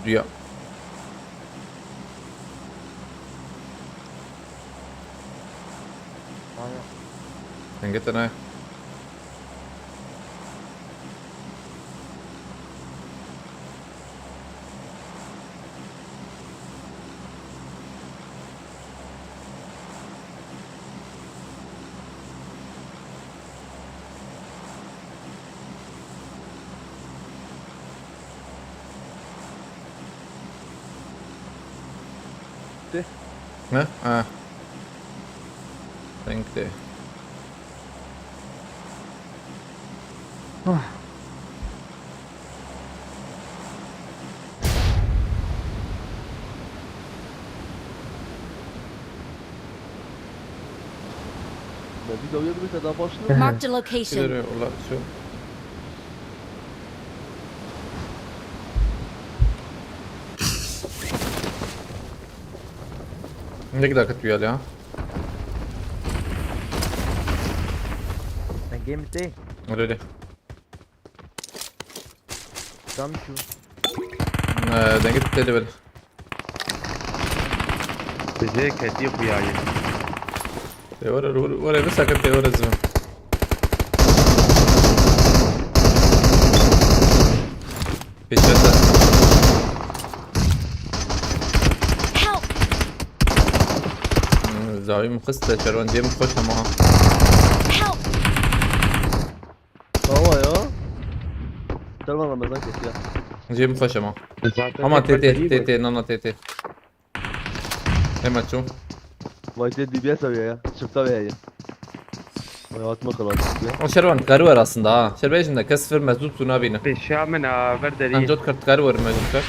Ja. Dann geht er rein. Ne? Ha. Tänkte. Ben bir videoya bir daha başladım. Marked a location. Gidiyor ulan şu. Ne kadar kötü bir ya. Sen game değil. Öyle. Tam şu. Den git dedi böyle. Bize kedi bu ya. Det var det säkert det var det så. Peşete. Help! Zavim kısta çarvan diye mi koşma ha. Help! Hava ya. Derman Ramazan kes ya. Diye mi koşma. Zaten Ama tek TT bedeli bu. TT nana TT. Hemen çum. Vayte DBS arıyor ya. Çıktı veya ya. Hayatıma kalan ya. O şervan karı var aslında ha. Şerbejinde kasfır mezut suna bini. Beşamena verderiye. Anjot kart karı var mezut kart.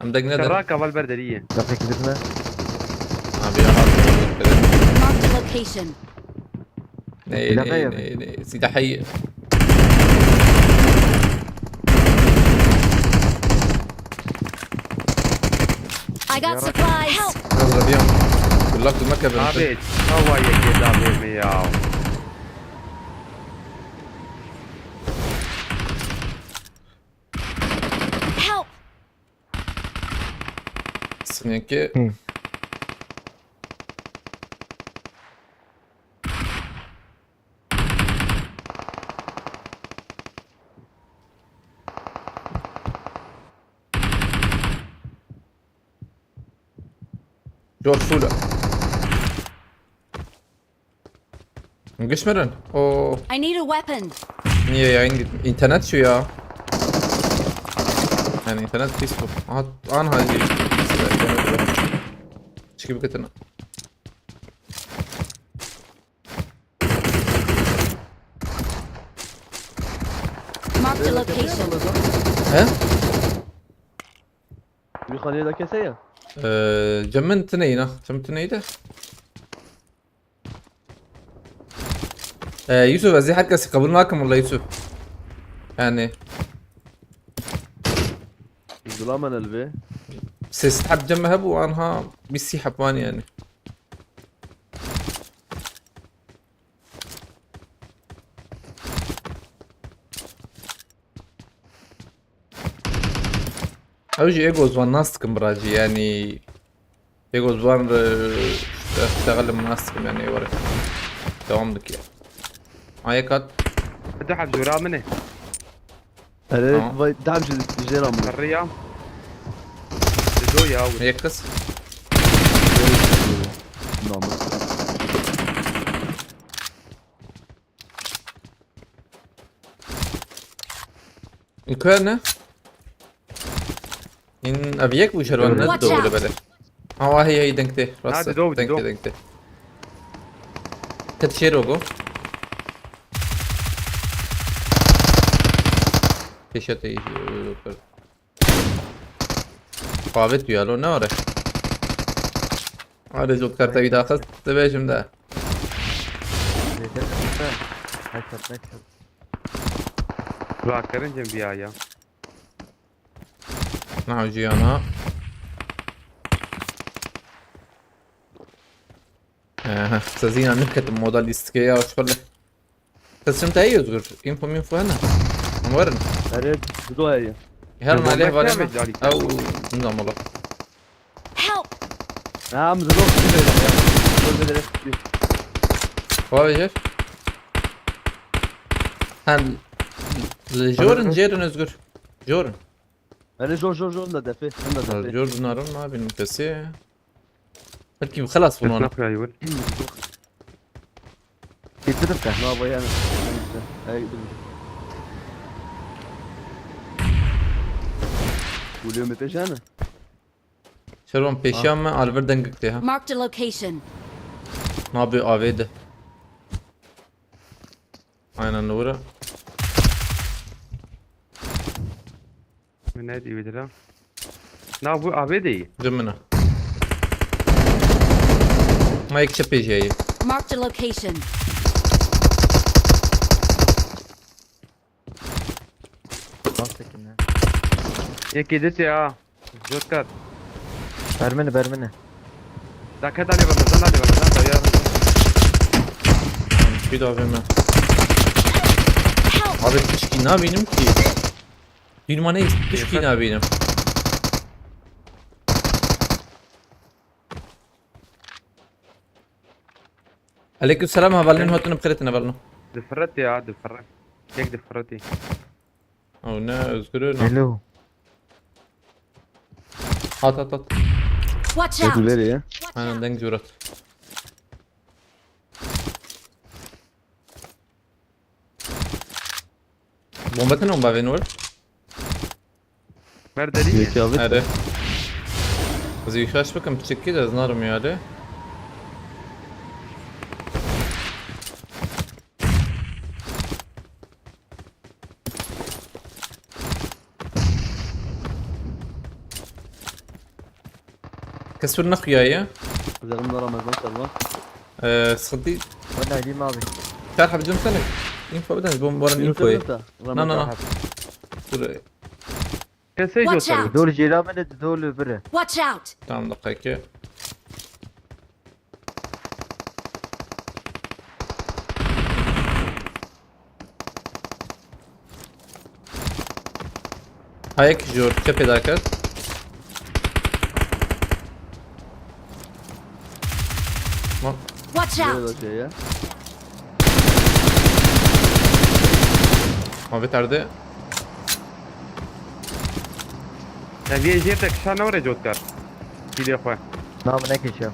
Hem de ne der? Şarrak aval verderiye. Kafe gidip ne? Abi ya abi. Marked a location. Ne silahı. I got supplies. Help! Biraz rabiyam. Kullak durmak ya ben. Abi havaya gel abi ya. Help! Seninki George Fuller. Geçmeden. O I need a weapon. niye yayın gitmiyor? İnternet şu ya. Yani internet pis bu. Aha an halde. Çıkıp getirin. Marked a location. He? Bir kanıya da kese ya. جمنت تنينة جمنت تنينة يوسف زي حد كاسي قبل معكم ولا يوسف يعني Zulaman elbi. سيس حب جمع هبو وانها بيسي حبواني يعني اوجي ايجوز وناستكم براجي يعني ايجوز وان اشتغل من ناستكم يعني ورا دوام لك يعني معايا كات ده حب زورا منه. Evet vay tam şu jeram. Karıya. Dedo ya. يكس Namus. الكويرنا إن أبيك وشروان Watch ندو ولا out. بلا هي دنكتي هذا راسه دو- دنكتي دو. دنكتي تتشيروغو كيشتي قابت يالو نورة هذا زود كارتا إذا أخذت تبيشم ده Neden kafe? Headshot. Bırakırın cem bir ya. نعم جيانا سازينا نكت الموضوع الاستكية وشفر تسلمت أي يزغر إنفو مينفو هنا نورن Evet bu da ya. هرن عليه Bomba بالنا kıyafet yani. او نظام والله. Help! نعم زلوك كده يا زلوك بدل واجه هل جورن جيرن özgür. جورن. انا جور ده دافي انا دافي جورن نارن ما بين كسي. Belki خلاص bunu ona. Esnaf ya yavur. Getirip de. ما ابغى انا اي واليوم ايش انا Şervan peşiyan mı Alver dengik diye ha. Marked a location. Ne yapıyor AV'de? Aynen doğru. Ne diyor bir de? Ne bu abi değil. Cümle. Ma ek çepeceği. Marked a location. Bas tekin ya. Ya kedisi ya. Jotkar. Bermeni. Dakat ali bana da ya. Bir daha verme. Help! Abi tişki ne yapayım ki? Bir numara ne tişki ne yapayım? Aleykümselam havalin hotunu bkhiretine balno. Difrat ya difrat. Tek difrati. O ne özgürü ne? Hello. At. Watch اكل out! بالي يا Aynen denk jurat. Bombatın on bavin var. Merdeli. هيك يا بنت Hadi. Kızı yuşaş bakım çekki de znarım ya hadi. كسر نقيا يا زغمنا رمضان سلمان صدي Valla İlim abi. تعرف بجم سنة ينفع بدنا بوم ورا ينفع ايه لا Kese Watch Jotkar. out! Dol Cilamene dol öbürü. Watch out! tamam دقيقة هايك جور تبي ذاك Watch out! هذا شيء يا ما بتعرضه Ya bir yerde kışa ne var ya Jotkar? Gidiyor koy. Namı ne keşiyor?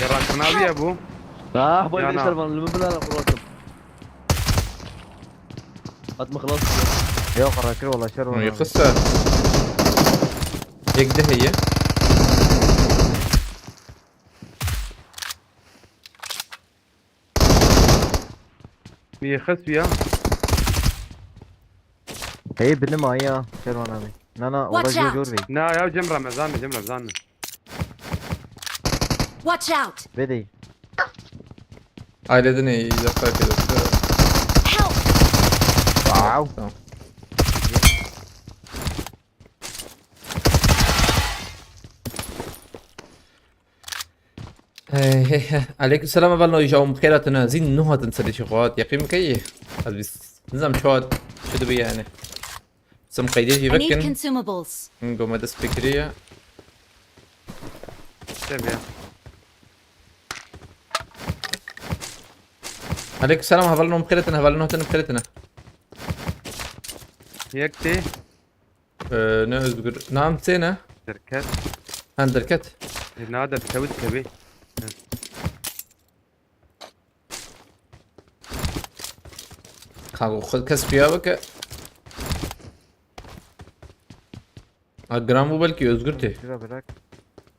Ya rakın abi ya bu. اه باي يا ليش نعم. سلمان اللي من بلا راسم قد ما خلصت Yok rakır valla şer var. هي قصة هيك ده هي Bir khas ya. Hey benim ayya. Şer var abi. Nana Watch olacak out. gör bey. Ne ya Cem Ramazan mı? Cem Ramazan mı? Watch out! Ve değil. aileden iyi إذا fark ederse Help! Wow. tamam. عليكم السلام بالله يجاوم بخيراتنا زين نهى تنسى شغوات يقيم كي هذا بس نظام شوات شو دبي يعني سم قيديه I need يبكن consumables. نقوم دس فكرية Tabii ya. عليكم السلام هبلنا بخيرتنا هبلنا بخيرتنا Yekti. ne özgür نعم سينا Şirket. هندركت Nada tavit tabi. خاغو خد كسب يا بك جرامو بلكي özgürtü Şura bırak.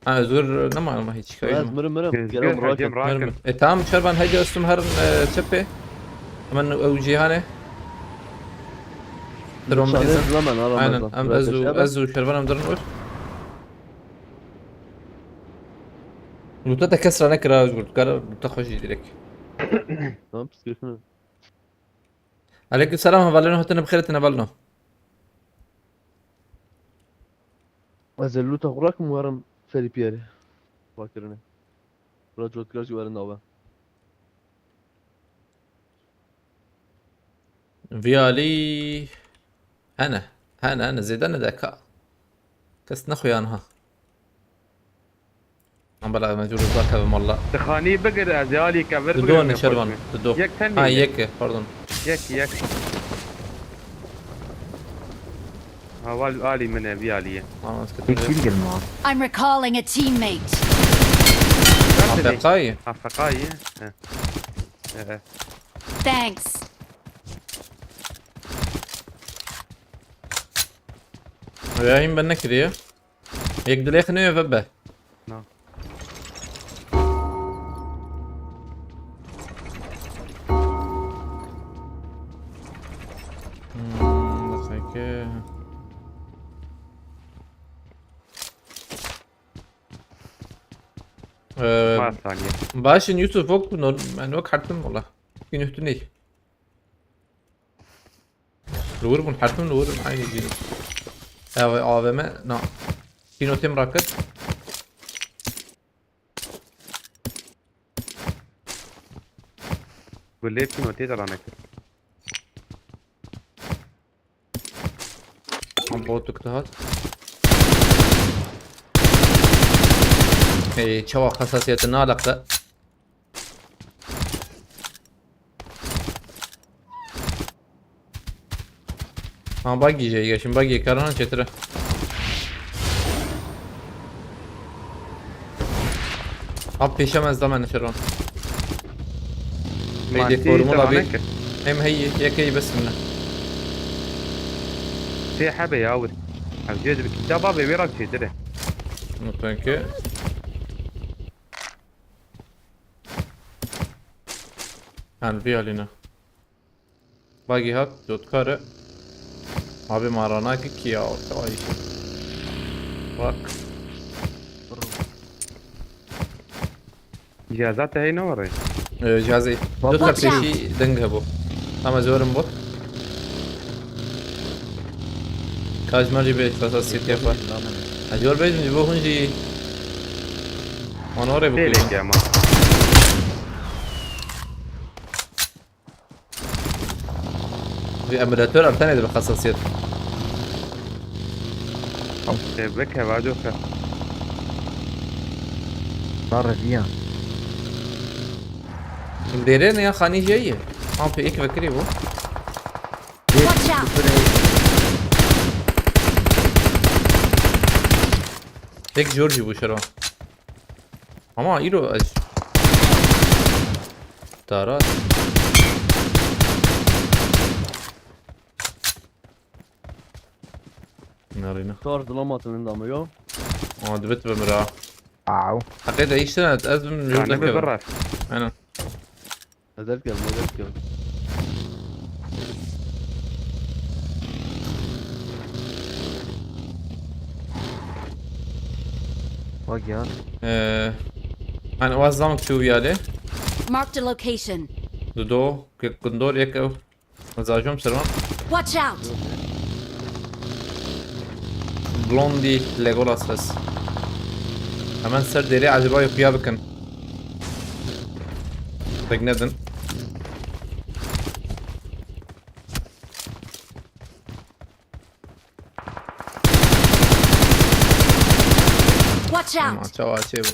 ha özgür ne ما hiç بس كاين مرم مرم Gezgir قالوا Hacem مراكب Rakın. تمام شربان هيدي اسم هرن تشبي من او جيهانه دروم إذن زمان aynen am azu şerban am درن وش لوتا كسر نكرا özgür قرر تخش ديرك تمام بس كيف عليكم السلام هبلنا هتنا بخيرتنا بالنا زلوتا غراك مورم فري بيري فاكرني رجل كراجي ورا نوبه فيالي انا انا زيدان ذكاء كس نخوي انها عم بلعب مجور الزاكا والله تخاني بقر ازيالي كبر تدوني شربان تدو يك تني يك باردون يك هوال آلي من بيالي هيك يلقى المعاد. I'm recalling a teammate. حقيقي حقاي Thanks. وياين بنك دي يقدر يخني فبه نعم ما ثانية باشن يوسف وقت من وقت حرتم والله كين يهتني الور من حرتم الور معي يجيني ما نعم كينو تيم راكد والليل في نوتي ترى انا عم بوت اجتهاد اي شوا حساسية النالق ده باقي جاي شن باقي كارنا شتره پیشم از دامن شرون میدی فرمولا بي هم هي يكي بس منه في حبة يا ولد الجيد بالكتابة بيراك شي ترى ممكن هان بيها لنا باقي هات دوت كاره ابي ماراناك كيا او تعيش راك جهازات هي نوري جهازي دخل في شيء دنجهبو اما زورم بو كاج ماجي بيت اساسيتي افا اجور بيت نجيبو هنجي ونوري بكل ليك يا ما في امبراطور الثاني ده بالخصوصيات بك بعدوك صار فيها. مديرين يا خاني جايه ما في ايك بكري بو Watch out. هيك جورجي بو شرا اما ايرو اج تارات نارينا صار ظلامات من دام يو دبت بمرا اوو حقيقة ايش سنة ازم من انا جودك بالراس انا هذاك هذاك باقي هات. انا وازامك شو ويالي Marked a location. دودو كندور يك مزاجهم سرمان Watch out. بلوندي ليغولاس بس همان سر ديري عجبا يقيا بكن بجندن Watch ما out. تشوا تشيبو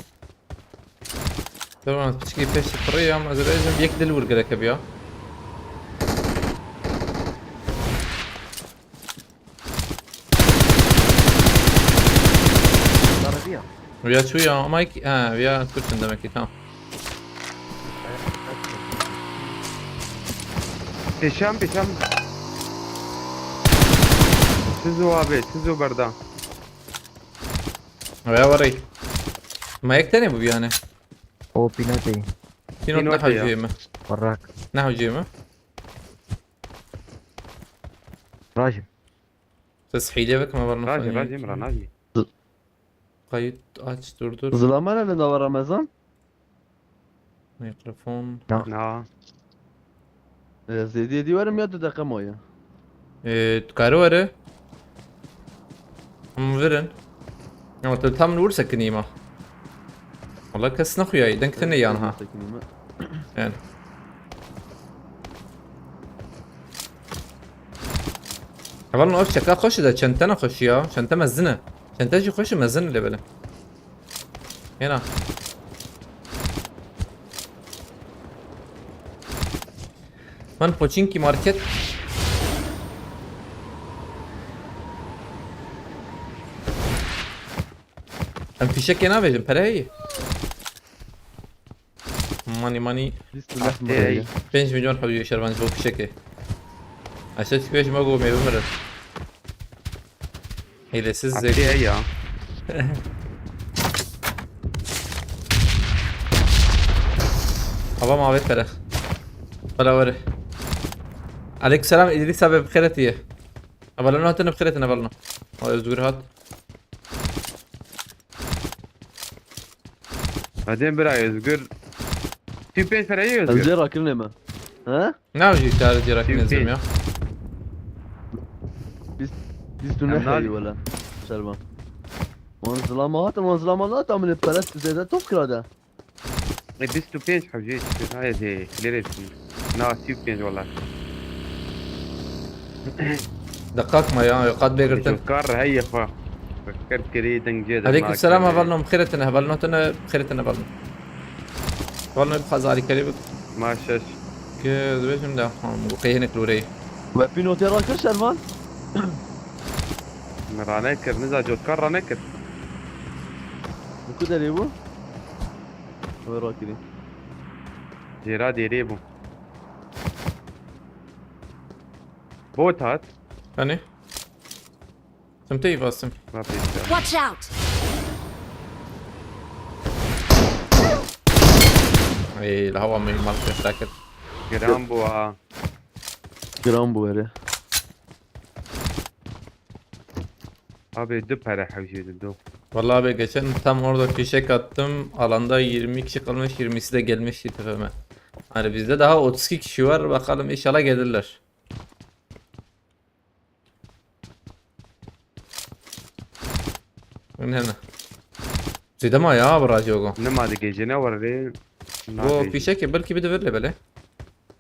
طبعا تشكي بيش فريا ما زريجم يكدل ورقة كبيا صار فيها. ويا شوية مايك ويا كوتشن دمكي تمام هشام تزو ابي تزو بردان ويا وري ما يكتني ابو بيانه او بيناتي شنو شنو نحو فيها؟ جيمه وراك نحو جيمه راجم. تسحيلي بك ما برنا راجي مرة راجي قيد اتش دور ظلامان اللي دور رمضان ميكروفون نا زيدي دي ورم يد دقيقة موية تكارو اره هم فيرن اما تلتام نور سكنيمة والله كس نخوياي دنك تني يانها يعني والله اوف شكا خوش ده شنتنا خوش يا شنتا مزنه شنتا جي خوش مزنه اللي بلا هنا من بوچينكي ماركت ام في شك هنا بيجن هي ماني بسم الله الرحمن إيه. الرحيم 5 مليون حبيبي شربان شوف في شك عشان كيف ما قوم يبمر هي لسه عطيه زي هي ابا ما بيت فرخ ولا وره عليك السلام ادري سبب بخيرتي ابلنا هاتنا بخيرتنا ابلنا هاي زغير هات بعدين براي يزقر في بين فرعي يزقر الزيرة كلنا ما ها نعم جيت تعال جيرك في نزل بيت. يا بيستو نعم، نحي نادي. ولا سلمان وانظلامات عمل البلد زي ده تفكر هذا بيستو بينج حبجيت هاي زي ليريس نا سيو بينج والله دقاق ما يا قد بيقرتن جوكار هي فا فكرت كريدن جدا عليك السلام ابلنا بخيرتنا ابلنا تنا بخيرتنا ابلنا ابلنا يبقى زاري كريبك ما شاش كذا بيش من ده وقيهنك لوري وبينو تيرا كل سلمان رانيكر نزل جوكار رانيكر وكده ريبو وين راكني جيرادي ريبو بوت هات يعني سمتي باسم ما في Watch out! اي الهوا من مالك ساكت جرامبو جرامبو هري abi düp her havcıydı du. Vallahi abi geçen tam orada fişek attım. Alanda 20 kişi kalmış, 20'si de gelmiş ittifame. Hani bizde daha 32 kişi var. Bakalım inşallah gelirler. من هنا زي ما يا براجوغو Ne madı gece ne var re? bu fişek belki bir de ver böyle.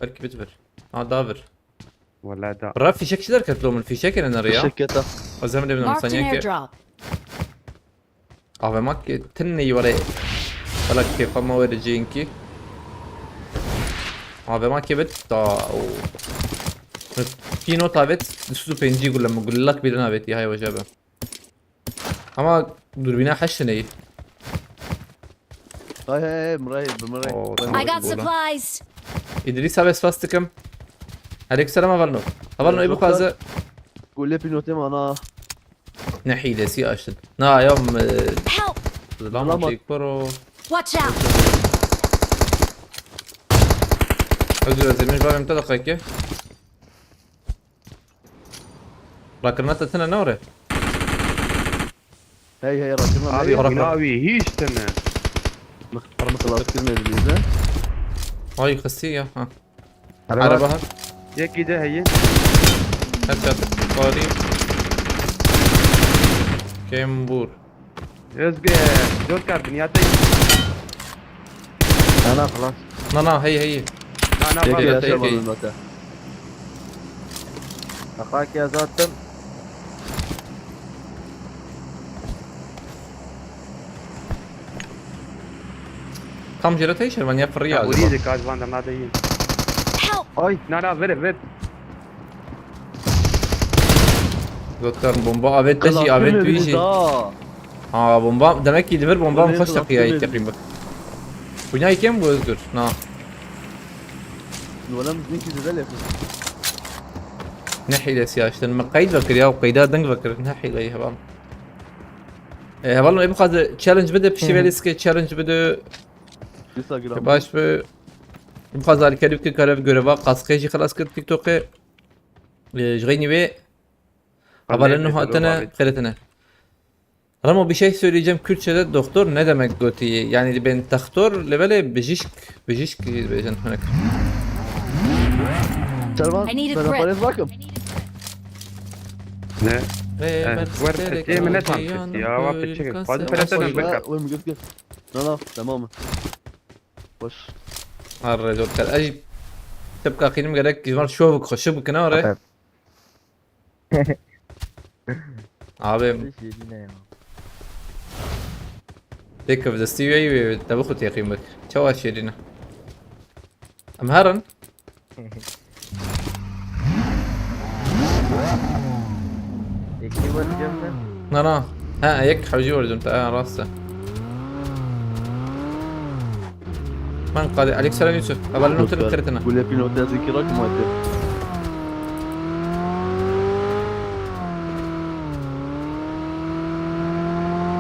Belki bir de ver. Ha daha ver. Valla da. برا fişekçiler katılıyor mu? Fişek ne ya? الشكتة O zaman da Marked an saniye ki. airdrop. Abi mak tenni var. Valla keyfa ma vereceğin ki. Abi mak evet da. في نقطة بيت دسوسو بينجي يقول لما اقول لك بدنا بيت هاي وجابه اما دوربينا حشنا ايه هاي مراي بمراي أوه، I got Bola. supplies. ادريس ابس فاستكم عليك السلام افلنو افلنو ايه بقى قول لي بينو تيم انا نحي لسي اشتد نا يوم Help! ظلام شيك برو Watch out! اجل زميل بابي امتى دقيقة لكن ما تتنا نورة هي راكنا Abi Bırak, binavi hiç tane. مخبر خلاص كلنا اللي هاي خسية ها Araba. عربة هات Ya gide hayır. هات شاطر قريب كيمبور Özge. Jotkar dünyada. انا خلاص. نا هي Ana يا Peki, يا bak. peki. سلمان المتى اخاك يا زاتم. كم جرت هي شرمانيا في الرياض Uriye kazvan da nada iyi. Help! اي Na ver. دكتور بومبا ابيت تجي ابيت بيجي اه بومبا demek ki demir bomba mı kaç dakika يتقريبا Bunyayi kim bu Özgür? Na. ولا مدين كذا ذلك نحي لس يا عشان مقايد فكر يا وقيدات دنگ فكر نحي لي هبال. هبال يبقى هذا تشالنج بده بشي باليسك تشالنج بده انستغرام باش به يبقى ذلك كاريب كي كاريب göreva kaskayı خلاص كده تيك توك جغيني بي هبال انه هاتنا خيرتنا. Ramo bir şey söyleyeceğim Kürtçe'de doktor ne demek goti? Yani ben doktor levele bejişk bejen هناك. سلمان I need a انا grip. فريق راكم Ne? ورثة ايه من افهم يا وقت تشيك. فاضي ثلاثة نبكر. وين مقفقف لا تماما وش الرجل كان اجي تبقى قيمة قالك يمر شوفك خشبك ناره Abi Bir şey yine ya. ديك في استيوي تبخت يا قيمك شو شيرينا ام هرن İki bakacağım ben. نانا ها يك حوجي ورجم تعال راسه من قال عليك سلام يوسف قبل نوتر بخيرتنا قول لي في نوتة ذكرك ما أنت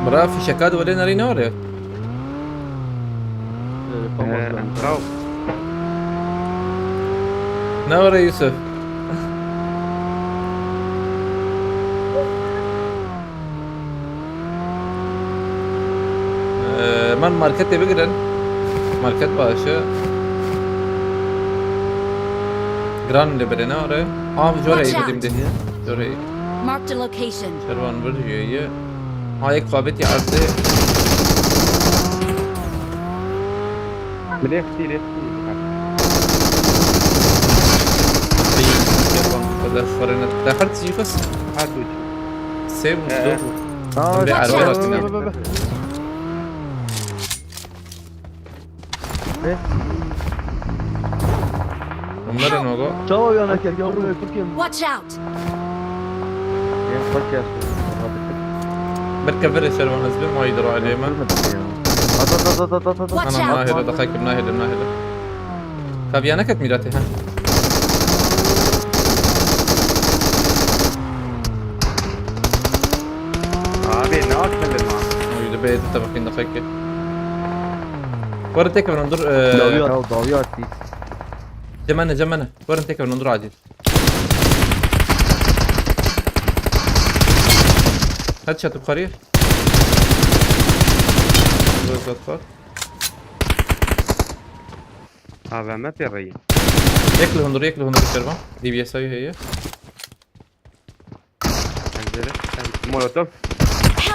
برا في شكاد ولا ناري نوري راو نوري يوسف من ماركتي بقرن ماركت باشا جران اللي برينا وري جوري Watch out. بدي مدي جوري Marked a location. شروان برجي هاي قابتي عرضي ليفتي شروان بدأ فرنا دخلت شي بس هاتوش سيب آه. ودوه بيع Watch الورق out. كنا Ne? عمرنا وقو شو يا نكر يا أبوي كل Watch out. Benim kaç yaş var? بركب فري شروان نزل ما يدروا عليه ما At. Watch انا out. مناهله دخلك مناهله خابيانا كانت ميراتي ها abi ne atmadın ha? موجودة بيت متفقين دخلك ورا تيك بننظر Ya dalıyor attı. جمنا ورا تيك بننظر عادي هاد شات بخارية Abi ما في الري ياكلوا هندور الشربة دي بي اس اي هي انزل مولوتوف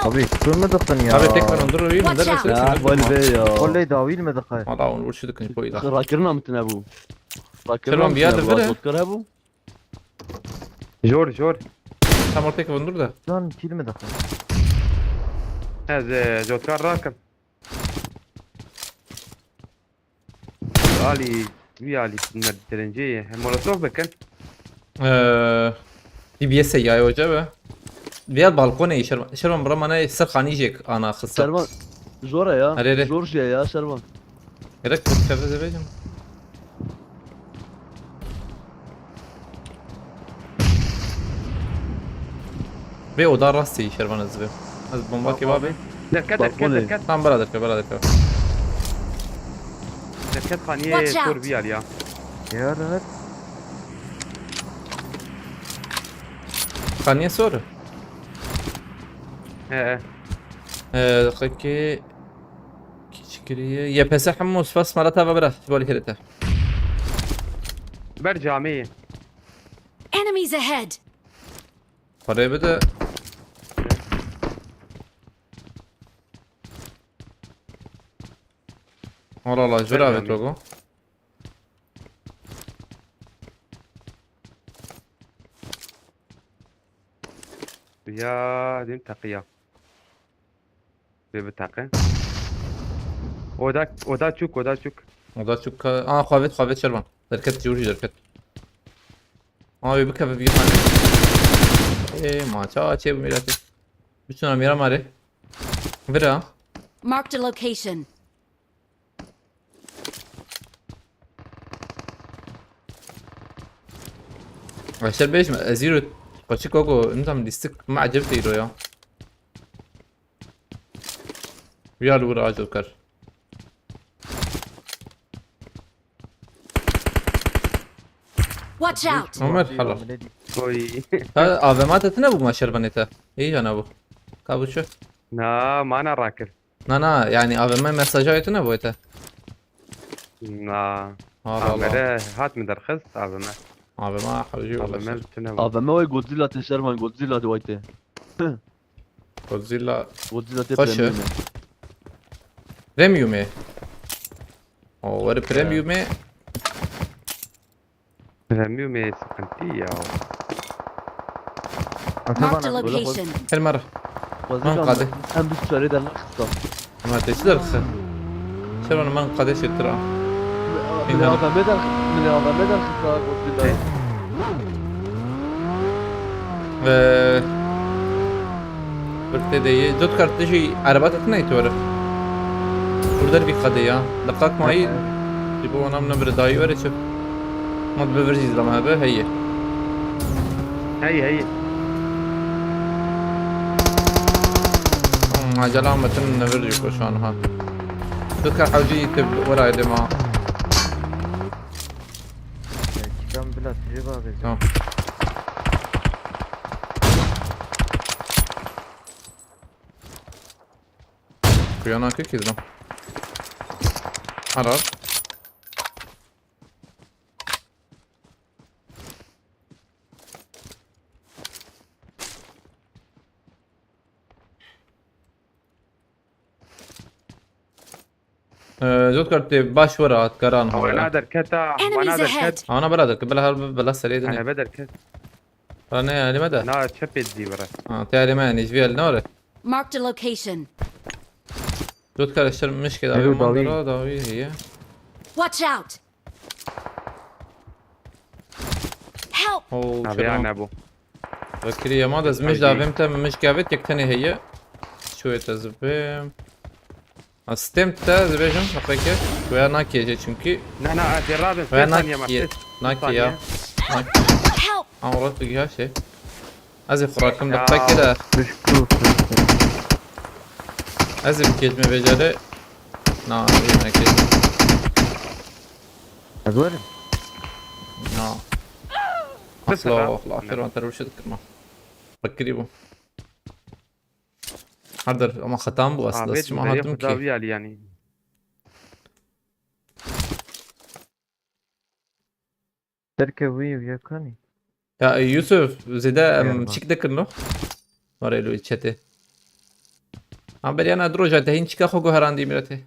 Abi kırmadıkın ya. هذا تيك بننظر ريل Watch out. يا والبي يا Vallahi davil mi dıkay? ما دعون وش دك نبوي داخل راكرنا متن أبو شربان بيادر بره. تذكر أبو جور تمر تيك بننظر ده Lan kil mi dıkay? هذا جوكار راكب علي ويالي من الترنجية مولوتوف بكن دي بي اس اي وجبه بيا بالكوني شربان برا انا سرقاني جيك انا خسرت شرمان زورا يا هريري. جورجيا يا شرمان ركب كيف زبيجم بي ودار راسي شربان الزبيب از بومباكي بابي بالكوني. تمام برادر دركت خانية Watch out. تور فيالي Ya evet. خانية سورة ايه دقيقة كيشكرية يا بس حموس فاس مالتها ببرا تبالي كريتا برجع مية Enemies ahead. فري بدا والله جرابة توقو يا دين تقية بتاقي ودا تشوك ودا تشوك خوافت شربان دركت جوري دركت بكا في خاني ما چه بمیراتی بتونم میرم آره برا Marked a location. عشان بيش زيرو قشي كوكو انت من ديستك ما عجبتي له يا ويا الورا جوكر Watch out. عمر حلا كوي هذا ما تتنبو ما شربنيته ايه انا ابو كابو شو نا ما انا راكب نا يعني هذا ما مساجاي تنبو ايته نا هذا الله هذا هات من درخص هذا ما هذا ما حوجي هذا والله ما شر. تنبو هذا ما هو جودزيلا شرمان جودزيلا دوايته جودزيلا جودزيلا خش. تبريميوم بريميومي او ور بريميومي رميو مي سكنتية Atı Marked a bana. location. المرة وظيفة من قاضي؟ أم بالسؤال ده نقصة ما تشتر خسر شلون من قد يشترى من هذا؟ هذا مدى من هذا مدى الخسارة قلت له قلت دي دوت كارت تجي عربات اثنين تورف وردر في قضية دقاق معي جيبوا انا من برداي ورا شوف ما ببرزيز لما هذا هي هي عجلة متن نبرجي كوشان ها دوت كارت حوجي تب ورا يدي ما Çıkan bile tecrübe abi. tamam Kuyana kök izlem Arar زود كارت باش ورا كران وانا هو دركتها وانا Enemies ahead. دركت انا برادر بلا سريع انا دنيا بدركت انا لماذا انا شبت دي برا تعالي ما نيجي فيها النور Marked a location. زود كارت اشتر مش كده حلو، أبي ضوي. منظرة ضوي هي Watch out. Help. هو ابي انا شرام ابو بكرية ما دز مش دافمت مش كافت يكتني هي شوية تزبيم استمتع زبيجم حقيقة ويا ناكي جي çünkü انا اتي رابن ويا ثانية ناكي ما ناكي يا ناكي Help. عمرت بقى شيء أزف خراكم يا. دقيقة كده Düştü. أزف كيجمي بجري نا يما كيجمي Azvarım. نا بس أصلا أخلا آخر وأنت روش تذكر ما بكري بو هردر أما ختام بو أصلا بيت شو ما هاتم خدا كي ويالي يعني Terke vuyu yakani. يا يوسف زيدا يلا. مشيك ذكر له ورا له يتشتي عم بري أنا دروجة تهين شكا خوكو هراندي مرته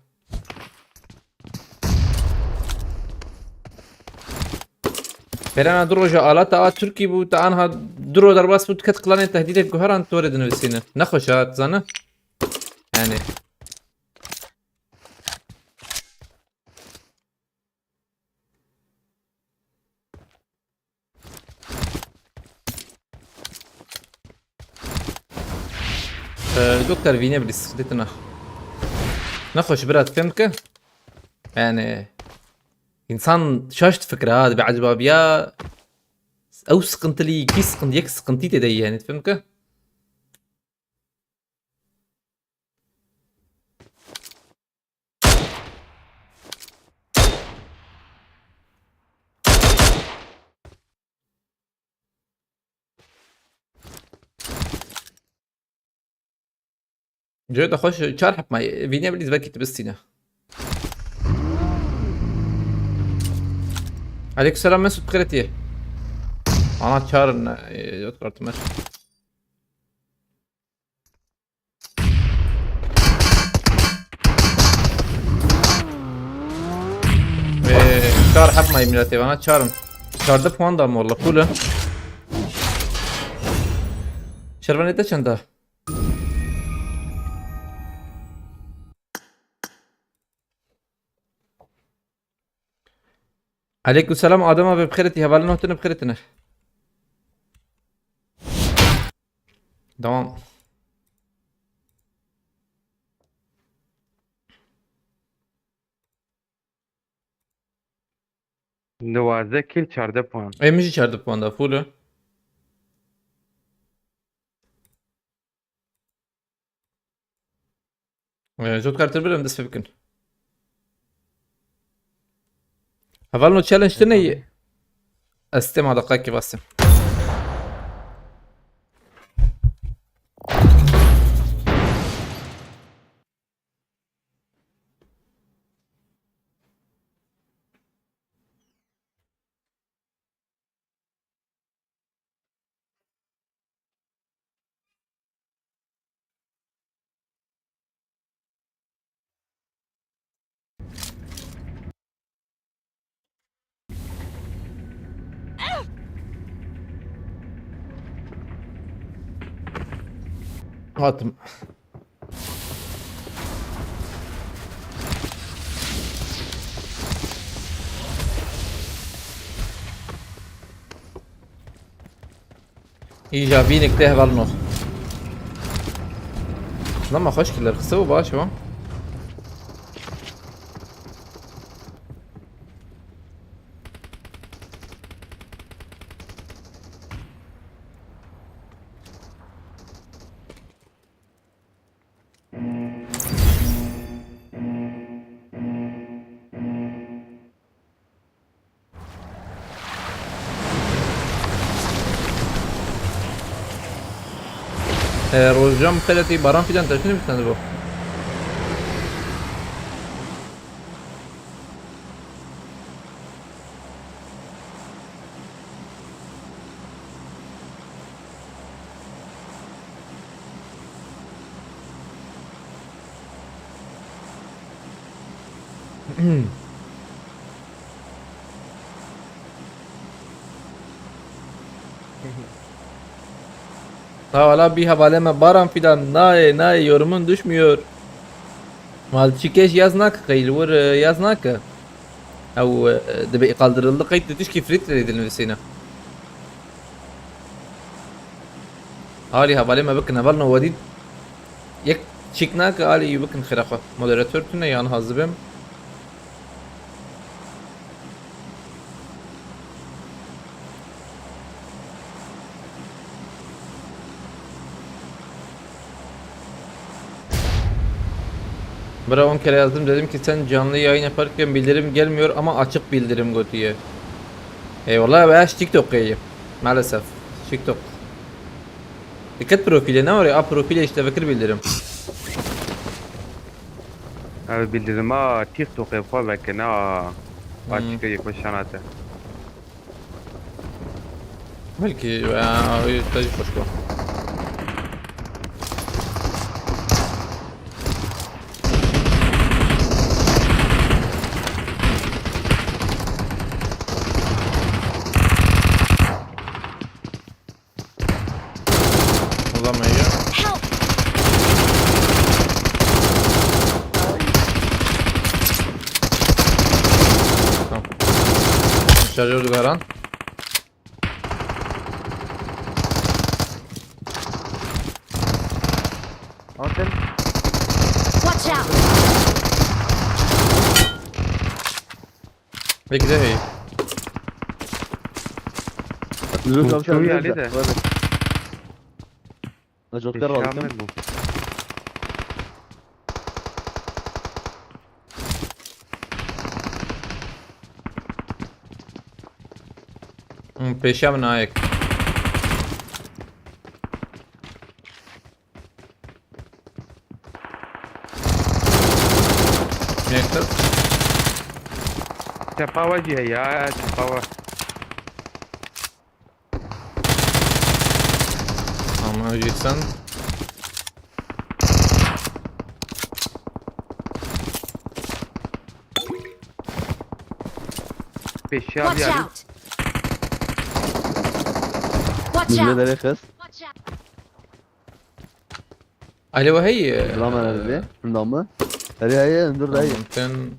بري أنا دروجة آلات تركي بو تانها درو درباس بو تكت قلاني تهديد جوهران تورد نفسينا نخوشات زانا يعني دكتور فيني بلس خدتنا نخش برات فهمك يعني انسان شاشت فكرة هذا بعجبها بيا او سقنت لي كي سقنت يك سقنتي تدي يعني فهمك جيت اخش شارح معي فيني بلس باكي تبستينا عليك السلام مسعود بخيرتي انا تشارن يذكرت ماشي شار حب ما يملاتي انا تشارن شارده puan da mı valla full شربانيتا چنده عليكم السلام آدم abi بخيرتي هبالي نوتنا بخيرتنا tamam دوازده كيل 14 بوان مش içeride puan da full جوت كارتر بيرم دس فيكن هبالي نو تشالنج تني استمع دقائق بس Hatım. İyice binik de var no. Lama hoş geldin. Kısa bu baş mı? Rozcam peleti baran filan taşını bir tane bu. Ha valla bir havaleme baran filan nay yorumun düşmüyor. Malçikeş yaznak kayıl vur yaznak. Au debe kaldırıldı kayıt tişki fritre edilmesine. Ali havaleme bakın havalna وديد يك çıknak Ali bakın khirafa moderatör tüne yan hazbem. Bana 10 kere yazdım dedim ki sen canlı yayın yaparken bildirim gelmiyor ama açık bildirim götüye. Eyvallah be TikTok yayı. Maalesef TikTok. Dikkat profili ne var ya? Profili işte fakir bildirim. Abi bildirim ha TikTok yapar belki ne açık yaklaşanate. Belki ya tecrübe başka. Uzamayı. Help! Tamam. Şarjör garan. Hotel. Watch out! Belki de hey. Yürü Çok kavşağı iyi Ali Ali de. Joker var Şamil değil mi? bu. Peşem naik. Nektar. Çapa vacı ya çapa var. Ama öceksen. Beşi Watch abi Ali. out! Watch out! Milyoner kız. Watch out! Ali وهي Drama nerede? Şundan mı? Hadi hadi dur dayı. ممكن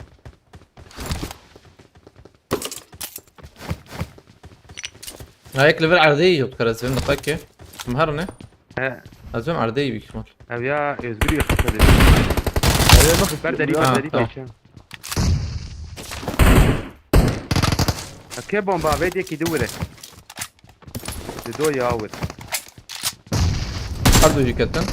هيك ليفل عرضية يذكر أزفم دقيقة مهرنة He. أزفم عرضية بيكمل Abi ya özgür yakışa dedi. Hadi bak. Ben deri Ha, ben deri tamam. geçeceğim. Che bomba vedi che dure. De do yavur. حرب جيكتن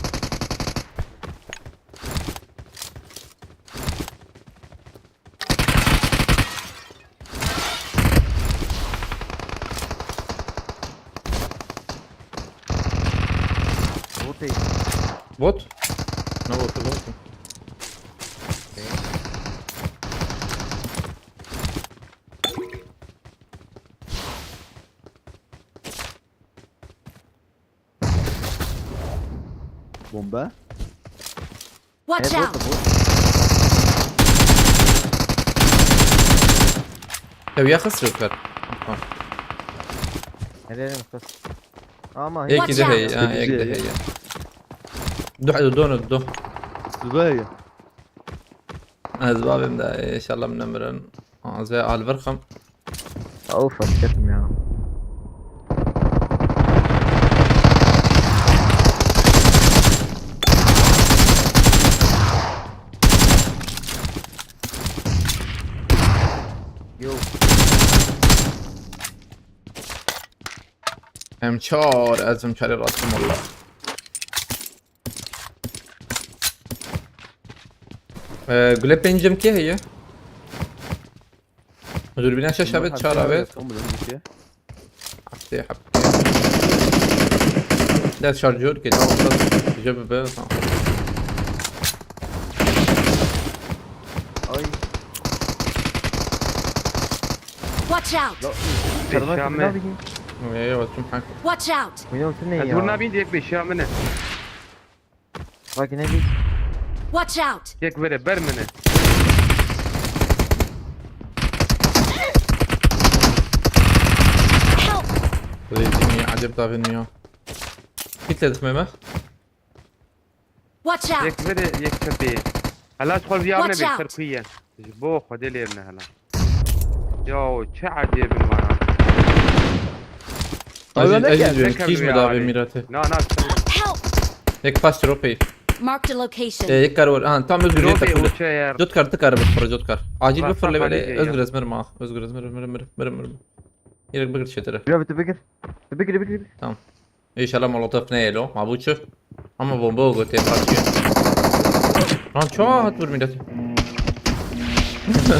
Hotel. بوت نه بوت بوت Bomba. Watch out! طب يا خسر الكر Helal kız. Ama هيك Watch ده هي out. هيك ده هي دو زباية. اسبابهم ده ان شاء الله منمرن زي على البرخم اوف الكتم يا عم. يو امشار ازم شاري راسكم والله. قول بنجم كي هي دور بنا شاشة شارابات حبتي ده شارجور كده جاب بيه اي Watch out! Beşame. ايوه شو معك Watch out! ويوم سنة Azur يا nabin diyek beşamene. باقي نبي Watch out! Diyek vere bermene. Help! ريجيني عجب طاغني كيف تسمع Watch out! Diyek vere yek tepe. Hala şol ziyavne Watch bir out. Türkiye. Bu khodelerine hala. Yo çe acayip var. اجي كيش مدافع ميراته Na na. Help! هيك فاست روبي Marked a location. هيك كارول tam özgür Robe takıldı. uçer. Jot kartı before jot kar. Acil Bak, before bak, level hadi ya. özgür ezmer ma. Özgür ezmer مر. يرك بقر شتره. جاب تبكر تبكر تبكر تمام. ان شاء الله مولوتوف نيلو ما بوتشو. اما بومبو قلت يا فاشي. ران شو هتور ميراته.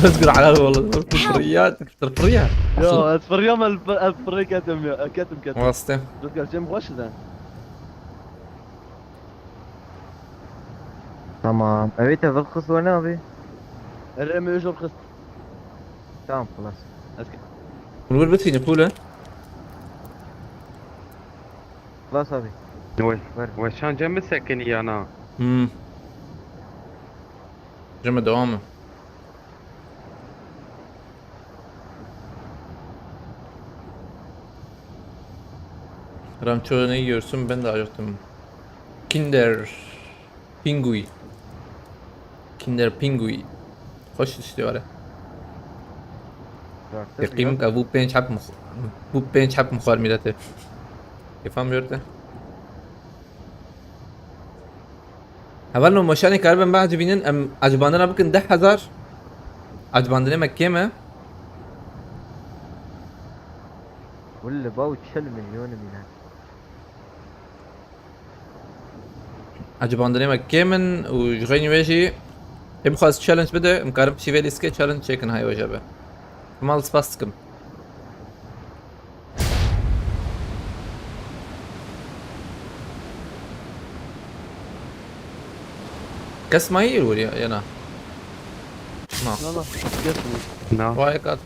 özgür على والله فريات فريات. يا اتفريا ما الفري كاتم واسطه. دوك جيم واش ذا تمام ابيت بالخص وانا ابي الرمي يجر خص تمام خلاص ونقول بتفيني بوله. خلاص ابي Oy. Oy şan cem sekeni yana. جمع دوامه. Ramço ne yiyorsun? Ben de acıktım. Kinder Pingui. Kinder Pingui. خوش تشتي ولا يقيم ابو بين شاب بو بين شاب مخار ميلاته يفهم يورته اول مشان كاربن بعد بينن ام عجباندنا بكن 10000 عجباندنا مكه ما ولا باوت شل مليون من عجباندنا مكه من وجغيني وجهي يبخذ تشالنج بدا مقارب شي سكي تشالنج شيكن هاي وجبه مال سباستكم كاس ما يقول يا انا ما لا لا جسمي Na. واي كات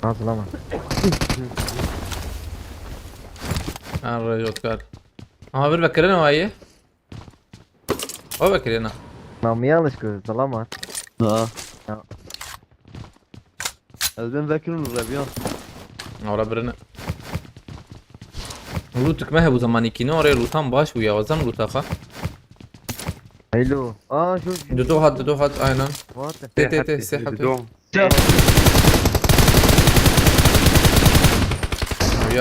ظلمة انا رجعت قال bir بكرنا وهي هو بكرنا نعم يالش كو ظلمة اه البن ذاكرون الرابيان ورا برنا لوتك ما هي ابو زماني كينوري لوتان باش ويا وزن لوتاخا حلو شوف دو هات اينن واضح تي سحبت ويا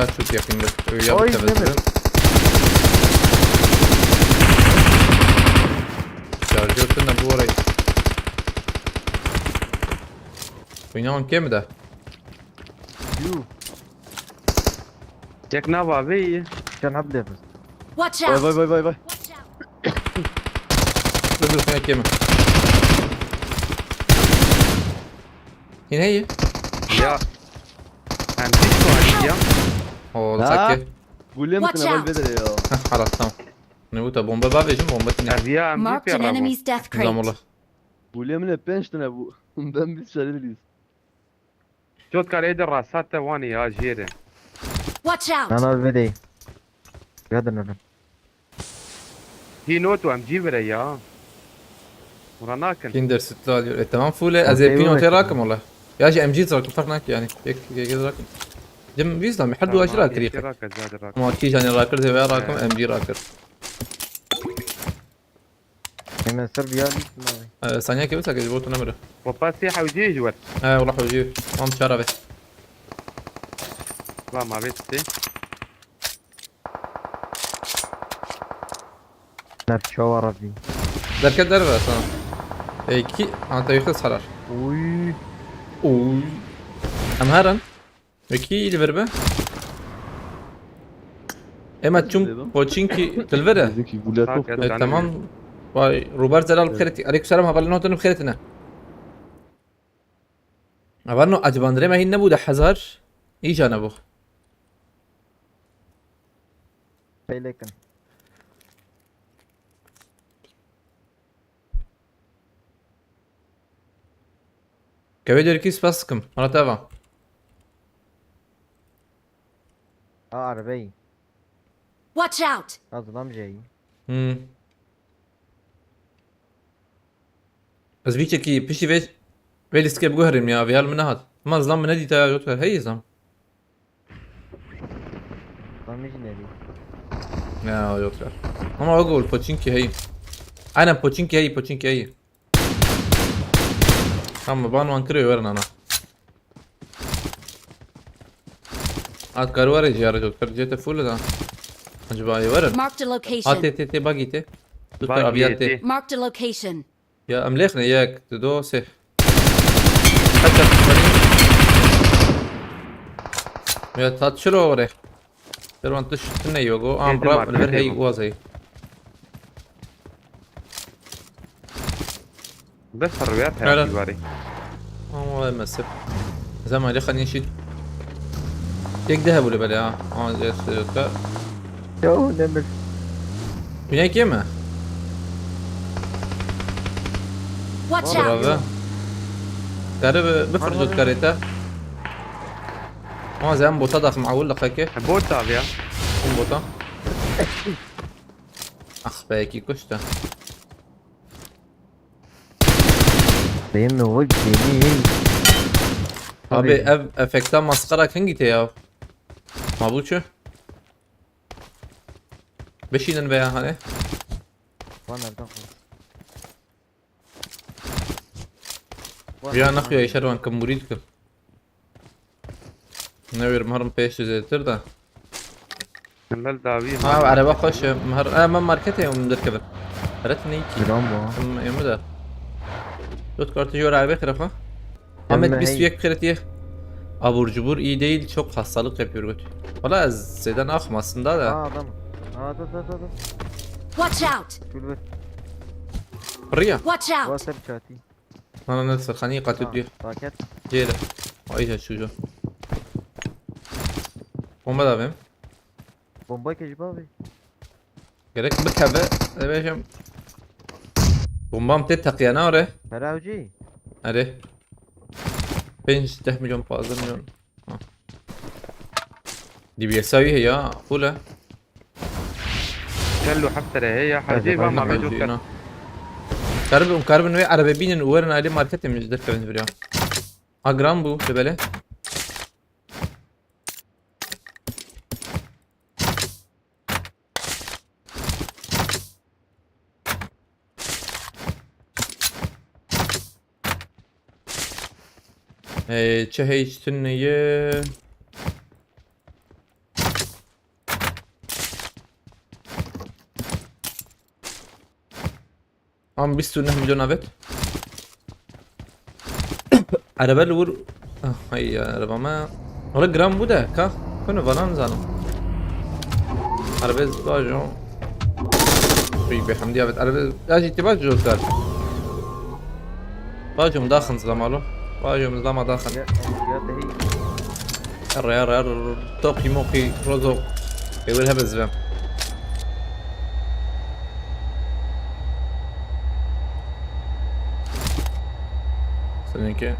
شوت يا كينج ويا أوي، بتبذل جمل. شارجور كنا بوري وينون كم ده يو Diyek na babi. كان عبد بس Watch باي out! باي باي باي Watch out! نزل فيها كم هنا هي Ya. Hem dik var ya. او لا. سكه قول لي Watch ممكن اول out. بدري يا خلاص تمام نوتا بومبا بابي جم بومبا تنين Erdiya hem Marked dik an ya. enemy's death نظام crate. والله قول لي من بنش ابو ben bir şerefliyiz. Jot kar eder rasat wani ya jere. Watch out! انا بدي قادر نبن Hi notu hem cibere ya. Uranakin. كيندر ستة ديال تمام فولة ازي بينو تي راكم والله يا جي ام جي زراك فرق ناك يعني هيك زراك دم بيزلم يحدوا اجرا راكر كريخ راكر زاد راكر ما كي جاني راكر زي راكم ام جي راكر من سربيا ما ثانيه كيف ساكت بوتو نمره وباسي حوجيج ور والله حوجي ما مشاربه لا ما بيتي نفس شو ربي درك دربه اصلا كي انت يخلص حرار وي اوي امهرن وكي اللي بربه اما تشوم بوتشينكي تلفره Bizimki gulya Saat top. yedi. تمام واي روبرت زلال بخيرتي عليكم السلام هبل نوتن بخيرتنا هبل اجباندري ما هي نبوده حزار اي جانبو لكن كبيدر كيس باسكم مرة تابع عربي Watch out! اظلم جاي بس بيجي كي بيشي فيش ويل سكيب جوهرم يا فيال من هاد ما ظلم من هدي تا جوتر هي ظلم ظلم جنبي يا جوتر انا اقول بوتشينكي هي انا بوتشينكي هي اما بان وان كريو ورنا انا هاد كاروري يا رجل جيت فول ده اجباي ورن Marked a هات location. تي باقي تي دكتور ابيات تي Marked a location. يا امليخنا اياك تدوسه حتى يا تاتشلو وري ترى انت شتنا يوغو امبرا الفر هي وازي بس الروايات لا. هاي باري هو مسف زمان اللي خليني نشيل يك ذهب ولا بلا زي السيوتا شو نمر من هيك يما Watch out! برافو قرب بفرجوا الكاريتا زي ام بوتا ضخم معول لقاكي بوتا بيا ام بوتا اخ باكي كشتا بيمي وجهي ابي افكتا مسخره كنجي يا ما بوتشو بشيلن بيا هاني وانا بدخل يا نخيا يشروان كم مريدكم نوير مهرم بيش زي تردا نمل دابي على بخش مهر ما ماركتي يوم دركبه رتني جرامبو يوم ده دوت كارت jora abi tarafa. Ahmet bir süyak kritiye. Abur cubur iyi değil, çok hastalık yapıyor götü. Valla Zeydan akma aslında da. adam da Watch out! شو البس Riya. Watch out! واسر شاتي Bana nasıl hani katıyor diyor. باكيت Diyelim. Ayca çocuğu. Bomba da benim. بومباي كجبابي Gerek bir kebe. Evet. Bombam tet takıyana oraya. فراوجي Hadi. 5 milyon fazla milyon. دي بيساوي هي فولة. كله حتى هي حجيبها ما بيجوك Karbon ve arababinin uğruna ali markete mi cidden kevin veriyor. Agram bu böyle. Çehe içtin ye. Am 20 milyon evet. Araba vur. Hay arabama. Ola gram bu da ka. Konu falan zanım. Araba zbajo. Bir بحمدي evet araba اجي تباج جوكر. باجو مداخن زمالو. باجو مزلما داخن. يا توقي موقي رزق. يقول هبز بهم. Seninki.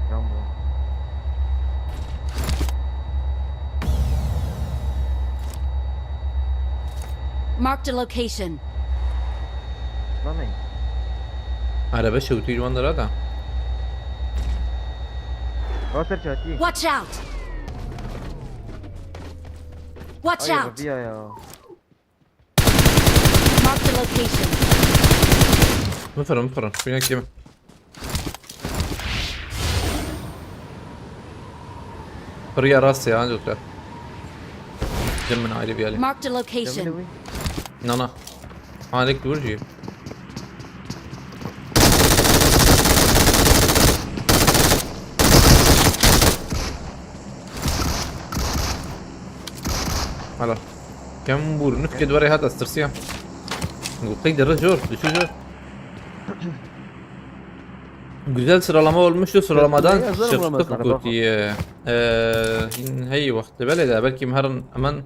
جرامبو Marked a location. راسلامي عربه شوتي جوان درادا راسر شاتي Watch out! Watch اي out! ربيع يا Mark the location. مفرم فينا كيما فريا راسي عنده كده جمنا عالي بيالي Mark the location. جميل نانا عليك ورجي هلا كم بور نفكد وري هذا استرسيا قيد الرجل düşü jör Güzel sıralama olmuştu. Sıralamadan yazarım çıktık Ramazan. Guti'ye. Hey vakti böyle de belki mharın aman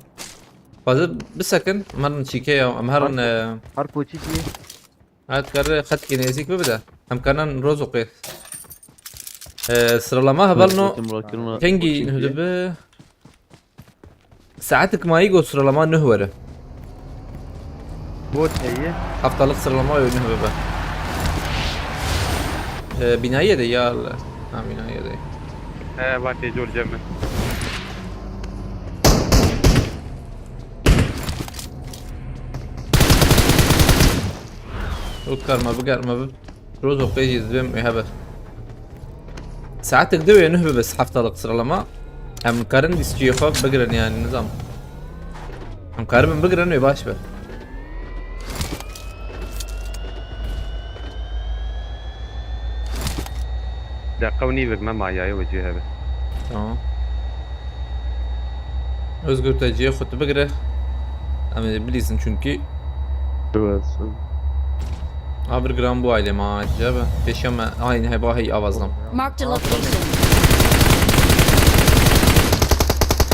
fazla bir sakın mharın çike mharın هر کوچی کی هات كار خد كينيزيك ببدا هم كانن روزوقي sıralama haberno kengi nühüdü Saatlik mayigo sıralama nühvere بوت هي haftalık sıralama nühvere binaya da ya ha binaya da وقتی جور جمع وتكرما بقرما روزوقي يزبم يهبر ساعات تقدر نهبه بس haftalık sıralama hem karın istiyorfa بقرن yani nizam hem karın بقرن ve baş ver دقوني بك ما معي وجهي هذا tamam Özgür Tacı'ya kutu بقره ama bilirsin çünkü Evet. Abir gram bu aile ma acaba peşeme aynı heba hey avazlam Mark the location.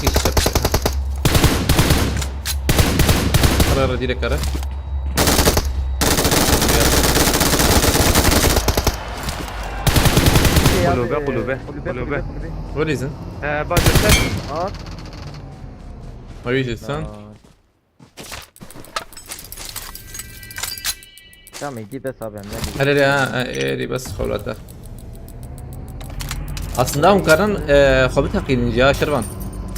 hiç yapıyor ara direkt ara قلوبه قلوبه قلوبه What is it? بعد الثالث اه Are you just son? tamam يجي بس abi ne Hele ha eri bas خولته aslında onların خوب تقين جا شربان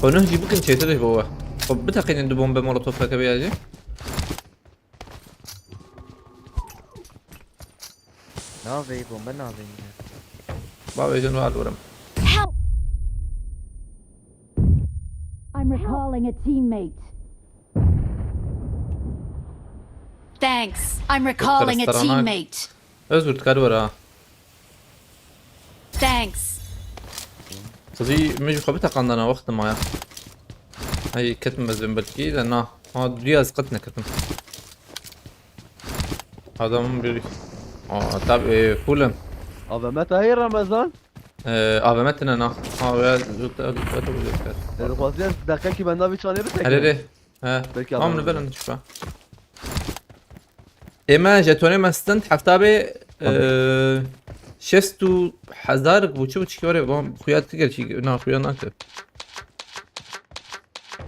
خونه جي بكن شيء تدري هو خوب تقين عنده بومب مولوتوف كبي يجي نافي بومبا نافي بابا يجون بعد ورم Help! I'm recalling a teammate. Thanks. I'm recalling a Kırıstırana- teammate. Özgür tkar ورا Thanks. خذي مش خوب تقندنا وقت ما هي كتم بس بنبكي لأنه هذا رياض قتنا كتم هذا من بيري طب فولم Abi meta hayır Ramazan. AVM'tنا نا ya Yani fazla dakika ki benden bir çaneye bir tek. هلالي ها Belki هم adamlar. نبلا نشوفها اما جاتوني مستنت حفتابي شستو حزارك بوچه بوچه كوري بام خويات تقل شي نا خويا ناكتب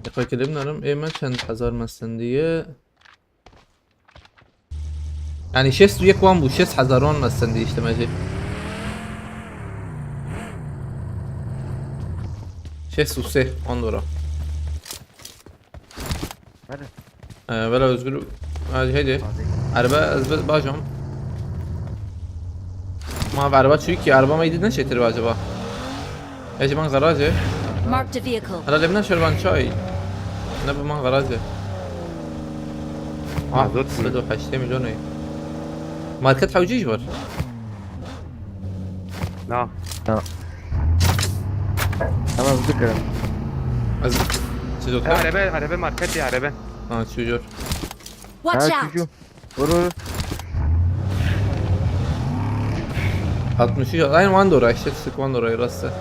يقول كلمنا نم اما چند حزار مستندية يعني شستو يك وان بو شست حزارون مستندي اشتماجي شستو سه on دورا هذا ولا özgür هذه هيدي عربة أزبط باجم ما بعربات شو كي عربة ما يدنا شيء ترى acaba ايش من غراجة Marked a vehicle. هلا لبنا شربان شاي نبي من غراجة مازوت. بدو حشتي مليون ماركت حوجيج بر نعم تمام ذكر أزبط شو كان عربة ماركتي عربة شو جور Watch ها out. شو ورور 60 aynı وان دورا işte sık وان دورا يرسل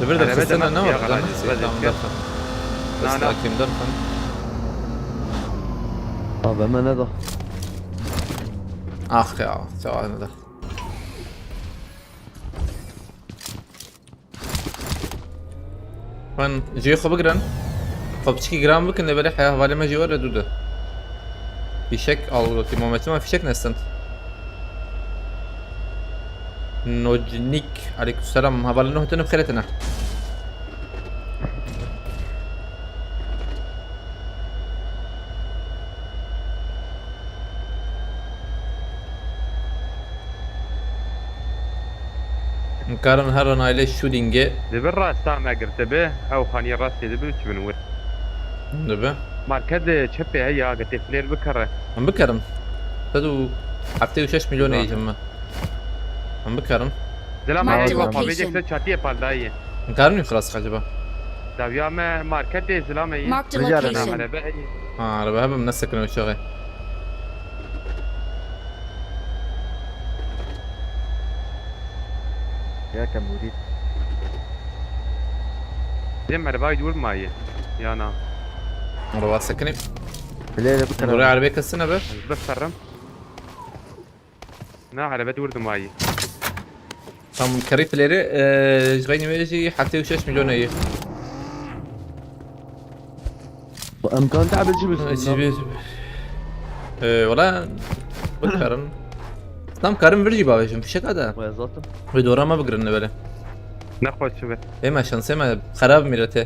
لبرد أنا بدأ الخسنة ما نور فيها غراج، بدأ فيها. بس لا، لا. لكن درفن Abi hemen ne da. اخ يا سواء ده وين جي خو بقرن خب بشكي جرام بكن اللي بريح يا هوالي ما جي ورا دوده فيشك او تيمومتر ما فيشك نستنت نوجنيك عليكم السلام هبال انه تنب خيرتنا مكارن هرنا عليه شودينجي دبر سامع قرتبه او خاني راسي دبر تشبنور دبا ماركد تشبي هي قلت فلير بكره عم بكرم تدو حفتي وشش مليون اي جمع عم بكرم زلمه Marked ايوه location. فابيجك تشاتيه بالدايه مكارني خلاص خجبه دابيا ما ماركد زلمه Marked a رجال location. على بقى على بهب منسك انا والشغل يا كم مريد زي ما رباي دور ماي يا انا مرة سكني الليلة نوري بكرة عربية كالسنة به بفرم نا على بد ورد ماي طم كريف ليري جغيني ويجي حفتي وشش مليون اي امكان تعمل شو جيبي ولا بكرم تمام كارم برجي باوجم في شك هذا ويا زلطه بدورا ما بقرن بله ناخذ شو ايه ما شانسي ما خراب ميرته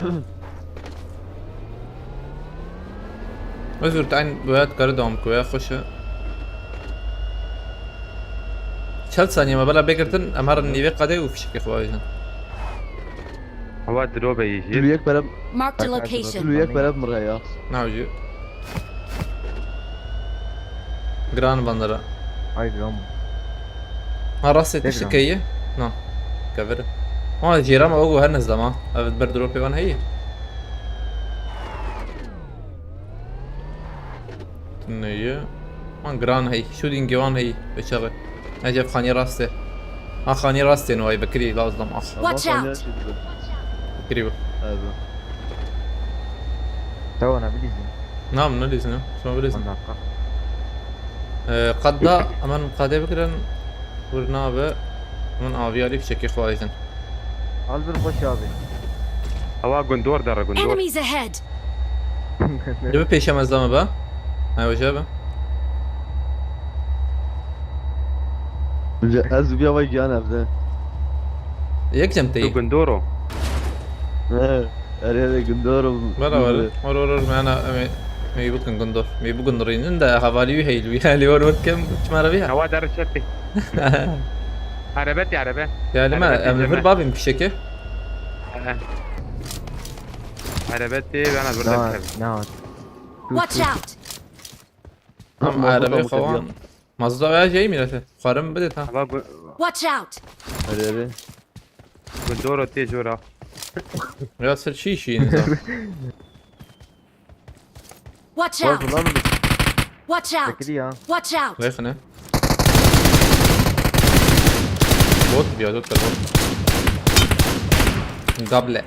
özür تعين بويات كاردوم كويا خوش شل ثانية ما بلا بيكرتن امهر النيفي قدي وفي شك اخواجن هو دروبه يجي وياك بلد Marked a location. وياك بلد مرة يا نعوجي جران بندرة هاي جرام ها راسي تجرم. تشكية نعم كفر ها جيران ما بقوا هالناس ده ما برد روبي وان هي تنية وان جران هي شو دينجي وان هي بشغل اجيب خاني راسته ها خاني راسته نواي بكري لا اصدم اخ Watch out. بكري بك هذا تو انا بليزي نعم نليزنا شو بليزنا انا قد امان قادة بكرن ورنابه من افيالي في شكل خواجن البر خوش ابي هو جندور دار جندور Enemies ahead. جبه پیش مزدامه با ايوه جابه از بیا وای انا ابدا یک جمتي جندورو اري جندور بلا ولا ورور معنا مي بكن قندور مي بقندرين عند حوالي هي لوي هالي ورور كم تمارا بيها هو دار شبي عربتي عربه يعني ما من في بابي مشكه عربتي انا برد نعم Watch out. ام عربي خوان مصدر يا جاي ميلته خارم بدت ها هو Watch out. اري جندورو تيجورا يا سر شي نظام Watch out. Watch out. فكري ها Watch out. ويخنا بوت بيا دوت البوت قبل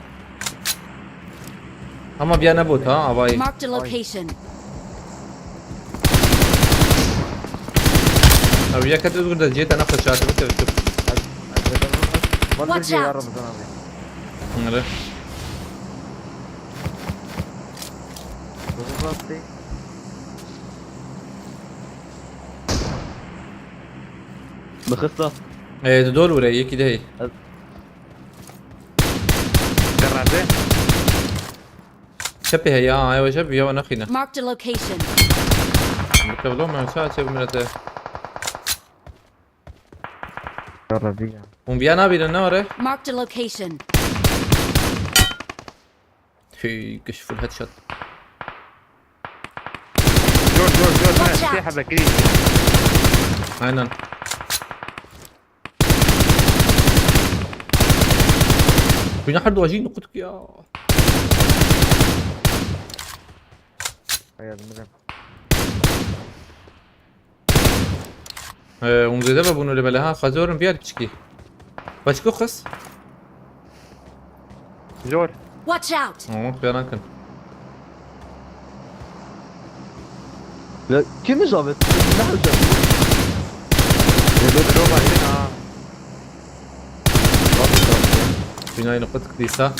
اما بيانا بوت ها اباي Marked a location. او يا كنت تقول جيت انا خشات بس شوف ما Watch ترجع يا out. رمضان ابي نعرف راسي مخصه ايه دول وراي كده هي درازه شبه هي ايوه شبه يا وانا خينا Marked a location. مكبلو ما ساعه شبه مرته جرب بيها وم بيانا بينا وره Marked a location. في كشف الهيد شوت جور جور جور Watch out. سيحه بكري عينا فينا حد واجين قلت يا هيا المدن ومزيدة بابونو لبلها خزورن بيار تشكي باشكو خس جور Watch out. بيانا كن لا كيف جابت نحو جابت دروبه هنا فينا نقطة كديسة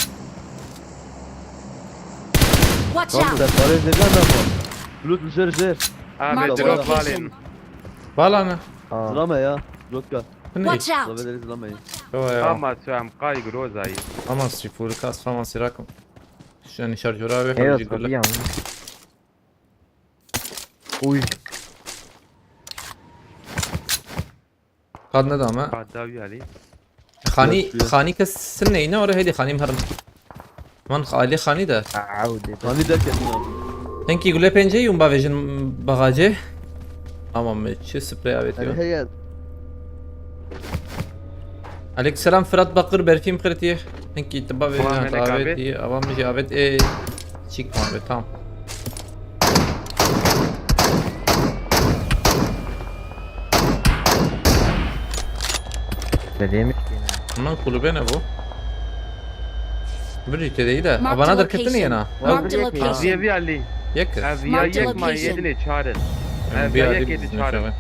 Watch Tamam out! sen parayı zerden de var. Bulut dışarı zır. Ah, Mark med the drop location. valin. Valla ne? اه Zılama ya. Rotka. Bu ne? Watch out! Zılavederi zılamayın. Yo ya. Ama su am qay grozai. Aman strifuri kas falan sirakum. Yani şarjör abi. ايوه hadi güle. طبيعي وي Kadına da ama. Qadawi ali. Khani kes ne yine oraya hadi khani mharım. Man khali khani da. عودة Hani derken abi. Henki güle penceyi yum bavejin bagajı. Tamam mı? Çi sprey Yani avetiyor. heye. Aleykümselam Fırat Bakır Berfim Kırtiye. Henki tabba ve Tamam, melek abi. aveti. Avam mı avet çık abi tamam. سليمك Aman kulübe ne bu? Bir ite değil de. Mark Abana the da kettin location. yana. Mark the Abi, location. Ziyavi ali. Yak. Aviya Mark the yek ma location. yedine çare. Bir Aviya adım yek yedi bizim çare. şöyle.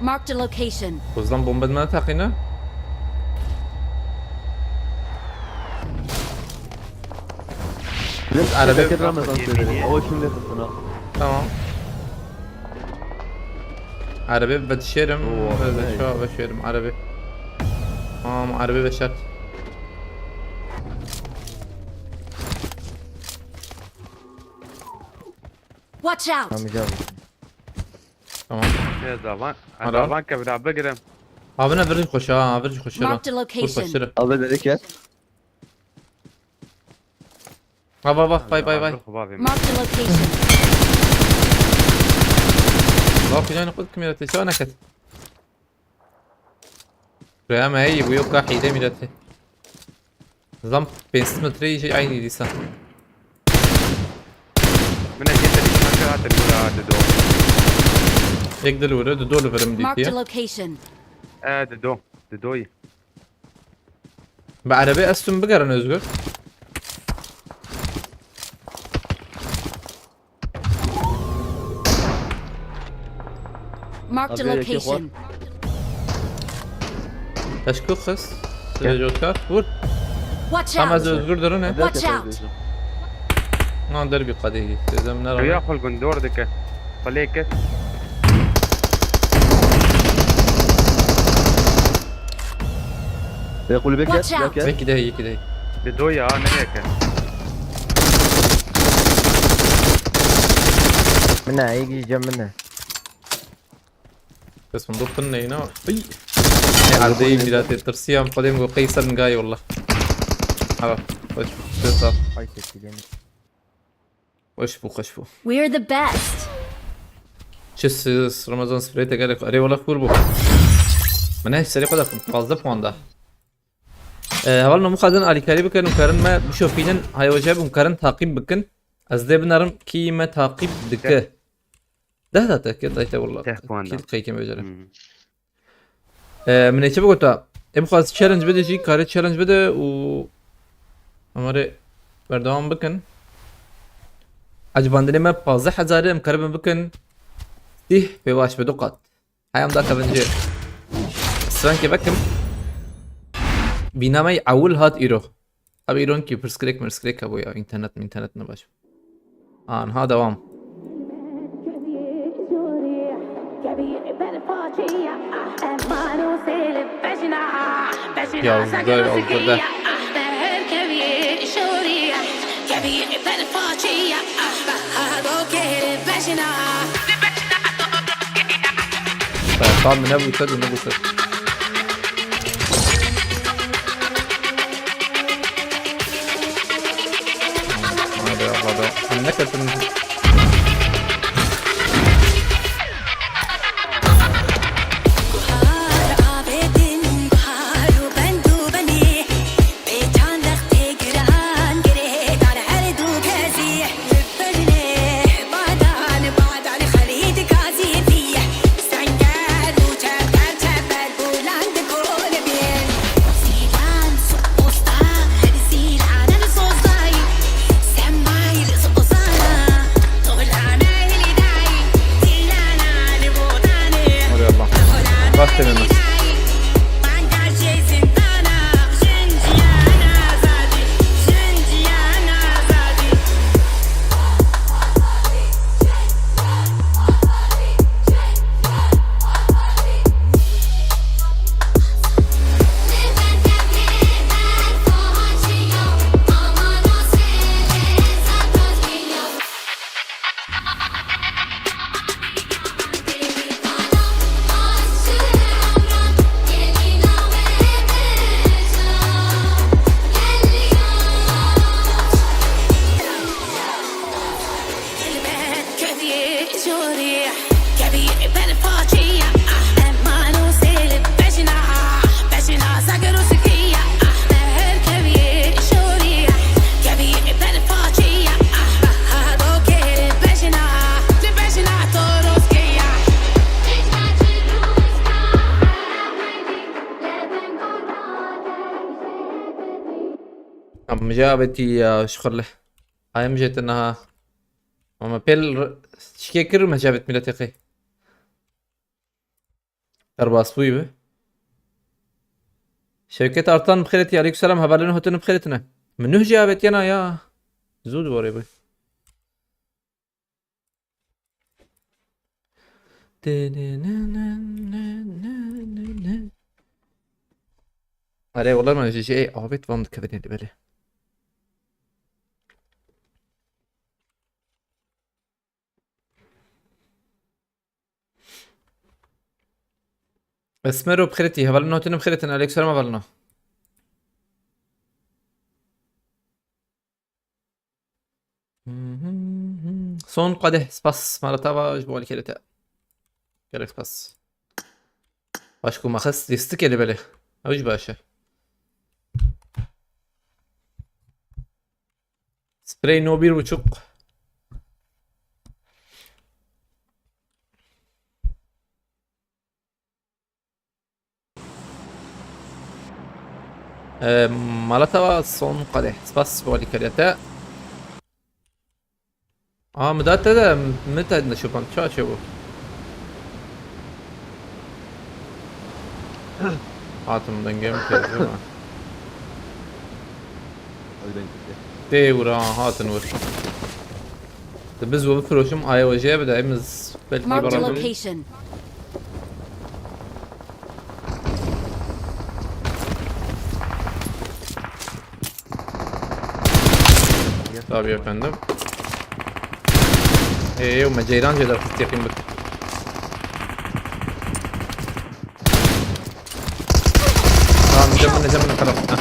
Marked a location. Buzdan bombardımana takıyla. Biraz Arabe- hareket Ramazan Yemin söyledim. ye. Ama şimdi kısmına. Tamam. Arabi بتشيرم أوه. شو بشيرم عربي عربي بشرت Watch out! عم جاوب tamam. Ne zaman? Ara. Zaman kabra begrem. Abine verci koş ha verci koş ya. Marked a location. koştur. Abi dedik ya. Bak bay bay bay. Marked a location. Bak yani خد كاميرتي شو نكت. ريا ما هي بيوكا حيدة ميلتي. نظام 5 متر يجي عيني دي سنة. من جيت لي ما كانت الولا دو. يقدر الورد دول فرم Marked a ديتي. location. دوي. بعربي أستم بقرن özgür. Marked a Abi, erkek location. Teşkil kız. Sürücüler vur. Watch Tam az out! özgür durun he. Watch Derken out. söyleyeceğim. ما دربي قضية إذا من ويا خل قندور دك. خليك. يقول بك Watch out. لك كده هي كده هي. دوي انا هيك. منها يجي جنب منها بس من ضبط هنا اي عادي بلا ترسيام قديم وقيصر نقاي والله خلاص وش صار هاي سليمك وش بو We're the best. چه رمضان سپریت قالك اري والله كور بو من هيك سريع قدر فازده puanda هوالنا مخادن اليكاري بكن وكارن ما بشوفينن هاي وجاب وكارن تعقيب بكن از ده بنارم كيما تعقيب دكه ده تاكد ده والله ده puanda. كل قيكم بجرا من هيك بقولتا ام خاص تشالنج بده شي كاري تشالنج بده و امره بردوام بكن عجباندني ما 15000 ام كربن بكن دي بواش بدقات هاي ام داك بنجي سرانكي بكم بينما يعول هات ايرو اب ايرون كي برسكريك ابو يا انترنت نباش هذا وام يا زي طبعا من ابو يسد ونبو يسد هذا النكت Bak senin. Kebi ben facia, manu sele beshina, beshina zagaru sikia, her kebi shoria, kebi ben facia, do kere beshina, le beshina toroskia. أم جابتي يا شخرله هاي مجيت انها اما بيل شكيكر ما جابت ملتقي ارباس بويبه شركة ارطان بخيرتي عليكم السلام هبالنا هتن بخيرتنا منو جابت ينا يا زود وري بي أري والله ما نجي شيء عبيط فاند كذا اللي بالي اسمرو بخيرتي هبالنا هتن بخيرتنا عليكم السلام هبالنا Son kadeh spas maratava jbol kelete. Gerek spas. Başku mahas listik eli böyle. Avuç başı. Sprey no 1.5. Malatava son kadeh spas jbol kelete. مدات ده متى نشوفان شو هاتم دنگم كذا Hadi ben gitti. تي ورا هاتن ور تبزو بفروشم اي وجه بدا يمز بلكي Marked a برا location. Tabii efendim. وما جيران جدار تستيقين بك جمنا خلاص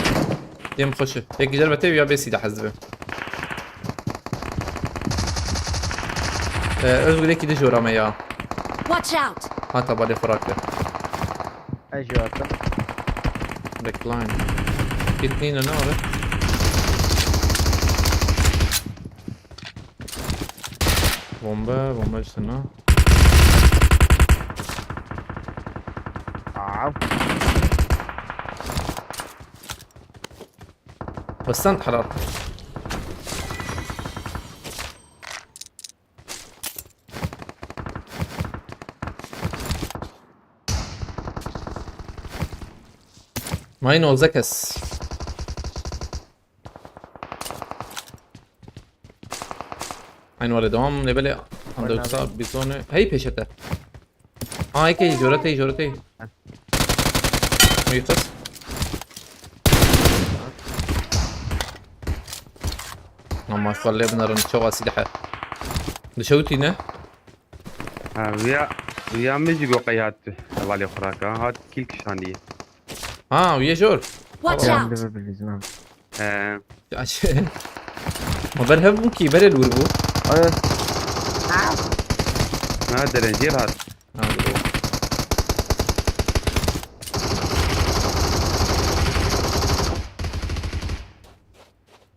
ديم خش هيك جربتي ويا بس يدا حزبه ازغل هيك دي جورا ميا Watch out! هاتا بالي فراكه اجي واتا باك لاين اثنين نار بومبا جسنا بس انت حرام ماينو زكس عين ورا دوام لبلي عنده اكسار بيزونه هي بيشته هيك جورتي يخص ما خلي بنر نشوف سلاحه نشوتينا ويا مجي قيات والي فراك هات كل كشانيه ويا جور Watch عم out! دبر بالزمان ما برهب كي برل وربو هذا رنجير هذا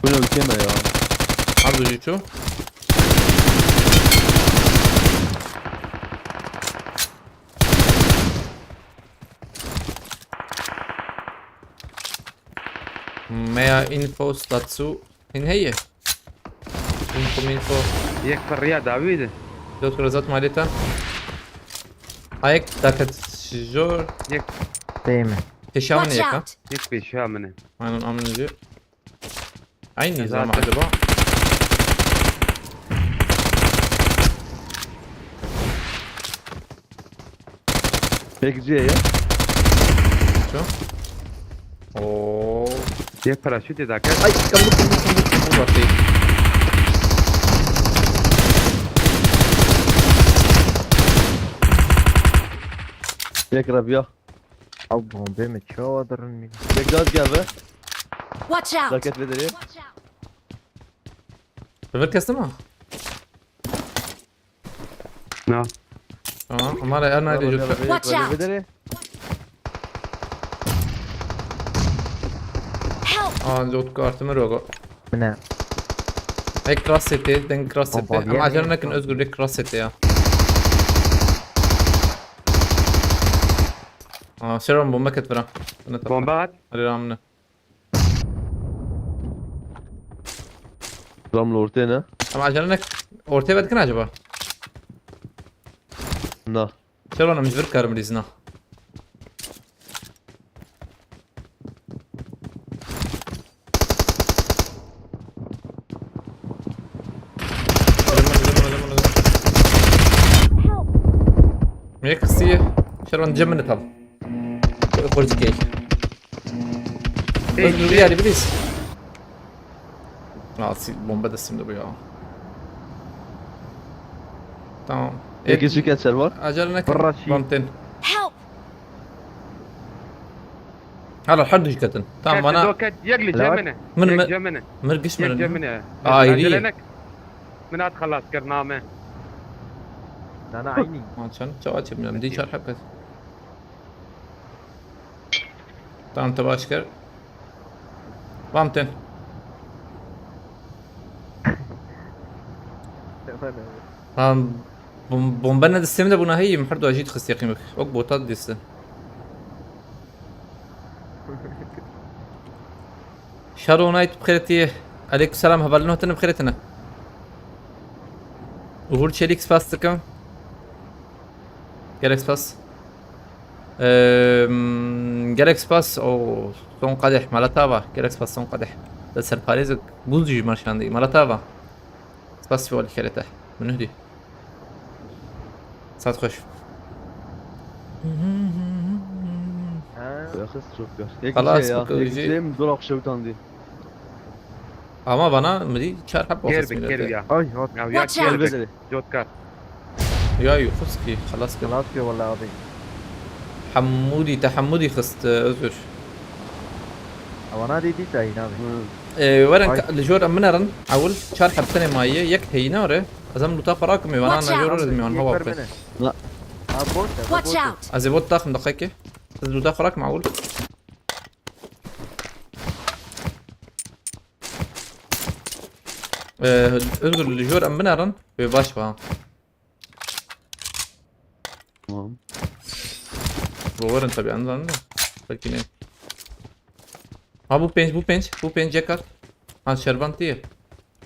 Bu ne ülke mi ya? عرض جيتو mehr Infos dazu in هي info يكفر رياض داوود دكتور ذات مالتها هيك داكت جور دايما تشاون Watch هيك out! يكفي شامنه انا امن جي عيني زي ما ذاتك. عجبها Bekçiye ya. شو اوه يكفر شو ذاك اي كم بطيء Tekrar ya. ابهم بيمت شو درني Tekrar gel be. Watch out! Raket vederi. Watch out! بفكر كاستما نعم Tamam. Ama her nerede Yalla, çocuk? yalla, Watch yalla, out. yalla. Help! زود كارت مروقو من هيك كراس سيتي دن كراس سيتي طبعاً اما عشان يعني. لكن ازقر لك كراس سيتي يا شرم بومبا كتبرا بومبات هذه رامنا Ramla ortaya ne? اما عشان لك اورتي بعد كنا عجبا Na. شرم انا مش بركر مليزنا هيك قصية شرم جمنا طب خرج كيك بس ريالي بليز بومبا دستم دبي tamam. Peki şirketler var. اجلنا برا شي. بامتين Help! هلا الحد ايش كتن تمام انا دوكت يقلي لا. جمنه من- جمنه مرقش من جمنه عائلية من خلاص كرنامه انا عيني عشان جواتي من مدي شهر حبت تمام تباشكر بامتين بومبنا دستم ده بنا هي محردو اجيت خس يقيمك اوك بوتات دست شارو نايت بخيرتي عليكم السلام هبلنا هتنا بخيرتنا وهول شيريكس باستكم جالكس باس جالكس باس او son قدح مالتافا جالكس باس son قدح ده سرباريز بوزجي مارشاندي مالتافا سباس في الكريته من هدي ساعة خش Ya kız çok gör. Halas, ya. bakalım. Ekşiyim dur akşam utandı. ama bana مدي شهر حب كير وخص بكير من يا اي هات او يا Watch كير out. بك Elbette. جوت كات يا يخصكي خلاص كده خلاص يا والله ابي حمودي تحمودي خست ازور او انا دي تاي نابي ورن هاي. لجور منرن اول شهر حب سنه مايه يك هيناره ازم لوتا فراكم وانا Watch انا out. جور من هو بقى لا. Watch out! ازبوت تاخ دقيقه لوتا فراك معقول ازور لجور منرن بباش بقى Tamam. بورن tabii anladın mı? Belki ne? Ha bu penç jacket. Ha şerbant diye.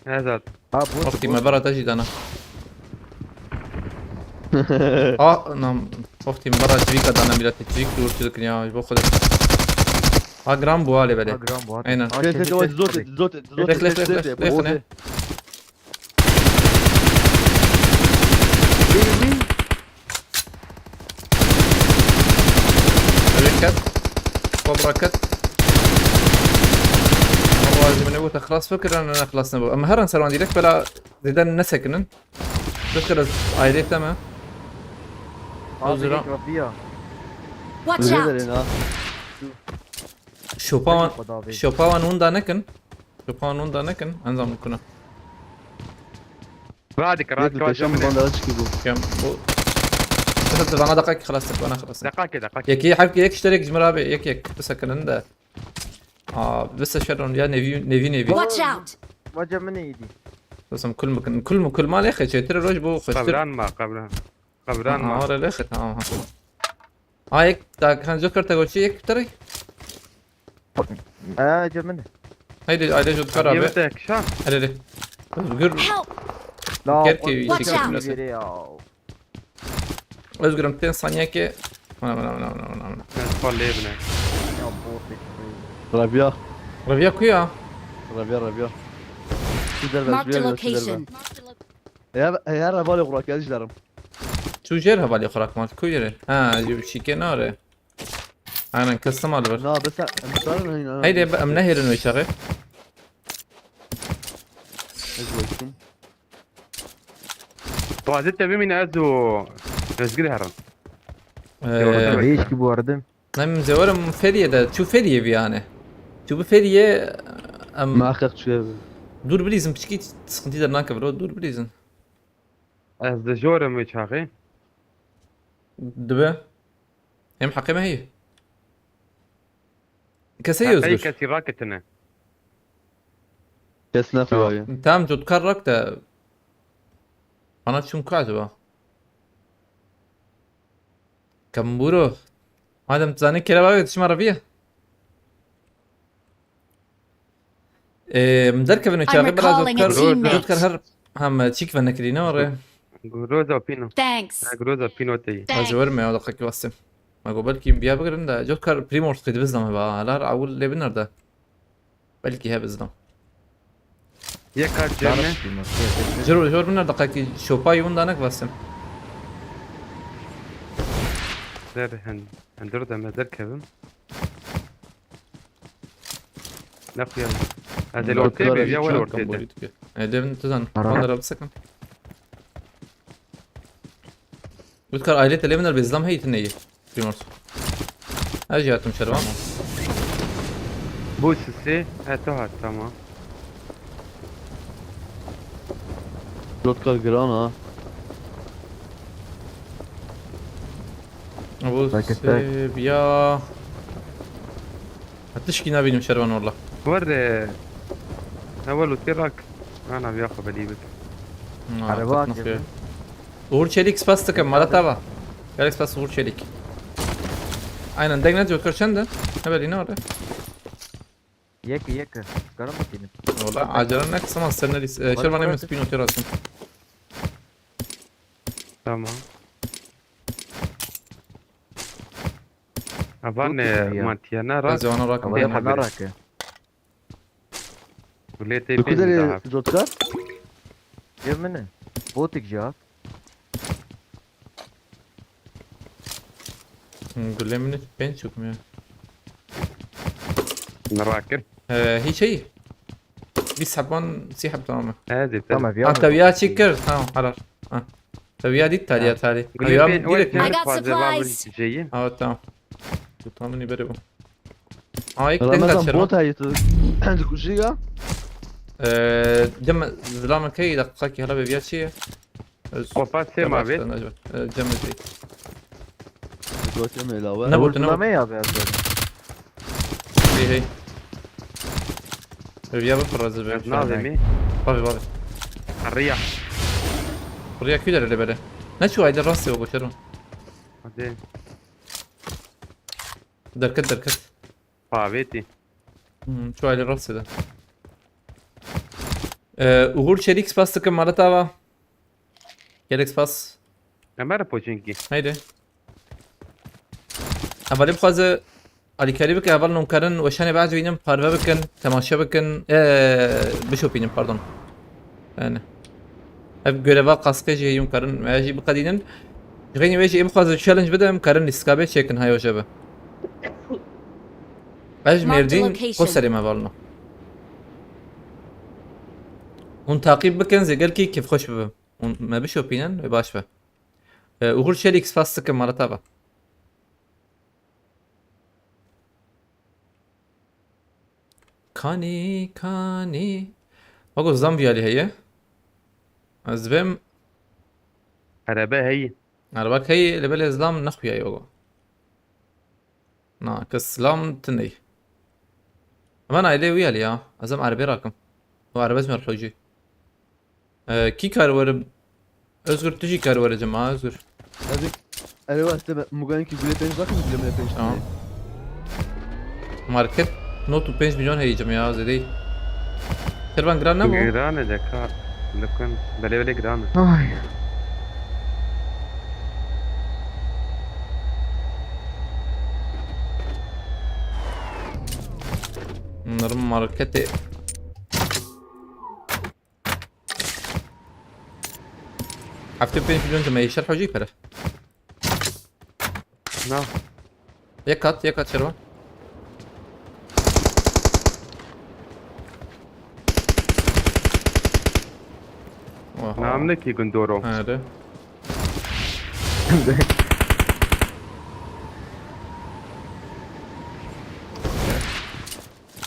هذا Vakti ma bara taji dana. Nam vakti bara tvika dana millet tvik durçuluk ya bu kadar. Ha gram bu hale böyle. جرام بو Aynen. Kes kes o zot et zot et zot et. Lek, ne? ركت كوبرا كت والله من قلت خلاص فكر اننا خلصنا بو. اما هرن سروان ديريكت بلا زيدان نسكنن فكر عائلة تمام هذا ربيع Watch Öyle out! derin ha. شوباوان وندا نكن شوباوان وندا نكن انزم كنا بعدك راد Yedil كات peşen جمنه bandara çıkıyor bu. كم بس انا دقائق خلاص انا خلاص دقائق دقائق يك حبكي يك اشترك جمرابي يك بس كان ده بس شرون يا نيفي Watch out! وجه من ايدي بس كل ما يا اخي ترى روج بو خشتر قبران ما قبران ما اه ليخت اه هيك كان ذكر تقول شيء ترى اجا منه هيدي هيدي جو تكرر جبتك شان هيدي غير Help! لا كيركي Watch يشيك out. بلاس ازغر 200 ثانيه كي انا قال لي ابنك Rabia. ربيع كويا Rabia. Sizler Marked a ben location. Eğer rabale kurak yazıcılarım. شو جيرها بالي اخراك مال كوير ها جيب شي كناره انا نكسم على بر Na besa emsarın hina. هيدي بقى منهر انه يشغل Ezbektim. وازدت بمن ازو نزقلي هرم ليش كيبو وردم نعم زورم فدية ده شو فدية يعني شو بفدية ام Ma akak şöyle. دور بليزن بشكي تسخنتي درناك برو دور بليزن از جورم ويشاغي دبي هم حقيمة هي كسي اي يزغش كسي راكتنا Kes ne yapıyor ya? تام جو تكرك تا انا شو مكاتبة كمبورو هذا متزاني كلا بقى تشمر فيها مدركة بنو شاغي بلا recalling a teammate. جوتكر هر هم تشيك فنكرينا ورا جروزا وبينو Thanks. جروزا وبينو تي أزور ما يودق كي واسم ما قبل كيم بيا بقرن ده جوتكر بريمورس قد بزلم بقى لا أقول لي بنر ده بلكي هي بزلم يكا جنة جور بنر دقيقة شوبا يون دانك واسم در هندر ده مدر كيفن نقيا هذا الورتي بيبيا ولا ورتي ده ديفن تزن أرى. وندر بسكن جوتكر عائلة اللي بنر بزلم هي تنية بريمورس أجي هاتم شروان بوس السي هاتو هات تمام Rotkar Gran ha. أبو باك بيا هتشكي نبي شروان والله ور اول وتيراك انا بياخذ بليبك عربات فيه. يا Uğur Çelik spastı kan Malat abi. Galax spas Uğur Çelik. Aynen degnet Joker çende. Ne böyle ne orada? ياكي كرمتيني Valla acelenek sana sen ne Şervan emin spin oturasın. تمام أظن يا. مانتيانا راس Razı ona rakım. ولا حبيبي. حنراك وليتي Bu بين kadar ذهب Rotkar? جيب منه بوتك جاب Güllemini ben çıkmıyor. نراكر هي شيء. بيسحبون سيحب تماما. هذه تمام ها تبيها تشكر ها حرار. ها تبيها دي تالي تالي. ايوه ديرك. I got supplies. جايين اه تمام. تمام يبربو. اه ايك Valla دنگت mesela شرون. bot hayatı. Kuşiga. جم زلامة كي دقيقة هلا ببيات شيء. وفات سيما بيت جم زي. Rotkar ilave. نبوت نبوت. ما يا بيت هي ببيا بفرز ببيا. ناظمي بابي بابي. الرياح بريا كيلر اللي بده. نشو هيدا الراسي وابو شرون. بعدين دركت دركت. فابيتي شو هيدا الراسي ده. Uğur Çelik spas takım Malat abi. Galax spas. أمارا بوجينكي هيدي. اولی بخوازه علی کاری بکن اول نمکرن و شنه بعد بینم پروا بکن تماشا بکن بشو بینم پاردون yani ev göreve kaskı jeyim karın mecbur bu kadının غيني ويجي بخوازه challenge بدم karın iskabe çekin hay hoca اج مردين location. قصري ما بالنا اون تعقيب بكن زي قال كي كيف خوش بهم ما بشو بينن باش به وغول شريك فاستك مرتبه كاني اقول زامبيا اللي هي ازبم عربة هي عربك هي اللي بالي اسلام نخويا يوغو نا كسلام تني اما انا الي ويا ليا ازم عربي راكم وعربي اسمه الحوجي كي كارور özgür تجي كارور يا جماعه özgür Alo işte Mugan'ın ki bile penç bakın bile bile penç. tamam ماركت نوت 5 مليون هي جماعه زي تربان جرانا مو جرانا دكار لكن بلي جرانا نرم ماركت عفتي 5 مليون جماعه يشرحوا جي بره نعم يكات شروان نعم لك يقندورو هذا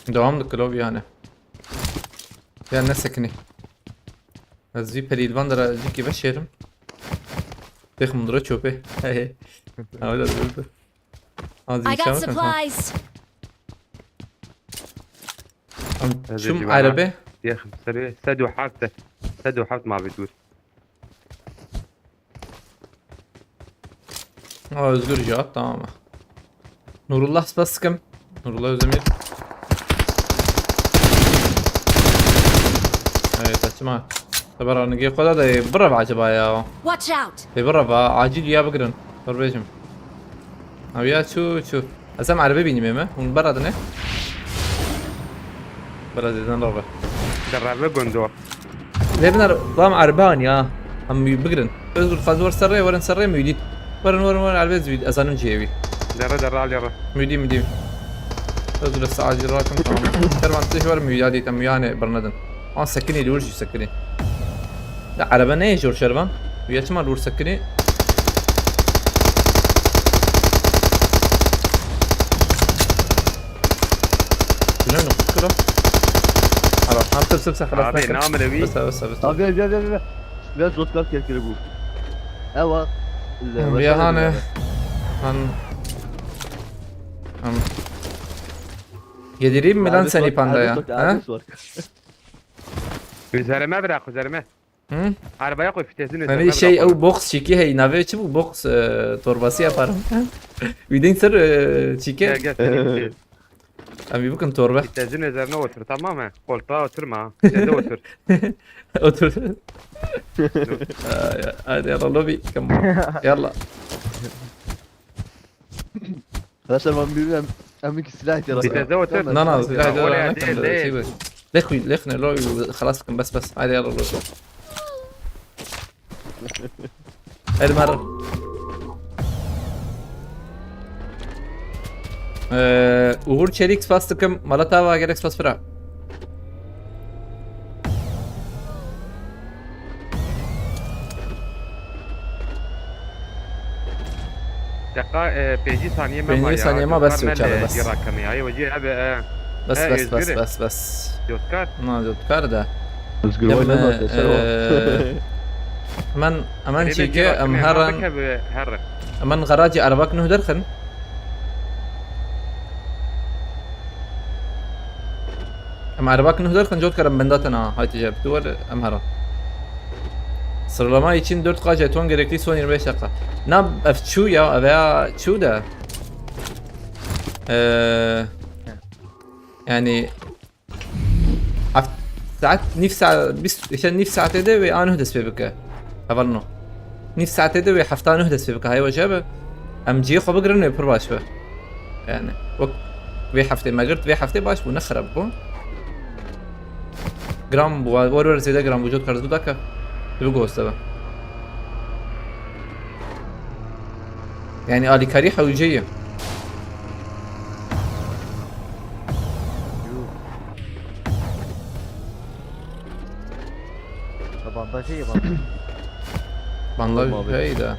دوام دكلوب يعني يعني نسكني الزي بريد فاندرا جيكي بشيرم تخ مدرة شوبه هذا البلد هذه I got شامك supplies. شو عربي يا اخي سريع سد وحافته سد وحافت ما بدوس özgür cevap tamam mı? Nurullah bas كم Nurullah Özdemir evet açma تبرع نجي خدا ده برا عجبا يا Watch out. برا عاجل يا بقرن بربيجم أو يا شو أسمع عربي بيني ميمة من برا ده برا ده نربه دربه جندور ليبنا ضام عربان يا هم بقرن özgür fazla سري ورن سري ميدي ورن عربي زبيد أزانون جيبي در على الرا مديم özgür الساعة جراكم تمام ترى ما تشوف ميدي هذه تم يعني برندن سكني لورج سكني لا عربان ايش جور شربان ويا ما لور سكني شنو نقول خلاص هم تبسب خلاص هذه نام روي بس Abi gel. Biraz dostlar kerkere bu. Eva. يا هانا هم yedireyim mi lan seni pandaya? Ha? üzerime bırak üzerime Hı? arabaya koy fitesini üzerime Hani şey o box çiki hey nave çi bu box torbası yaparım. Vidin sır çiki. gel gel senin Abi bakın torba. fitesinin üzerine otur tamam mı? Koltuğa oturma fitede otur Otur. Hadi yalla lobi. Yalla. Arkadaşlar ben bilmiyorum. Hem silah ihtiyacı var. fitede otur لا لا ولا ديل ديل لخني لو خلاص بس عادي يلا لو هذه مرة Uğur Çelik spas tıkım Malatava gerek spas fıra. دقيقة بيجي ثانية ما بيجي ثانية ما بس وشالة بس. يراكمي أيوة وجي أبي بس يوسكار ما ذكر ده Özgür يم oynadı. أمان شيكي أم هرن هرن أمان غراجي أرباك نهدر خن أم أرباك نهدر خن جود كرم بنداتنا هاي تجاب دول أم هرن Sıralama için 4K jeton gerekli son 25 dakika. Ne F2 ya veya Q da. Yani ساعات نيف ساعة بس عشان نيف ساعة تدا وأنا نهدس في بك أفرنو نيف ساعة تدا وحفتان نهدس في بك هاي وجابه أم جي خو بقرن يبرباش به يعني وقت في حفتة ما قلت في حفتة باش ونخرب بو جرام ورور زيادة جرام وجود كارد ذاك تبقى استبا يعني آلي كاريحة وجية طبعا şey bak. والله هيدا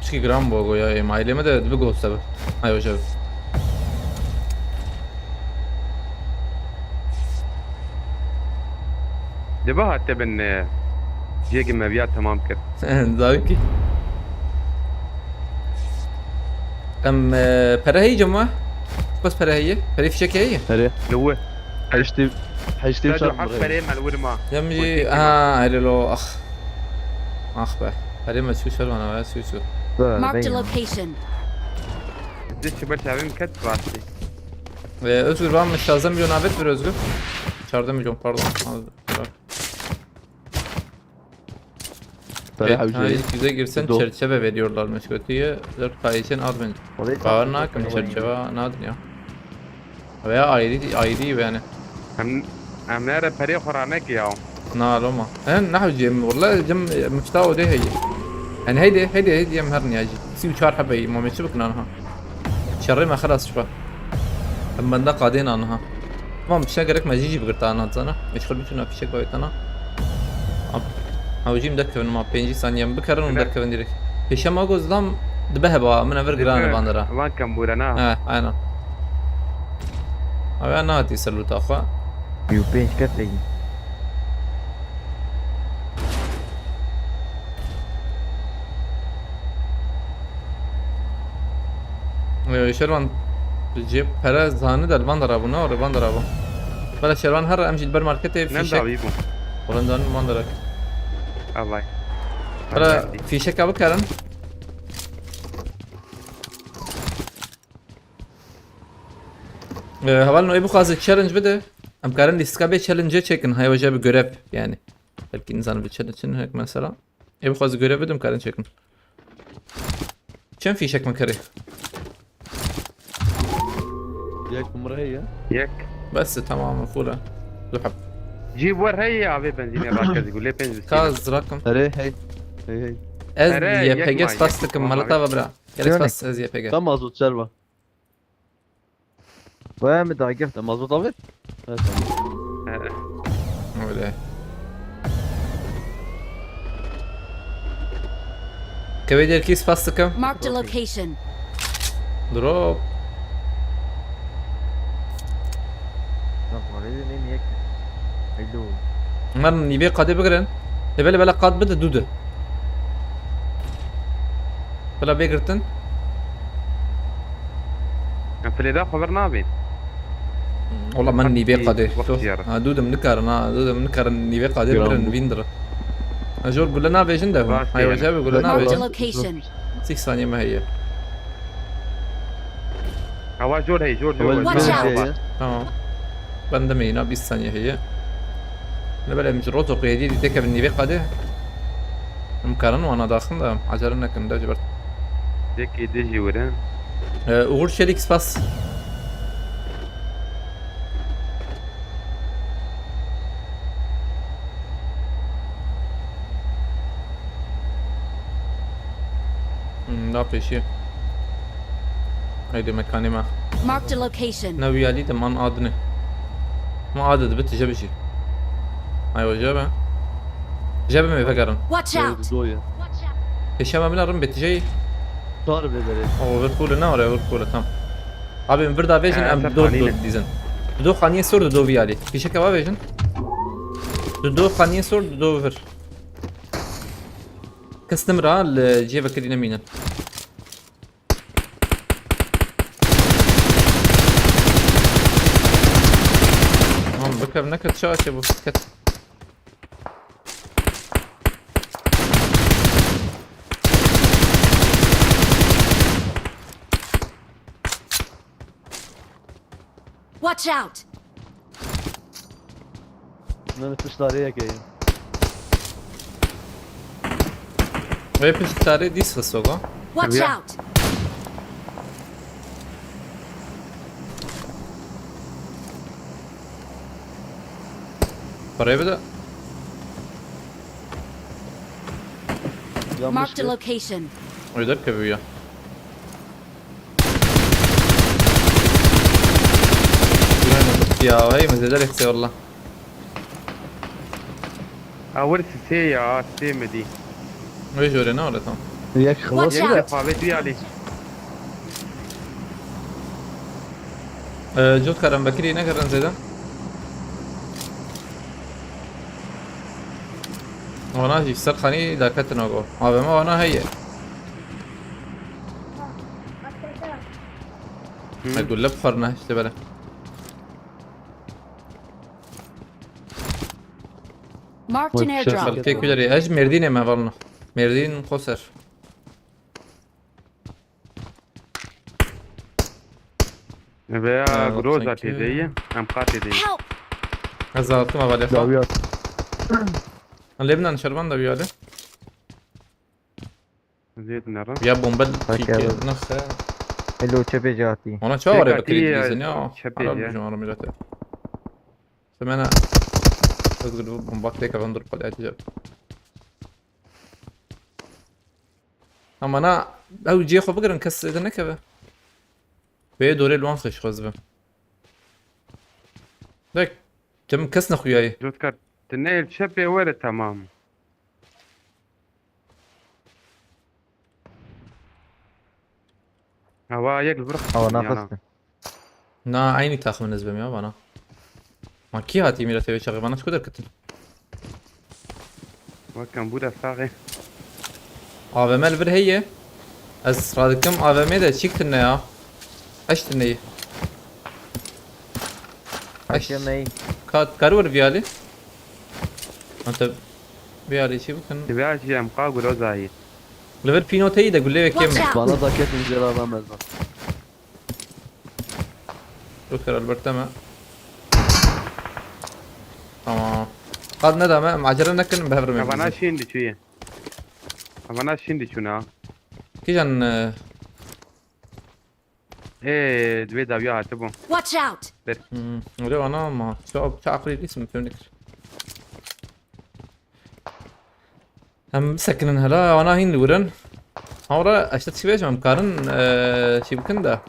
تشكي جرام بوغو يا ما إلي مدى تبقى استبا أيوة شايف دبها تبن جيجي مبيات تمام كده زاويكي أم برهي جمع بس برهي فيشك هي Nereye? لو Haçtı تدو şartlar. حق بريم الور ما يمجي هاي لو أخ به هاي ما شو أنا شو Marked a location. دش شبر شابين كت راسي Özgür var mı? Şarjda milyon abet ver Özgür. Şarjda milyon pardon. İlk yüze girsen Doğru. çerçeve veriyorlarmış kötüye. 4K için al bence. Bağır ne hakkım çerçeve nadın ya. Veya ayrı yani. هم نرى فريق خرانك يا نعلمها نحو جيم والله جم مفتاح ده هي يعني هيدي يمهرني اجي سيب شهر حبي ما مشبكنا عنها شري ما خلاص شفا اما ده قاعدين عنها ما مش قرك ما جيجي بقرت انا انا مش خل بيشنا في شيء كويس انا او جيم دك ما 5 ثانيه بكرن دك ديرك ايش ما قصدم دبهبا من افر جران باندرا وان كان بورنا انا انا هاتي سلوت اخا Yu 5 كتلي شروان جيب para زاني دل van darabı ne var van darabı. Bana şervan her amcil ber markete نم fişek. داويبو Olandan van darak. الله Bana fişek abi karın. Haval no bu khazı challenge bide. Am karın iskabe challenge çekin. Hayvaca bir görev yani. Belki insan bir challenge için hek mesela. Bu khazı görev bidim karın çekin. Çen fişek mi kare? ياك مرة هي ياك بس تمام فولا. Zuhab. جيب ور هي ابي بنزين راكز يقول لي بنزين Kaz rakım. هري هي هي Ez Ere, YPG yakma, fastıkım yakma malata abi. babra. Gerek Yöne. fas ez YPG. كم مظبوط شربة وين متاقف ده مظبوط أبيض Öyle. Kaveder kis fastıkım. Marked a location. Drop. لا مريض مين يكتب حلو Bunların niye kadı bigren? Böyle böyle kad bide dudu. Böyle begirtin. في الإذاعة خبرنا بين Ola man niye kadı. Vakti yarı. Ha dudum nikaran ha dudum nikaran niye kadı bigren vindra. Ajor gulana vejin de. Vakti Hayır yarı. abi gulana Marked a vejin. location. 6 saniye mi هي. هوا جور هي جور جور Watch out. Tamam. Ben de meyna 20 saniye هي. Ne böyle mecruto qiyadi di teka niye kadı. مكرن وانا داخل ده عجلنا كم ده جبرت. ديك يدجي وران Uğur Çelik spas. لا peşi. Haydi mekanı ma. Marked a location. ناوي علي ده من عادني. ما عادت بنت جبشي. ايوه جابه. جابه ما فكرن. Watch out. دوية ايش ما بنرم بتجي. صار بدري او verkule ne var ya verkule tam. Abi bir daha vejin am Sen do haliyle. dizin. Do khaniye sor do viali. Fişe kava vejin. Do khaniye sor do ver. كاستمرار لجيبك كلنا مينا هم بكر نكت شاشة ابو كت Watch out. أنا تشتري هيك هي وهي بيش تاري ديس السوق Watch Yeah. out. برا يبدأ يا Marked a مشكلة location. ويدر كبيرة يا هي مزيدة لك والله أول سي يا سي مدي ويش ورينا ولا تمام ياك خلاص Watch يا out. فابت علي جود كرم بكري نكرن زيدا وانا جي سر خاني داكتنا جو ابي ما وانا هي اقول لك بخرنا اشتبله Marked an Watch out. airdrop. فيك وجري اج مردين ما ظلنا مردين خسر بيا جروزة thank you. تيدي أم قاتي دي Help. هزارتم اول خا داويات لبنان شربان ده بياله زيد نرى يا بومبل Okay. نخ حلو شبه جاتي انا شو اوري Tekati بكري ya, ديزن يا şapel عرب ya. جمهور ملته سمعنا تقول بومباك تيك بندر قد اجاب اما انا او جي خو بقدر نكس اذا نكبه بيه دوري الوان خش خزبه لك تم كسنا خوياي جوت كارت تنيل شبه ورا تمام هوا يك البرخ او ناقصته نا عيني تاخذ من نسبه يا بنا ما كي هاتي ميلا تبي شغل انا شو قدر كتن وكان بودا صاغي AVM البر هي از رادكم AVM ده تشيكتنا يا عشت نية عشت حكمي كارور فيالي انت فيالي شي بكن تبيع شيء مقاول ولا زايد ليفل بينو تيدا قول لي Watch كم out! Bana da kesin cevap vermezler. شكرا البرتما تمام قد ندم معجرة نكن بهبر من أبانا بزن. شين دي شوية أبانا شين دي شونا كيجان إيه دوي دابيا تبون Watch out! ولو انا ما شو عقلي الاسم فهمني هم سكنن هلا انا هين ورن هورا اشتت شي بيجم كارن شي بكن ده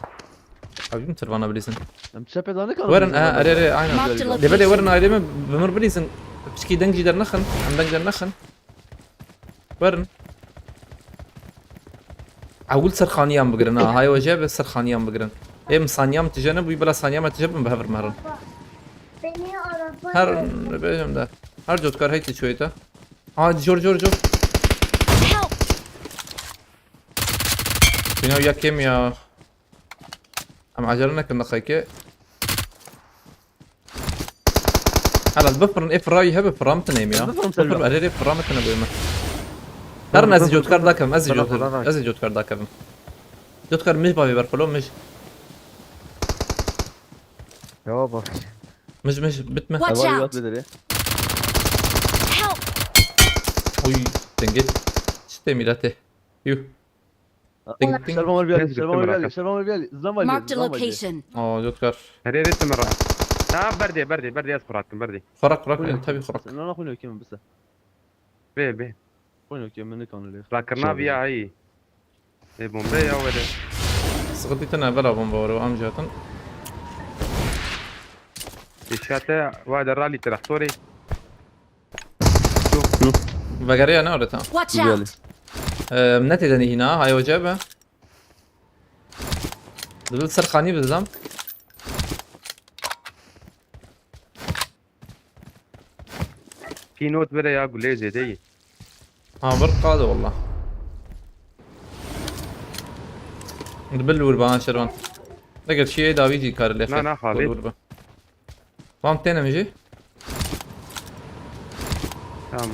ابي مترفانا بليسن Hem çepeden ne kadar? ورن اري اري عين Marked a دبلي ورن location. اري بمر بليسن بشكي دنجي در نخن عم دنجي در نخن ورن اقول سرخانيام بقرن هاي وجاب سرخانيام بقرن ام ثانيام تجنب ويبلا ثانيام تجنب بهفر مهرن هر بيجم ده هر جوت كار هيتي شويتا ها جور جور جور Help! بينو يا كيم يا ام عجلنا كنا خيكي هلا البفرن اف راي هب فرامتنا يا بفرم بفرم سلوى. اريري فرامتنا بيما هرن ازي جوت كار داكم ازي جوت بفرم. ازي جوت كار داكم جوت كار مش بابي برفلو مش يابا مش بتمه Watch Var out! yat bedeli. Help! وي تنجد شتي ميلاته يو تنج تنج Şerban var bir Neyse, Şerban var bir bitti Şerban var bir Zam var Marked a Zam var location. اه جوت كار هري ريت مرة بردي بردي بردي أذكراتكم بردي خرق تبي خرق Sen lan akıllı kim bise. بيه Oynuyor kim ne kanlı. ذكرنا بيا هاي إيه بومبي يا ولد سقطتنا بلا بومبورو ام جاتن الشاتة واحد الرالي تراكتوري بقري انا ولا Watch Güzel. out! منتي دني هنا هاي وجابه دول سرخاني بالزام في نوت بدا يا قولي زي دي برق هذا والله دبل بان شروان لقيت شيء دا بيجي كار اللي لا، لا، خالد. فهمتين مجي تمام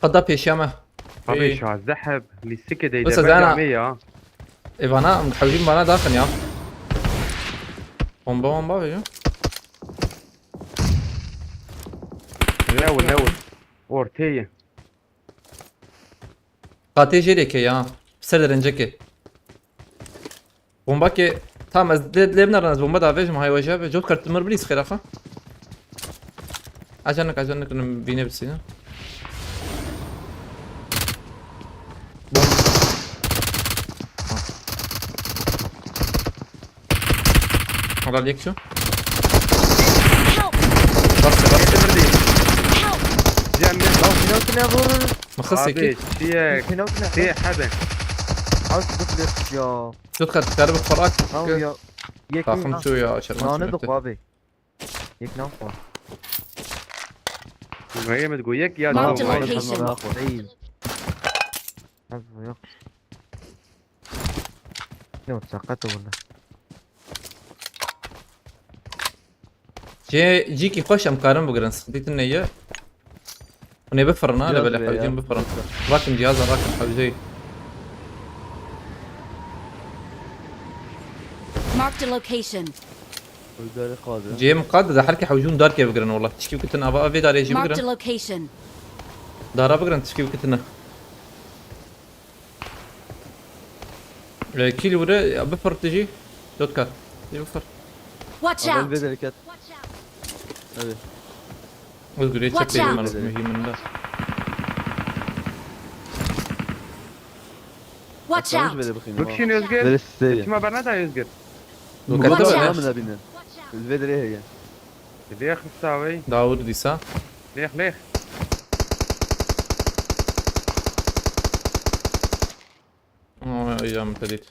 قد بيشامه طبيعي شو الذهب اللي السكة دي بس ده أنا- مية ايفانا محاولين بانا داخل يا بومبا بيجو ناول اورتيه قاتي جيريك يا سر رنجكي بومبا كي تام از ديد ليبنا رنز بومبا دا فيج ما هي وجابه جوت كارت مر بليس خير عجنك بيني بسينا على ليك شو Help! بس Help! جنن فينوكنا يا غور مخصك شيك فينوكنا شي حدا عاوز تفلت يا جوت كارت قرب فراك او يا يك رقم شو يا شرمان انا ندق بابي يك نوفا هي متقويك يا Marked دو a location. عيب حظه يا نو تسقطوا ولا جيكي خوش امكارن بقرن سقطيت النية وني بفرنا لا جهاز بلا بيه حوجين يا. بفرن راكم جهاز راكم حوجي Marked a location. Öldürü kaldı. جي مقاد دا حركة حوجون دار كيف بقرن والله تشكي كتنا ابا افي دار يجي Marked a بقرن location. دارا بقرن تشكي كتنا كيلو ورا بفر تجي دوت كات تجي بفر Watch Ama out! bedeli ket. Hadi. اذكر Watch يتشكي out. من ده Watch Atlamış out! bedeli bakayım. بك شنو يزقر Bedeli size. ما برنادا يزقر Watch Mukadder out. var mı da binin? Bedeli هي. ليخ تساوي داود ديسا ليخ ايام ابتديت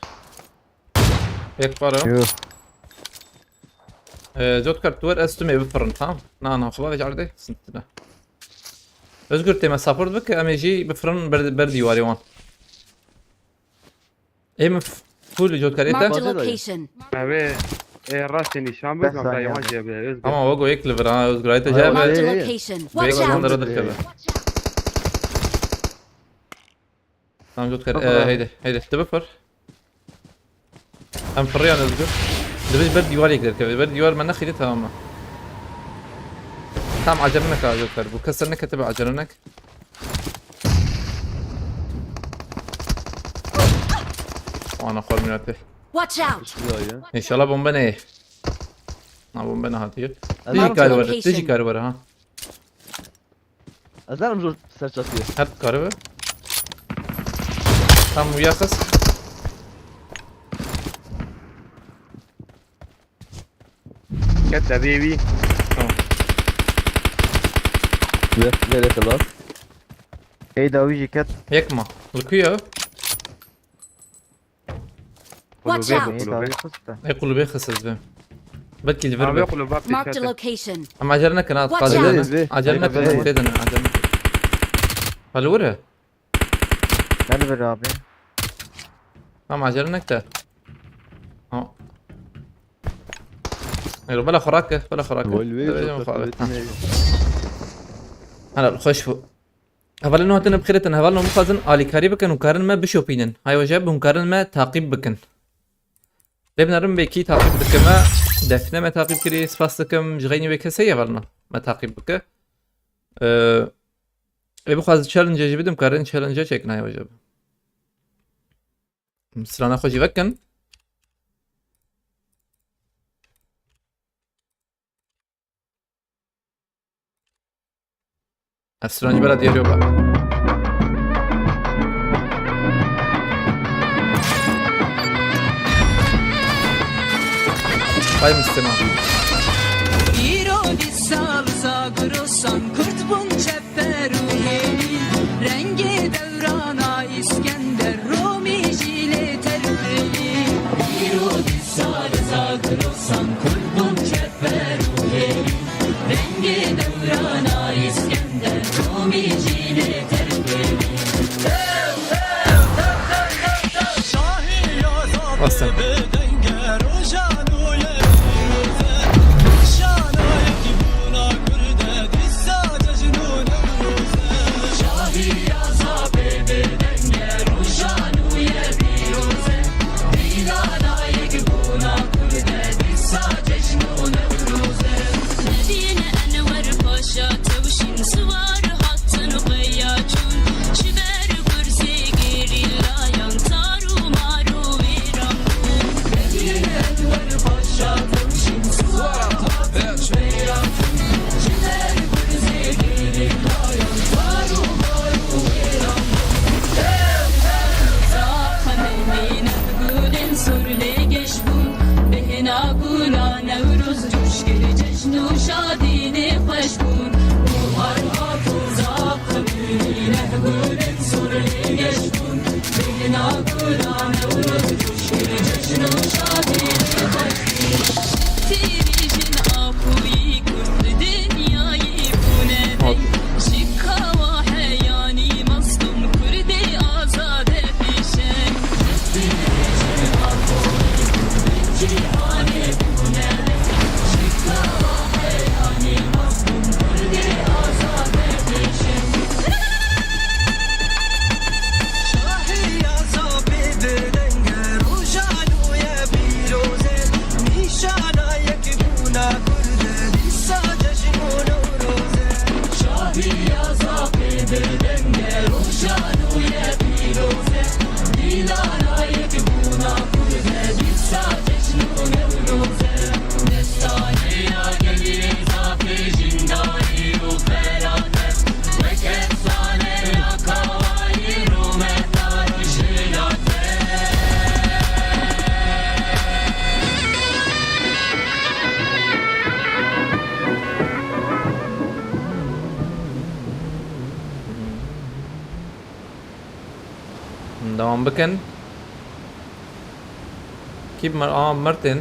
هيك قرا يوه جوت كارت ور استمي بفرن تمام انا خلاص عرضي سنتنا اذكر تيما سابورت بك ام يجي بفرن بردي واري وان ايم فول جود Marked a كاريتا location. اوه راست نشان بس بس ما ثانية. يوم جاب özgür. اما وقو يكلفر ها كاريتا أيوة. جاب Marked a إيه. location. بيك Watch من out. درد الكبه تمام جود كاريتا طبعاً. هيدا تبفر ام فريان özgür دبي بر ديوار يقدر كبه بر ديوار من نخيدي تمام tamam acelene kal جود كار bu كسرنا كتب acelene وانا خور مناته Watch out. Şuraya ya. ان شاء الله بومبا ايه بومبا هاتيه تيجي Azar كار ورا location. تيجي كار ورا ها Azar mı zor serç atıyor? هات كار tamam وياخس كتا بيبي Ve nereye kadar? ايه ده ويجي كات يكما الكويا Watch قلوبيه out. ايه ده قلوبيه قصته يقول بيخس الزبم بدكي ما الفيربا بيقولوا باب Marked a تشاتا location. اما عجلنا كانت Watch قادرة out. عجلنا أيوة. كانت كده عجلنا فالورة نلبر abi. اما عجلنا كده اه ايوه بلا خراكة بلا خراكة هلا خوش فو هفال انه هتنا بخيرة هفال انه مخازن آلي كاري بكن وكارن ما بشوبينن هاي وجاب وكارن ما تعقيب بكن لبنا رم بكي تعقيب بكن ما دفنا ما تعقيب كري سفاستكم جغيني بكسي هفالنا ما تعقيب بك ابو خاز تشالنج جبدم كارن تشالنج چكنا هاي وجاب مسرانا خوشي بكن السرنج بلا ديالو بقى هاي مستمع İro dissal zagrosan kurtbun çeperuheli rengi devrana İskender Romi jile terpeli İro dissal zagrosan kurtbun çeperuheli rengi devrana İskender Romi jile terpeli أصلا Medine enver paşa tevşin sıvar hattını kıyacun Şiver kursi gerillayan taru maru viran Medine enver paşa tevşin sıvar hattını kıyacun Şiver kursi gerillayan taru maru viran Zaha Medine gülün sürle geçbun Behna gula nevruz coş gelecek şadini hoş bun Bu harhatı zakı bine gülün sürle geçbun Behna gula nevruz coş gelecek şadini hoş bun Tiricin apuyi kurdu dünyayı bu nevi Şikava heyani mastum kurdi azade pişen Tiricin apuyi kurdu cihani bu nevi Şikava heyani mastum kurdi azade pişen Şahi yaza bedenge rojanu ye biroze Nişana yekbuna kurde dissa cejnu noroze Şahi yaza bedenge rojanu ye biroze Nilana yekbuna kurde dissa cejnu noroze Destane ya geli zafi jindani u ferate Ve kefsane ya kavai rumetar jilate devam bakın كيف مرتين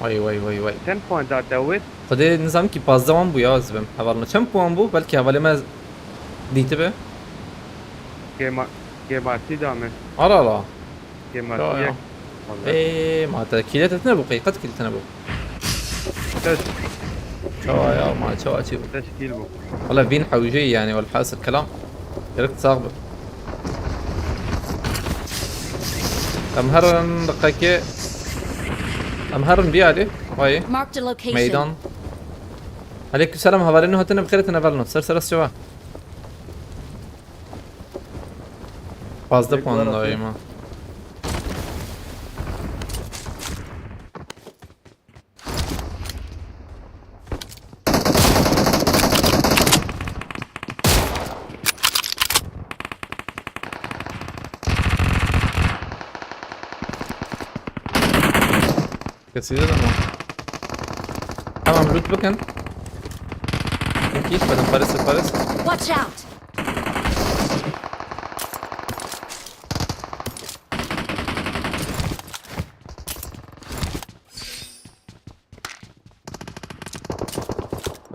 vay vay vay vay 10 puan zaten evet. خدي نظام كي باز زمان بو يا زبم حوالنا كم بوان بو بلكي حوالي ما ديته به Kemarsi devam et. ارى لا كما شو فيك يا والله ايه ما تكيلت تنبو قد كيلت تنبو شو يا ما شو اشوف تشكيل بو والله بين حوجي يعني والحاس الكلام يركت صاغبه امهرن دقيقة امهرن بيالي واي Marked a location. ميدان عليك السلام هبالينو هتنا بخيرة نبالنو سر السوا fazla puan alayım ha. كثير ama. Tamam loot bakın. Git bakalım parası. Watch out!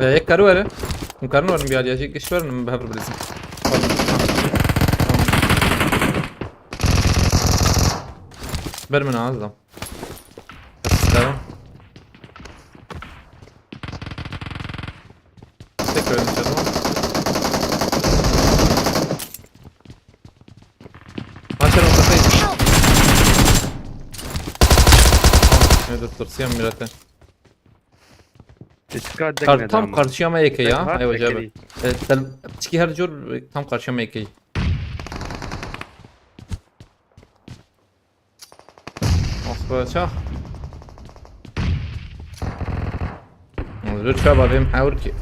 एक करो अरे तुम करनो और भी आ जाए ईश्वर न बहबर बलिस برمن عظم تمام تكرر ان شاء الله 10 دقيقة Help! هذا الترسيم ميرته اسكات دقنا tam karşıya mı yeke ya? Var, Ayva tekeli. cevap. Çiki her jor tam karşıya mı yeke? Oh be şah. Lütfen babim حاول ki.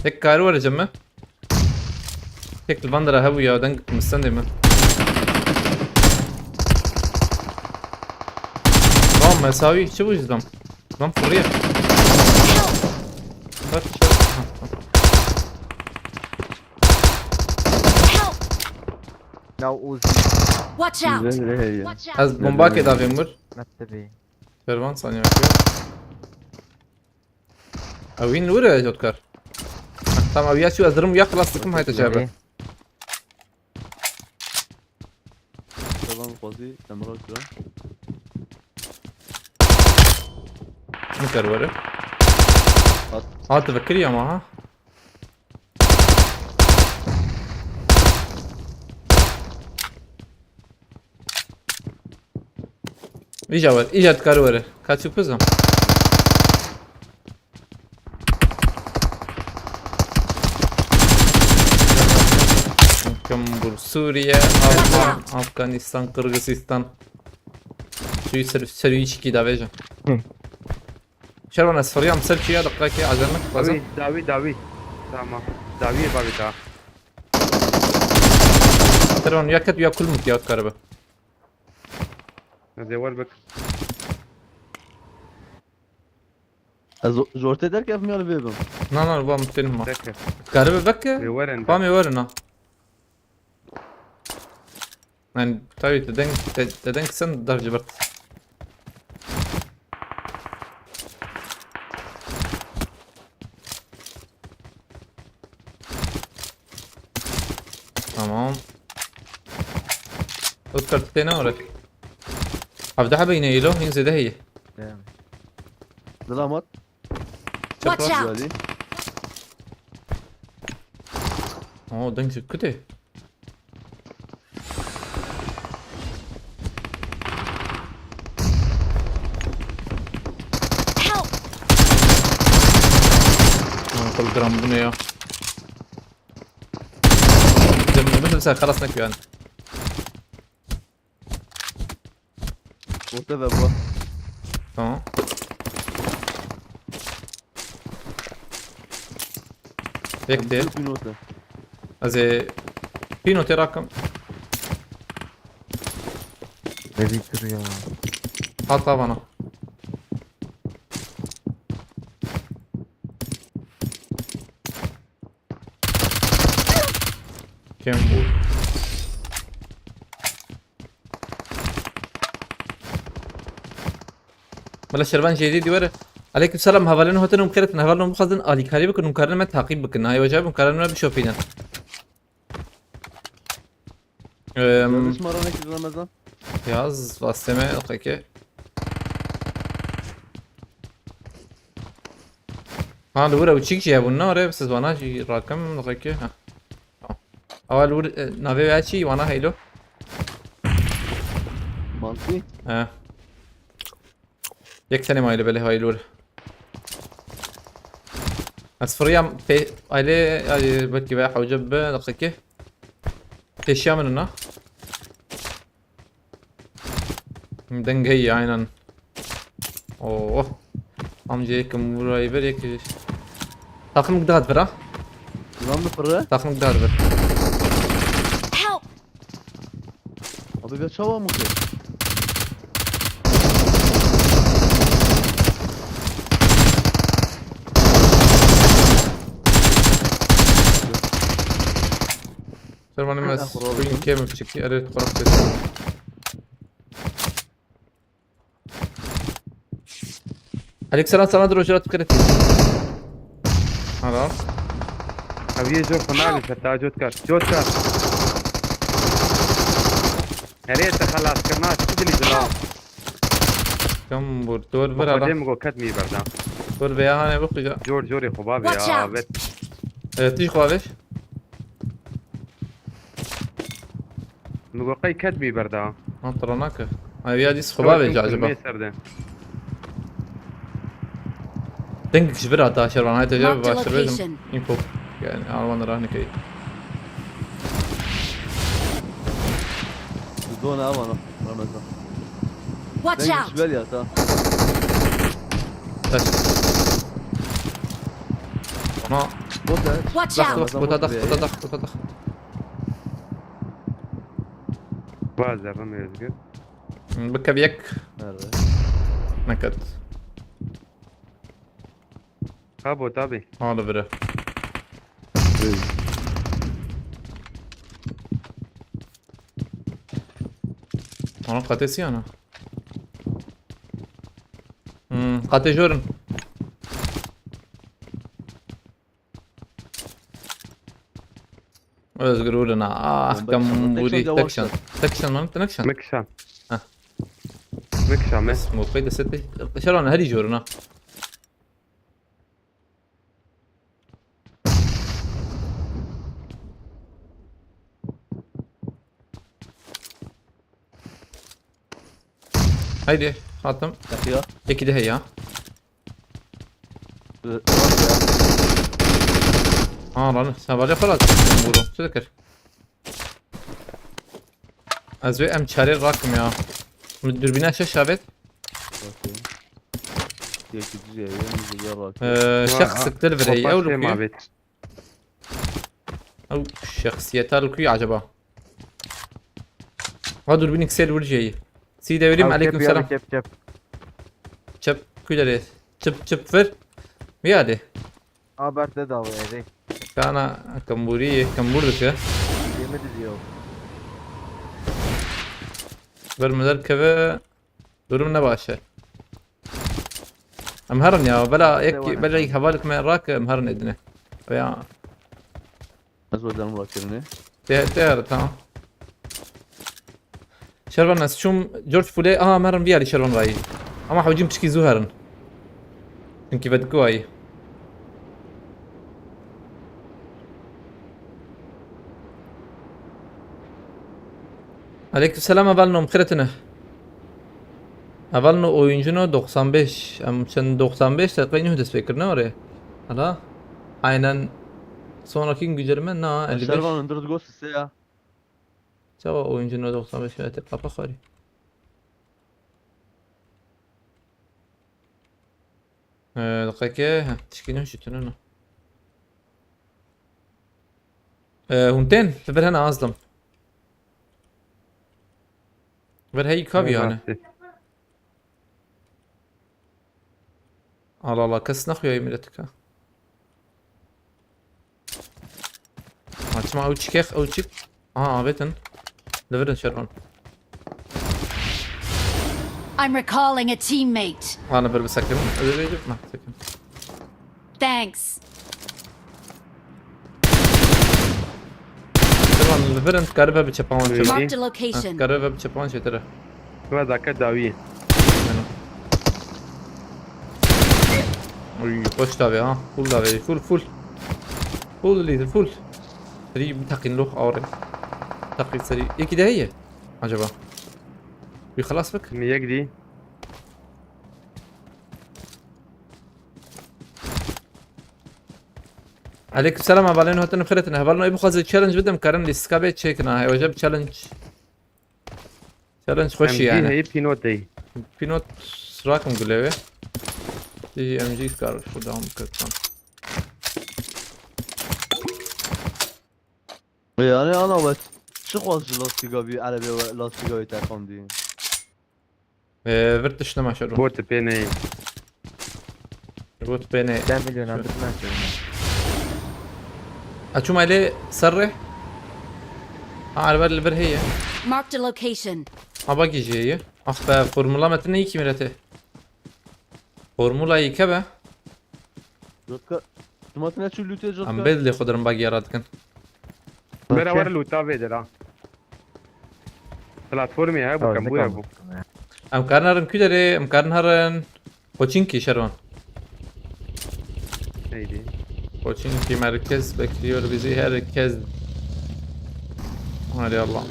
Tek karı var mı? Tek البندرة هوية ودنك مستندمة. ما يساوي شو وجدهم ضم فوريه Help! Now Uzi. Watch out! Güzel ne ya. Watch out! از بومباك دا فيمر مكتبي. فرمان ثانية وين الورا يا جوكر تمام ابي شو ازرم ويا خلاص تكم هاي تجابه Tamam Kozi. Emrah Kıran. نكر ورا At. ها تفكر يا ما ها اجا تكر ورا كاتشو بزم كم بور سوريا افغانستان قرغيزستان شو يصير سريش كده بيجا شربنا سفرية مسلشي يا دقيقة عزمك داوي داوي داوي تمام داوي بابي تا ترى ياكد ويا كل متيات كهرباء زي وربك Jorte derken yapmıyor bebeğim. لا بام تنما تذكر كهرباء زي بك ورن بامي ورنا يعني تاوي تدنك سن درجة برت تمام فكرت تاني ورك أفتحها بين يلو ينزل ده هي Damat. Watch out! Güzel. اه دنك كده Help! كل جرام بني يا مثل خلاص نكفي يعني Orta ve bu. تمام هيك دير Bir nota. ازي فينو تراكم Ne bitiriyor ya. حاط طبعا كم بول بلا شربان جديد ورا عليكم السلام هفلن هوتن مكرتن هفلن مخزن آلی کاری بکن مکرن من تعقیب بکن های وجه مکرن من بشوفینن Kardeş mara ne ki Ramazan? yaz vasteme dakika ها الورا وتشيك يا ابو النار بس وانا شي راكم دقيقه ها اول ور نافي باتشي وانا هيلو Mantığı. ها يك ثاني ما يلبل هاي الور اصفريا في عليه بكي بقى حوجب دقيقه اشياء من هنا دنجي عينا اوه amca yakın burayı ver yakın. Takım gıda ver ha. Lan mı fırı? Takım gıda ver. Help! Abi bir çava mı ki? Servanı mes. bravo. Bugün kemik çıktı. Evet kork dedi. عليك سلام سلام دروجات بكرتي. خلاص. अब ये जो फनाल है जोत कर अरे خلاص करना تدلي زلا كم دور برا بعدين مقول كتمي بردا دور بيا انا بخرج. جوري خبابي Watch يا out. بيت تيجي خوالش. مقول قي كتمي بردا ما تروناك. هاي يا دي خبابي جاجبه. دنك شبرها تا شربان هاي تجربة Marked a باشر لازم location. ينفو يعني أنا راني كي Zona ama Ramazan. Watch Ben out! işbel ya ta. تاش ما Bot ya. Watch ضغط out! ضغط ضغط بازر رمي يزقر بكا بيك Nerede? نكت ابو تابي هذا بره أنا قاتسي أنا قاتي جورن ازقروا لنا كم بودي تكشن تكشن ما انت نكشن مكشا ها. مكشا مس اسمه قيد ستي شلون هدي جورنا هيدي خاتم Yakıyor. هيك دي هي ها راني سافر خلاص بودو شو ذكر ازوي ام شاري الراكم يا من الدربينات شو شابت Yakıcı ya. Yalnız yarrak. شخص دليفري او ما لوكيو بيت او شخصيتها لوكيو عجبها هذا دربين اكسل ورجي سيدي وليم عليكم السلام Kep. çöp küleri çöp فر ميادي Haber de davaya değil. كان كمبوري كمبوردك Yemedi diyor. بالمركبة دورم نباشة مهرن يا بلا بلا يهبالك من راك مهرن ادنى يا Nasıl hocam rakibini? تهر تمام شربان ناس شوم جورج فولي مهرن بيالي شربان راي اما حوجيم تشكي زهرن انكي بدكو هاي عليكم السلام اvalno mkhiretine avalno oyuncunu 95 sen 95 dakika hüdes fikirne oraya hala aynen sonraki güncelleme na 55 Şervan öndürdü gol size ya. Çava oyuncunu 95 metre kapa khari دقيقة تشكيلهم شتون هونتين فبر هنا أظلم فبر هي كافي أنا الله الله كس نخوي يملتك تسمع أو تشكيخ أو تشك بيتن لفرن شرون I'm recalling a teammate. انا بر بسكن ما سكن Thanks. طبعا الفرن قربها بتشبعون إيه. شباب Marked a location. قربها بتشبعون شو ترى هو ذاك داوية اي خوش داوي ها فول داوي فول ليدر فول سريع بتقين له اوري تقين سريع ايه كده هي عجبا خلاص بك ميك دي عليكم السلام عبالين هوتن بخيرتنا هبالنا ابو خازي تشالنج بدم كارن لي سكابيت شيكنا هاي وجب تشالنج خوشي يعني هي بينوت دي في نوت راكم قلوه تيجي ام جي كار شو داهم كتان يعني انا بس شو خواص لاستيكا بي عربي لاستيكا بي تاعهم دي فرتش نما شرو بوت بيني بوت بيني 10 مليون عم بسمعش. اشو مالي سرح على بال البر هي Marked a location. باقي جايه اخ فورمولا متني كي مرته فورمولا يكبه جوتكا سمعتنا شو لوتي ام جوتكا بدلي خضرم باقي راتكن برا ورا لوتا بيدرا بلاتفورمي هاي بو كمبويا بو ام كارنرن كدري ام كارنرن كوتشينكي شروان هيدي كوتشينكي مركز بكتيريا بيزي هركز هادي الله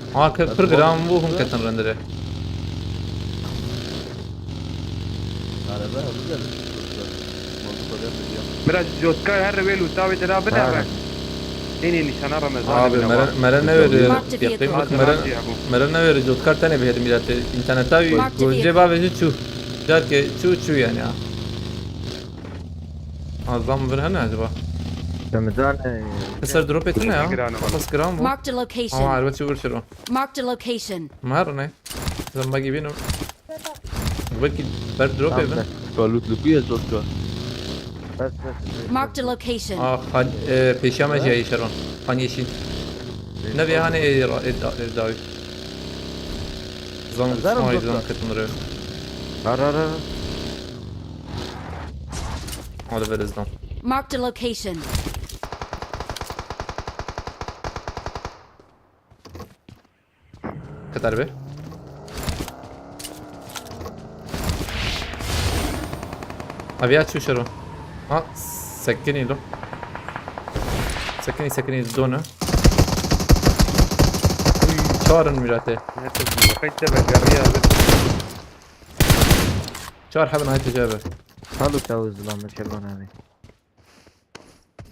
برنامج مو هم كتن رندره عربي برا جوتكا هر وي لوتا بيدرا بدا إني نشانة رمضان مرن نور Marked a يقيمك vehicle. مرن نور جوت كار تاني بهذه ميلاد انترنتاوي Marked a وجه vehicle. باب شو جات شو يعني نظام برهنا هذا رمضان كسر دروبيت هنا بس جرام Marked a location. عارف شو شو Marked a location. مهرنا لما جايبينه بكي برد دروبي بن لوت لوكيا جوتكا بس Marked a location. خان بيشامه جاي شرون خان يشين نبي هاني داوي زون سماي زون كتمر رر هذا برزدان Marked a location. كتر به ابيات شو شرو ها سكني له سكني الدونه شارن ميراته خيت بقرية شار حبنا هاي تجابه حلو تاوز لما شلون هذه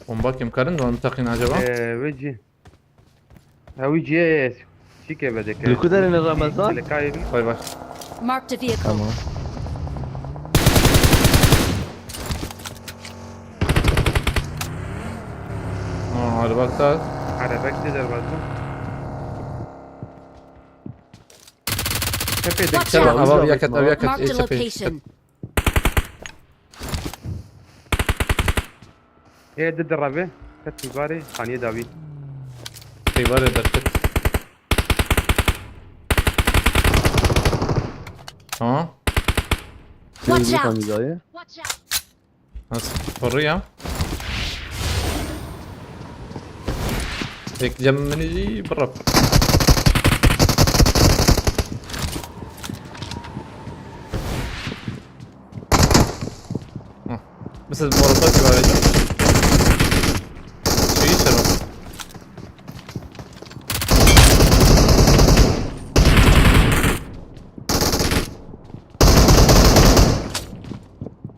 ومباكي مكرن ولا متقين عجبا وجي هاوي جيس شيكي بدك لوكو دارين رمضان لكايب باي باي Marked a vehicle. تمام هذا بقى عربك تقدر برضه كيف بدك Watch تبع out. ابيك Marked a location. ايه ضد الربع كتب باري ثانية داوي خيبر دركت ها Watch out. ميزايا Watch out. بس حرية هيك جمني برا بس المولوتات يبقى شو يشرب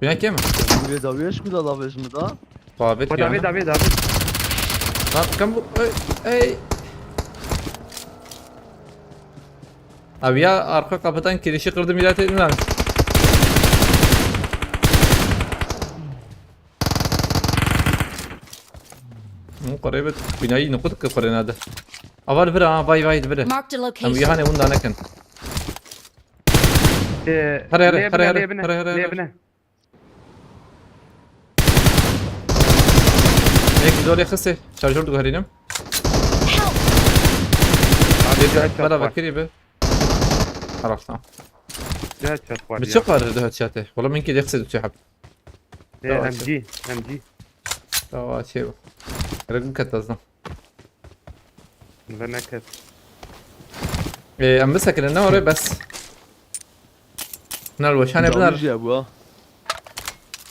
بنا كم؟ داويش كده داويش مدا ضابط داوي يعني داوي داوي كم اي ابيا arka kapıdan kirişi kırdım ilat edin lan. مو قريبة بناي نقطك قرينا هذا أول برا باي برا Marked a أم location. يهاني وندا نكن هري ليبنا هيك دول خسي شارجور تقهرينم Help. بلا بكري به خلاص تمام لا تشوف وارد بتشوف هاد شاته والله من كده يقصد تشوف ام جي اه شيء رقم كتازنا لا نكت ام مسك النور بس نال وشان جاوبي بنار يا ابو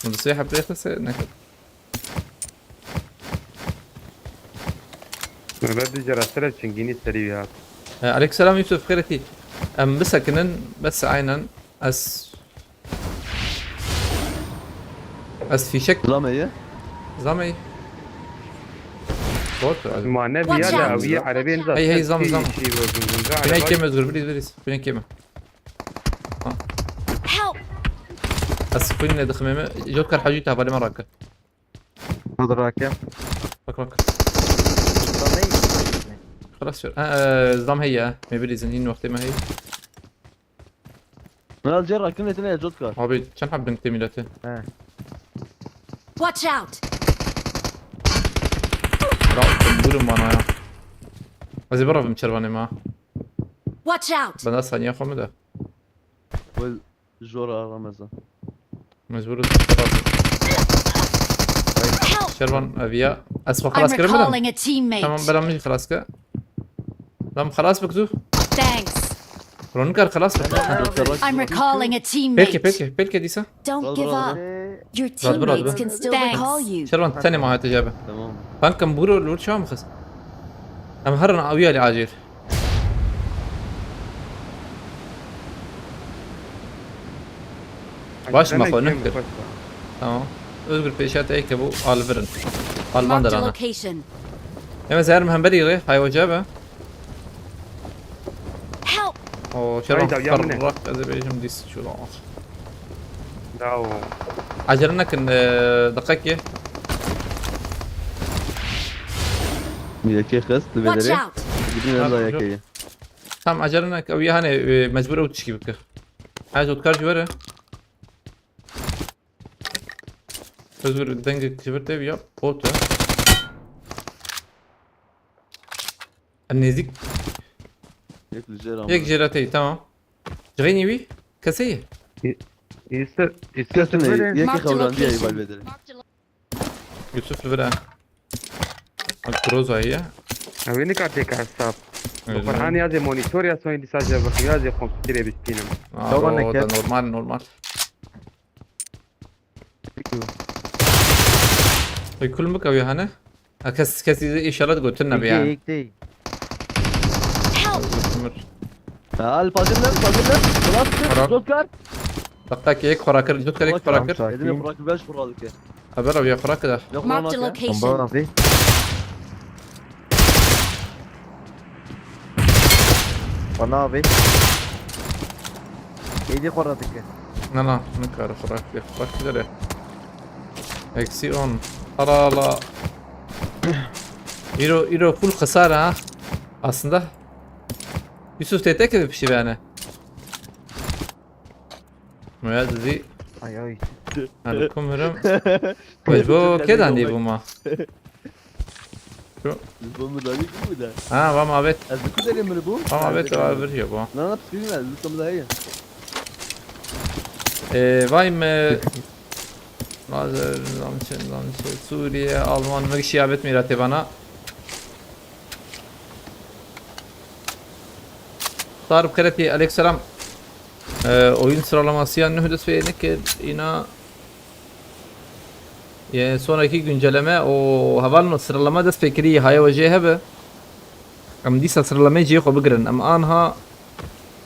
بصيح بريخس نكت لا دي جراسلة شنجيني سريع عليك سلام يوسف خيرتي ام مسكنن بس عينا اس في شك زلمه هي زامي بوت ما نبي Watch هذا out. هوية عربية نزل هي زم فين كيما زغر بريز فين كيما Help! اس فين دخميمه جوكر حاجتها بالي مراك خذ راكب فك ضمي خلاص شو زام هي ما بريز هين وقت ما هي من الجرة كنا اثنين جوكر هو بيت كان حب نكتمي لته Watch out! راح بقول ما انا ازي برا بمشرباني ما Watch out! بنا ثانيه خمده والجورة رمزة مجبور Help! شربان ابيا اسفل I'm خلاص كده مدام recalling a تمام teammate. بلا مجي خلاص كده لم خلاص بكتو Thanks. رونكر خلاص I'm recalling a بيلكي teammate. بيلكي ديسا Don't give up. Your brother. teammates can still recall you. شربان ثاني ما هاي تجابه تمام بانكم بورو الورد شو مخس ام هرنا اويا لي عاجل باش ما خو نكتب تمام اذكر بيشات اي كبو الفرن Marked a الباندر انا location. يا زهر مهم بريغي هاي وجابه Help! او شربان هاي داو يمنه. فرق اذا بيجم ديس شو لا داو عجلنا كن دقيقة ميدا كي خست Watch البدري out! جبنا الله يا كي تام عجلنا ويا هاني مجبورة وتشكي بك عايز وتكار جواره مجبور دنجك جبرته ويا بوته النزيك هيك الجيرة هيك جيراتي تمام جغيني وي كسيه يسر كسني ياكي Marked a خوران دي location. ايبال بدري يوسف البلا الكروزة هي وين كاتيك عصاب فرحان يا زي مونيتور يا سوين دي ساجا بخيا زي خمس كتير بستينم اه ده نورمال نورمال كل مكة ويا هنا كسي اشارات قلت لنا بيان يكتي Help! الفاضل خلاص خلاص. جوكر دقيقة هيك خراكر جوت كريك خراكر يدني خراك باش فرالك ابرا ويا خراك ده Marked a location. ضمبرافي ونافي ايدي قراتك لا نكار خراك خراك كده اكسي اون ترى لا يرو فول خسارة ha aslında Yusuf TT gibi bir şey yani. Müyaz دي اي اي عليكم هرم وجبو كده عندي بوما البوم ده بيجي ده ها vamos a ver از كده اللي من البوم vamos a ver te va a ver yo bu لا لا بس كده لسه ده هي Vay me Nazır, Suriye, Alman, Mekşiyabet mirati bana. Tarık Karati, aleykümselam. Oyun sıralaması yani hüdüs ve yine yani sonraki güncelleme o havalno sıralama da fikri haya vecihe be. Am disa sıralamayı ciye ko bigrin am anha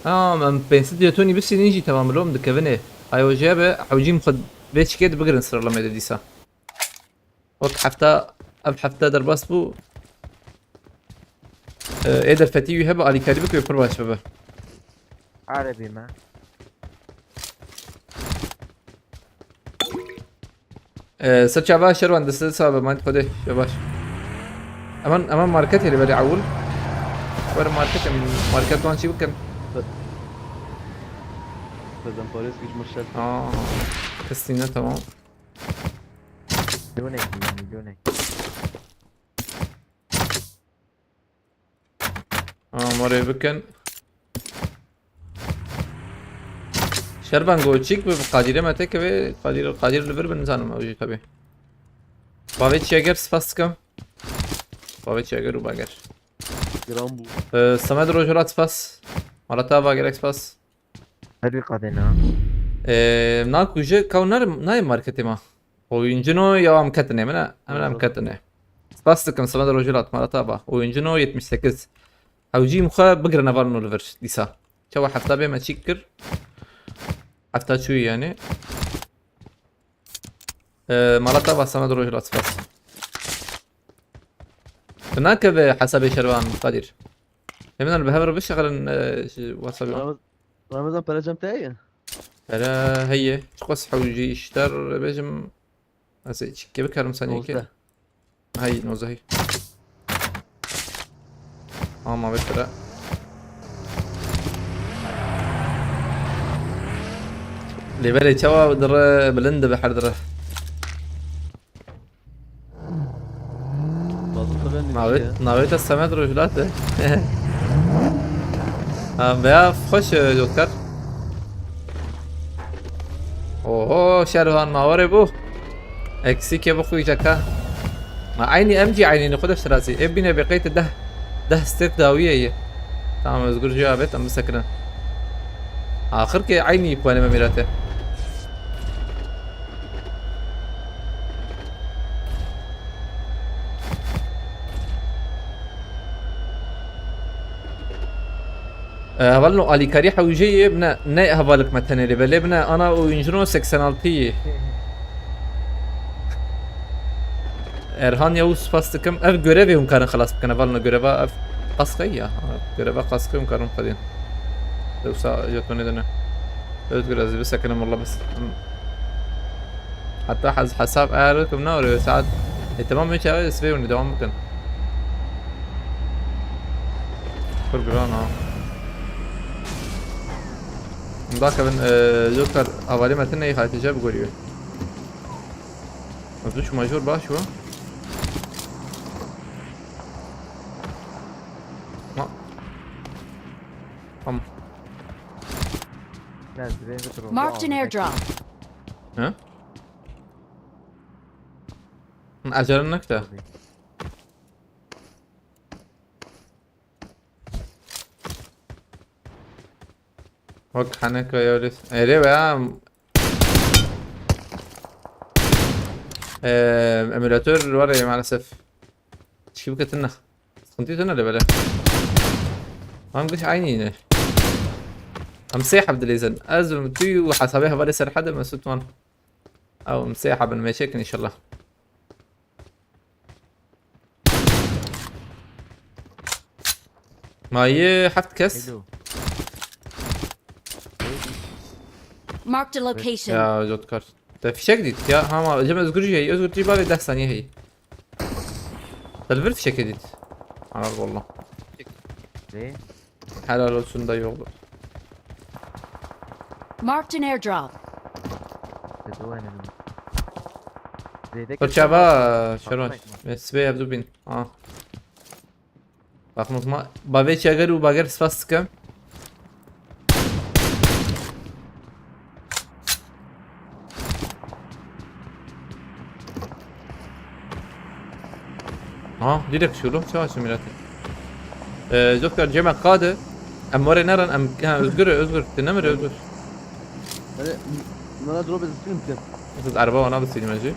am pensit diyetoni bisi niji tamam lom dikevene haya vecihe be حوجيم خد بيتش كده بقرن سرلما ديسا وقت حفتا اب حفتا در باس بو ايدر فتي يهب علي كاريبك ويبر باش بابا عربي ما سرچا باش شروان دست سابا ما انت خده شباش امان ماركت اللي بدي عول ور ماركت وان شي بكن بدن باريس مش مشكلة كستينا تمام دونك يعني دونك مرة بكن شربان گوچیک به قادیره مته که به قادیر لور بنزانم اوجی tabi. باویت شاگر سپاس کم. باویت شاگر و باگر. Gram bu. سمد روجرات سپاس. مالتا باگر سپاس. هل قادنا ناکوجه کاونر نای مارکتی ما. Oyuncunu ya amkatne mina amkatne. Spastıkım sana da rojulat malata ba. Oyuncunu 78. Havci mukha بقرا نافالنو ليفر ديسا. شو حفتا بما تشكر. حفتا شوي يعني. malata ba sana da rojulat spas. هناك بحسب شربان قدير. من البهبر بشغل وصل. Ramazan paracam teye. فلا هي تقص حوجي اشتر بجم هسه كيف بكرم ثانية Oldu. كده هاي نوزة هي ما بترى اللي بالي توا در بلند بحر در Mazlumda ben de ناويت السماد رجلاته بيا خوش دكتور اوه شهران ما وري بو اكسيك يا بخوي جاكا ما عيني امجي عيني ناخدها في راسي ابني بقيت ده ستيك داويه هي تمام ازقر جوابت ام مسكنا اخر كي عيني يكون ما ميراته هبلنو الي كاري حوجي ابنا ناي هبالك مثلا اللي بلبنا انا وينجرو 86 Erhan Yavuz fastıkım ev görevi umkarın خلاص بكنا بالنا göreva ev قاسقية göreva قاسقي umkarın قدين لو سا يكون دنا اذكر از بس كلام والله بس حتى حساب اهلكم نور ساعات تمام مش عايز اسوي دوام ممكن برجرانا ذاك من جوكر اولي ما تني خاطر جاب قولي ما بدوش ماجور باشوا ما لازم بتروح Marked an airdrop. ها اجل النكتة وك حنك يا ولد ايه بقى ايميلاتور وري مع الاسف شبكة النخ كنتي انا اللي بلا ما مقدش عيني مسيحة بدل يزن ازم تي وحسابيها بالي سر حدا ما ستوان او مسيحة بن ماشيكن ان شاء الله ما هي حفت كاس Marked a location. يا جود كارت طيب في شيء جديد يا ها ما جمع ازقرجي هي ازقرجي بالي 10 ثانية هي تلفر في شيء جديد حلال والله ليه؟ حلال olsun da yoldu. Marked an airdrop. تدوان زي ذاك Kurçaba şaron. Mesbe yapdı bin. Ha. Bak unutma. Babe çagar u bagar spastika. ها direkt شو له شو ميراته دكتور جمع قاده ام وري نرن ام ازقر تنمر ازقر Yani bana drop edilsin ki. بس araba وانا بس ماشي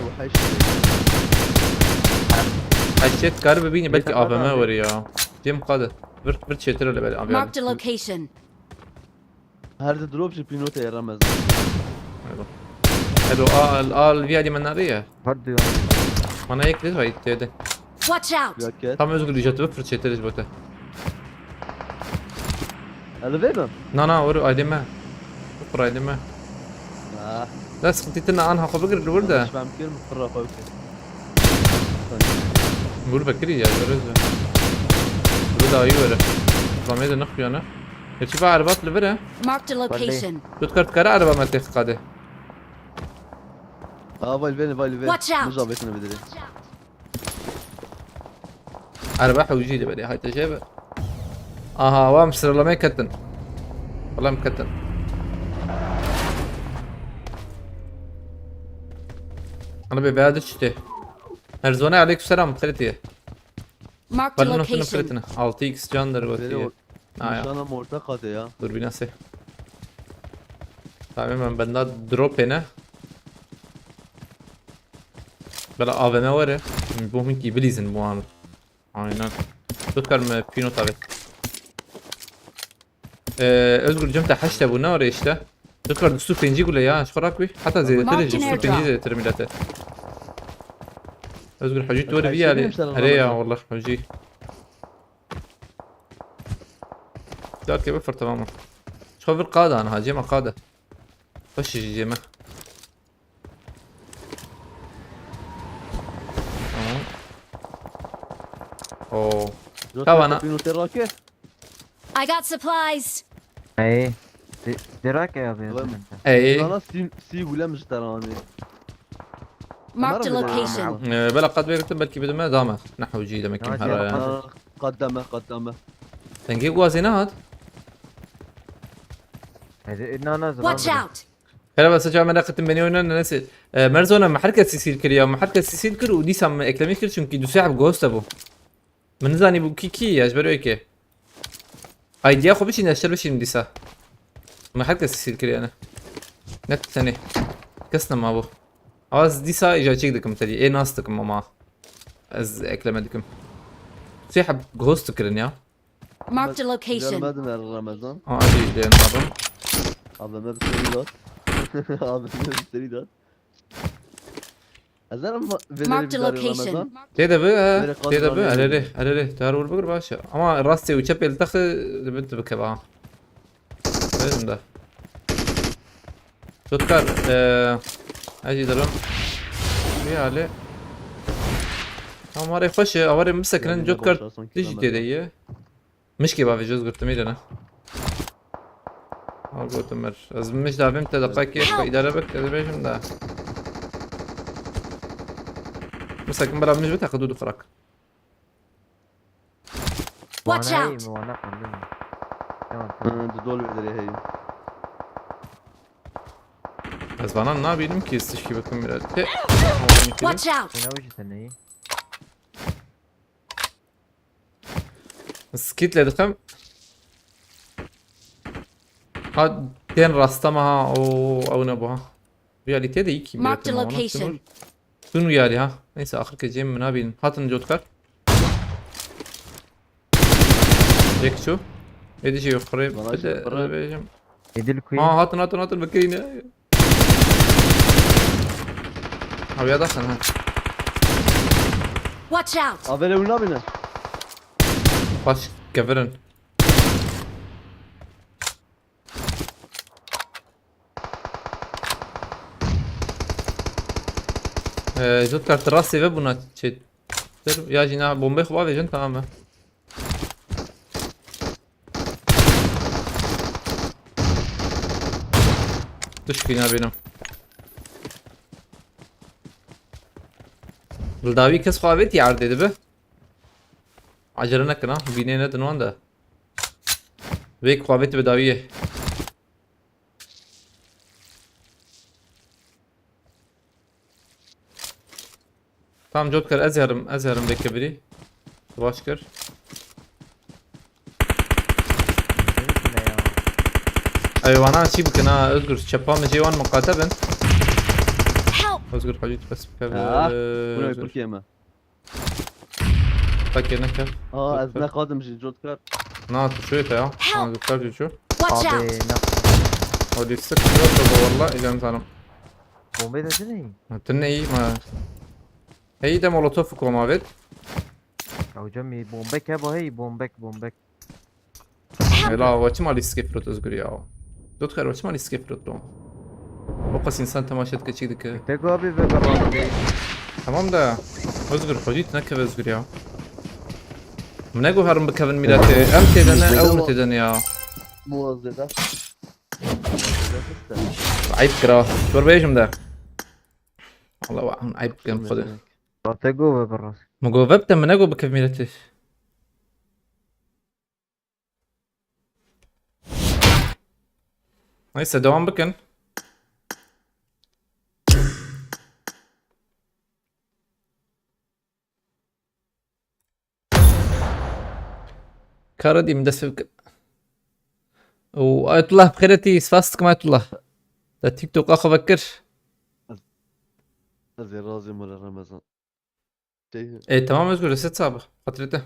وحش حشيت كارب بيني بلكي ابا ما وري يا جيم قاده برت شيتر اللي بالي Marked a location. her de drop pinota yaramaz. حلو الفيا دي مناريه برضه ما انا هيك ليه هيك Watch out. Raket. tam özgür diyecektim بفرت شيتر جبته Elveda. نا ورو ايدي ما بفر ايدي ما Ah. لا سقطتنا عنها خبر الورده مش بعمل كده متفرق قوي كده. بقول بكري يا رجل الورده ايوه رميد نخي انا يرتفع بقى عربات لبره Marked a location. تذكرت كرا عربه ما تقاده Aa vay Watch out. مش ضابطنا بدري. عربه حوجي بدي هاي تجيب Aha var sıralamayı kattın. والله مكتن. انا ببعد اشتي. ارزونا عليك السلام خليتي. Marked a Balon noktanın location. fırtına. 6x candır Beni bakıyor. Ha ya. nişanım orta katı ya. Dur bir nasıl? Tamam ben daha drop هنا. بلا AVM var ya. Bu minki bilizin bu an. Aynen. تذكر فينو طابت. اذكر جمت حشته ابو نار ايش ده؟ تذكر دستور بنجي ولا يا ايش خراك بي؟ حتى زي Martin تري دستور Airdrop. بنجي زي ترميلاته. اذكر حجيت وري الحشيش فيها علي مش أنا علي يا غلط. والله حجي. لا كيف بفر تماما. شوف القادة انا هاجمة قادة. خش جيمة. تمام. اوه طبعا. Pino terrake. I got supplies. ايه دراك يا ابي والله. انت اي انا سي ولا مش تراني. Marked a مرة location. بلا قد بيكتب بلكي بدون ما دامه نحو جيدة مكين نواجه هرا أنا قدامه. تنجي وازينات. انا نازل Watch out. هلا بس جا من قتم بني ونا ناس مرزونا محركة سيسيل كريا محركة سيسيل كر ودي سام اكلمي كر چونكي دو ساعة بجوست ابو من زاني بو كي اجبرو ايكي ايديا خو بشي نشتر بشي مديسا محركة سيسيل كريا انا نت ثاني كسنا ما ابو اواز ديسا اجا تشيك دكم تدي ايه ناس دكم ماما از اكلمي دكم سيحب جوست كرنيا Marked a location. Görmedim Ramazan. اجي دين مرة Abime bir seri dat. Abime bir seri dat. Hazırım Marked a verelim location. Ramazan. تيدا بقى Direkt تيدا بقى kazanıyor. على تعالوا بقر باشا اما راسي وشبي التخ بنت بكبا لازم ده تذكر اجي درم في عليه اما يخش اوري مسكن Yani جوكر boşarsan تيجي kilometre. تيدي مش كيبا في جزء قلت ميل انا قلت مر از مش دافم تدقيق كيف اداره بك از بيجم ده مسكن برا مش بتاخذ دود فراك Watch out. وانا علمني Hı, dolu verir hey. بس bana ne yapayım ki istişki bakın biraz. Watch out. انا وجه ثاني سكيت لدخم هاد تين راستمها او نبوها ويالي تيدا يكي Marked a location. دون ويالي ها neyse اخر كجيم من نابين هاتن جوتكار هيك شو يدي شي قريب والله شي قريب. بيجم يدي الكوين هاتن بكرينا او يا دخل ها Watch out. Habere ulla beni. باش كفرن زود كارت راسي ve buna şey ya jina bombayı khwa verin tamam mı? Düşkün ya benim. Davi kes khwa vet yar dedi be. عجلنا كنا بينينا دنوان ده ويك خوابت بداوية tamam Jotkar azharım bekle başkır ايوه انا شي بك انا اذكر شباب جيوان مقاتبا Help. اذكر حاجات بس Ha. Bu ne Türkiye mi? فكر نكر Aa az ne kadın şey Jotkar. ناط شوية يا انا ذكرت شو Watch ابي out. هو دي السك والله اذا مثلا بومبي ده شنو تني ما هي ده مولوتوف كومافيت او جمي بومبك يابا هي بومبك لا واتش مالي سكيفروت ازقر يا دوت خير واتش مالي سكيفروت لو وقس انسان تماشيت كتشيدك تكو ابي بقرا تمام ده ازقر حجيت نكب ازقر يا منقو هرم بكفن ميلاتي ام تدنا او تدنا يا Muazzeda. عيب كرا شور بيجم ده والله وعن عيب كان خده تكو بقرا مقو فبتا منقو بكف ميلاتي Neyse devam bakın. كارو دي مدسب وآية الله بخيرتي سفاستكم آية الله ده تيك توك أخو بكر Az ya razıyım öyle Ramazan. Şey, إيه تمام أزقول ست سابق فترته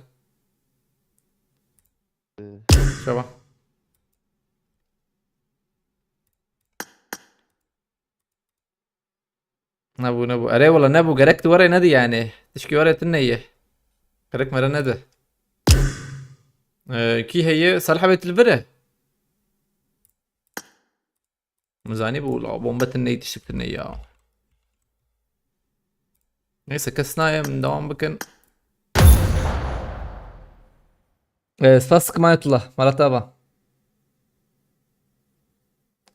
شباب نبو أري والله نبو قرقت ورا ندي يعني تشكي ورا النية قرق مرة ندى كي هي صالحة بيت الفرة مزاني بقول بومبة النية تشتك النية نيسا كسناية من دوام بكن سفاسك ما يطلع مرة تابع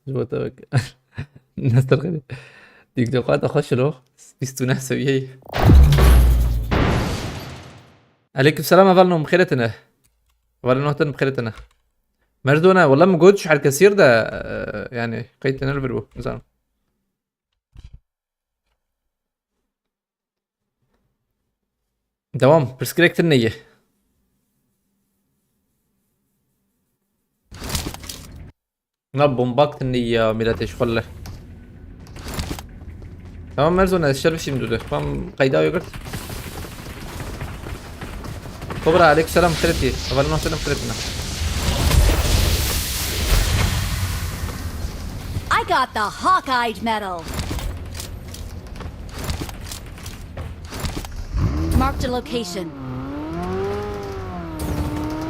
جوا تابك الناس ترغب ديك دوقات أخش له بيستو ناس سويه عليكم السلام أفلنا بخيرتنا ولا نهتن بخيرتنا مردونا والله ما جودش على الكثير ده يعني قيتنا البرو زين دوام برسكريكت النية نبون باكت النية ميلاتش خله تمام مرزونا الشرف شي مدوده فهم قيدا يقرت كبرى عليك سلام خيرتي أفضل سلام خيرتنا I got the Hawkeye medal. Marked a location.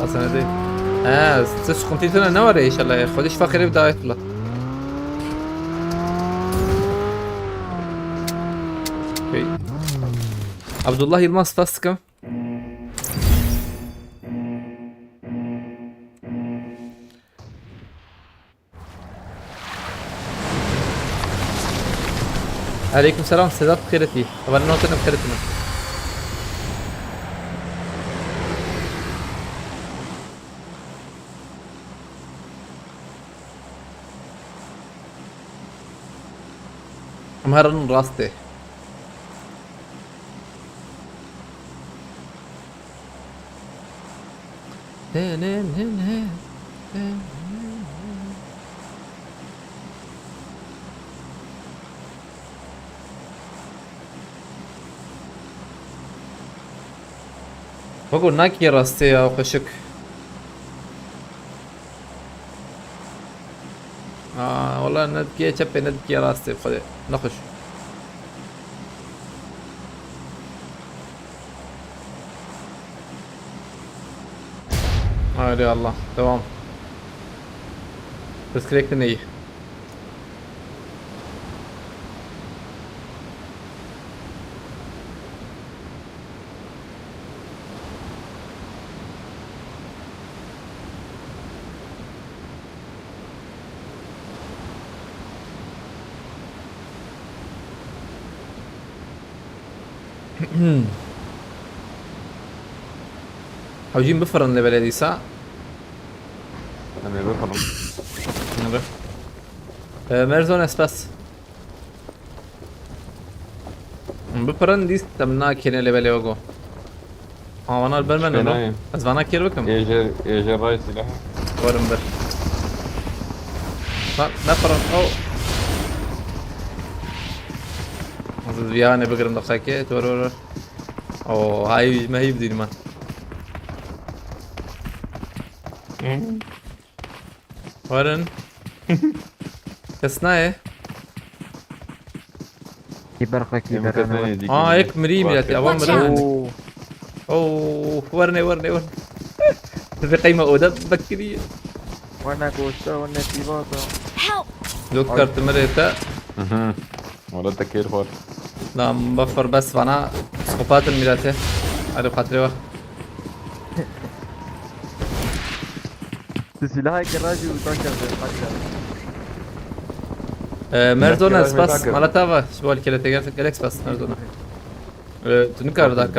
أصلا دي تسخن تيتنا نوري إن شاء الله يا خديش فاخر يبدأ يطلع اوكي عبد الله يلمس فاسكم عليكم السلام سيدات بخيرتي طبعا نوتنا بخيرتنا مهرن راسته بقول ناكي راستي يا خشك والله ندكي تشبي ندكي راستي بخدي نخش يا الله تمام بس كريكت النية حوجين بفرن لبلدي ساعة أنا بفهم مرزون اسباس بفرن ديست تمنا كيرين لبلي وقو وانا البرمن انو ازوانا كير بكم يجي الراي سلاح ورمبر ما فرن او زيانة بقرم دقاكي تورور او هاي ما هي بدين ما ورن كسناي كبر انا هيك مريم يا اول Watch مرة out. اوه ورني في قيمة أودب بكرية وانا كوستا وانا تيباتا Help! ذكرت مريتا ولا تكير خالص نعم بفر بس وانا سقوفات الميلاته على خاطري وقت تسيلها كراجي وتاكر مردونا نحكي بس متذكر. مالتها شو الكلة جالكس بس مردونا تنكر ذاك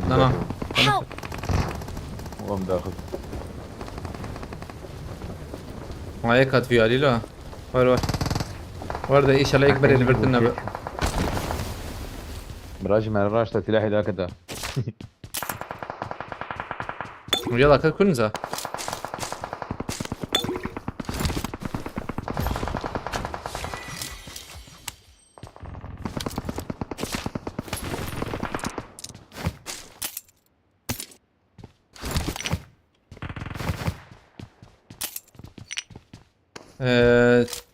نعم Help! هو مداخل معايا كات في علي لا ور ورده ايش على يكبر اللي برتنا بقى. براجي ما راش سلاحي ذاك ده. يلا كنزه.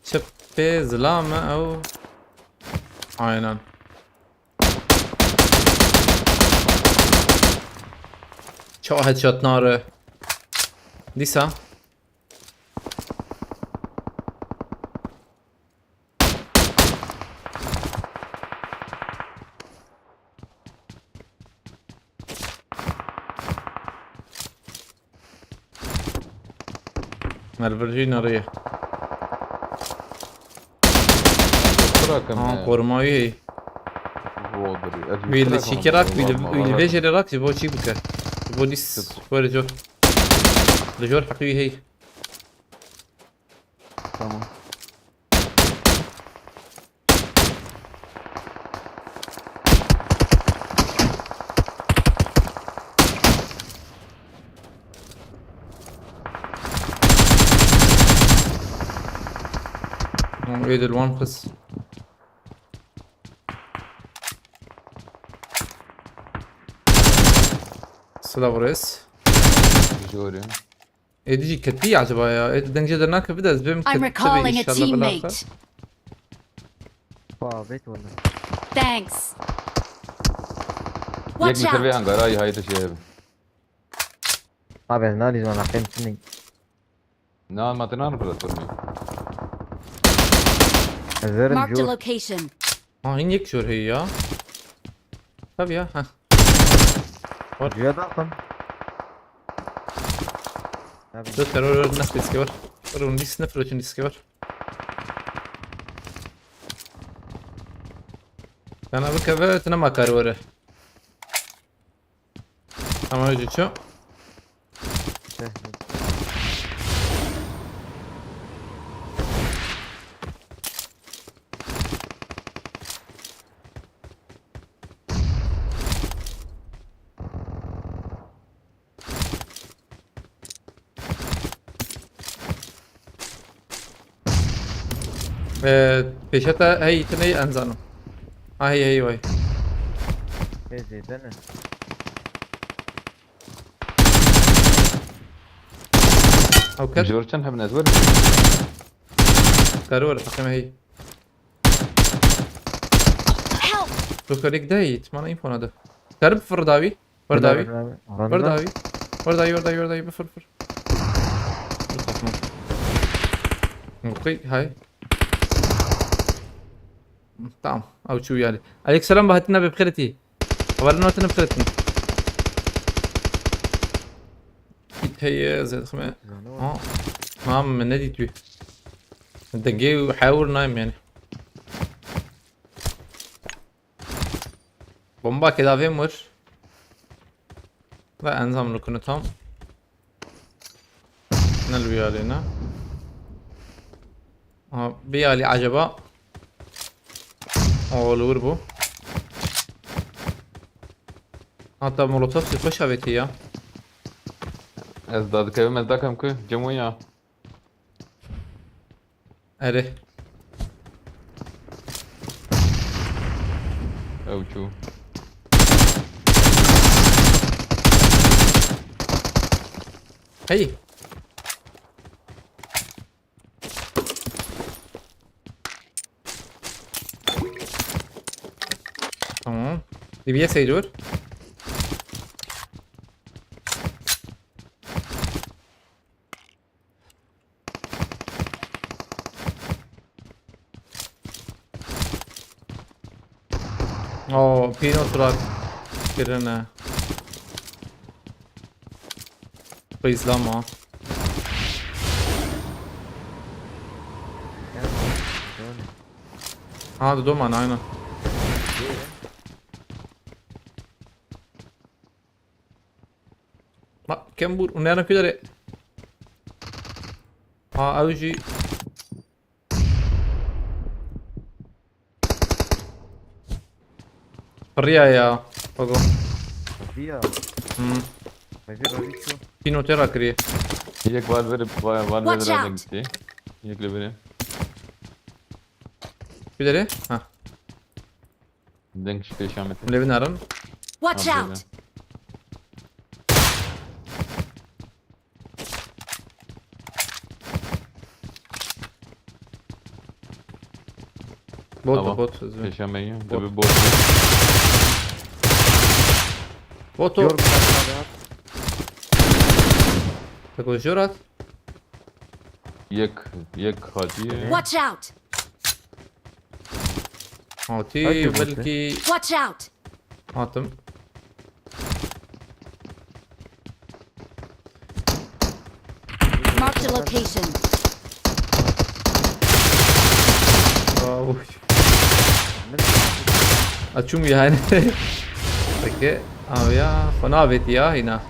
تشبي ظلامة او aynen. شو هيد شوت نار ديسا. مرفرجي نارية. قرمایی هی. ویل چیکی راک ویل ویجری راک جبو چی بکه. جبو دیس وارد جور. لجور حقیقی هی. تمام. ايه ده الوان قص. سلافرس. جوري. ايه دي كتبي عجبها يا ايه دنجة درناك بدأ زبم I'm كتبي recalling ان a شاء الله teammate. بالاخر. بيت ولا Thanks. يك Watch متربي out. هنغاراي هاي تشيب. بس نالي زمان حقين سنين نعم ما تنام بلا ترمي. الزرن Marked a جور location. هين يكشور هي يا. طب يا ها. جوا ضخم دكتور ور نفس السكور. ور نديس نفر وش نديس سكور. انا بكفت انا ما كاروره. اما يجي شو؟ بيشتا هي تني انزانو. هي وي. ايه زيدنا او كت جورجن هم نزور. كاروره حكم هي. Help. دكتور ليك دايت ما نايم هذا. كرب فرداوي ورداوي ورداوي ورداوي بفر. اوكي هاي. تمام او شو يعني عليك سلام بهتنا ببخيرتي ولا نوتنا بخيرتنا هي زي خمسة مام من نادي توي انت جاي وحاول نايم يعني بومبا كده فين مر لا انزام لكنا تام نلوي علينا بيالي عجبا olur bu. Hatta molotof sıfır şaveti ya. از داد كيف از داكم كو جمويا. Ere. او شو. Hey. Tamam. DBS seyir. O pino turak birine. Izlama. Ha da doman aynen. Ma كم non erano chiudere. Ah, oggi بريا يا فوقو فيها ما في غريب شو كينو تيرا كريه یک بار بره بار Watch بره out. gitti. Yekle beni. Bir dere ha Denk şüphe işareti. levin arın Watch Abi, out! bot Tamam. bot Peşemeyi. Bot. Tabi bot. bot جور بتاع تكون جرات Yek hadi. Watch out! عوتي أجل بلكي Watch out! عاطم Marked a location. açım yani peki abi ya fanavet ya hina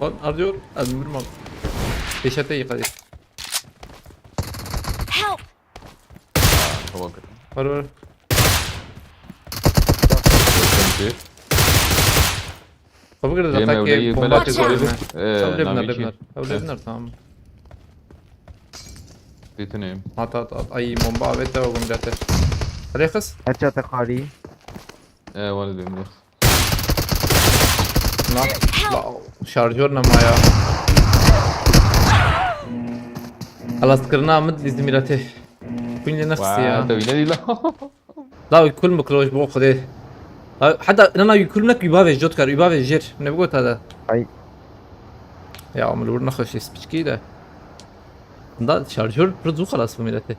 lan arıyor azmırmam peşete yıkadı Help! Hava var var kırık. kabul edin Yeme zaten öyle ki iyi bomba belki atıyor Watch üzerine Lebnar Navici. Lebnar Lebnar Lebnar tamam Detoneyim. at ay bomba evet de oğlum zaten hadi kız هاتشات خالي Var diyorum ya. lan la şarjör ne ma ya خلاص كرنا مد زميلته كل نفسي يا Tabii ne değil lan. لا يكون مكروش بو خدي حتى انا يكون لك يبافي جوتكر يبافي جير من بقول هذا أي. يا عمل ورنا خش سبيتش كده ده شارجور برضو خلاص بميلته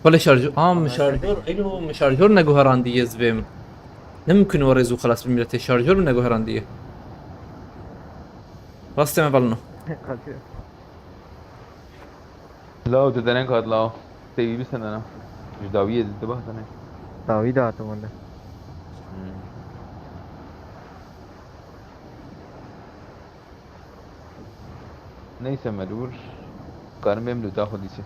ولا شارجور شارجور ايوه شارجور نگو هراندي يزبم نمكن ورزو خلاص بميلته شارجور نگو هراندي راست ما بالنا Lao dedenen kad lao. Sevi bir sene. Müdavi edildi bak sana. داوي ده أتمنى Neyse mecbur. Karım benim lütfen hodisi.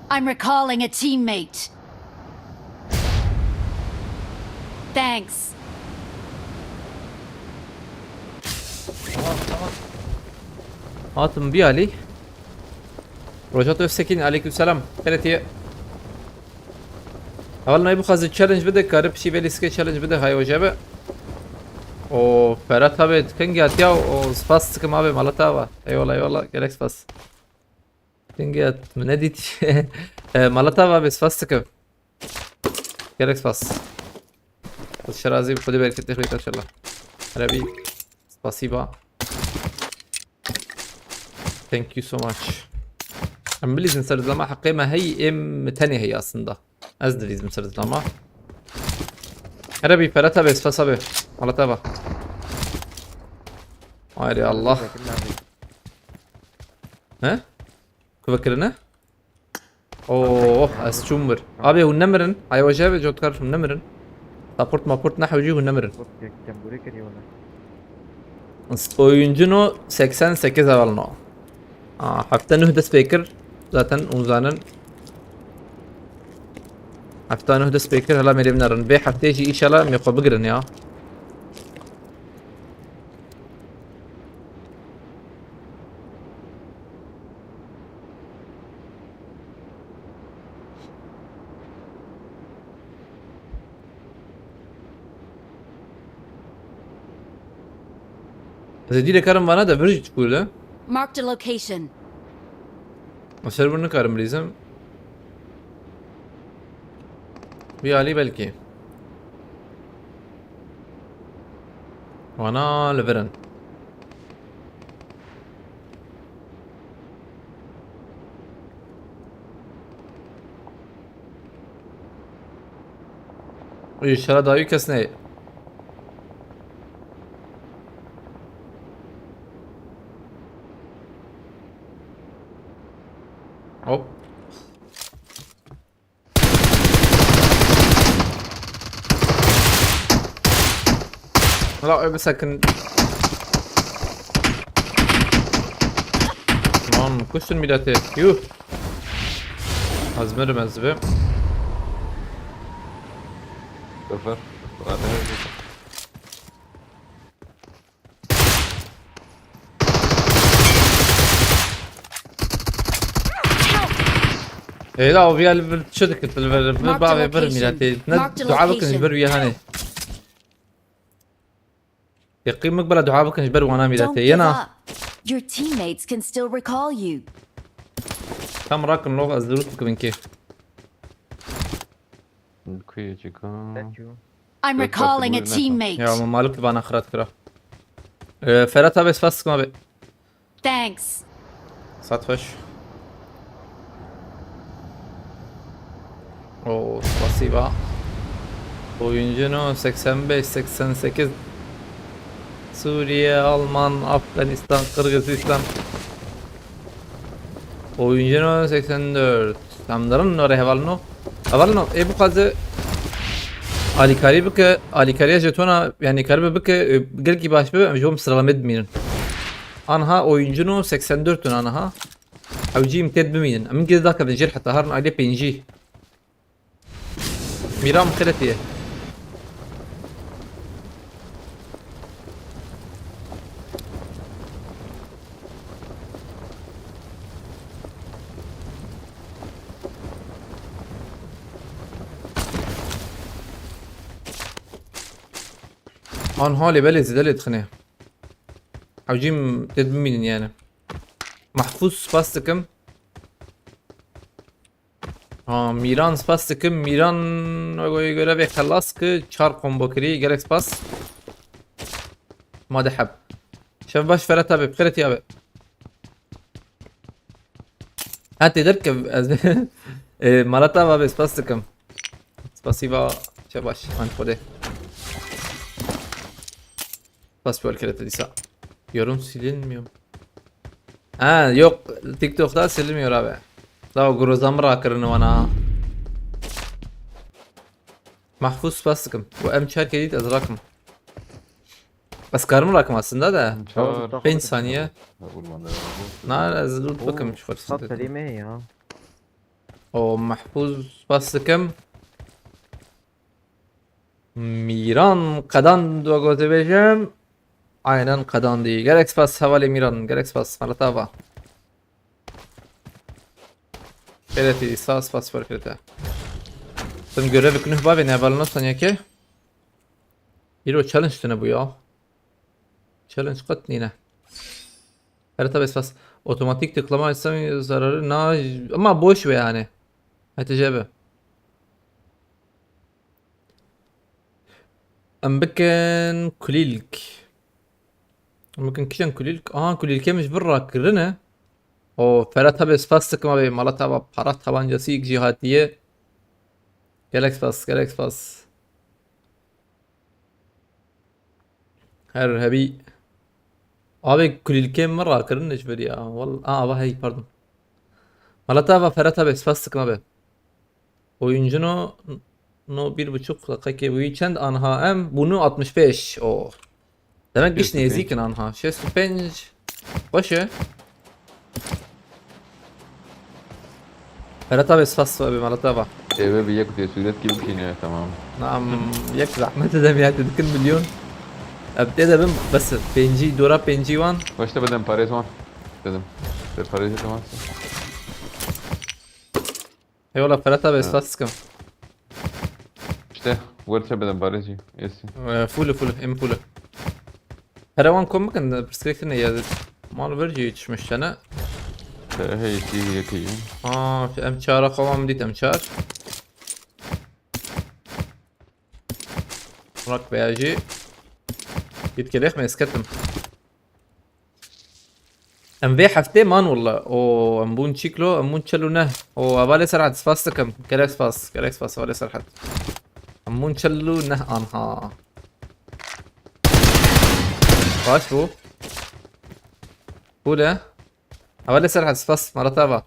I'm recalling a teammate. Thanks. هاتم بي علي روجاتو السكين عليكم السلام ثلاثة اول نبي خاز تشالنج بده كارب شي بلي سكي تشالنج بده هاي وجبه او فرات هابت كنجي اتيا او سباس كما به مالتا اي والله جالكس باس كنجي من اديت مالتا بس فاستك جالكس باس الشرازي خدي بالك التخريط ان شاء الله عربي спасибо Thank you so much. Ama bizim sıralama hakkıma hey em tane hey aslında. Az da bizim sıralama. Arabi parata bes fasabe. Allah taba. Haydi Allah. He? Kıvakırına? Oh, asçumur. Abi o nemirin. Ay vajab jotkar şu nemirin. Support maport nahu jihu nemirin. جنبوري كري ولا Oyuncunu 88 avalno. Hafta nuhda speaker zaten uzanın hafta nuhda speaker hala merevin arın be hafta يجي inşallah ميقو بقرن ya زديله كرم bana da bir تقول Marked a location. serverını karım bizim bir ali belki وانا لفرن İnşallah daha iyi kesne. Hop. لا مسكن Lan kuşun milleti. Yuh. Azmerim azbe. صفر ايه لا ويا شدك بالباب بر ميلاتي Marked a دعابك location. نجبر ويا هاني يقيم مقبل دعابك نجبر وانا Don't ميلاتي give ينا up. Your teammates can still recall you. كم راكن لغة ازدروتك من كيف كويتشيكا Thank you. I'm That's recalling a possible, teammate. يا مالك بان اخرات كرا فرات بس فاسك ما بي Thanks. سات فش Oo spasiba. Oyuncunu 85-88 Suriye, Alman, Afganistan, Kırgızistan. Oyuncunu 84 Tamdarın oraya havalno. Havalno bu kazı Ali Karibik Ali Kariye jetona yani Karibik gel ki baş be jom sıralama edmeyin. Anha oyuncunu 84 anha. Avcıyım tedbiminin. Amin kez daha kadar jer hatta harun Ali penji. Miram خلتيه هون هولي بلز دلت خنيه عوجيم تدمين يعني محفوظ فاستكم میران سپاس دکم میران اگه görev خلاص که 4 combo کری گلک سپاس ما ده حب شاف باش فرات ابي بخيرتي ابي هاتي دركب مالتا ابي سپاس دکم سپاسیبا شباش من خوده سپاس بول کرده دیسا yorum silinmiyor ha yok TikTok'ta silinmiyor abi لا وجروزام راكرن وانا محفوظ باسكم وام شار جديد ازراكم بس كارم راكم aslında da انشار 5 saniye اقول ما نا زلوت بكم مش خط فرصة سليمة هي ها. او محفوظ باسكم ميران قدان دو گوزه بجم aynen قدان دي گالكس باس حوالی ميران گالكس باس مرتبا Kredi sas pas var kredi. Sen görev künüh babi ne balına ya ki? Hero challenge ne bu ya? Challenge kat nine. Her tabi pas otomatik tıklama etsem zararı na ama boş ve yani. Hatice أمبكن كليلك أمبكن كيشان كليلك كليلك مش برا كرنا O Ferhat abi spastık mı abi Malatya para tabancası ilk cihatiye Galaxy Pass her hebi abi kulilke مرة كرن اجبر يا والله هي pardon Malatya Ferhat abi spastık mı abi oyuncunu no 1.5 dakika bu weekend anha bunu 65 o demek ki ne ezikin anha 65 başı Ferhat abi spas abi Malatya. ايه بياكل في سوريات كيف كينيا تمام نعم يك زحمة دم يعني تذكر مليون ابتدى بم بس بنجي دورا بنجي وان واش بدم باريس وان بدم باريس تمام اي والله Ferhat abi spas كم işte ورشه بدم باريس يس فول ام فول هروان كم كان برسكريكتنا يا مال برجي يتشمش انا هي هي كي في امشار قوام ديت امشار راك بيجي يتكلخ ما يسكتم ام بي حفتي مان والله او ام بون شكله ام بون تشلو نه او ابالي سرعه سباستكم كلاكس باس ابالي سرعه Munçallu ne anha. Baş bu. Bu ne? Havale serhat spas marataba.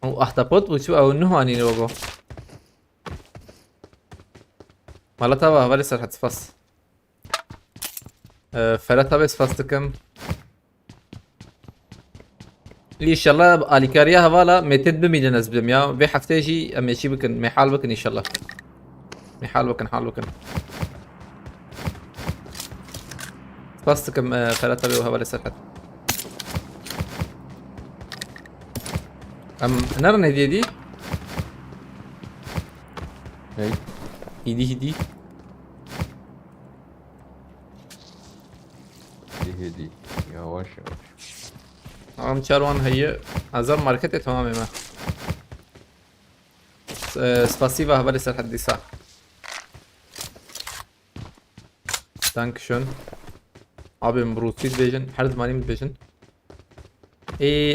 O ahtapot bu şu au nuh ani logo. Marataba havale serhat spas. Ferhat abi spas tıkım. İnşallah alikariya havala meted bimilyon azbim ya ve hafteci emeşi bakın mehal bakın inşallah. Mehal bakın hal bakın. Bastıkım Ferhat abi havala serhat. Nerede ne dedi? Hey. Hidi. Hedi. Yavaş yavaş. Am çarvan hayı azam markete tamam mı? Spasiba havala serhat disa. Dankeschön. Abim Bruce bejin, her zaman bejin.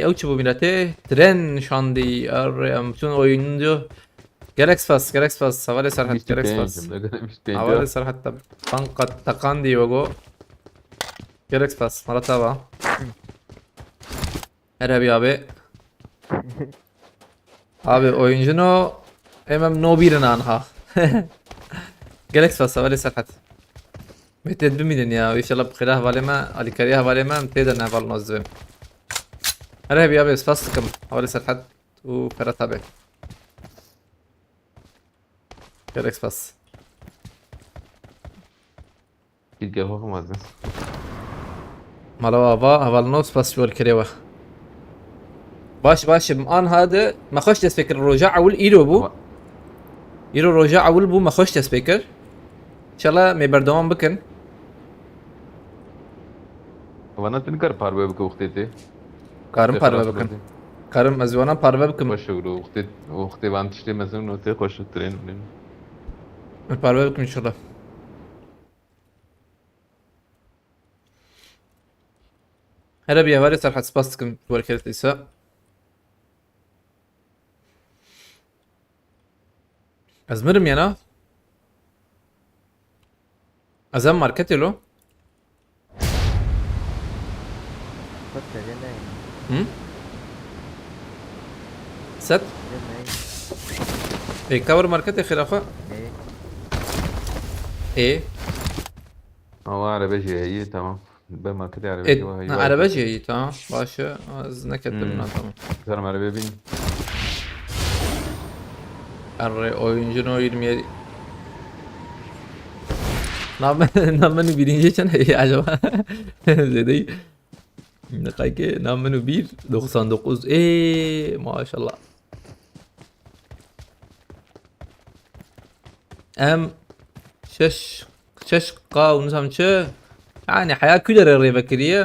Avcı bu millete tren şandi bütün oyuncu. Gerex fast. Havale serhat gerex fast. Havale serhat tab. Tankat takan diyor go. Gerex fast. Marataba. Abi. Abi oyuncunu emem no birin anha. Gerex fast. Havale serhat. متد بميدن يا ويش الله بخيرها بالما على كريها بالما متدنا بالنظم هلا بيا بس فاستكم حوالي سرحت وفرتها بك كريكس فاس Git gel bakamazdın. مالوا با اول نوت فاس شو الكريوه باش الان هذا ما خش تسبيكر رجع اول ايرو بو ايرو رجع اول بو ما خش تسبيكر ان شاء الله مي بردوام بكن Bana tün kar parve bu uxtete. كارم باربه بكن كارم ازوانا باربه بكن Başşuğru uxte vantişte mesela note koşu tren. باربه بكن ان شاء الله هلا بيا واري صار حتسباستكم وركلت إساء أزمرم يانا أزم ماركتي له خدت جنة هم ست إيه كور ماركتي خلافة ايه إيه Ama araba şey tamam. Ben markete araba şey var. إيه عربة جاي تمام باشا أزنا كتبنا تمام Sarım araba bin. Arre oyuncunu 27 Namını birinci için acaba Zedey Ne kayke namını 1 99 maşallah Em şeş ونسام شو يعني حياة كلها ري بكرية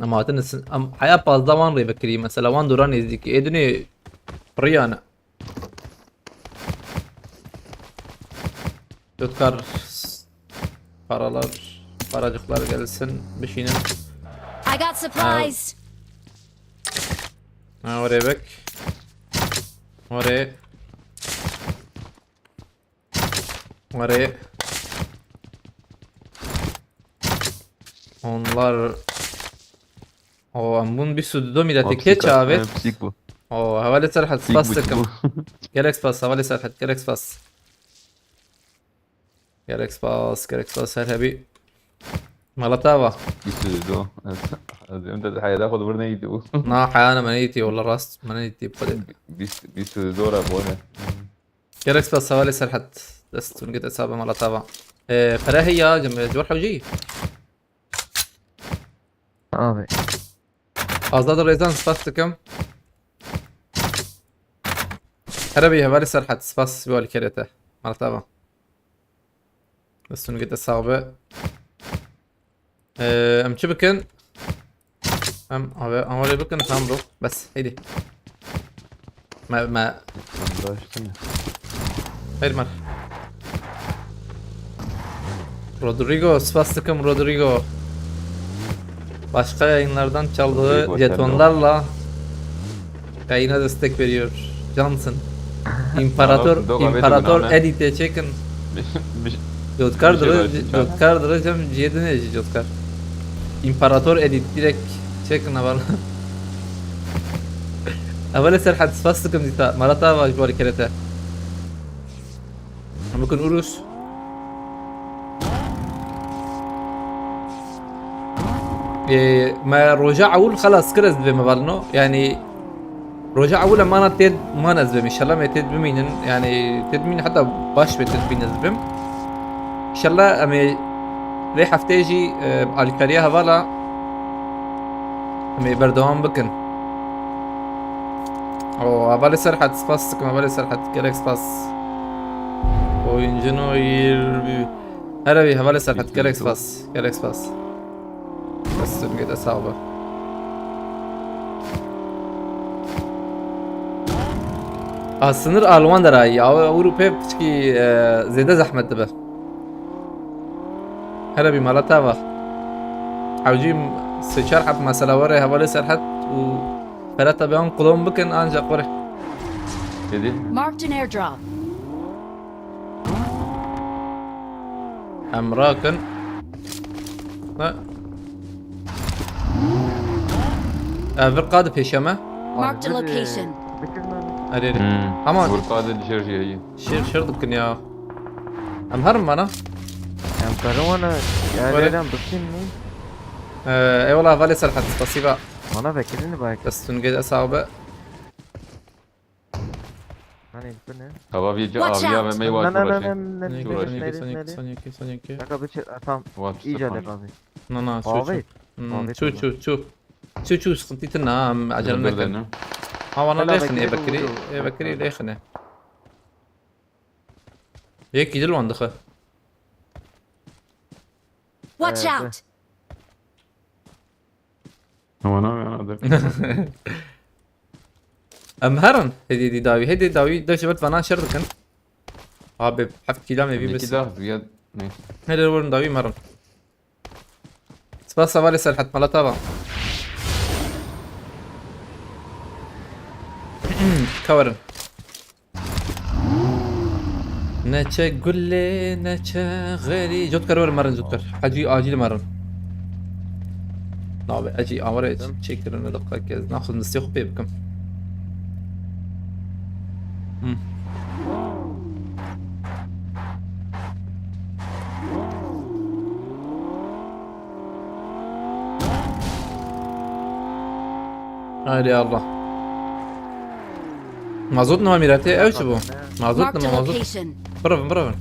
أما تنس حياة bazdaman ري بكرية مثلا وان دوران يزديك إدني ريانا Yotkar paracıklar gelsin bir şeyin. I got supplies. Ha oraya bak. Oraya. Onlar bunun bir sürü millete geç abi. Psik bu. Havale serhat Psik spas bu. takım. Gerex pas havale serhat gerex pas. Gerex pas her bir. Malatava. Bir sürü o. Önde hayata kodu burada neydi o? Na hayana maniyeti والله راست maniyeti بقدر. Bir sürü zor abi o ne? جالكس بس حوالي سرحت دست ونقد اسابه مال تابع فراهية جنب جوار حوجي abi ازداد الريزان سباس كم هربي حوالي سرحت سباس بيولي كريته مال تابع بس ونقد اسابه ام شبكن ام اولي بكن تامرو بس هيدي ما Baştın ya. hayır mar Rodrigo, Spastik'im Rodrigo. Başka yayınlardan çaldığı Rodrigo, jetonlarla yayına destek veriyor. Cansın. İmparator Doğa İmparator vedu edite çekin. مش Jotkar Bir şey dırı var, çağır. Jotkar dırı cem ciyedine Jotkar. İmparator edit direkt çekin havala. Havala serhat fastıkım dita marata var bu kerete. ممكن أروس ما رجع أول خلاص كرز بما بالنو يعني رجع أول ما أنا تد ما نزبم إن شاء الله ما تد بمينن يعني تد مين حتى باش بتد بينزبم إن شاء الله أمي ريح افتيجي الكاريا هوالا أمي بردوام بكن أو أبالي سرحة سباس كما أبالي سرحة كالك سباس Oyuncunu هلا بي هبالي سرحة كالكس باس كالكس باس بس كده صعبة السنر ألوان دراي أو أوروبا بتشكي زيادة زحمة دبا هلا بي مالا تابا حوجيم سيشار حب مسألة وري هبالي سرحة و فلاتا بيان قلوم بكن أنجا قري كده Marked an airdrop. أمراكن لا فرقاد بيشمة Marked a location. أريد أمان والقادة الجرجي هي شير دكن يا أم هرم أنا يعني كورونا يا ولا- ريان بسيني أي والله فالي سرحت بسيبا انا فاكرني باك بس تنقل أصعبة يعني بكون هوا بيجي Watch أبيا out. ما لا يواجه لا لا بشيء لا ثانية لك بتش تمام ايجا لك ابي نا قاضي شو سقطيتنا عجلنا كن ها أنا لا، ليخني بكري بكري ودو. بكري ليخني هيك يدل وان دخل Watch out! هو أنا أقدر أم هرن هدي داوي ده شبت فنان شرط كن حابب حف كلامي بي بس كده زياد نيس هذا الورن داوي مرن سباس سوالي سرحت مالا تابا كورن نتشا قول لي نتشا غيري جوتكر ولا مرن جوتكر حجي اجي مرن نعم اجي امر تشيك لنا دقيقه كذا ناخذ نستيخ بيبكم هاي يا الله ما زودنا ما ميراتي او شبو ما Marked a زودنا ما زود location. برافو قرب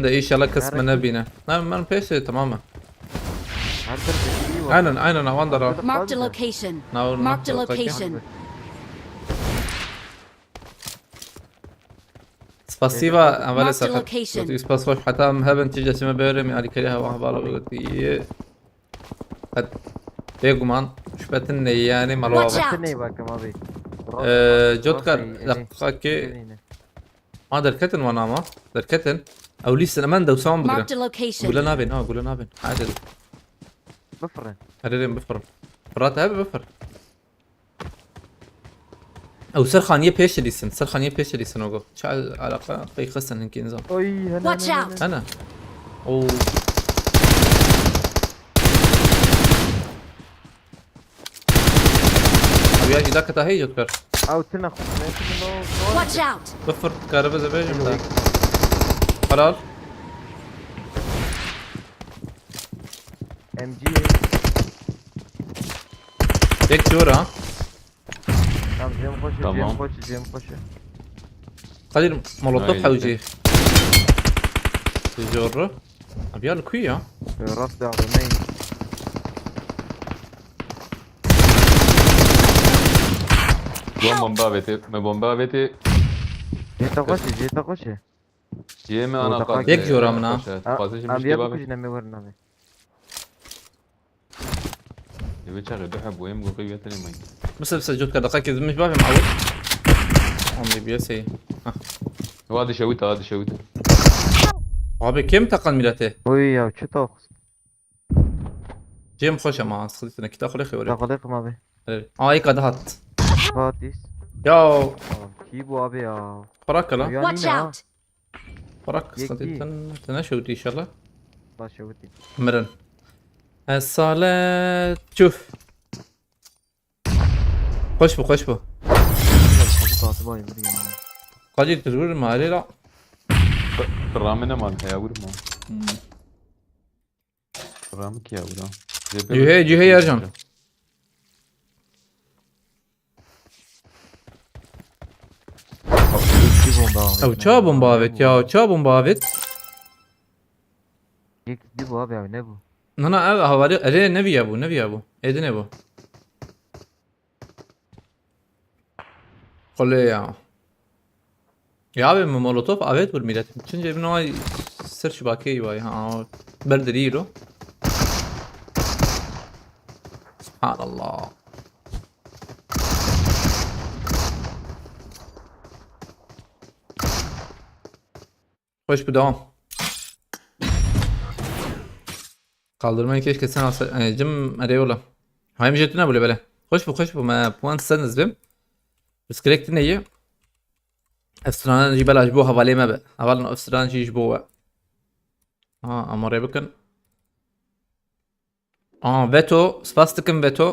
اي شاء الله كسب نبينا ما نبيش تماما عينا وندر Marked a location. Marked a location. Спасибо, أولي Marked a سرحت location. قلت سباس خوش حتى مهبن تيجي سما بيرم يعني كليها وحبالة قلت قد بيقمان شبتن يعني Watch مروابة out. بسيني باك ما بي جوتكر دقاكي ما دركتن وانا ما دركتن او لسه انا ما ندو سام Marked بقرا a location. قول لنا بين قول لنا بين عادل بفرن هريرين بفر فرات هبه بفر او سرخانيه بيش ليسن سرخانيه بيش ليسن اوغو شال علاقه قي خسن هنكي نظام اوي Watch out. انا او ابي اجي داك تاهي جوتكر او تنخ Watch out. بفر كهرباء زباجه من حلال ام جي هيك شورى ها تمام جيم خوش تمام. جيم خوش جيم خوش قليل مولوتوف هاي حوجي جورة ابي الكوي ها راس دعمين دون بومبا ما بومبا بيتي جيتا خوش جيتا خوش يما أنا قاعد يك جورا منا. قاعد ام مش بيابو كبابي كجنا ميورنا يبي شغل بحب ويم قوية تاني ماي بس جوتكر دقيقة مش بافي معود عمري بيسي وهذا شويته هذا شويته abi kim takan millete? اوي يا شو توخ جيم خوش ama sıkıntı ki takılı لا خيوري. خليكم abi. Ay kadar hat. Fatih. Ya Ki bu abi ya. bırak la. Yani Watch yine ha. out! bırak Yeki. sıkıntı. Tane şovdi inşallah. Baş yavuti. مرن الصلاة شوف خش بو خش بو Fatih bayılır ya. قاعد تقول ما عليه لا الرامي مال يا ورما الرامي كيا ورا جهه يرجع Ki bomba abi. او çağ bomba evet ya çağ bomba evet Ki bu abi abi ne bu? انا هواري اري نبي ابو نبي ابو ايدن ابو قول ya abi molotof evet bu millet için cebine ay sır şubake vay ha berdiriyor subhanallah hoş bir devam kaldırmayı keşke sen alsa cim arıyorlar hayım jetine böyle hoş bu ma puan sanız bim بس كريكت نية افسران نجيب لها جبوها بالي ما بقى اولنا افسران نجي جبوها امر يبكن فيتو سباستكن فيتو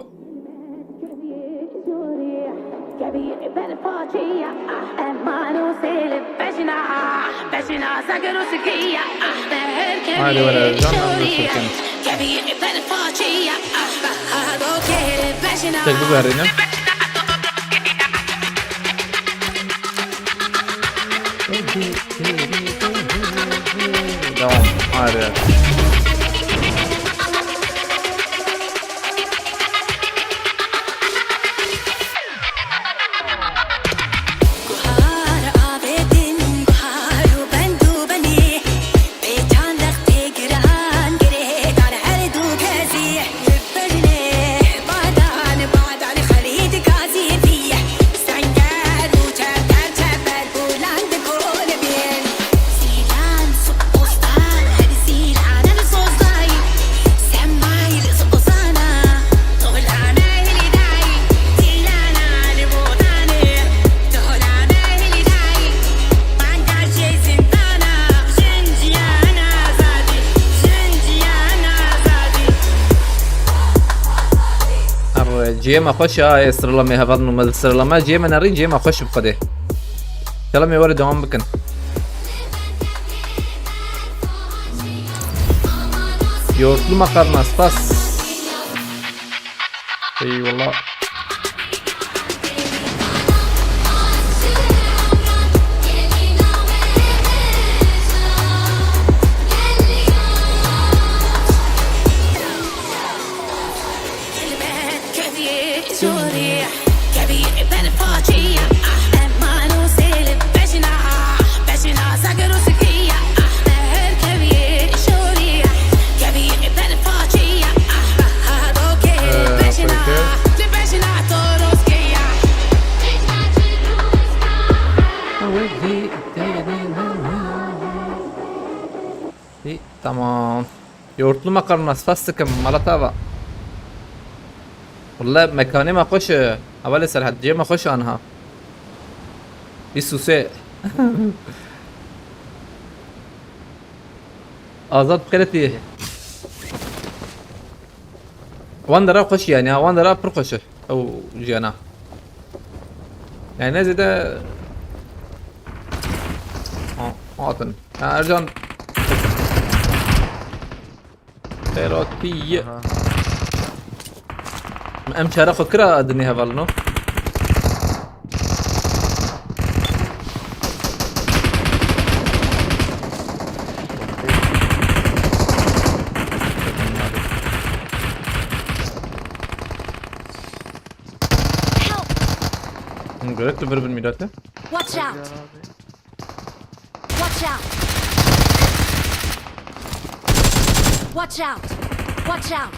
هذه ولا جانا نسكن تكبر هرينا devam hadi جيما خوش sıralamayı hafadın numaralı sıralama Ceyma narın Ceyma خوش بقده كلام يورد devam bakın yoğurtlu makarna spas eyvallah tamam yoğurtlu makarna spas مرتبة والله مكاني ما خوش اول سرحد جي ما خوش عنها السوسي azat بخيرتي وان درا خوش يعني وان درا بر خوش او جانا يعني زي ده عطن ارجان خيراتي ام شارخ فكرة ادني هفالنو قلت له برب الميلاد Watch out! Watch out! Watch out! Watch out!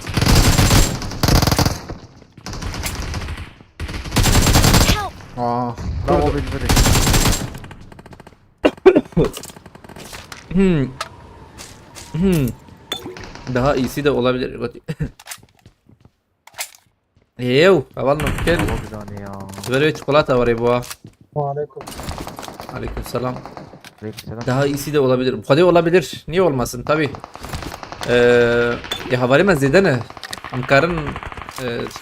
Help! Bravo bildirik. Daha iyisi de olabilir. Ew, avalno gel. Hava güzel ya. Böyle çikolata var ya bu. Aleyküm. Aleykümselam. Aleykümselam. Daha iyisi de olabilir. Bu kadar olabilir. Niye olmasın tabi. Ya havale mezedene. Amkarın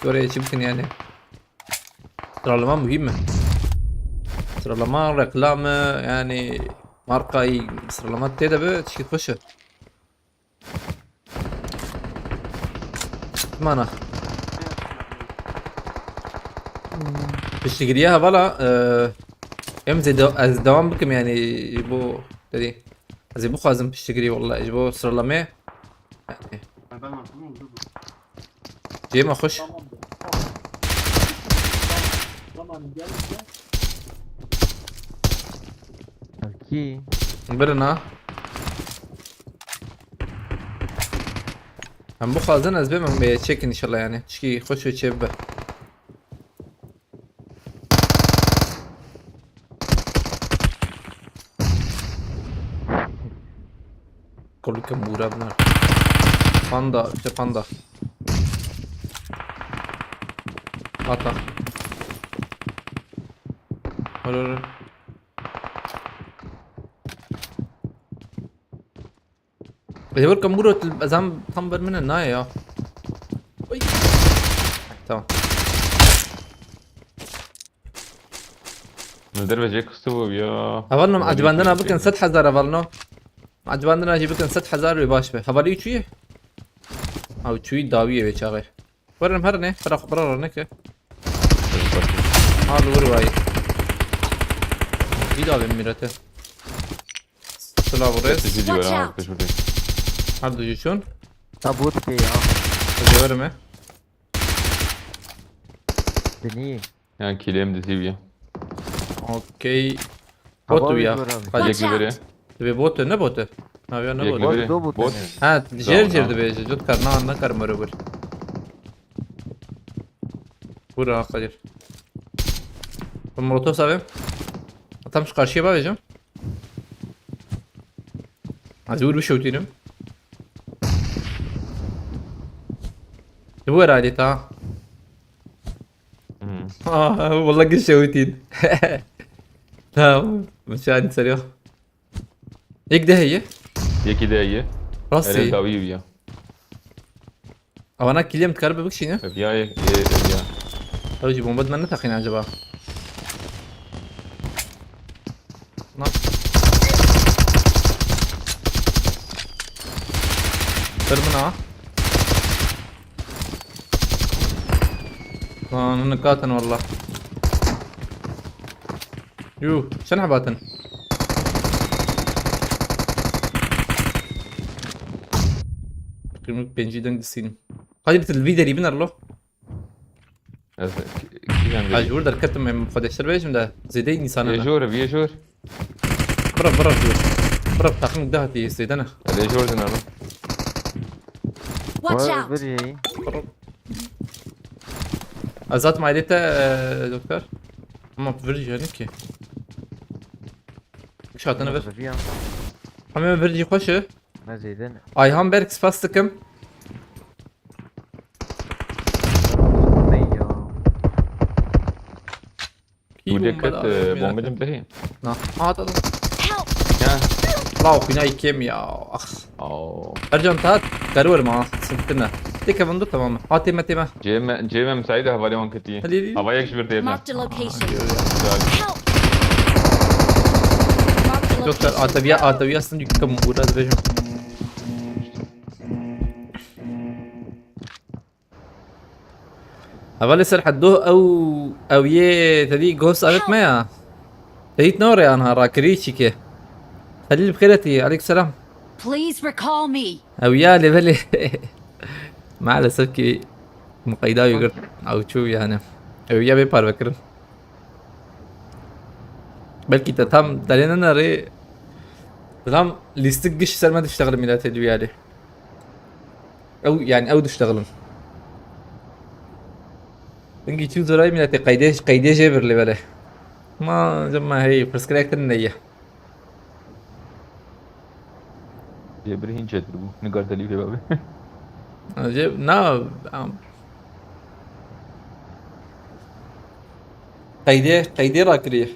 oraya çıkın yani. Sıralama mühim mi? Sıralama, reklamı yani markayı sıralama tede be çıkıp başı. Mana. Piştigiriye havala hem az devam bıkım yani bu dedi. Az bu kazım piştigiriye vallahi bu sıralamaya yani. Cema hoş. Belki. برنا هم بو خازن از بمن به چک ان شاء الله يعني تشكي خوش وتشب كل كم بورا بنا باندا işte panda ata olur يعتبر كمبورة الأزام تنبر من الناية يا أي. تمام ندرب جاك استوى يا أفضلنا عجباندنا بكن 6000 أفضلنا عجباندنا جي بكن 6000 ويباش به حوالي شوية أو شوية داوية بيشاغي ورن هرني فرق برا نكه هذا ورواي في داوي ميرته سلام وريس تجي Watch ولا out. تشوفي هذا يجون Tabut ki ya. تجي Beni. يعني كيليم ديسيفيا اوكي Hava بوتو يا bir abi. قاعد Watch ياكل بري out. تبي بوتو نه بوتو ناوي نه ياكل بوتو بري دو بوت بوت يعني. ها جير جير لا. دبي جود كرنا نه كر مربر برا قدر المولوتوف سابم tam şu karşıya bakacağım. Hadi vur bir şey utayım. Bu herhalde ta. والله كل شويتين تمام مشان سريع هيك ده هي هي كده هي راسي الداوية يا او انا كليم تكرب بكشينه يا يا او جيبون بد من تخين عجبا نعم ترمنا انا نكاتن والله يو شنو حباتن تقريبا بنجيدن دسين قاعدة الفيديو اللي بنر له اجور در كتم من خدشتر بيجم ده زيدين انسان يا انا جور يا جور برا جور برا تقييم ده تي زيدنا يا جور دنا Watch Var out. bir iyi. ازات معدته دكتور ما بفرجي هنيك شات انا بس Trafiği an. هم بفرجي خوشه Ne zeyden. ايهام بيركس فاستكم Ne ya. ودكت بومب تنتهي نعم هذا Help. يا الله فينا كيم يا اخ او ارجع انت كارور ما سنتنا تيكا بندو تمام هاتي متى جيم مساعدة هفالي وان كتير هلي هفا يكش برتيبنا Marked a location. Help. Marked a دكتور location. اتبيا اصلا كم بورا بيجم اول سر حدوه او يه تدي جوس ابت ما تدي نور يا انا راكريتشي كي خلي بخيرتي عليك السلام Please recall me. او يا ليفلي مع الاسف كي مقيدا يقر او شو يعني او يا بيبار بكر بلكي تتم دلنا نري تمام ليستقش سر ما تشتغل ميلات الويالي او يعني او تشتغلن انجي تشوف زراي ميلاتي قيديش جبر لي بله ما جمع هي برسكريكت النية جبرين جدرو نقار دليل يا بابي جيب نا قيدي راكريه.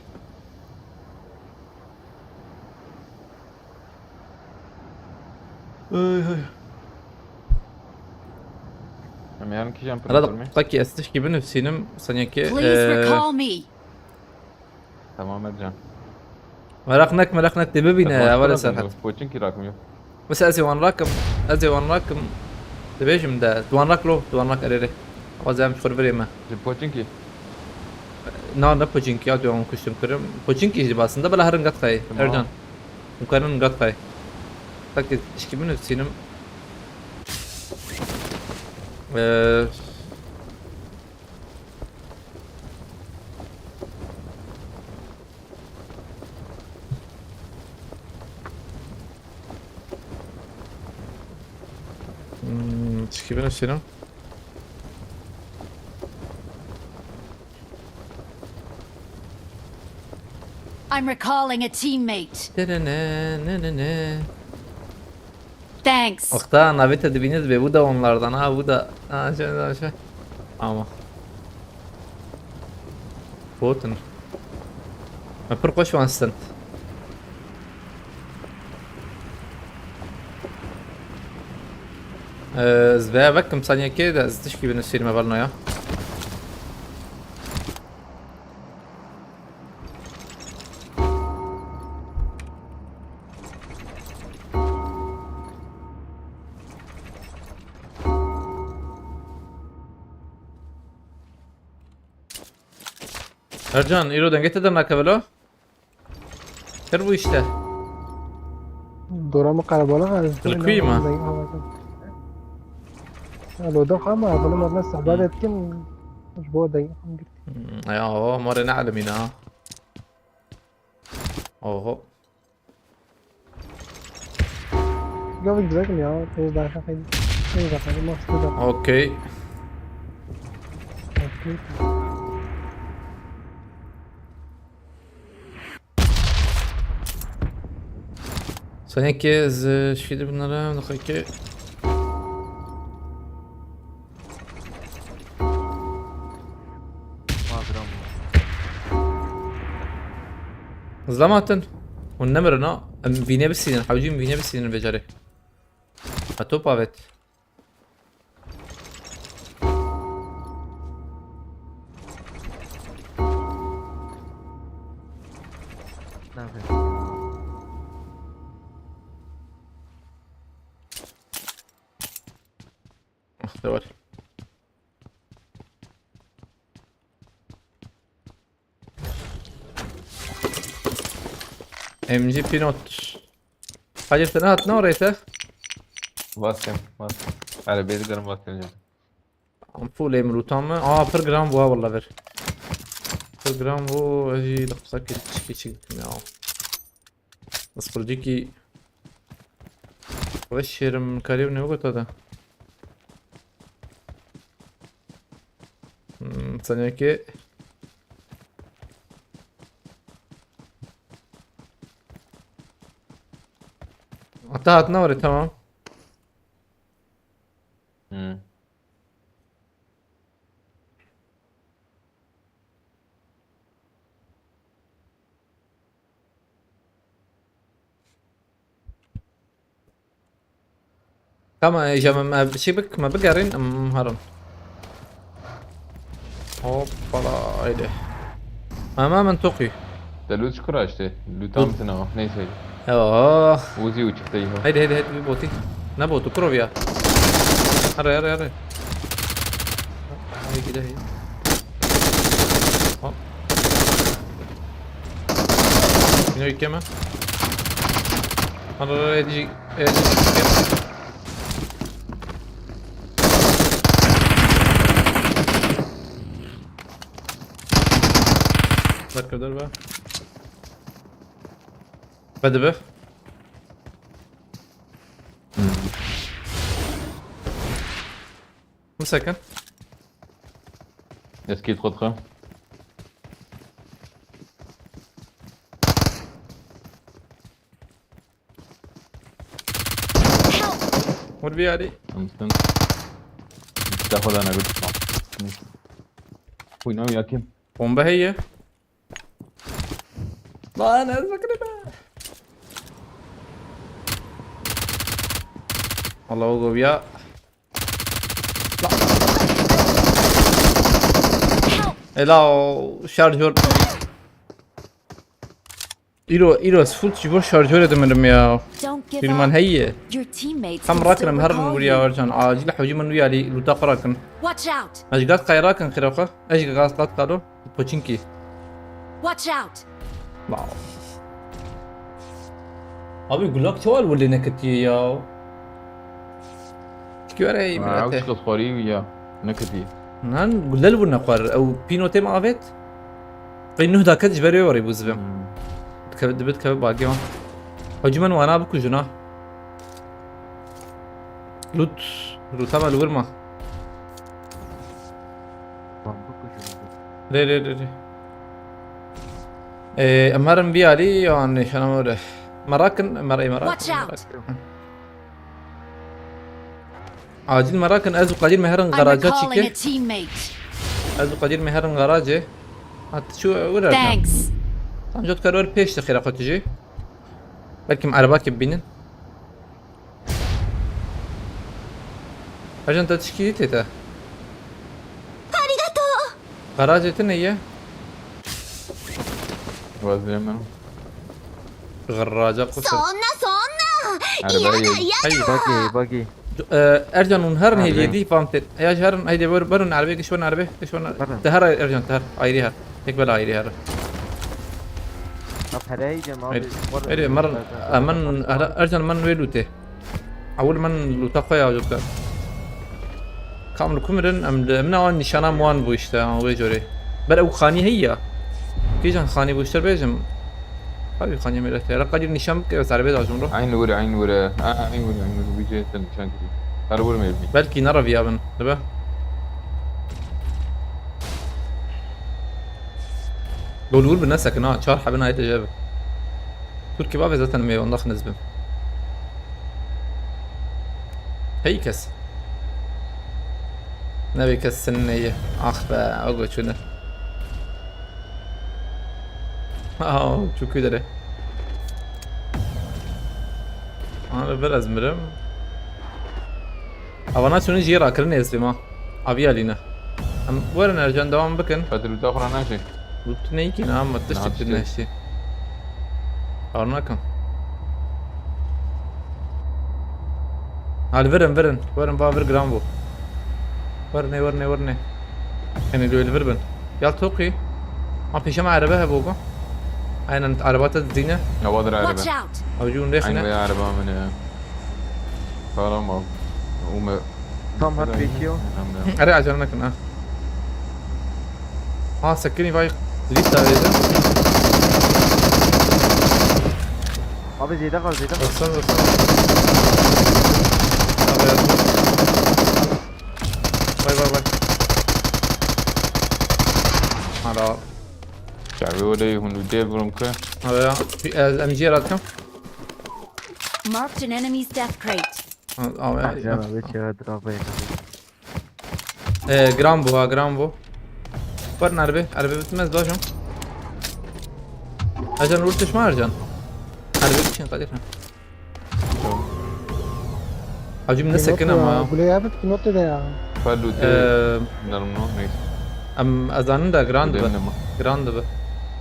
Hem yarın ki jumper هذا yapar mı? قاكي استشكي بنفسينم sanki Please recall me. Tamam edeceğim. ملقنك تبينا ولا سرحت. Poçin ki rakım yok. بس ازي وان راكم تبيجم ده دوان راك لو دوان راك اريري وزام شخور بريما Poçin ki. ne pochinki ya diyorum kuşum kırım pochinki işte aslında bala harın gat kay Tamam. Ercan mukarın gat kay tak işkimin ötesinin eee işkimin ötesinin I'm recalling a teammate. ne Thanks. Okta navet edibiniz be bu da onlardan ha bu da ha şey ama Botun ما فرقوش وان ستنت زبايا بكم ثانية كده تشكي بالنسير ما بالنا يا Ercan, İro'dan getirdin rakabelo. Kır bu işte. دورة مقربة لها القيمة. لو ده خامة أظن ما الناس استعبادت كم مش بودي Ya o mare ne alem yine ha. Oho. قبل جزاكم يا ايش ده خير ايش ده خير ما استدعى Okey. Sanki şeydi bunlara dakika. زلماتن والنمر انا فيني بالسنين حاوجين فيني بالسنين بجري اتوبا بيت دور ام جي بي نوت حاجة ثانية نوريته Bastım. Arabayı garım bastım. فول امرو تام بر جرام بوا والله بر بر جرام بو اجي لقصة كيتشي ياو بس برجيكي وشير من كريم نوقت هذا ثانية كي انتهت نوري تمام Hı. كما يا جماعة ما بشبك ما بقرين ام هرم هوبلا ايده ما منطقي Deluz çukura işte. Lütam mısın ama? Neyse. اوه Uzi uçukta iyi. هيدي بيبوتي نبوتو كروفيا هري هاي كده هي هوب هنا كمان هري يجي بركب ضربة بدبه مسكن Est-ce qu'il est trop train? وربي علي Anlasın. Silah olan abi. Uy ne yapıyor kim? bomba هي ما انا فكرة والله وقف يا لا شارجور إيرو فول تجيبور شارجور دمرم يا Don't give في من up. هي Your teammates كم can راكن still مهرن recall وريا you. ورجان عاجل حوجي من ويا لي لو تقراكن Watch out! أجقات قيراكن خيرقة أجقات قات قالو بوتشينكي Watch out! واو أبي يقول لك سؤال ولا نكتي يا كيوري عاوز مرته تصوري ويا نكتي نان قول له نقر أو بينوتي ما عفت إنه ذاك جبري وري بوزبم دبت كبر باقي ما هجوما وانا بكو جنا لوت تبع الورما ري امرن بي علي يعني شنو مره مراكن Watch مراكن out! عاجل مراكن ازو قدير مهرن I'm غراجات recalling a شيكي teammate. ازو قدير مهرن غراجه هات شو ورا Thanks. tam جوت كارور بيش تخير اخو تجي بلكي عرباك ببينن عشان تشكي تيتا غراجة تنية وزن منه غراجة قصر عربية باقي باقي ارجع نهرن هي عربية. دي فهمت يا شهرن هيدي برن عربية كشون عربية كشون برن. تهر ارجع تهر ايريها هيك بلا ايريها هاي جماعة ايري مرن من ارجع من ويلوته اول من لوتا خويا وجبت كامل كمرن ام من وان نشانه موان بوشتا ويجوري بل او خاني هي كيجان خاني بوشتر بيجم هاي خاني ملته رقاجر نشام بس عربية داجم رو عين ورا عين ورا عين ورا بيجي سن شان كذي هذا ورا ما يبني بلكي نرى في ابن دبا قول بالنسك نا شارح بنا هاي تجابه تركي بابي ذات نمي ونضخ نزبم هي كس نبي كس سنية اخ بقى اقول شنو شو كده انا بلز مرم أبغى شنو جيرا كرني يسلمه أبي علينا أم وين نرجع دوام بكن فترة تأخر أنا شيء بتني كي نعم ما تشتي ناشي أرناكم على فرن بافر جرامبو ورني يعني لو الفربن يا توقي ما في شمع عربها بوقو أين عربات الزينة أبغى Watch عربة out! أو جون عين ريخنا ويا عربة من كلام وما Tam har بيشيو أري عشان كنا سكني فايق زيد هذا Abi zeyde kal zeyde kal. بس باي على شعبي ولا يهون وديل برمكه هذا في ام جي راتكم Marked an enemy's death crate. Cana bıçağı drabaya. جرامبو برن عربي بتمز داشم اجان ورتش ما ارجان عربي بتشين قديرها اجي من السكنه ما Gulay abi pinote de ya. فلو نرمنو نيس ام ازان دا دنما جراند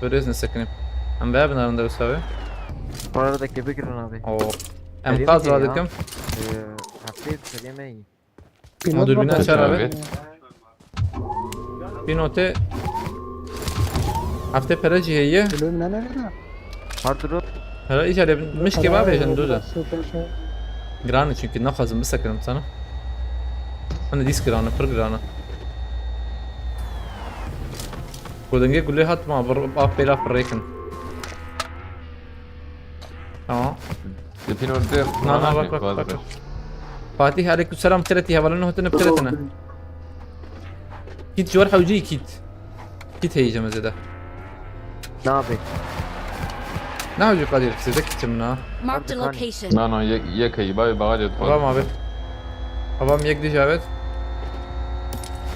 بريزن السكنه ام باب نارن دا بسوي Bu arada kebe girin abi. او ام قاز رادكم Haftaya söylemeyin. Modül bina açar abi. Evet. بينوتي هفته برجي هي Gulay mi ne ne? Hard road. هلا ايش على مش كباب يا جندوزه Süper şey. جرانا çünkü ناخذ مسكن sana انا ديس جرانا بر جرانا ودنجي يقول لي هات ما باب بيلا فريكن دفين ورده لا بك فاتح عليكم السلام تلتي هبل انه هتنا بتلتنا كيت جوار حوجي كيت هي جمزه ده Ne abi? ناوجي قادر في سيدك تمنا Marked a Hadi location. لا لا يك هي باي باجت أبغى ما بيت أبغى يك دي جابت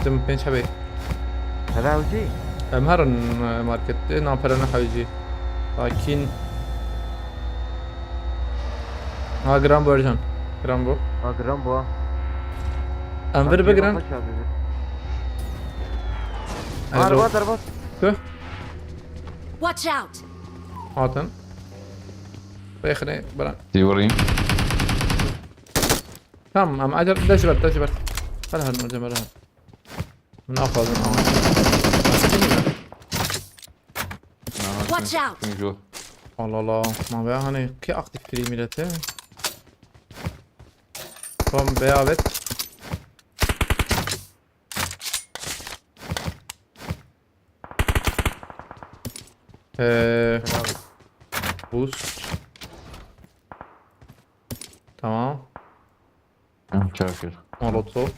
تم بينش حبي هذا وجي. مهرن ماركت نام فرنا حوجي Sakin. Ha Grambo Ercan. Grambo. Ha gram bu ha. Enver Begran. Araba. Tüh. Watch out! Hatın. Beykhne bran. دي وريم. Tamam ama acaba دجبر. خلها المرجم لها. من أفضل من أول. Watch out! شنو جو؟ الله الله ما بيها هني كي أقدر في ميلته. Tam beyavet. Boost. Tamam. شاكر. Molotov.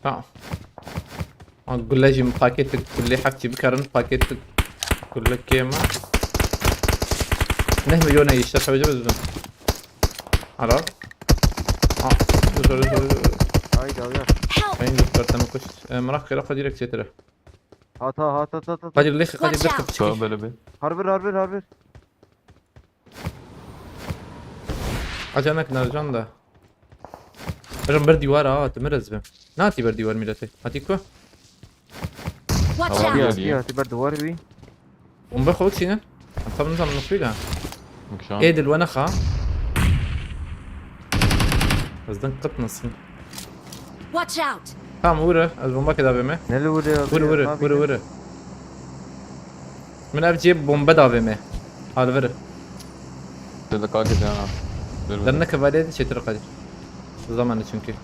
Tamam. أقول لجيم باكيتك كل حكي بكرن باكيتك كل كيما. نه مليون يشتري حاجة بس. عرفت؟ دور. Haydi al ya. Help! Benim gösterdim kuş. Merak kere kadir eksetere. Hat. Kadir lek kadir Watch lek out. kapı صار بلا بي. Harbi. Acanak narcan da. Hocam bir divar ha تمرز به. ناتي بر divar millete. Atiko. Watch Tamam, out! gel. Ya tiber duvar bir. ومبخوت سينا. طب نظام نقفلها. مكشان. ايه دل ونخا. بس دن قط نصين. Watch out! Tamam vura. Az bomba كده بمه. Neli vuruyor? Vura. من أبجيب bomba da بمه. هذا vura. تلقاك انا. Dernek kavaliye çetir kadir. Zamanı çünkü.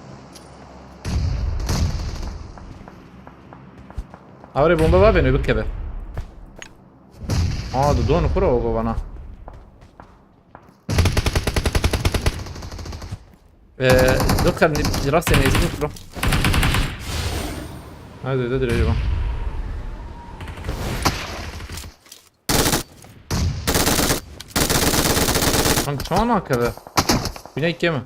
Avre bomba var beni bir kebe. Da donu kura o bana. Doktor rastya ne izin bro. Hadi de direkt. Çana kebe. Bine iki mi?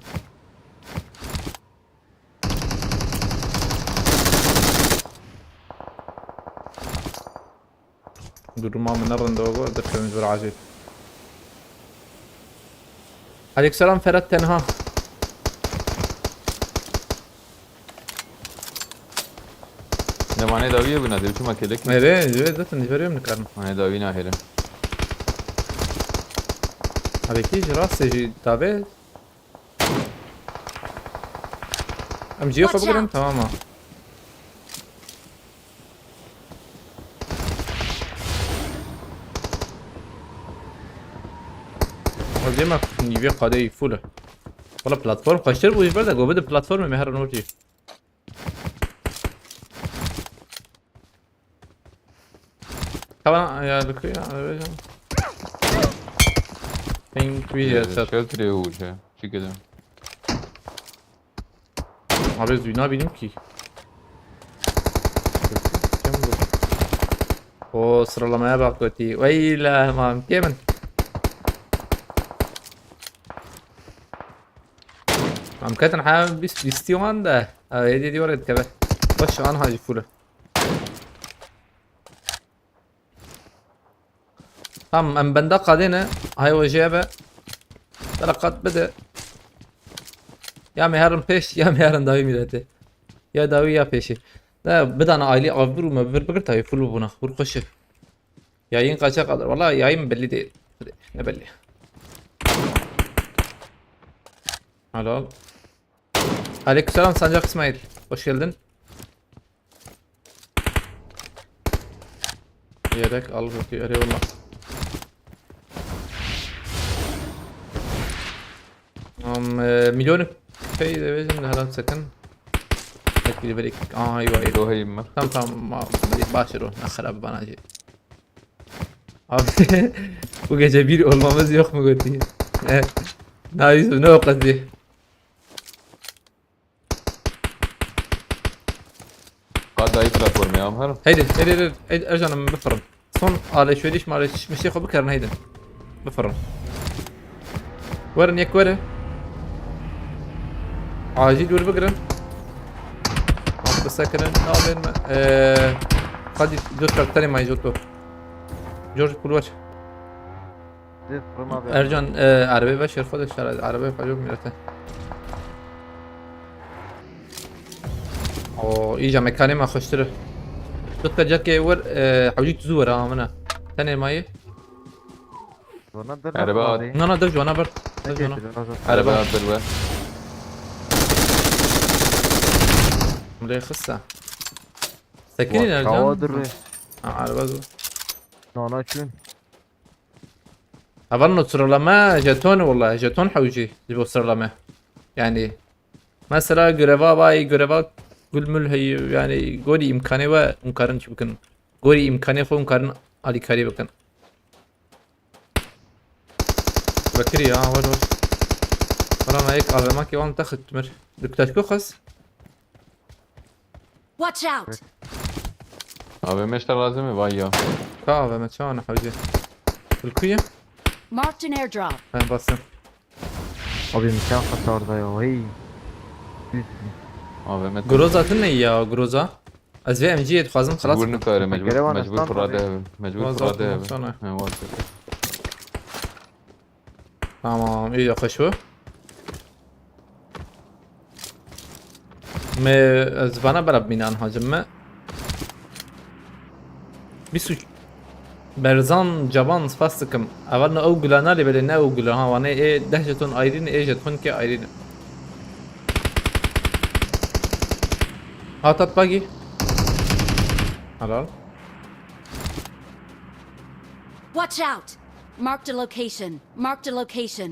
Durma من الرندو دخلنا bir acil. Aleykümselam Ferhat Tenha. ده معناه داويه بنا ده شو ما كلك. Evet zaten veriyorum ne karnım. معناه داوينا هيرا. Abi ki rastya tabi. Amciye Watch kapı out. tamam mı? وزي ما نيفي قادي فوله والله بلاتفورم قشتر بوش برده قوبد بلاتفورم مهر نورتي طبعا يا لكي انا ثينك وي يا سات شلتري وجه. شو كده. abi zuyna benim ki kim bu o sıralamaya bak kötü vay la mam kemen عم كاتن حابب بيستيوان ده هي دي ورقة كده خش عنها جفولة tamam ام بندا قادينا هاي وجابة تلقت بدأ يا مهرم بيش يا مهرم داوي ميلاتي يا داوي يا بيشي لا بدأ انا عائلي افبر وما بفر بقرت هاي فلو بنا ورقش ياين قاشا قادر والله ياين بلي دي نبلي Helal. Aleykümselam Sancak İsmail. Hoş geldin. Yedek al bakıyor. Eyvallah. مليون كي ديفيجن هلا سكن. اكيد بريك ايوه لو هي ما. tamam başır o. Akrab bana şey. Abi bu gece bir olmamız yok mu götü? Ne o kadar? قاعد داي بلاتفورم يا امهر. هيدي ارجع انا بفرم صن على شوي ليش معلش مش ياخذ بكره هيدا بفرم ورن يك ورا عاجل ور بقرا بسكرن نابن قد دو تركتني ما يجوتو جورج بولوش زيت فرما بي ارجان عربي بشر خودش عربي فجوب ميرته او ايجا مكاني ما خوشتره دوت جاكي ور حوجيك تزور منا تاني ماي زورنا در عربات. انا درج وانا بر درج وانا عربة بالوا ملي خصه سكيني ارجان كوادر عربي زو نانا چون أظن سرلما جاتون والله جاتون حوجي جيبوا سرلما يعني مثلا جرافا باي جرافا كل ملهي يعني قولي إمكاني ومقارن شو بكن قولي إمكاني خو مقارن علي كاري بكن بكري ور ورانا هيك ما كي وان تاخد مر دكتاشكو خص Watch out! أبي مشتر لازم يبايا كافة ما شلون حوجي الكوية Marked an airdrop. هاي باسم Abi imkan خسارda ya hey. أبي مت جروزا تني يا جروزا أزفي أم جي خازم خلاص مجبور نكاره Karavan مجبور aslan فراده مجبور وظبط فراده نفسنا. واصل تمام إيه خشوة ما زبانة برب مين أنها جمع بيسو برزان جبان فاستكم أولنا أو قلنا اللي بدنا أو قلنا وانا إيه دهجتون أيرين إيه جتون كي أيرين هاتت باقي حلال Watch out! Marked a location. Marked a location.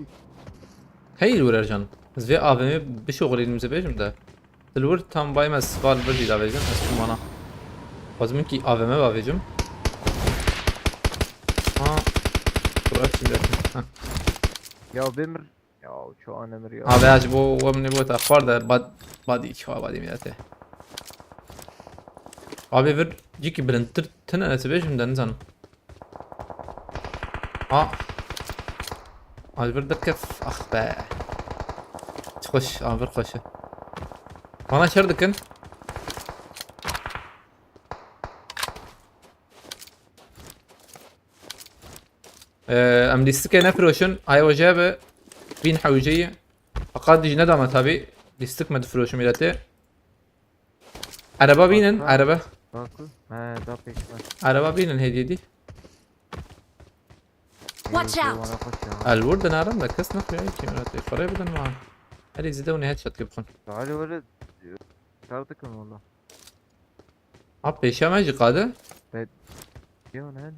هي الور رجان زي آفمي بشغل المزبيجم ده الور tam باي ما سفال بدي دا بيجم اسمه أنا لازم كي آفمي بابيجم قرأت ها Ya bemir. Ya şu an emir ya. هذا عجبه ومن بو تأخر ده بعد شو بعد ميته أبي فر جيكي بلنتر تنا نسبيجم ده نزن أبي فر دكف أخ بقى تخش أبي فر خش أنا شردكن أم ليستكي نفروشن هاي وجابه بين حوجية أقاد يجي ندى متابي ليستك مدفروش ميلاتي عربا بينن عربا Bakı. He da pekmez. عربا بينن هدي دي Watch out! Bana koş ya. الورد نارم لكس نخلي أي كي ميلاتي قريب بدن معاه هلي زيدوني هيد شات كيبخن Hadi öyle sardık mı valla? عب بيشا ما يجي قادة Ya ne?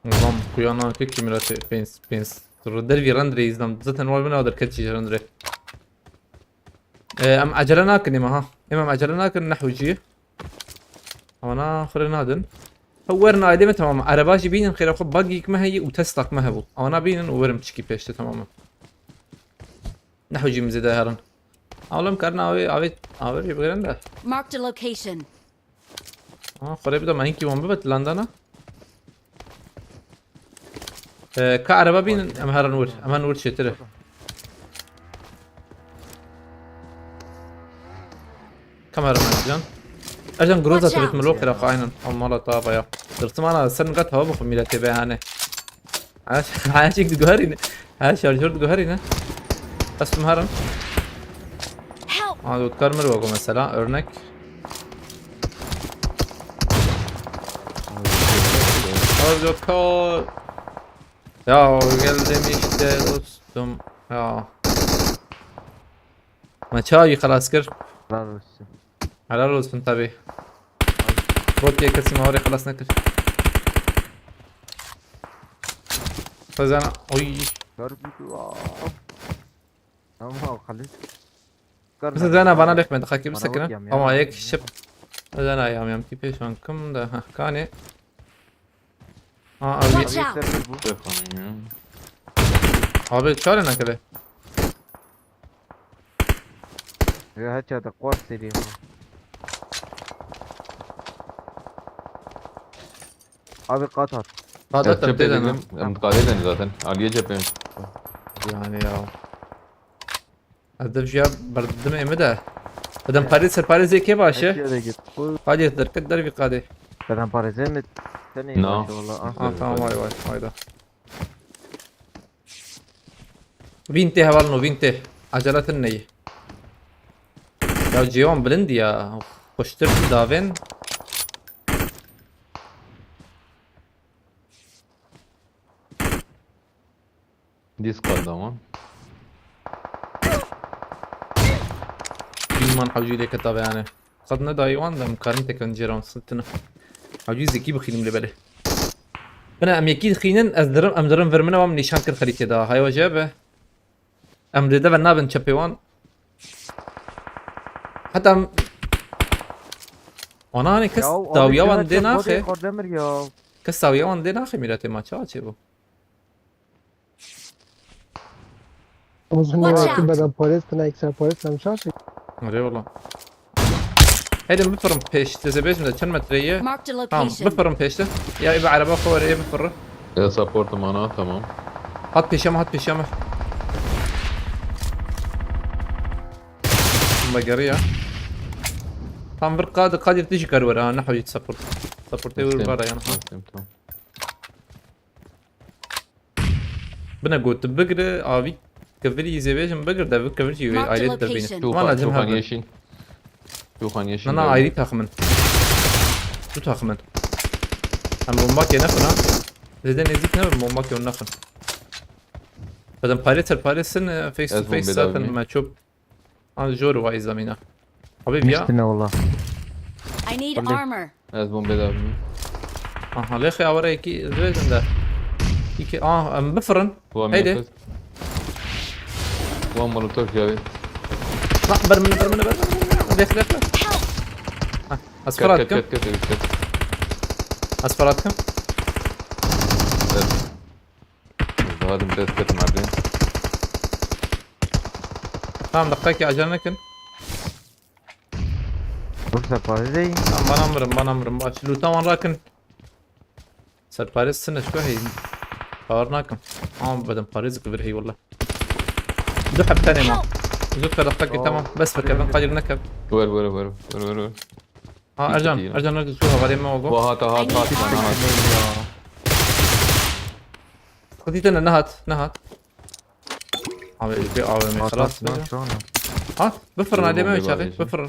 نظام كويانا كيكي ميلاتي بينس ردر في رندري يزنم زتن وال بنا ودر كتشي رندري أم أجلنا كني ما ها إمام أجلنا كن نحو جيه أنا خلينا نادن هورنا ايدي تمام عرباجي بينن خير اخو باقيك ما هي وتسلك ما هبو انا بينن وورم تشكي بيشته تماما نحو جي مزيدا هرن اولم كرنا اوي بغيرن ده Marked a location. قريب ده ما هينكي وان ببت لندن كعربا بينن ام هرن ور امان ور شتره كاميرا مان اجن جروزا تريت ملوك راه قاينن امالا طابا يا درت معنا سن قط هوا بخ ميلاتي بهانه عاش جوهرين عاش شارجور جوهرين بس مهرن Help! هذا كارمل وقو مثلا örnek Hadi kal. Ya geldim işte dostum ya. Maçayı خلاص كر Helal olsun. helal olsun tabi. Rokiye kesim oraya خلاص نكر. فزنا oy. Gördük. Ama خلص. Mesela zana bana lek ben dakika bir Bana sakın bakayım ya. ama yek şıp. Zana yam tipe şu an kim da ha kane. Abi Watch out! Bu. Efendim abi çare ne kadar. Ya hatta da kuart seri. Abi kat at. Hadi Cephe tabii dedin ha. dedim. Mutkadı edin zaten. Aliye cephe. Yani ya. Hadi şu ya bardım emi de. Adam Paris zeki başı. Eşya git. Bu Hadi yeter kadar bir kade. kadar Paris'e mi? Sen iyi No. başı valla. Ah. Ha tamam vay vay hayda. Vinte havalno vinte. Aceletin neyi? Ya civan blind ya. Koştur daven. Disk kaldı ama. İman حوجي كتاب يعني قد دايوان ده مقارنة كان جيران صدتنا حوجي زكي بخيلم لبله انا ام يكيد خينن ازدرم فرمنا وام نشان كر خريطة ده هاي وجابه ام ده بنابن شابيوان حتى انا هني كس داويا وان دين اخي Demir ya. كس داويا وان دين اخي ميلاتي ما تشا بو وزن Watch وقتی out. بدن پاریس تنها اکثر پاریس هم شاشی ايه والله هيدا بفرم بيش تزبيش من كم مترية Marked a tamam location. بفرم بيشته يا ابا عربة خور يا بفر Ya support mana tamam. هات بيشامة هات بيشامة بقرية tam bir قاد يرتجي كارورا نحو يتسبورت سبورت يور برا يعني Tamam. بنا قلت بقرا ابي كفري يزبيشن بقرا ده كفري Marked a عائلة دربينه location. ما لازم Şuhan هذا yeşil. Şuhan yeşil. انا عائلة تخمن شو تخمن هم بومباك ينخنا زيدان يزيك نبر بومباك ينخن بدن باريسن فيس تو أزمون فيس بداوي. ساتن ما تشوف انا جورو وايز زمينا حبيبي يا Müştine valla. I need Oldu. armor. Az bombe da. اها ليخي اوريكي زيدان ده يكي ام بفرن Bu هيدي amiyakız. Bu molotov javi. لا بر من ليخ ليخ اسفراتكم Kat. اسفراتكم Zaten biraz katı mardin. tamam دقيقة اجلنكن Yoksa Paris'e tamam bana امرم باش لو تمام راكن سر باريس سنة شو هي قارناكم بدن باريس كبير هي والله دو حب ثاني ما زوك دقيقة تمام بس بكبن قادر نكب Ver. ارجع نرجع شوها بعدين ما Bu وقف hat. خديت انا نهت عامل خلاص şu an. ها بفرن عليه ما Bombe يشاغل bağlayıcı. بفرن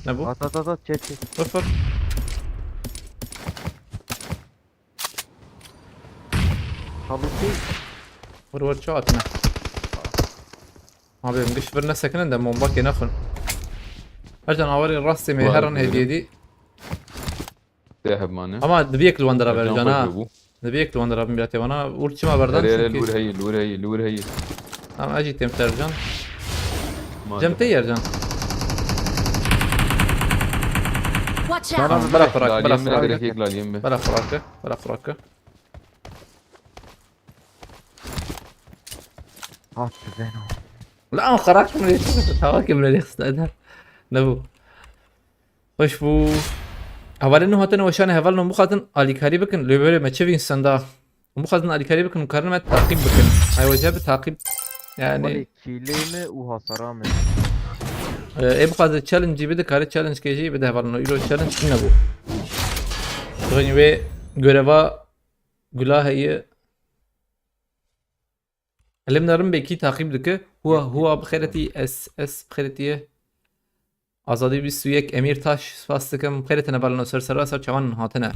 نبو At çek. بفر Halısı. ور شو عتنا ما بيمقش برنا سكنن ده مومباك ينخن ارجع اوري راسي من هرن هديدي Sehab mane. اما دبيك الوندرا Can برجانا koşuyor bu. دبيك الوندرا بميلاتي وانا ورتش ما بردان Lur heyi. اما اجي تم ترجان Ma- جمتي يرجان Watch out. بلا فراك بلا Laliyem mi? Direkt فراك laliyem mi? بلا فراك At Zeno. لا ما خرجت من التواكب من الاستعداد نبو خوش بو اول انه هاتن وشان هفال نو مخاتن اليكاري بكن لو ما تشوفين سندا مخاتن اليكاري بكن مقارنه تعقيب بكن اي وجه تعقيب يعني Malik çiğli mi u hasara mı? اي بقى تشالنج بده كاري تشالنج كيجي بده هفال نو يلو تشالنج نبو غني وي غريفا غلا هي علمنا بيكي تعقيب دك هو بخيرتي اس بخيرتي آزادی 21 امیر تاش سپاسدکم بخیرتنه بالنا سر چوان هاتنه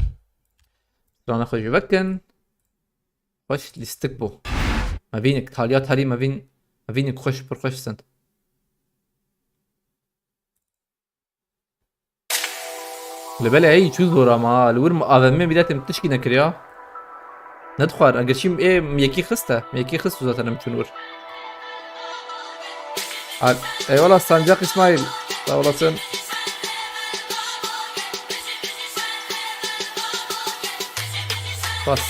رانه خوش بکن خوش لیستک بو مبینک تالیات هری مبینک خوش پر خوش سند لبالي اي چوز ورا ما الور آدمی بیدت متشکی نکریا ندخوار اگر شیم یکی خسته زاتن مچونور eyvallah Sancak İsmail sağ olasın. Bas.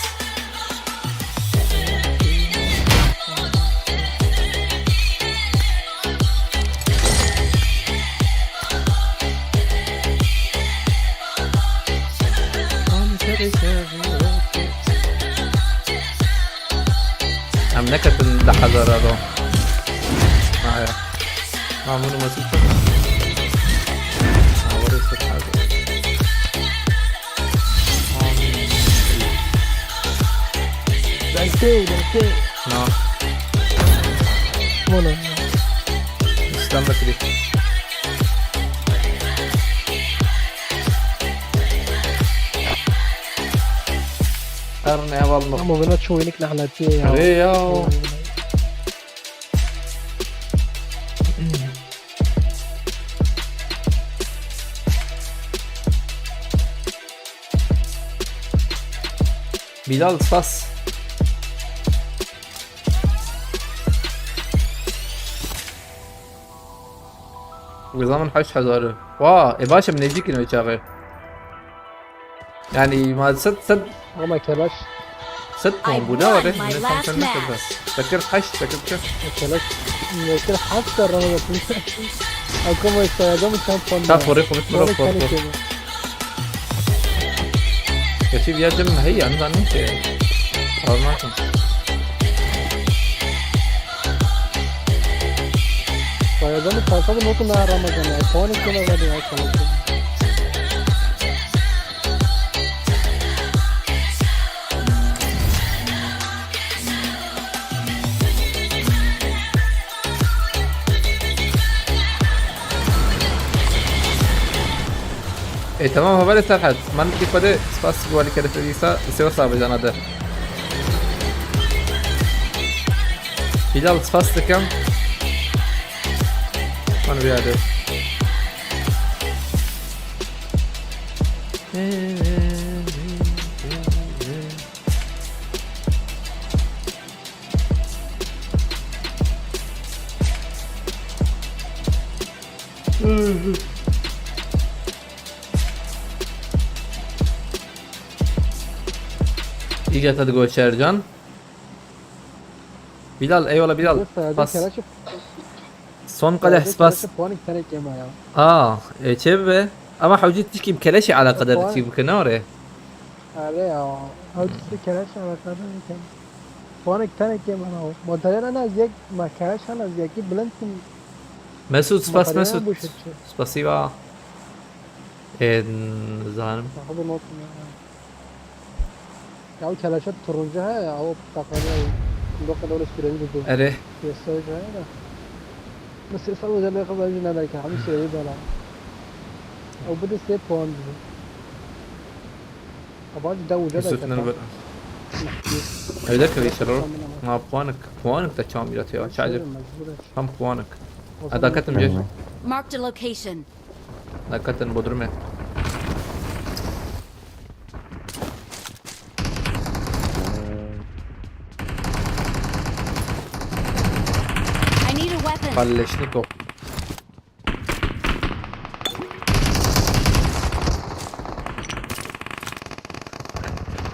هم نكتن ده حذر هذا معايا منو مسكته ورثت حاجة دانتي نعم مولا استنى كده أرني والله ما بينات شو وينك نحلتي يا ريو بلال صص وزمن حش حزاره واه يا باشا بنجيك انه يشغل يعني ما صد ما كلاش صدقهم بناورة فكرت حش فكرت كيف كلاش كده حتى الرمضان او كما يستخدموا كان فن تعرف وريكم مثل مرة فور كتيب يا جماعة هي عندها نيك أو معكم فيضم خاصة نوت مع رمضان فون كده غادي أصلا إيه تمام هبالي تحت ما نكتب بده سباس جوالي كده في ليسا يسوي صعب جانا ده بلال سباس كم وانا بيعده İcat hadi gol Şercan. Bilal eyvallah Bilal. Pas. Son kadeh pas. فونك ثاني كما يا شبه اما حوجيت تشكي بكلاشي على قدر تشكي بكناري أري أو تسي كلاش على كذا كم فونك ثاني كما هو مدري أنا زيك ما كلاش أنا زيك بلنتم مسعود سباس مسعود سباسيبا ان زانم هذا نوت يا كلاشات ترجعها أو تقريبا لوك دولة سبيرين بدو اره يستوي هذا بس يسوي زي اللي قبل جينا ذلك هم سيري دولا أو بدي سيب فون أبغى داو جدا مسعود ننبر هيدك يشرر ما بوانك تشام يا تيا شاجر هم بوانك هذا كتم جيش Marked a location. هذا كتم بدرمه I need a weapon. Kalleşnikov.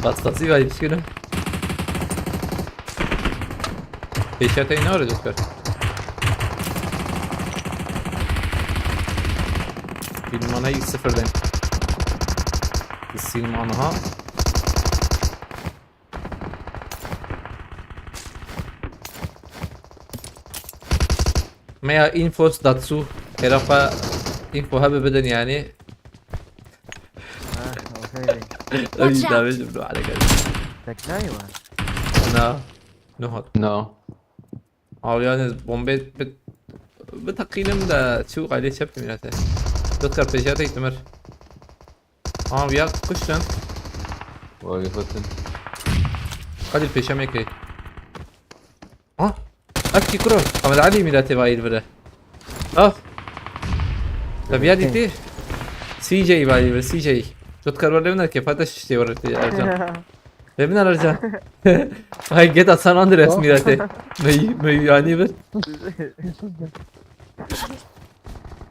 Bastası var yetişkine. Peşatayı ne arayacağız kar? Bilmanayı sıfırdan. Silmanha. Mehr Infos dazu. Herafa info habe بدن يعني. اوكي أي دامج بنو على كده. تكنايوه نا. نهض. No. أو يعني بومبي بتقييم ده شو قاعد يشوف ميراته. تذكر بيجاتي تمر. ويا كشتن. وقفتن. قد البيشامي كي. أكيد كرة. أما العادي ميراته بايد بره. طب يا دي سي جي بايد سي جي. تذكر ولا من كيف هذا الشيء ورتي أرجع. Emin arayacağım. Ay GTA San Andreas mirate. Me yani bir.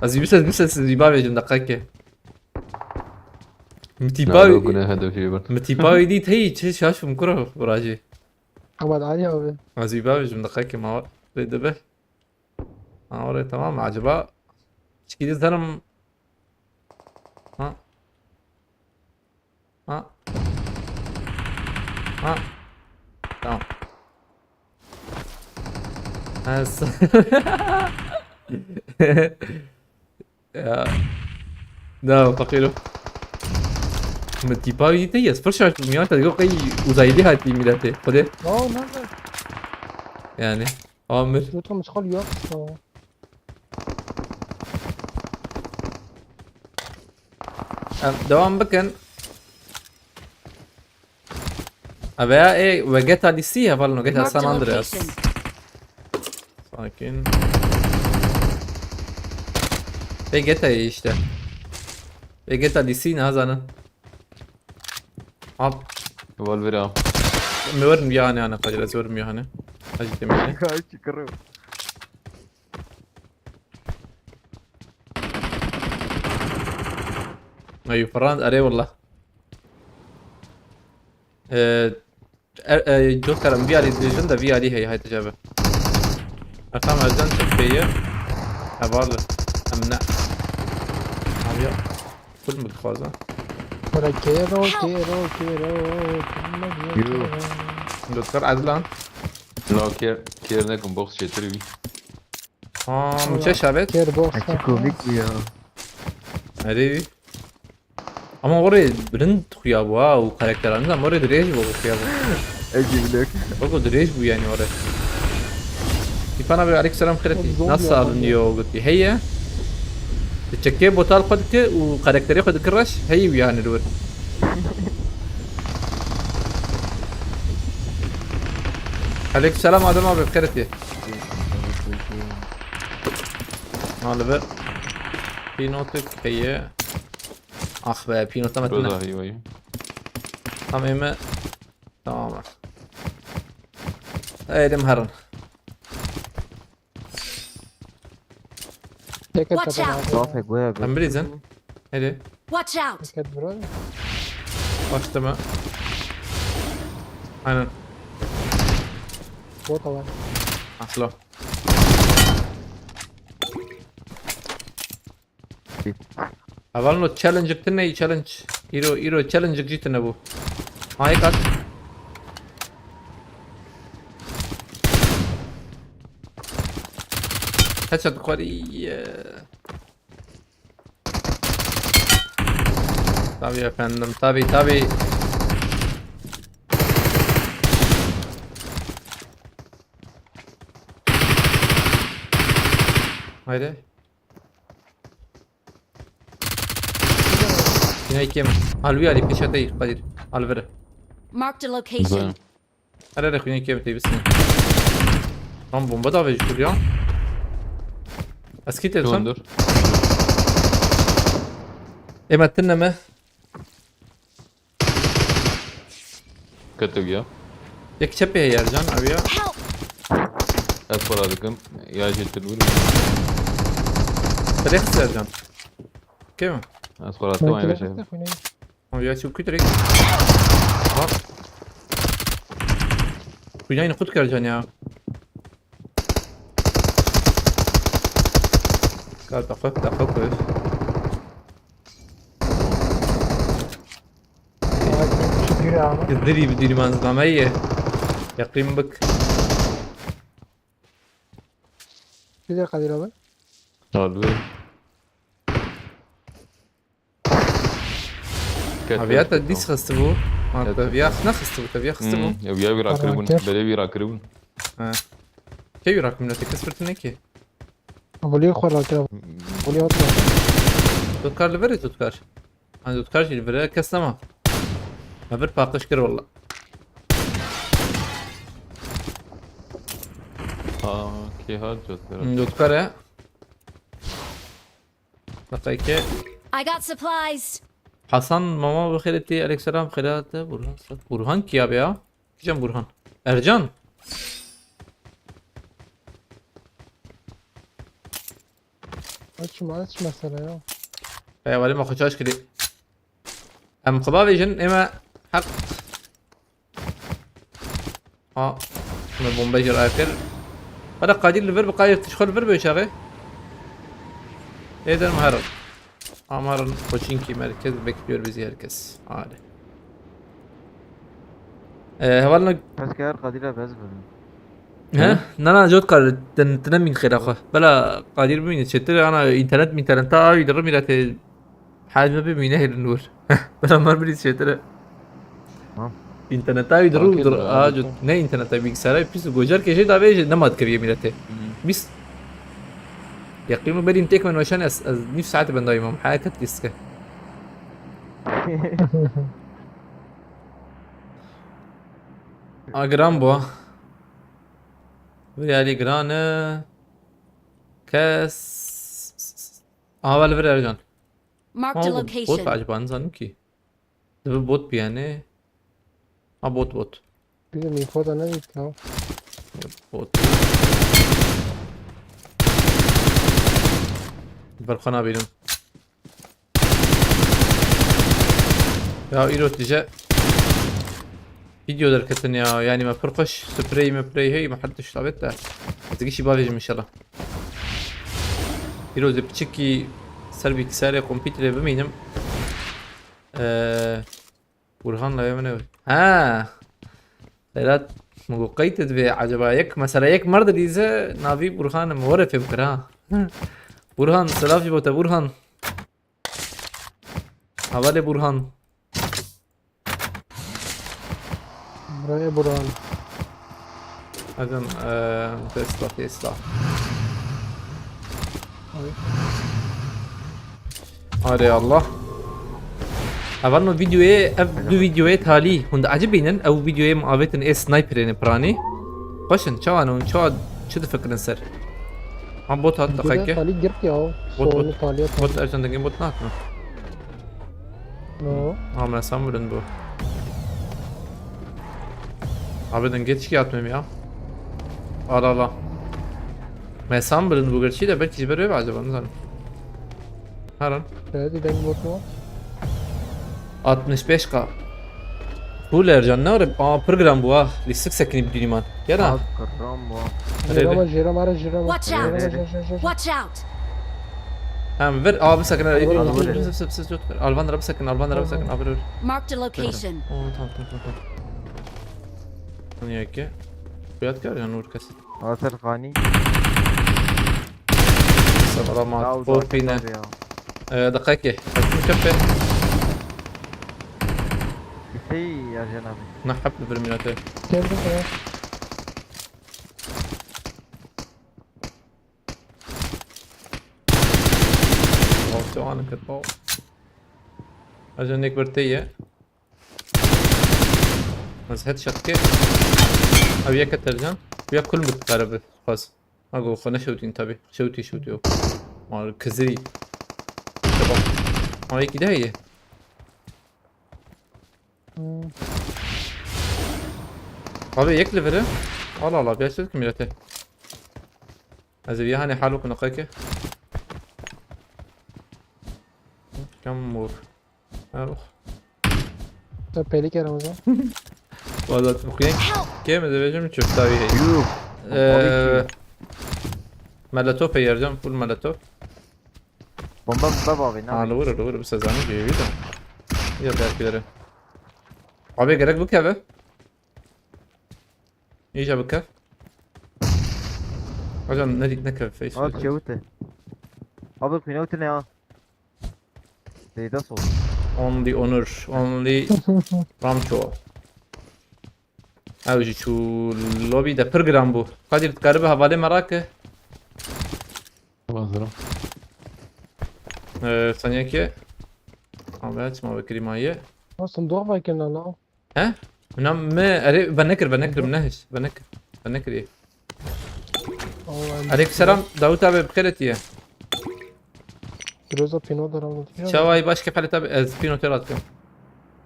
Az bir زيباوي جم دقيقة. لا متيباوي كنا هذا شيء برضه. متيباوي دي تهي شاش مكره وراجي. أحمد علي أو زيباوي جم دقيقة ما بدبه. أوري تمام عجبا. شكيد زرم. ها. Tamam. هس يا ده فقيرو متيبا يدي يصفر شاش ميات تقول قي وزايدي هاتي ميلاته خده اه نه يعني عامر دوتا مشغول yok işte. devam bakın. Veya Vegeta DC yapalım. Vegeta Marked San a Andreas. location. Sakin. Vegeta işte. Vegeta DC ne hazanın? Ab Valvera. مورم يعني انا قادر ازورم يعني اجي تمشي Kaç çıkarım. ايوه فران اري والله جوكر ام في ار ليجند في ار هي تجابه ارقام ارجان تكفيه حوالي امنع ابيض كل متخوزه Böyle kero kero. Yo. جوكر عدلان لا كير نكون بوكس شتري. مش شابت Kero box. Açık komik bu ya. اري ama oraya برنت خويا واو karakterleriniz ama oraya direş bu خويا Ecimlik. bu direş bu yani oraya فانا عليك السلام خيرتي nasıl alınıyor قلت لي هي تشكي بوتال خدك وكاركتري خدك الرش هي ويانا دول عليك السلام ادم ابي بخيرتي هلا بقى في نوتك هي اخ بقى في نوتة متنا روزا هي وهي. تمام تمام ايه دم هرن Tek Watch et out. Safek bu ya. هم بريزن هيدي Watch out! Tek et bro. başlama aynen Bota var. اصلا اول تشالنج بتنا تشالنج ايرو تشالنج جيتنا ابو هاي قط هشت قرية طبي يا فندم طبي هايدي هنا كم الوي علي بيشاتي قدير الفرا Marked a location. زين. ارى رخ هنا كم تي بس هم بومبا دا فيج كوريا اسكيت الفن Döndür. اما تنما Kötü ya. يك شبي هي رجان ابيا Help! Esper adıkım. Ya şetir vur. طريق سرجان كيف Esper adıkım aynı şey. هو يا شو كتريك وياي نقود كرجان يا قال دقق كويس Şükür ya. كذري بدي منظمية يقيم بك Bir de Kadir abi. Aldı. ابيات ديس خستبو ما تبيا نخستبو تبيا خستبو Ya bir bir akribun. Böyle bir akribun. كيف يراكم نتي كسبت نكي Voley koyar kira. Voley atma. توتكار لفري توتكار انا توتكار شي لفري كسما ما بر باقش كر والله Ki hal çözdür. توتكار يا دقيقة I got supplies. حسن ماما بخيرتي عليك السلام خيرات برهان كيا بيا كيجان برهان ارجان Aç mesela ya. اي ولي ما خشاش كده ام قبابي جن اما حق من بومبيجر اكل هذا قادر الفيرب قاير تشخل الفيرب يا شاغي ايه ده المهرب عمر كوتشينكي مركز bekliyor bizi herkes hadi هولنا Asker Kadir abi ez bunu. ها انا جوت قال تنمي خير اخو بلا قادر بمين تشتري انا انترنت تا يدرب ميرات حاجه بمين النور بلا ما بري تشتري ها internet I okay, जरूर बराबर आज नहीं internet I सारा पिस गुजर के شيء دابا نمط كبير ميرته بس يقيموا بدي انتك من وشان نفس ساعات بنداي مام حاجه تسكه اجرام بو يعني جرانا كاس ولا برا رجال Marked a بوت location. عجبان زانو كي ده بوت بيانه بوت Bizim infoda ne gitti ya? بوت برخنا بينهم يا ايرو تجا فيديو دركتن يا يعني ما فرقش سبراي ما براي هي ما حدش لعبتها ما تجيش بافيج ان شاء الله ايرو زي بتشكي سلبي كساري كمبيوتر بمينم برهان لا يمنع ها لا مقيت تبي عجبايك مثلا يك مرض ديزا نافي برهان مورف بكره برهان سلافي بوتا برهان حوالي برهان Buraya Burhan. اذن تسلا اري الله اولو فيديو دو فيديوهات هالي هند عجبينن او فيديو مقابتن ايه سنايبرين براني خوشن شو انا شو تفكرن سر عم بوت هات Güzel دقيقة tali girt ya. Bot, Sonunu taliye tali. بوت ارجن دقيقة بوت ناكنا No. عم سامبلن بو Abiden geç ki atmayayım ya. Allah Allah. ما سامبلن بو gerçi de belki böyle mi acaba ne zannet? Her an. Şöyle denk bot mu? 65k. Bu Ercan ne var? Program bu ha. Listik sakini bir dünyman. Gel ha. كرام Jirama jirama jirama. Watch out. Jirama. Watch out. Hem ver abi sakın. Alvan. Alvan araba sakın. Alvan araba sakın. Abi ver. Marked a location. Tamam. Niye ki? Fiyat kar ya nur kesin. آثر خاني Sabah ma. لا Fort fina. دقيقة. مكفي. يسي يا جنابي نحب بالميناتين. Geldim ya. او انا كنت باو. اجل نيك برتية. بس هاد شتكي. ابي كترجم. ويا كل متقارب خلاص. اقول خلنا شوتين تبي. شوتي. مال كزري. تمام. ما كده هي. Abi yekli veri. Allah Allah bir açtık millete. Azir yani حالك نقاك. كم مور. اروح. Sen pelik yaramaz ha. والله تبقين كم اذا بيجي من شفت هاي يوه ملتوب يرجم فول ملتوب بومبا بابا بينا دور بس زاني جيبي ده يا ده كده abi gerek bu keve iyice bu kev hocam ne kev face اه تشوته ابو قنوتنا يا ده صوت only honor only ramcho اوجي شو لوبي ده program bu قادر تقرب حواله مراكه hazırım. ثانية كي عملت ما بكري مايه Nasıl doğru bakın lan. ها انا ما اري بنكر منهش بنكر ايه عليك سلام داوود abi بخيرت يا Groza pino da ramaz. شواي باش كيف حالت abi سبينو تيراتكم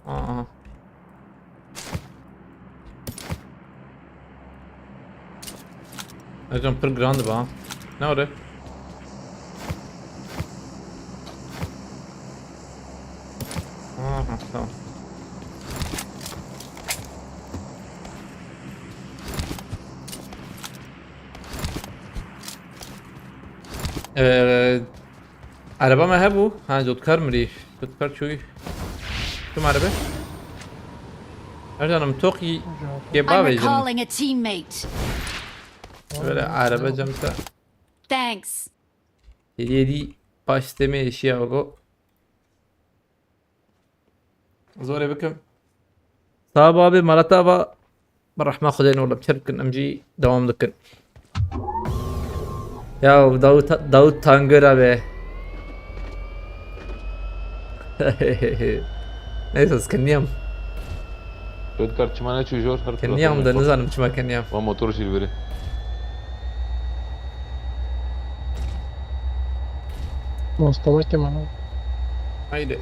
اه اجم بر جراند با نوري tamam araba ما هبو ها دكتور مري دكتور شوي شو معربة ارجع انا متوقي I'm كبابة recalling a teammate. Böyle araba camsa. Thanks. Yedi baş deme eşya o. Zor بكم. صعب abi مرتبة برحمة خدين والله بشركن امجي devam دكن. Ya Davut Tangör abi. Neyse كنيام شد كرتشمانة شجور هر كنيام ده نزانم شما كنيام. وموتور شيل بري Mustafa Kemal abi. Haydi.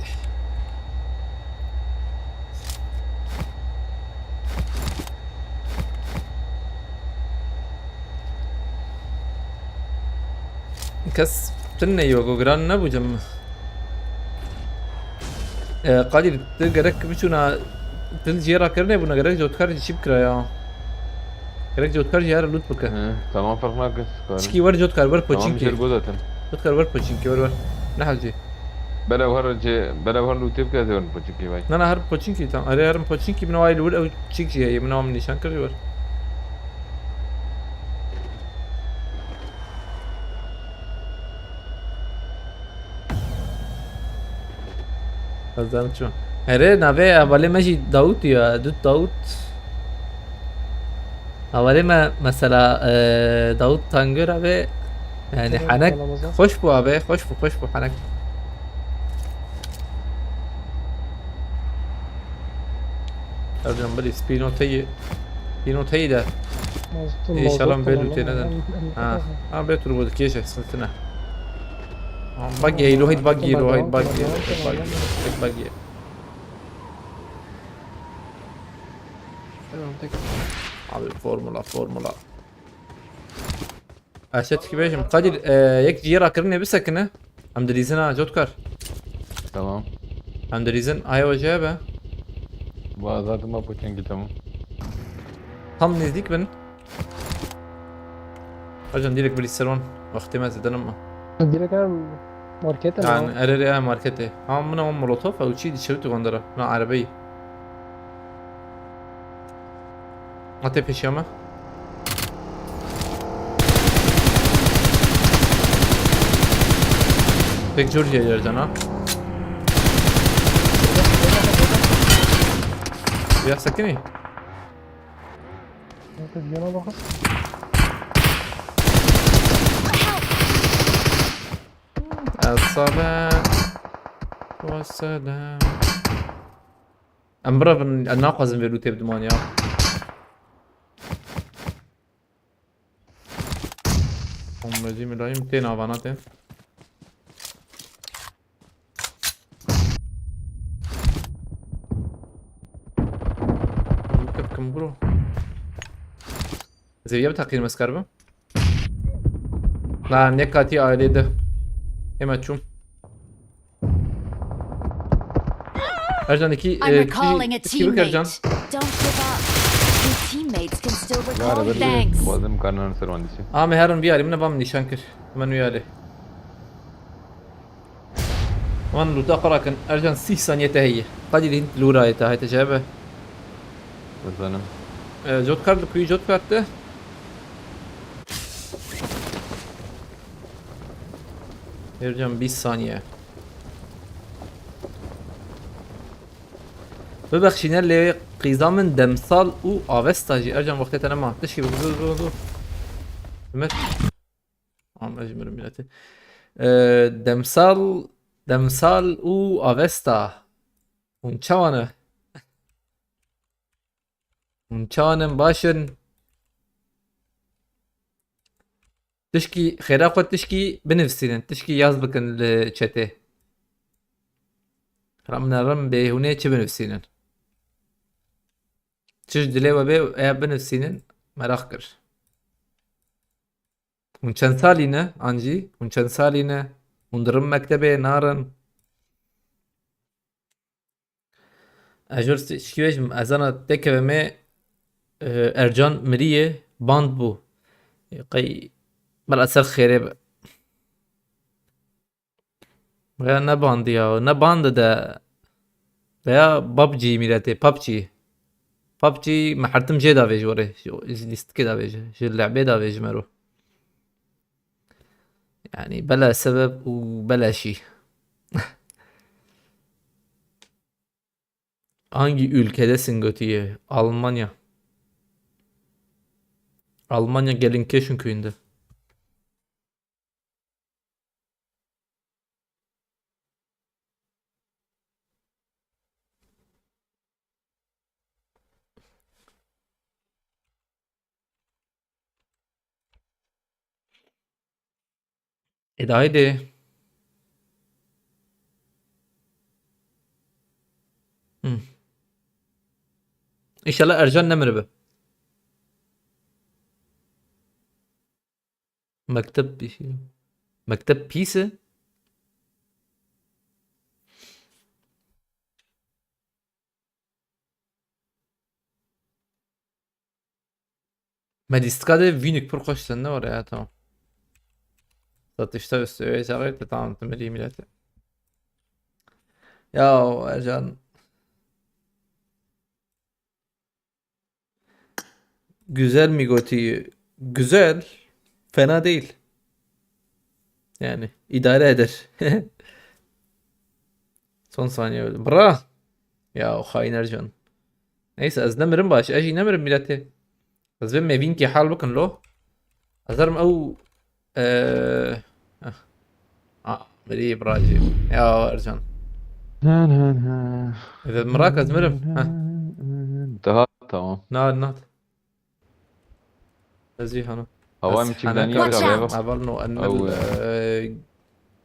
Kes tenne yok gran ne bu cam. Kadir gerek biçuna til jera करने buna gerek jotkar chip kira ya. Gerek jotkar jera lut baka. تمام فرق ناقص Çiki var jotkar var تمام pochinki. شيل جودة Jotkar var pochinki var. Ne halci? بلا بهر لوتيب كذا زون بتشكي باي Na har pochinki tam. Are har pochinki bina wayl wul au chiki ya bina am nişan kar var. Azam çu. Are nave avale maji Davut ya. Dut Davut. Avale ma mesela Davut Tangör abi yani Evet, hanak Ramazan. hoş bu abi hoş bu hanak. Ercan bari spinotayı da İnşallah belli neden. Ha betur bu keşe sıkıntı. Bagi lohit bagi. Abi formula. Aşet ki beşim. Kadir yek ciğer akırın bir sakını. Hem de rizin ha jotkar. تمام Hem de rizin ay ocağı be. وهذا ما بتشكي تمام Tam nezdik ben. Ercan direkt bir listeron. Vaktimez eden ama. Direkt abi markete mi? Yani erere markete. Ama buna molotof او چی دشوت göndere. Ne arabayı. Ate peşime. Pek Georgia yerden ha. Ya sakini. Yana bakın. الصلاة والسلام. امبرا الناقص فيلو تيب دمانيا. هم رجيم الرحيم تين افاناتين. كم برو. زي بتحقير مسكربه. لا نكاتي ailede. Hemen çum. Ercan iki I'm recalling a kişi bir Ercan. teammate. Don't give up. Your teammates can still لا recall. بدي Thanks. لازم كان نصير عندي شيء Ama herun bir alimle bam nişan kır. Ben uyarı. من لو تقرأ أرجان 6 ثانية هي قد يدين لورا هاي تجابه بس انا جوت كارد كوي جوت كارد أرجان 20 ثانية ببخشين اللي قيزامن دمسال و آفستاجي أرجان وقتها أنا ما تشكي بزو مت عم أجمر ملاتي دمسال و آفستا ونچانم باشن تشكي خيرا خود تشكي بنفسين تشكي ياز بكن لچته رمنا رم به هونه چه بنفسين چش دلي و به ايا بنفسين merak kır. ونچن سالينه انجي ونچن سالينه وندرم مكتبه نارن اجور شكيوش ازانا تكبمه ارجان مريه باند بو قي بالاثر خيره veya ne bandı ya ne bandı da veya PUBG milleti PUBG بابجي محرتم جي دافيج وري ليست كده دافيج جي اللعبة دافيج مرو يعني بلا سبب وبلا شي. Hangi ülkedesin götüye? Almanya. Almanya Gelsenkirchen köyünde. Haydi. Hı. İnşallah Ercan Nemri be. Mektep bir şey. Mektep pisi. Mediskade Vinik Purkoş sende var ya tamam. Satışta üstü işaretle tamam tümeli milleti. Ya Ercan. Güzel mi Goti'yi? Güzel. Fena değil. Yani idare eder. Son saniye öldüm. Bra. Ya o hain Ercan. Neyse az nemirim baş. Eji nemirim milleti. Az ben mevin ki hal bakın lo. Azarım او مري براجي يا ارجان اذا مراكز مرم Daha tamam. ناد ناد زي هنا Hava بس imkanı Watch yok abi. out. عبرنا ان أو-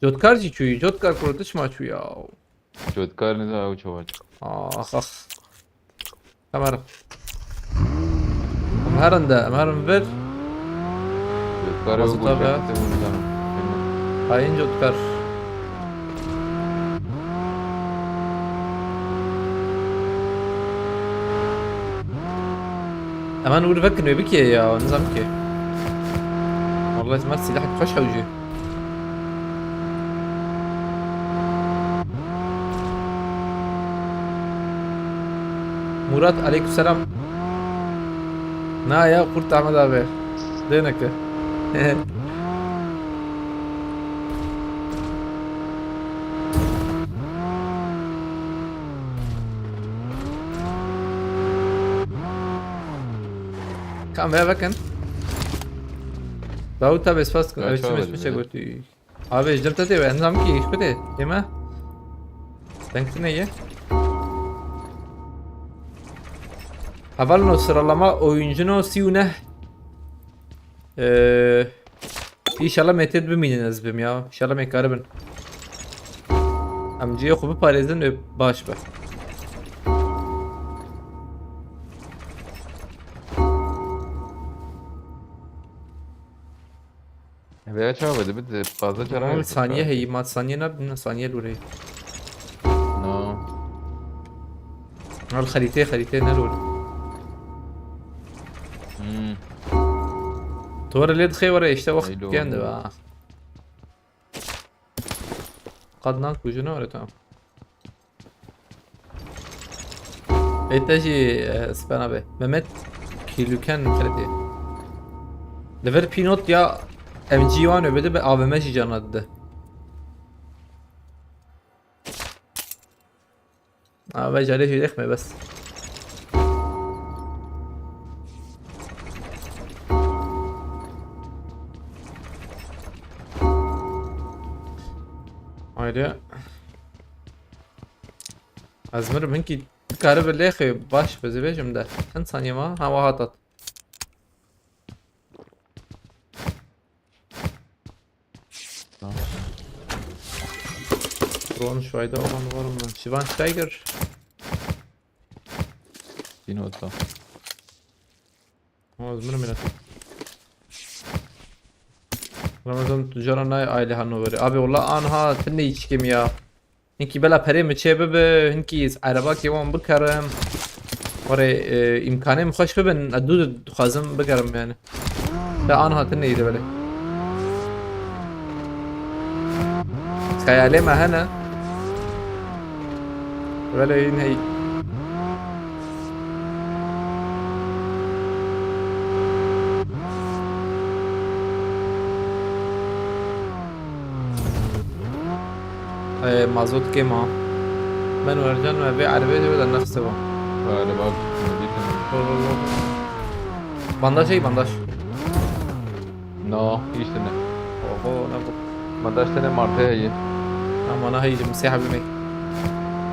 جوتكار جي شوي جوتكار كروتش ما شوي Çotkar ne daha uçuyor. اخ اخ كاميرا مهرن ده مهرن فير Çotkar Nasıl yok. tabii ya? hain جوتكار اما نقول فكر انه يبكي يا نظامك والله سمعت سلاحك خش حوجي مراد عليكم السلام نا يا قلت احمد ابي دينك Kan ver bakın. Davut tabi espas Ya, ölçüm çağır esmiş beni. götü. Abi ecdemte de ben zam ki iş bide. Değil mi? Denkti ne ye? Havalno sıralama oyuncunu siyune. İnşallah meted biminin azbim ya. İnşallah mekaribin. Amciye kubu parezden öp baş be. Veya çağırdı bir de fazla çağırıyor. Ama saniye heyi mat saniye ne bileyim saniye lure. No. Al خريطة ne lure. تورا اللي تخي ورا اشتا وقت أيلو. كان ده قد ناك وجنا ورا تمام ايتاجي اسبانا به مهمت كيلو كان خريطة لفر بينوت يا ام جي وان وبدا به AVM جي جانات ده جاري شي دخمه بس Haydi. Azmir benki karı böyle xey baş bizi bejim de. Çend saniye ma hava hatat. Drone şvayda olan var mı? Şivan Steiger. Yine o da. Azmir millet. Ramazan tüccara nay aile Hannoveri. Abi valla anha tenne hiç kim ya. Hinki bela peri mi çebe be hinki araba ki wan bikarim. Vare imkanım خوش ببن ادود خازم بگرم yani. Ve anha tenne yedi böyle. خيالي ما هنا ولا ينهي مازوت كيما من ورجان ما بيع عربية ولا نفسه Galiba Medine. بانداج اي بانداج No, hiç de ne. اوهو نبو Mandaş tane martı iyi. اما انا هيجي مسيحة بمي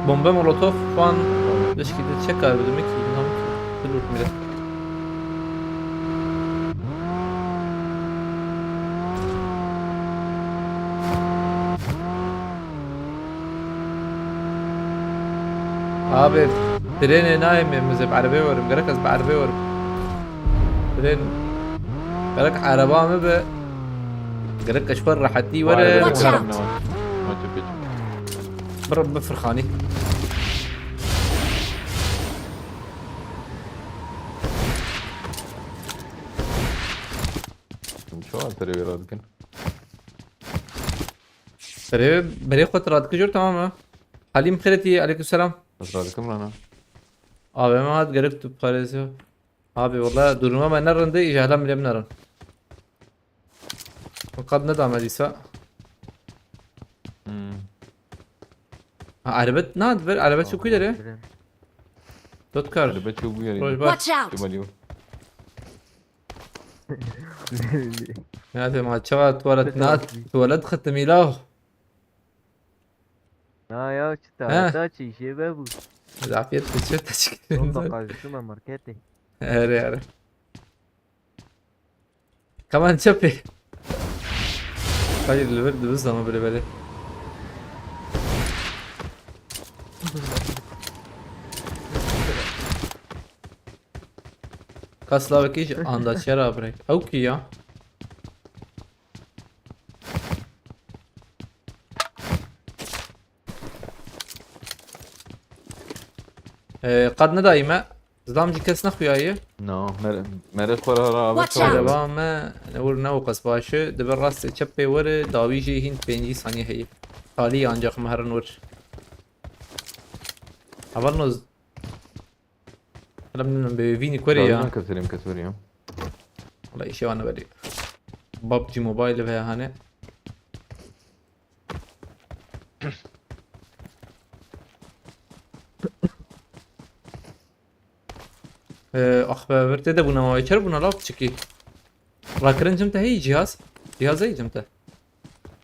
بومبا مولوتوف فان ليش كده تشكر بدمك ينام تدور ميدا abi ترين نايم مزب عربية ورم قركز بعربية ورم ترين قرك عربا مبا قرك اشفر راحتي ورا Watch out. Maçı peçim. برب بفرخاني Şu an tere veradıkken. ترى بري خد راتك جور تمام حليم خيرتي عليكم السلام Nasıl rana? abi ما هاد قرقت بقاريزو abi والله duruma ben narındı icahlan bile narın وقد ندعم هديسا عربت ناد ver عربت شو كده تذكر Araba çok bu yeri. روش بار Watch out! Cumaliyo. هذا ما تشوا تولد ناد تولد ختم إله Ha ya Ha. çıta çi şey be bu. عافية تشوت تشكيل Onda karşıma markete. هري هري كمان شبي خلي الورد بس ما بلي بلي Kaslavakî ji andaçera birek. Ew kî ya? Qed nedayî me. Zdam jî kes nexuyaye. No, mere xwara abi. Watch out. Deva me wir ne qas başi dibe rastê çepê were dawî jî hîn 5 saniye heye. Halî ancak me herin wir. Eval noz Lam bevînî kurê ya. Ben keserim keserim. والله شيء وانا بدي ببجي موبايل بها هاني اخ برتده بنا ما يشرب بنا لاف تشكي راكرن جمته هي جهاز هي جمته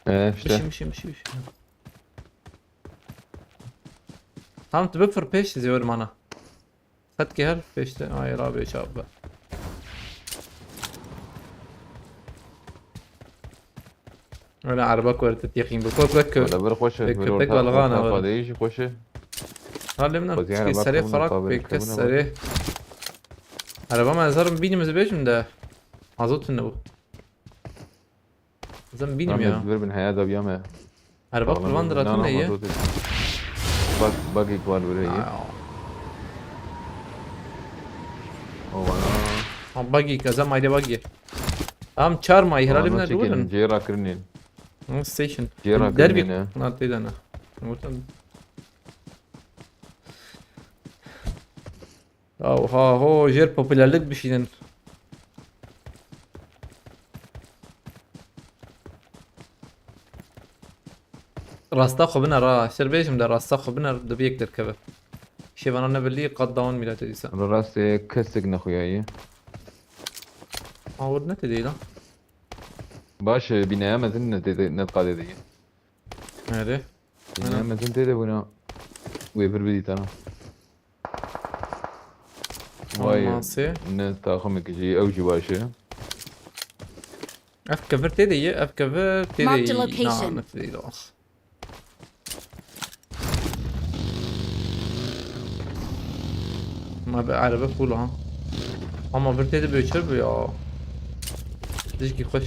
İşte. مشي هم تبفر بيش زيور معنا خدك هل بيش هاي رابع شاب انا عربك ورد تيخين بكوك Valla bir xoşe. Peki, pek algana var. Değiş xoşe. هلا من خذ يعني تشكي سريع باكو خراك مقابل بيك كابونا سريع عربا ما زار بيني مزبيش من ده عزوت النبو زم بيني Ahmet يا bir bin hayata bir yama. عربا قربان دراتون هي Bak ilk var buraya. O bana. باقي كذا ما يدي باقي ام تشار ما يهرا لي من Çekelim. الدولن Cera kırnil. ستيشن Cera دربي kırnil. نعطي انا او ها هو جير بوبولارليك بشينن راستا خبنا را شربيشم ده راستا خبنا دبيك تركبه شي بنا نبلي قد داون ميلاد ديسا Rast kestik naxuyayı. عودنا تديلا Baş binayemezin ne dedi net kadedi. هذه Binayemezin dedi buna. Weber bir tane. Vay ماسي ne takım ki evci başı. اف كفر تدي اف كفر تدي Marked a location. نعم تدي لا ما بقى عربة فول ها اما برتدي بيشرب يا ديش خوش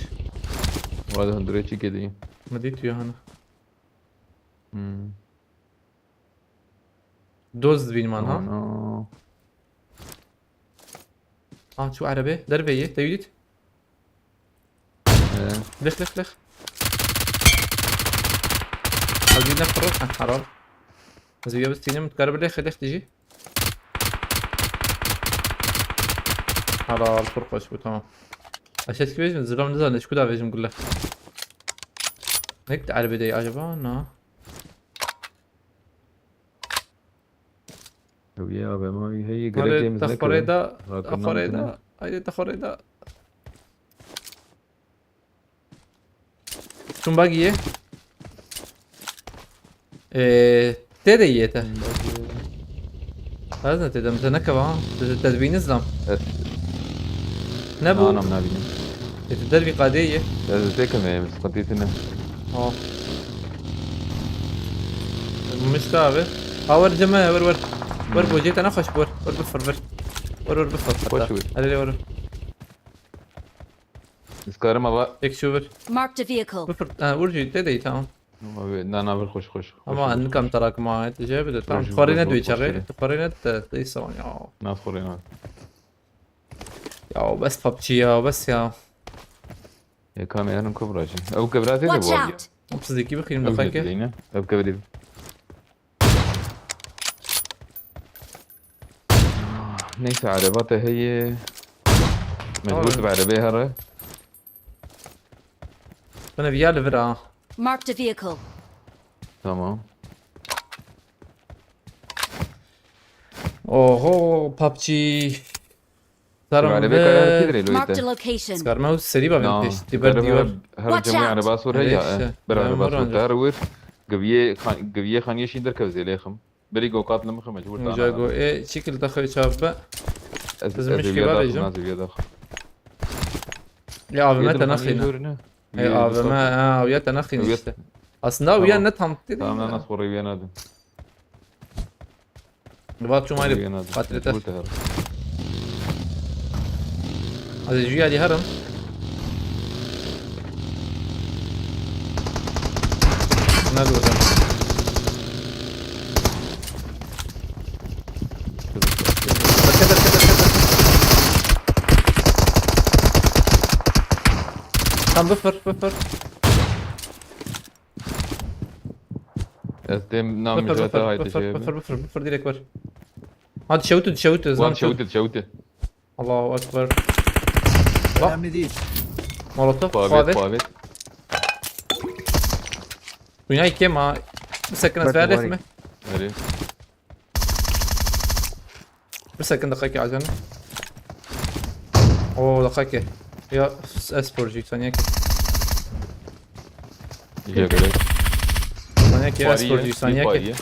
Valla hundure çekedi. مديت يا هنا دوز بين مان ها Ana. اه شو عربة دربية تيوديت لخ لخ لخ عايزين نفرق حرام زي بس تيجي متقرب لخ لخ تجي حرام فرقة شو تمام عشان كيف من زلام نزل شو ده بيجي نقول لك هيك عربي دي عجبانا ويا ما هي هذا جريت تخريدا راكنا تخريدا هاي تخريدا شون باقي تديته هذا تدم تنكبه تدبين اسلام نبو انا منابي تدربي قادية ذيك ما بس قضيتنا اه مستعبر ور جماعة ور بوجيت انا خش ور بفر ور بفر خش ور. هذا ور نسكر ما بقى هيك شو ور Marked a vehicle. بفر ورجي تدي تمام انا بالخش خش اما انكم تراك ما تجاب تمام خش تقارنت خش ويشغل خش. تقارنت تيسون يا ناس خورينا بس ببجي يا بس يا يا كاميرا كبرى او كبراتي Watch اللي out! بصدقي بخير بواجه مدخلك او كبري نيس عرباته هي مجبوط بعربية هرة انا بيا لفرا Marked a vehicle. تمام اوه ببجي بعربية كده تدري لو Marked a انت location. سكار ما هو سريبا نعم بنتش تبر ديور هر Watch جميع out. عرباء سور ليش؟ هي بر عرباء مرة سور تارور قبيه خانية شين دركب زي ليخم بري جو قاتل مخ مجبور جاكو ايه شكل دخل شابه لازم مش كبار يجون. يا ابي ما تنخينا اي ابي ما ويا تنخينا ويا- اصلا ويا تمام. نتهم تمام ناس خوري بيا نادم نبات شو بيا مالي نادم قاتلته مجبور تهر هذا جويا دي هرم نادو ده كان بفر استم نعم بفر جواتا هاي بفر تشيب بفر ديريك بر هاد شوتو وان زمان شوتت الله اكبر Önemli değil. مولوتوف فابت فاضي فابت وياي كيما مسكن بس اسفل باري. اسمه هري مسكن دقيقة عشان اوه دقيقة يا اسبورجي ثانية يجي قلت ثانية اسبورجي ثانية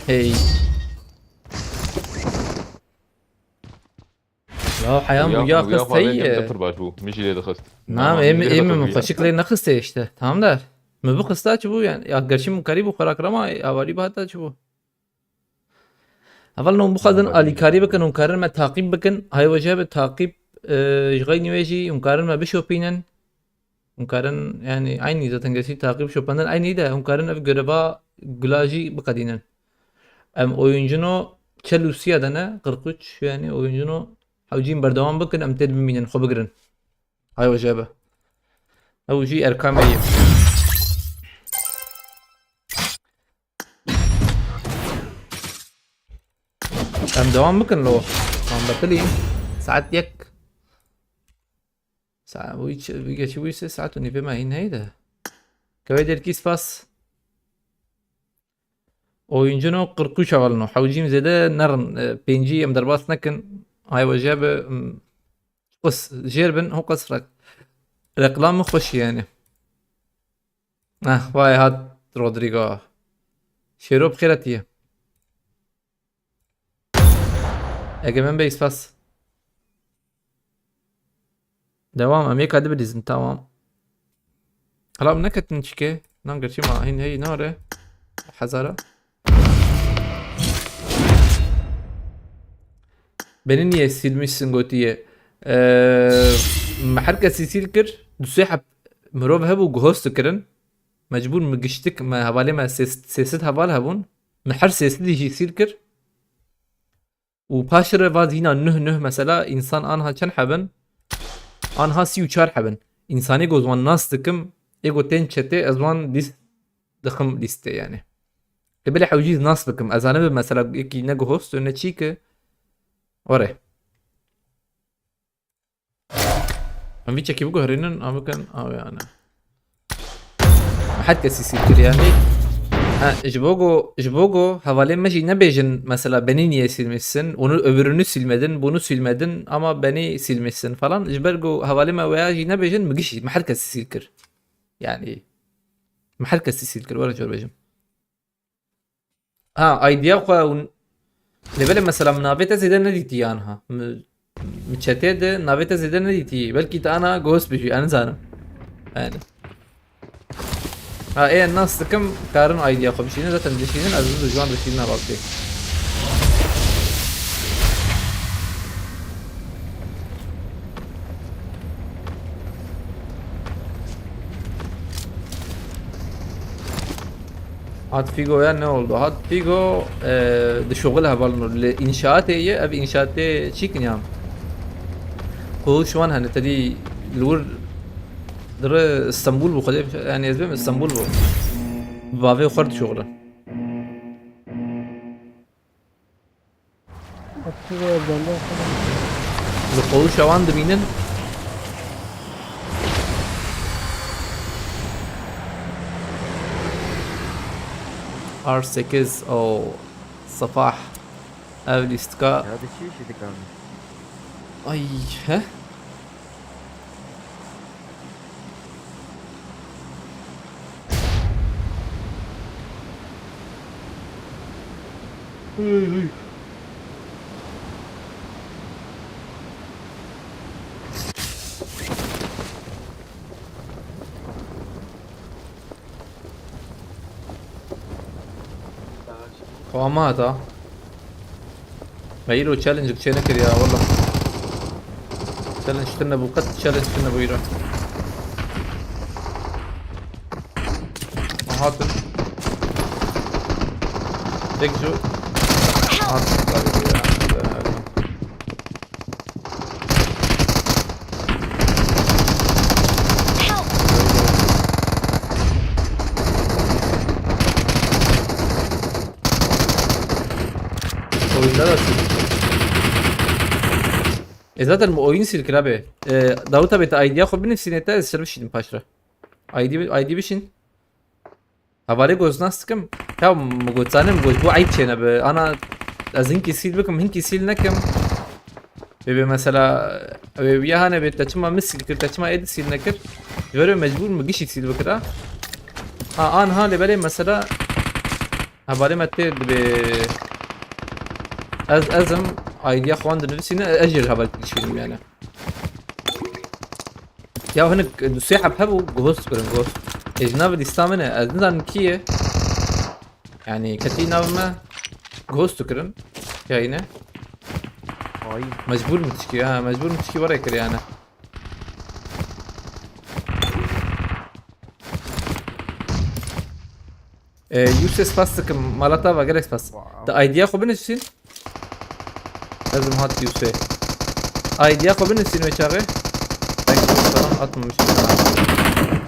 هي لا حيام ويا خستي تفر باشبو مش اللي دخلت نعم ام من شكل نخسته işte tamam da mı bu kısta çubuğu yani ya gerçi mukari bu karak ama avali bahata çubuğu اول نو بخدن اليكاري بكن ومكرر ما تعقيب بكن هاي وجه بالتعقيب غير نواجي ومكرر ما بشوبينن ومكرر يعني عيني اذا تنقسي تعقيب شوباندن عيني ده ومكرر في جربا جلاجي بقدينن ام oyuncunu Chelsea dene 43 yani oyuncunu حوجين بردوام بكن ام تدبي مين خو بقرن هاي وجابه اول شيء ارقام ايه ام دوام بكن لو ام بطلي ساعات يك ساعة ويش بيجي شو ويش ساعات وني بما هين هيدا كويدر كيس باس oyuncunu 43 avalno حوجيم زيادة نرن بينجي ام درباس نكن هاي وجابه قص جيربن هو قص فرق رقلام خوش يعني واي هاد رودريغو شيرو بخيرتيه اجمن بيس باس دوام امريكا دبليزن تمام هلا منكت نشكي نانجر شي ما هي ناره حزاره beni niye silmişsin Goti'ye? محركة سيسيل كر دوسيحة مروف هبو جهوز تكرن مجبور مجشتك ما هبالي ما سيست هبال هبون محر سيست دي سيل كر وباشر فاد هنا نه مثلا إنسان آنها چن حبن آنها 34 حبن إنساني جوزوان ناس تكم إيجو تين چته أزوان ليست دخم ليسته يعني قبل حوجيز ناس بكم أزانه مثلا يكي نجو هوست ونشيك ورا هم في تشكي بقول هرينن أمكن أو يعني ما حد كسيسي كده يعني Ha, Jbogo havale meji ne bejin mesela beni niye silmişsin? Onu öbürünü silmedin, bunu silmedin ama beni silmişsin falan. Jbergo havale me veya ne bejin mgishi mahal kasi silkir. Yani محل كسي سيلكر ولا جور بيجم ايديا خو ليفل مثلا نافيتا زيدا نديتي عنها متشتت نافيتا زيدا نديتي بلكي انا جوست بيجي انا زانم يعني ايه الناس كم كارن ايديا خو بشينا zaten dişinin azizli جوان dişine bakıyor. هات فيجو يعني ne oldu? هات فيجو de شغلها بالنور الانشاءات هي ابي انشاءات تشيكن يام هو شوان هنتدي لور در اسطنبول بو خدي يعني اسبم اسطنبول بو بافي خرد شغله Aktif evlende. القوة شوان دبينن R8 او صفاح قبل استقاء هذا الشيء شي كامل. اي ها قوامات غيروا تشالنج كشي نكر يا والله تشالنج كنا ابو قد تشالنج كنا ابو يرا حاضر ديك جو oyunlar zaten oyun silkir abi. Davut abi ta idea خب بنفسي نتا سيرفيشين باشرا ايدي بشين havale goznastım ya mugotsanem bu ayıp çene be ana azinki sil bakım hinki sil nekem ve mesela ve ya hani bet taçma misil taçma ed sil nekir göre mecbur mu giş sil bakıra an hale böyle mesela havale mette be azım idea خوان نفسي اجل هبل تشيلهم يعني يا هنا السياحه بحبوا جوست كرن جوست اجنبي الاستامنه ازنان كيه يعني كتينا ما جوست كرن كاينه هاي مجبور متشكي مجبور متشكي ورا يكر يعني يوسس فاستك مالتا وغيرس فاست ده ايديا خو بنفسين لازم هات يوسف ايديا خو بنفسين ويشاغي atmamış.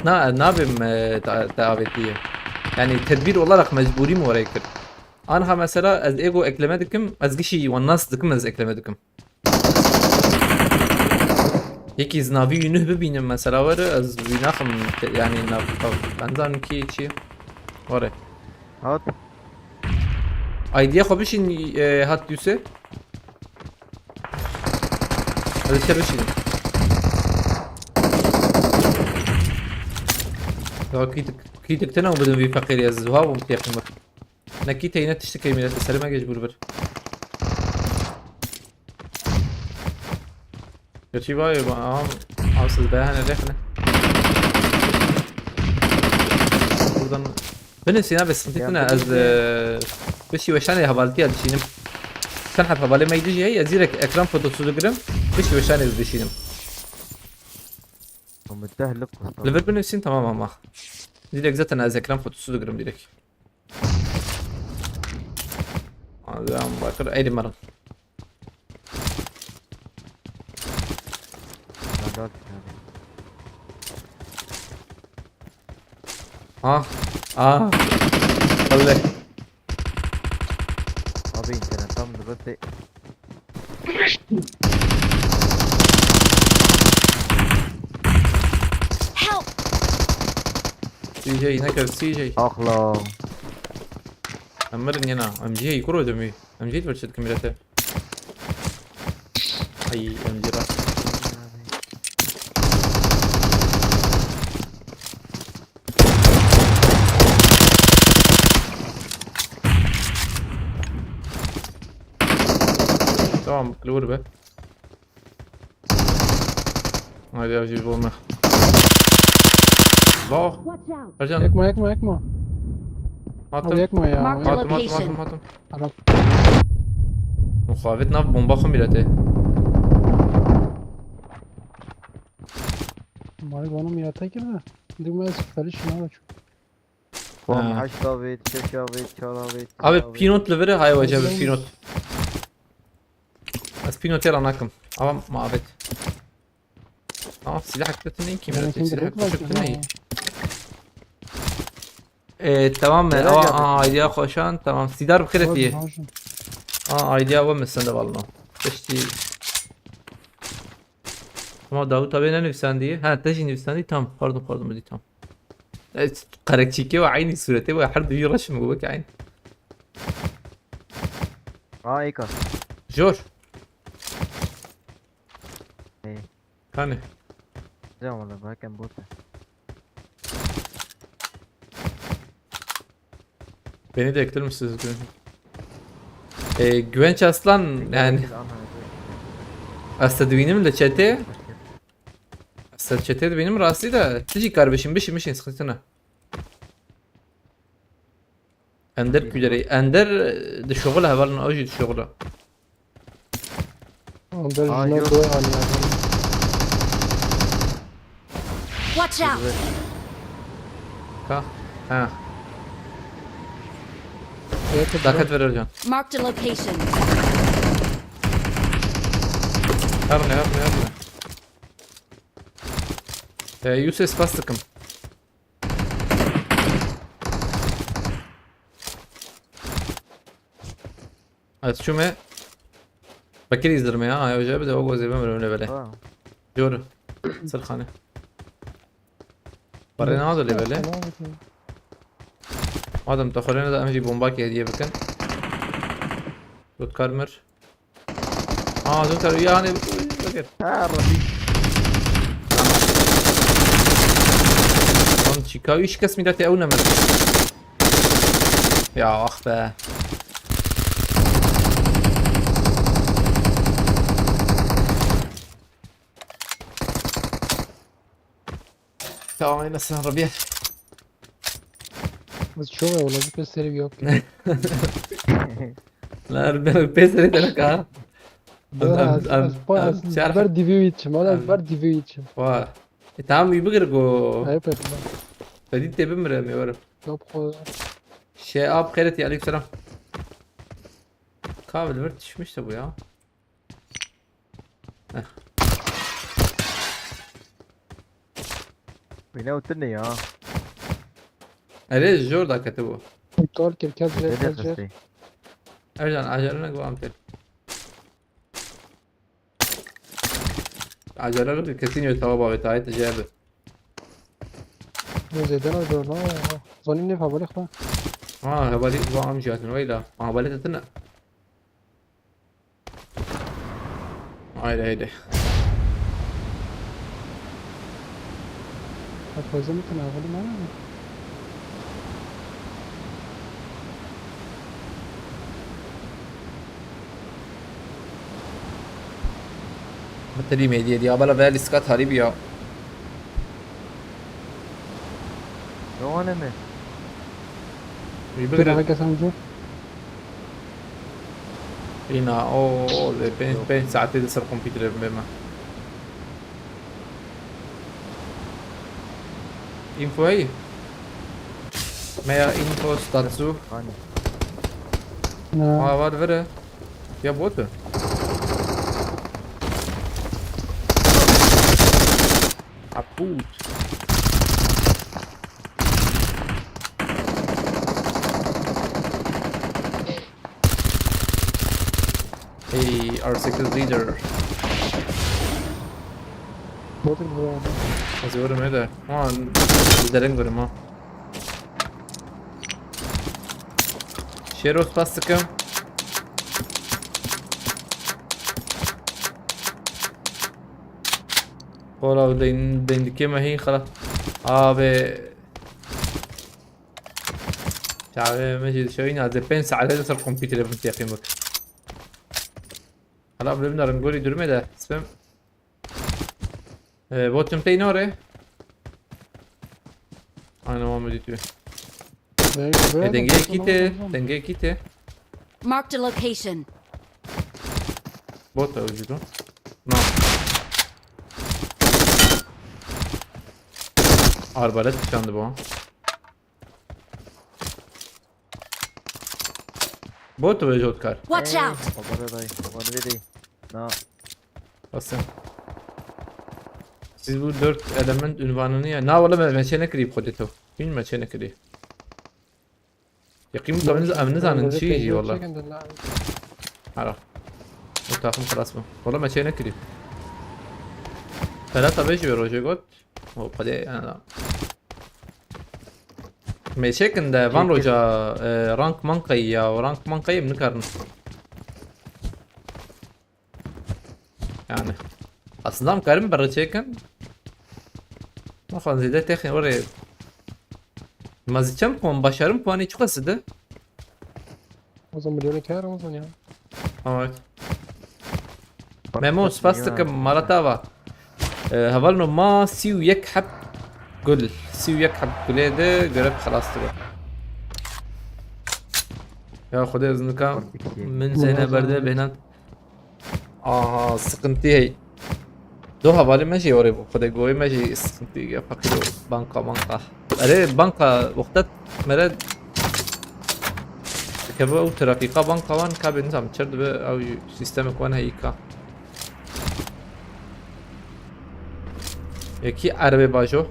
Ne yapayım davetliye? Yani tedbir olarak mecburi mi oraya kır? Anha mesela az ego eklemedim, az kişi vannas dıkım az eklemedim. Yeki znavi yünü bibinem mesela var az binakım yani ben zanım ki içi oraya. هات Idea خبشين هات يوسف. هذا شبشين. لو كيتك تنا وبدون في فقير يزوها ومتيقن بك نكيت هنا تشتكي من السلامة جيش بربر يرشي باي معاهم عاوز بيان الرحلة buradan بنفسي انا بس انتنا از بشي وشاني هبالتي ادشينم كان حب هبالي ما يجي هي ازيرك اكرام فوتوسودوجرام بشي وشاني ادشينم ومتهلك ليفل بنفسي تمام ama direkt zaten az ekran fotosu da görüm direkt. Adam bakır elim var. Vallahi. Abi internetten de bas Help! CJ ne kadar CJ. اخلا عمال ينا ام جي يكرو دمي ام جي تبرشت كاميرته اي ام جي راس tamam klur be hadi avcı bulma Allah Watch out! Ercan يكمو يكمو يكمو او attım يكمو يا Mark the attım location. attım عرب مخافت ناف بومبا خميرته مالك وانا مياتا كده دي ما سفرش ما بشوف Bom, Ha. 8 bit, 6 bit, 4 bit. Abi pinot levere hay vacaba pinot بس pinot يلا ناكم ama mabet silah hakikaten ki يعني mi? كنت Silah بطلع hakikaten iyi. كده Tamam mı? Nereye Aa geldin? idea koşan tamam. Sidar bir kere diye. هاجم Idea var mı sende valla? İşte ama Davut abi ne nefsendi? Ha taşı nefsendi tamam pardon بدي tamam. قرقتشيكي وعيني صورتي وحد يرش من جواك عين اه ايكا. جور ايه كان زي والله بقى كان بوتا. beni de ekler misiniz güvenç aslan yani استدوينم لشتى استشتى benim rastı da تجي kardeşim بشي sıkıntına Ender küleri Ender de şogla havalın oji şogla ده الجنود ضوء على Watch out! ha dakat verir can Marked a location. Yapma Yusuf bastıkım Evet şu me Bakir izdirme ya ya hoca bir de o gözü ben öyle böyle اه Diyor Sırkhane Barre ne oldu böyle Adam تخرجنا ده امشي بومباكي هديه بكن دوت كارمر دوت كارمر يعني بكر ها الرفيق. Lan çıkıyor iş kesmiyeti evne mi? Ya ah be. Tamam nasılsın Rabia? بس شو والله بس سريع يوك La Rabia pesere demek ha. بر ديفيو يتشم ولا بر ديفيو يتشم Vay. Tamam iyi bir go. هاي بر Fedit de bimre mi var? لو بخو Şey ab khayreti aleykümselam. Kabel ver düşmüş de bu ya. بيناوتني اه. Öyle zor da kötü bu. طول كركات ايه جاي ده جاي خستي؟ Ercan acelene devam et. Acele bir kesin yok baba ve tayet cevabı. زيدنا جونا ظنيني فبالك بقى هبالي وام جاتن ويلا بالي تتنا هيدا فايزة ممكن أقول معنا بتري ميديا دي ابلا فالي سكات هاريب يا هو انا من كده يبغى حاجة سامجو هنا او بين ساعتين صار كمبيوتر بما info هي ما info statsu خاني. vad var det jag båten aput Hey, our secret leader. بوتك بقى Alltså vad är det med det? Det där går det med. شيروس باستكم والله دين كيما هي خلاص ابي تعال ماشي شوينا هذا بنس على نفس الكمبيوتر اللي بنت يقيمك هلا بدنا نقول يدرمي ده اسم بوتم تينوري انا ما مديت دنجي كيته Marked a location. بوت وجدوا نعم arbalet çıkandı bu. Bot ve Jotkar. Watch out! خبر دای خبر بدی نه Basın. Siz bu 4 element ünvanını ya. Na valla meçene kirip kodeto. Bin meçene kirip. Yakim tamınız amınız anın şeyi valla. Ara. Bu takım خلاص mı? Valla meçene kirip. ثلاثة بيجي روجيغوت وقد انا ميشيكن ده فان روجا رانك منقي ورانك منقي بنكرن يعني اصلا كريم برا تشيكن ما خلاص زي ده تخن وري ما زيتشم كون بشرم puanı çok asıdı. O zaman milyonu kâr o zaman ya. Evet. ميمون سباستك مرتبة هفلنو ما سيو يكحب قل سيو يكحب كليده قرب خلاص تبقى يا خدي اذنك من زينة بردة بينات sıkıntı هي دو havali ماشي وري خدي قوي ماشي sıkıntı يا فقيرو بانكا أري بانكا وقتت مرد كبو ترافيقا بانكا وان كابي نظام تشرد او سيستمك وان هيكا یکی عربه باجو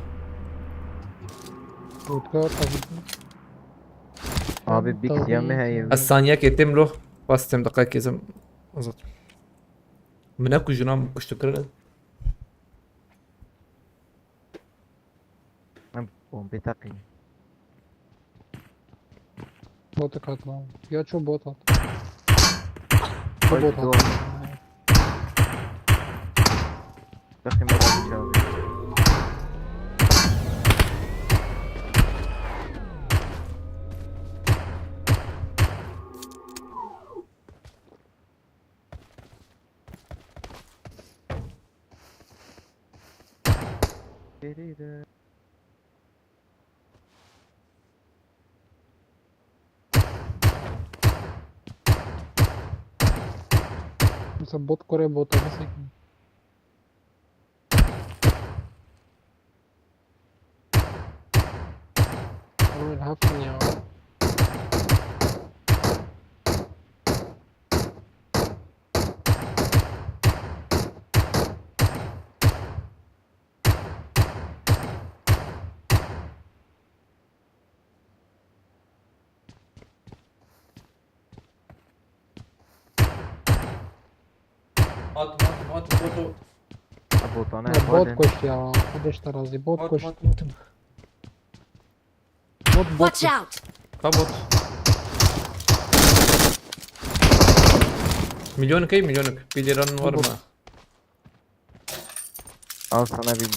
Utkar tabii. abi bir kıyamı hayır الثانية كيتم له باستم دقائق كيزم أزت من أكو جنام كشتكرنا bombe takayım Bota katma. Ya çok bot at. Koy Bot doğru. at. takayım abi abi Mesela bot Kore bot atası. Ama hafiften ya. botana Ya bot koştu ya. Kardeş tarazi bot koştu. Bot Watch out! Kabot Milyonuk ey milyonuk 1 liranın var mı? al sana bir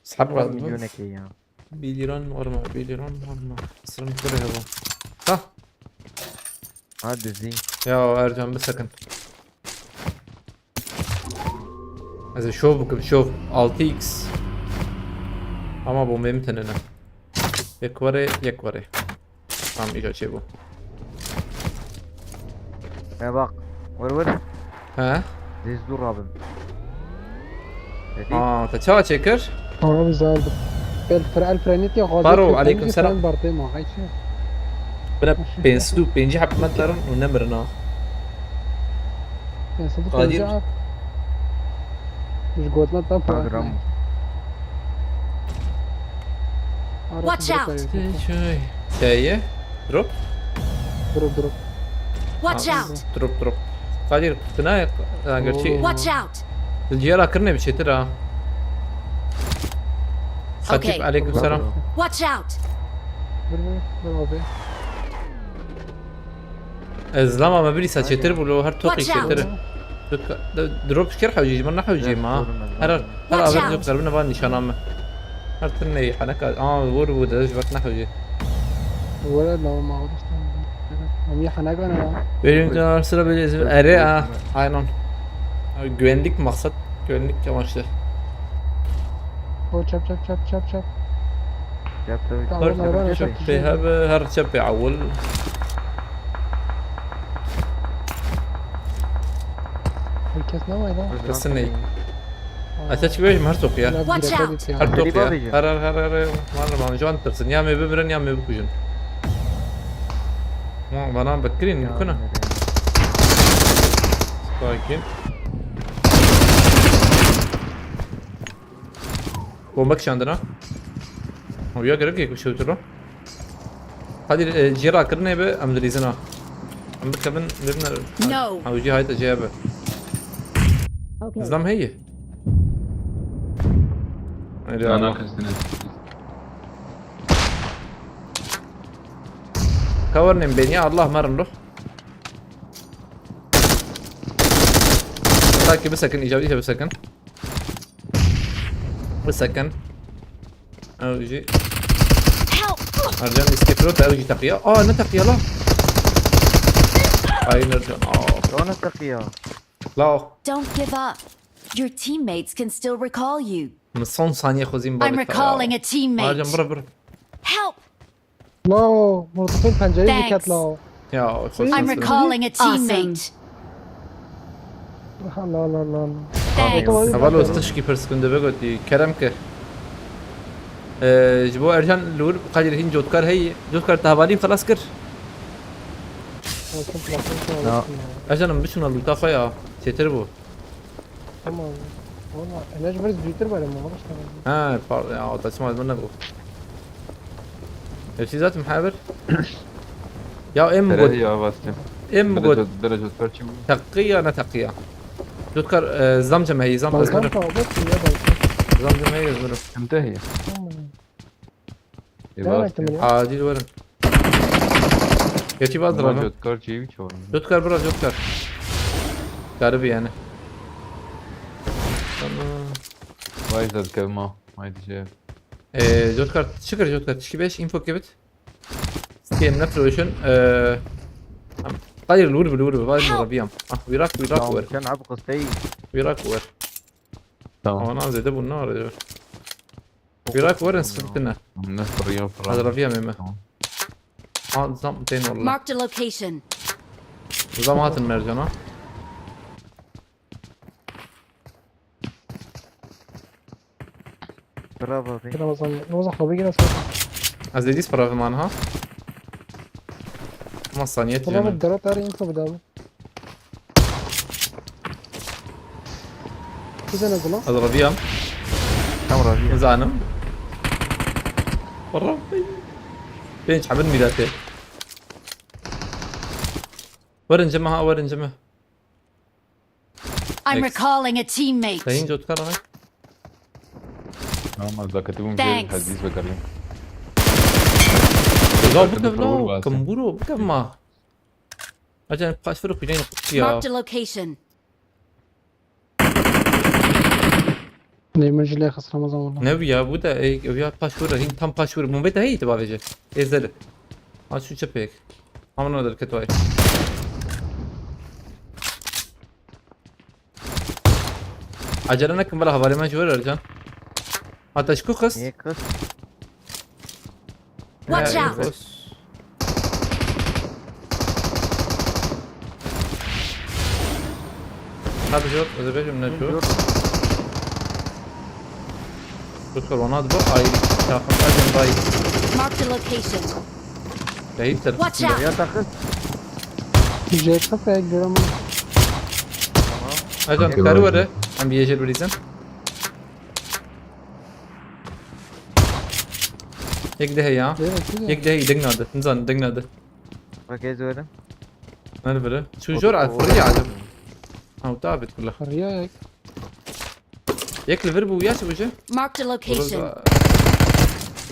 Sahab var milyon mı? ekey ya 1 liranın var mı? 1 liranın var mı? Sırrını kırıyor bu. Ha hadi zi ya Ercan bir sakın. هذا شوف شوف 6x ama bu benim tenene. Yekvare. Tamam iyi şey bu. bak vur He? diz dur abim dedi تشاو تشيكر Ama biz aldık. الفرانيت يا غازي Baro, عليكم السلام. بارتي ما هاي شيء بنا بينسدو بينجي حب متلرن ونمرنا يعني صدق قادر. الجعب مش قوتنا طب Padram. Watch out. شاية دروب دروب Watch out! دروب قادر تنايق قرشي Watch out! الجيرة كرني بشي ترى خطيب Okay. عليكم السلام Watch out! dur abi زلمه ما بري ساتشتر بلو هر توقي Watch out. شتر دروب شكر حوجي مرنا حوجي ما هر Watch هر out. أبغى قربنا بان نشانام هر تني حنك ور ودرج بس نحوجي ولا لو ما هو هم يحناك انا benim de arsıra böyle ere ha aynen güvenlik maksat güvenlik amaçlı هو شاب شاب شاب شاب شاب جاب توي تعال انا شاب فيها هر شاب يعول الكاس نوعي ده بس إني أساس كبير مهر سوقيا Watch out. هر Biri توقيا babacığım. هر مرة ما جوان ترسن يا مي ببرن يا مي بكوجن ما بنا بكرين يمكنه sakin bomba kendine ويا قريب كيف شو ترى هذه جيرا كرنا به ام دريزنا ام كمان لبنا No. او جي هاي تجابه زلام هي انا كنت كورني بيني الله مر نروح راكي بسكن ايجابي بسكن بسكن او جي Help. ارجع اسكيبروت او جي تقيا نتقيا لا هاي نرجع شلون التقية؟ لا Don't give up. Your teammates can still recall you. من صون ثانية خوزين I'm بالك recalling a ارجع teammate. برا Help. لا مرتفعين بنجري Thanks. كانت لا يا I'm recalling a teammate. لا لا لا Thanks. هبالو استشكي برسكنده بقولي كرم كه جبو ارجان لور قادر هين جوتكار هي جوتكار تهبالي خلاص كر لا. عشان بشنا اللطافة يا تتربو تمام والله انا جبرت جيتر ولا ما اعرفش يا تسمع منك ارتيزات محابر يا ام ثلاثة قد يا باستم ام قد درجة ترشم تقية انا تقية جوتكار زمجم هي زمجم بالكم زمجم بس يا بالكم هي زمجم انتهي لا احتمال عادي ورن يا تبى اضرب جوتكار شيء شو جوتكار برا جوتكار قربي يعني وايد الكلمة ما يدري جوتكار شكر جوتكار تشكي بيش انفو كبت سكيم نفس الوشن قادر الور بالور قادر نربيهم ويراك ور كان عبق ستي ويراك ور تمام انا زي دبو النار يا جماعة. ويراك ور نسكتنا الناس طريقة هذا ربيهم يما نظام 200 والله Marked a location. نظام هات المرجانة برافو بي كده وصل خوبي كده ازيديس براف معناها 5 ثانيات والله جنة الدرا تاري انت بدابه كده نقول هذا ربيهم كاميرا بي زانم برا فين حبل ميلاتي ورن جمعها ورن جمع I'm Thanks. recalling a teammate. هين جوت كار هاي ما ذاكرتهم Thanks. غير حديث بكلم لا كنت بكم بقول لا بس. كمبورو بكم ما اجل باش فرق جايين يا Marked a location. ليه مجلي خسر رمضان والله نبي يا بودا اي يا باشور هين تام باشور مو بيتا هي تبع فيجي ايه زل ها شو شبيك عملنا هذا الكتواي اجلنا كمبلا هبالي ما شور رجال هذا شكو خس هيك قص Watch out. هذا شوف اذا بيجي من الشوف تدخل وناد بقى اي تاخذ اجن باي Marked a location. هي Watch ترتيب out. يا تاخذ جيت خفيك جرام اجن كارورة عم بيجي البريزن يك ده هي ها يك ده هي دقنا ده نزان دقنا ده ركز وين انا بره شو جرعة فرية عجب او تعبت كلها خرياك يك الفيربو وياش وجه Marked a location.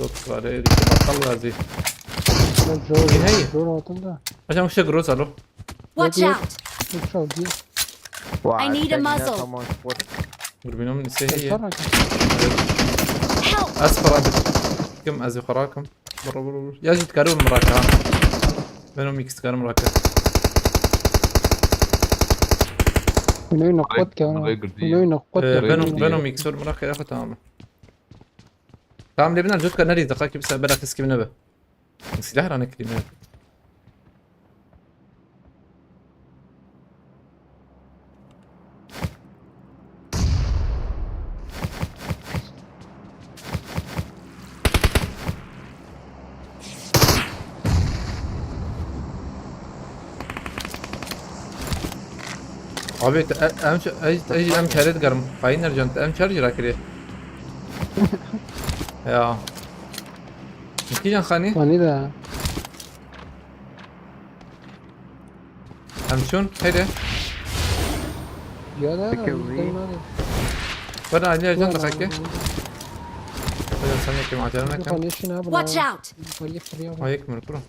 دكتور عليه دي بطلع زي جور هي. جور وطن ده عشان مش جروس الو Watch Yok, yok. out! Çok sağ ol diye. I need a muzzle. قربي من السي هي Sonra Help! اسفر كم ازي خراكم برا برا يا جيت كارو مراكا بينهم ميكس كارو مراكا Pinoy nakot ka. Oraya girdi. Pinoy nakot ka. بينهم يكسر مراكا يا اخو تمام تمام لبنان جوت كان نريد دقائق بس بلا خسكي منبه سلاح رانا كلمات Abi اجي ام شارد قرم فاين نرجع ام شارج راكري يا كيجان خاني Mani da. ام شون هيدا Ya da. Peki, وانا علي جنب خاكي بدل سنك مع جرنا كم Watch out! ما يكمل كله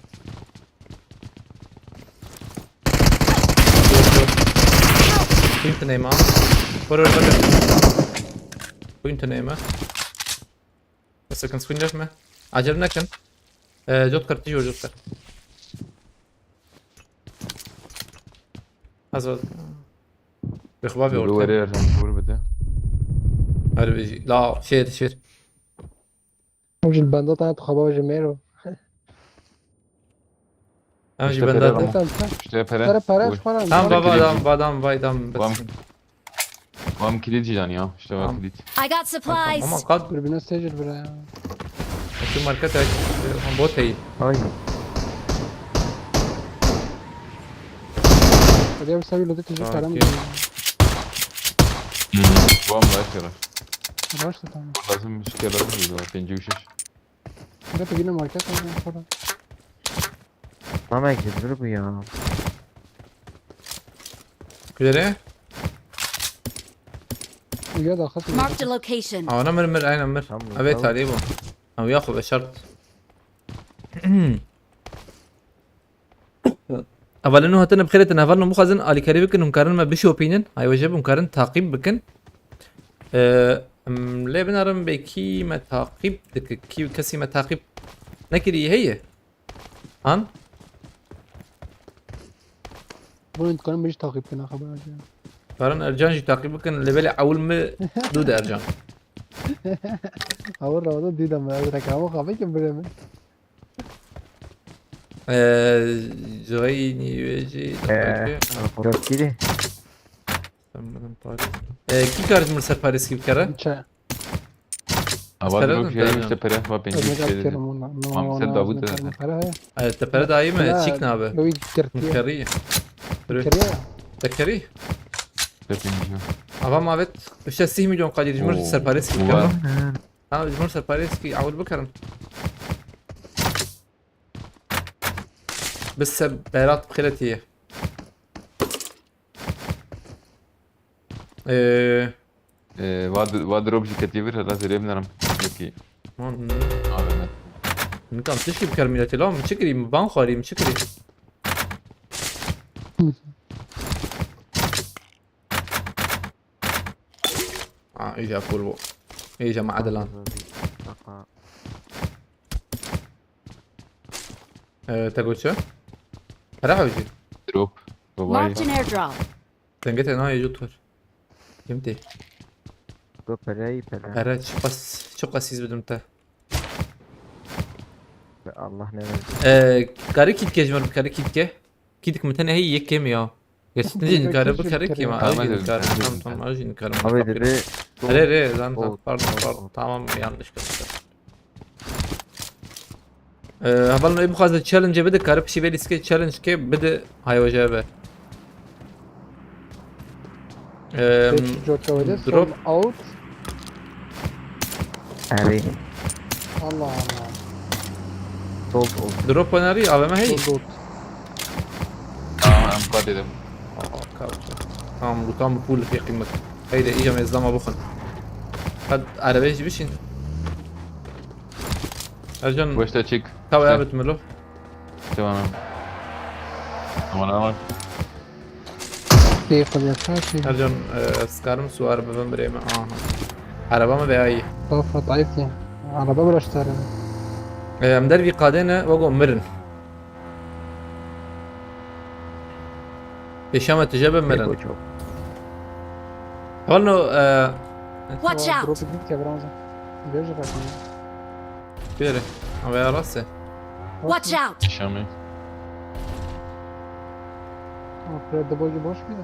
كنت نايمة ورا البدر كنت نايمة بس كان سوين جسمه عجبنا كم جوت كرت تيجي جوت كرت هذا بخبابي Doğru ورد veriyor sen. Doğru bede. هذا بيجي لا شير وجه البندات انا تخبا وجه ميرو. امشي İşte بندات Pere Tamam. İşte Pere pere. pere falan. تمام Pere بابا kilit. دام باي Vam. بس Vam kilit cilan ya. İşte var Tamam. kilit. I got supplies! ماما قد قربنا استاجر بلا. شو ماركتها بوت هي Ay. Hadi abi sabi lodet tecrübe falan. Okey. Vam da açıyorlar. Başla tamam. Lazım bir şey lazım değil o. Tenci üşüş. Burada da yine market falan. Mama gidiyor bu ya. كده Uyuyor da khas. Marked a location. او انا مرمر اين امر Tamam, ابيت tamam. عليه او ياخذ بشرط اول انه هتنا بخيرة نافرنا مخزن الي كاري انهم كارن ما بشو اوبينيون هاي وجب كارن تعقيب بكن ليه بنرم بكي ما تعقيب دك كي كسي ما تعقيب نكري هي هان Bunu intikalın bir takip kına haber alacağım. كارن ارجان جي تعقيب بكن اللي بالي اول ما دود ارجان Avur ravada değil ama rakamı kafe ki böyle mi? زغيني يجي Çok iyi. كي كارت مرسل باريس كيف كره Çay. Ama Pere yok mi? şey Pere işte pere. Va penci Örnek üşüş dedi. atıyorum ona. Tamam, sen Davut dedin. التبرد دايما تشيك نابه Lovi kertiye. مكريه Kertiye ya. تكريه İşte penci. ابا ما بت وش 60 مليون قاعد يجمر أوه. سرباريسكي أوه. كره ها يجمر سرباريسكي عول بكرم بس بيرات بخيرتي ايه Va drop şirketi bir hala söyleyebilirim. Peki. Abi evet. انت عم تشكي بكرميلتي لا مشكري بان خاري مشكري اجا فول اجا مع عدلان تقول شو؟ راح وجي Drop. Babayı. Marked an airdrop. تنقيت هنا يجوتر يمتي Bu parayı para. هرا شو قسيس بدمته Allah ne verdi. كاري كيت كي جمر كاري كيت كي كيتك متنا هي يكيم يا يستنجي نكاري بكاري كي ما Tamam, اجي hadi. نكاري tamam اجي نكاري Abi dedi. ري زين Oldu. pardon tamam yanlış konuştum. هبلنا ايه بخاز التشالنج بدا كارب شي بيلي سكي تشالنج كي بدا هاي وجابه Jokavede drop. sold out. Abi. Allah Allah. Sold oldu. دروب ناري ابا ما هي Sold out. Tamam empat dedim. tamam لوتام بول في قيمة هيدا اجا من الزلمة بخن هاد عربيش بشين ارجن Başta çık. تو قابت ملو Tamam. Aman aman. دی خود یکاشی ارجان سکارم سوار ببن بریم آها عربا ما بیایی طاف ضعيف على باب الاشتري ام در وی قادنه وگو مرن بشام تجربه مرن اولنو Watch out! جروب جديد يا برونزا بيجي بس بیره اما یا راسته Watch out! نشانه فريد بوجي بوش كده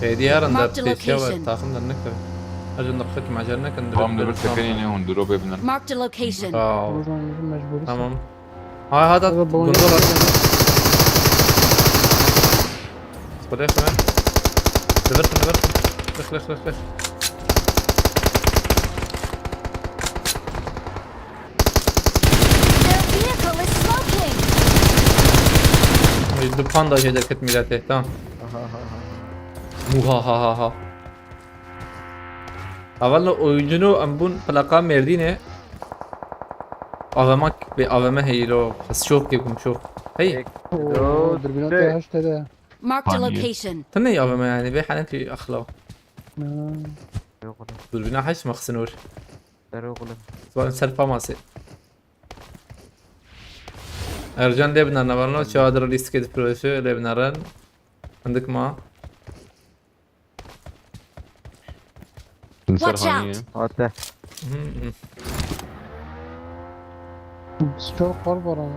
هدی هرن در Marked a پیشیا و location. تاخم در نکتر ارجان دقیق مجال نکن هم دبر سكنين هون دروب ابن Marked a location. مجبور تمام های هذا جندول خذ كمان دبرت لخ Their vehicle is smoking! دو پاندا جدر کت میلاته تمام موها ها ها ها اول oyuncunu ambun plaka merdine avamak be avame heylo bas şok gibi şok hey دربينات هاش كده Marked a Fine, yeah. location. تني avame yani be حالتي اخلاق دوربينا حش مخسنور طبعا سلفا ماسي ارجان لبنى نبرنا شادر ليستكيد بروسو لبنى رن عندك ما Watch out! Hatta. بس شو قربرة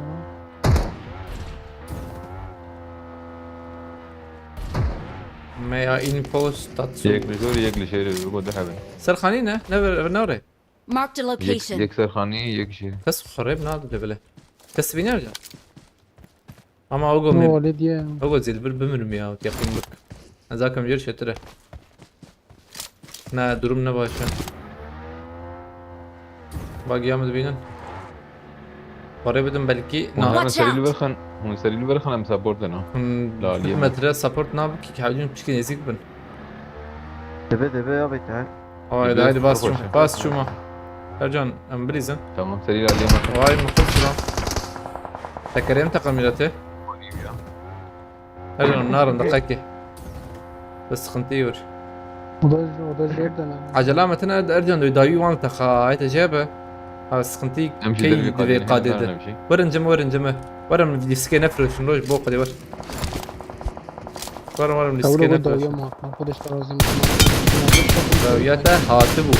ما info statsu يك لشور يك لشير بقول ده حبن سرخانينه نبر نوري Marked a location. يك سرخاني يك شير بس خرب نادو لبله بس بيني ارجع اما اوغو من ولد يا اوغو زي البر بمرم يا وتيقين بك ذاك مجر شتره نا durum ne başa باقي يامد بينن قريب belki هون Watch سريل out. برخن هون سريل برخن ام سبورت انا لا، اليمن. متر سبورت نابك كي حاجون بشكل نزيك بن Debe ya bir tane. هاي هاي باس شو خوش. باس شو ما ارجان ام بريزن تمام سريل على اليمن هاي مخش لا تكريم تقميرته ارجان النار دقيقة بس خنتيور وده جدا عجلة متنا ارجان دو يداوي وان تخا هاي تجابه بس خنتي امشي كي دربي دبي قادم قادده امشي ورنجمه ورم السكين افرش نروح بوق دي ورم السكين تقول بده افرش يوم ما خدش لازم زاويته هاتبو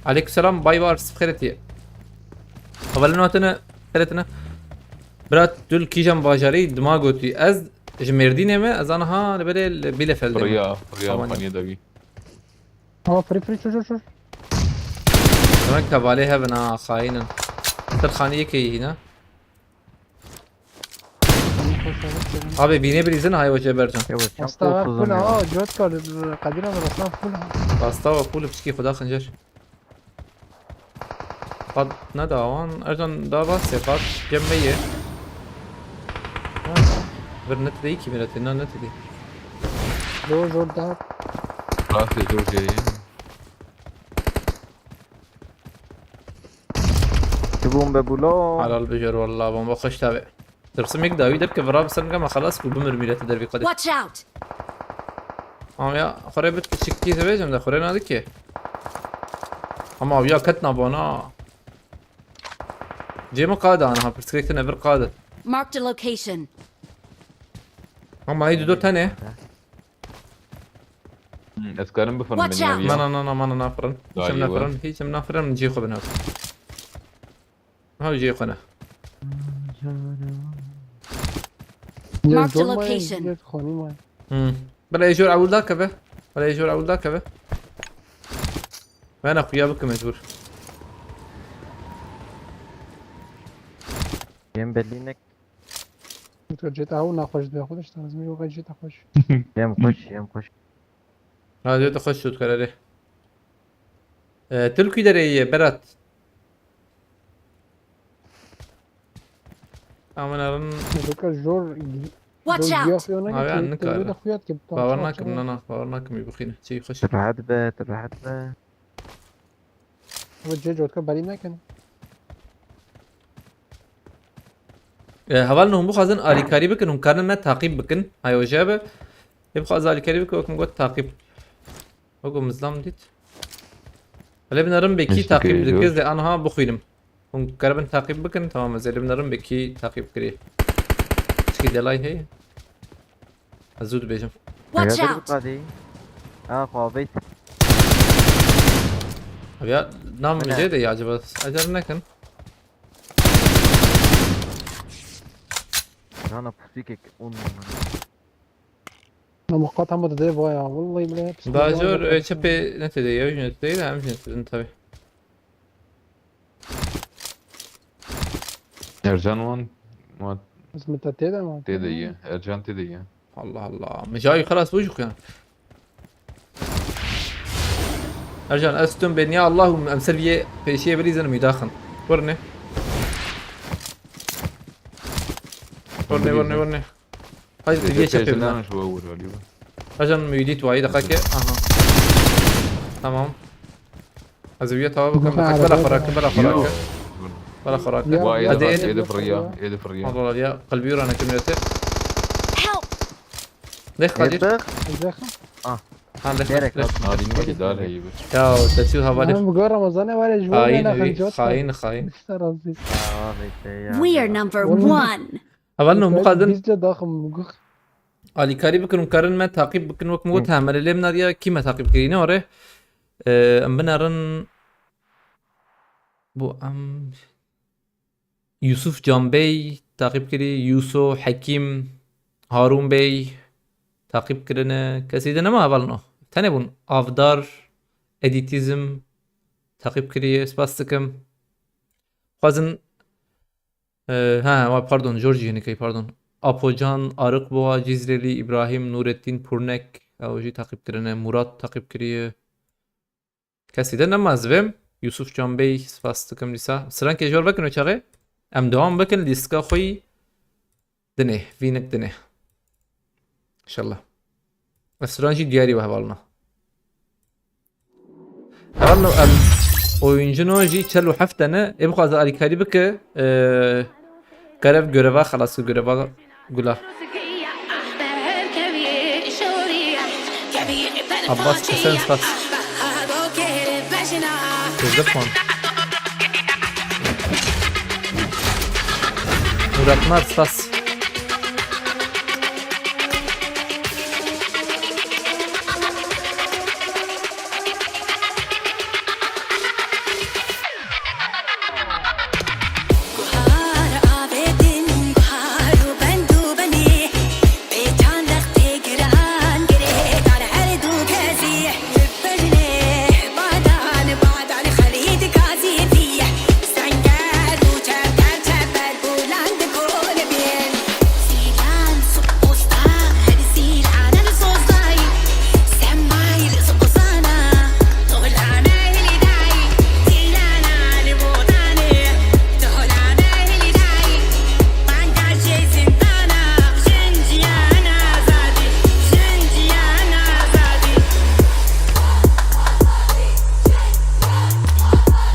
عليك السلام باي بارس بخيرتي اولا نوتنا خيرتنا برات دول كيجان باجاري دماغوتي از جمردينه ما از انا لبل بلا فلدم ريا طبعاً. مخانية دبي اه فري شو مكتب عليها بنا خاينا ترخانية كي هنا ابي بيني بريزن هاي وجه برجان استوى كلها جوت كار قديرة من اصلا كلها باستاوا فول بشكي خدا خنجر قد نداوان ارجان دا باسي قد جمية برنت دي كي ملتنا نت دي جو ده راسي جورجيا Tubum be bulo. على البجر والله بابا خش تابع ترسمك داوي درك فراب سنقا ما خلاص بمر ميلات دربي قد Watch out! يا خريبت تشكي سبيجم ده خرينا دكي اما ويا كتنا بونا جيما قادة انا برسكريكت نفر قادة Marked a location. اما هيدو دو تاني اسكارن بفن Watch out. من ما انا نافرن لا، هيجم أيوة. نافرن هيجم نافرن من جيخو بناف هاو جيخو انا Marked a location. خوني ماي بلا يجور اول ذاك به بلا يجور اول ذاك به وانا اخويا بك مجبور Yem bellinek. جيت اهو ناخذ ده خودش لازم يبقى جيت اخش Yem koş. هذا تخش تذكر عليه تركي دري برات امنا رن ذكر جور Watch out! عندك ده اخويا كبت باورناكم انا باورناكم يبخينا شي خش Rahat be, rahat be. वो जे जोत का बरी ना कने هەواڵ نە هەموو خازن ئالیکاری بکەن هەمکارن مە تاقیب بکەن هایۆژە بە بخواز ئالیکاری بکە وەکم گوت تاقیب وەکو مزلام دیت لێ بنەرم بێکی مشت تاقیب کردی، دەکرد ئەنها بخوێنم هەمکار بن تاقیب بکەن تەمامە زێ لێ بنەرم بێکی تاقیب کرێ چکی دەلای هەیە زوو دەبێژم Watch يا out! قادي خوابيت ئەبیا نام أنا- جێ دەیاجە بەس ئەجەر نەکەن انا بوسيكك لما قطع مدة بايا والله بلا بسم الله باجۆر الرحمن چەپێ نەتێدەیە ژێتدەیە هەم ژێتدن تەوێ Ercan wan ma بس متأكد ما tê de ye. Ercan tê de ye. الله الله مجاوي خلاص وجهك يعني ارجع استم بين يا الله امثليه في شيء بريزن ميداخن ورني ورني هاي تجي شكل Ercan'dan şu vur galiba. ارجع ميديت وايد دقائق اها تمام ازويه توابك بلا خراك بلا خراك بلا خراك يا- Vay Hadi da Edip. Edip Rıya. Edip Rıya. والله يا قلبي رانا كملته Help! ليش قادر يطبخ الزخم ها ليش ديرك Nadine var ki daha iyi bir. يا تسيو هذا انا بقول رمضان ولا جوال خاين انا أبي، خرجت خاين اشترى We are number والله. 1. اولنا مقادن جدا ضخم بقول آلیکاری بکن و کارن ما تعقیب بکن وقت موت همه لیم نریا کی ما تعقیب کرینه آره ام بنارن بو ام یوسف جان بی تعقیب کری یوسو حکیم هارون بی تعقیب کرنه کسی ده نما اولنا تنه بون آفدار ادیتیزم تعقیب کری سپاس دکم خوازن ها pardon جورجی هنی کی pardon Apocan, Arık Boğa, Cizreli, İbrahim, Nurettin, Purnek, Avuji takip kirene, Murat takip kiriye. Keside namaz ve Yusuf Can Bey spastıkım lisa. Sıran kejor bakın uçağı. Em devam bakın liska khoy. Dene, vinek dene. İnşallah. Sırancı diğeri ve havalna. Havalna oyuncu noji çelu haftene. Ebukaz alikari bike. Görev göreva خلاص göreva gula. Abbas Kesen spas. Gözde puan. Muratlar spas.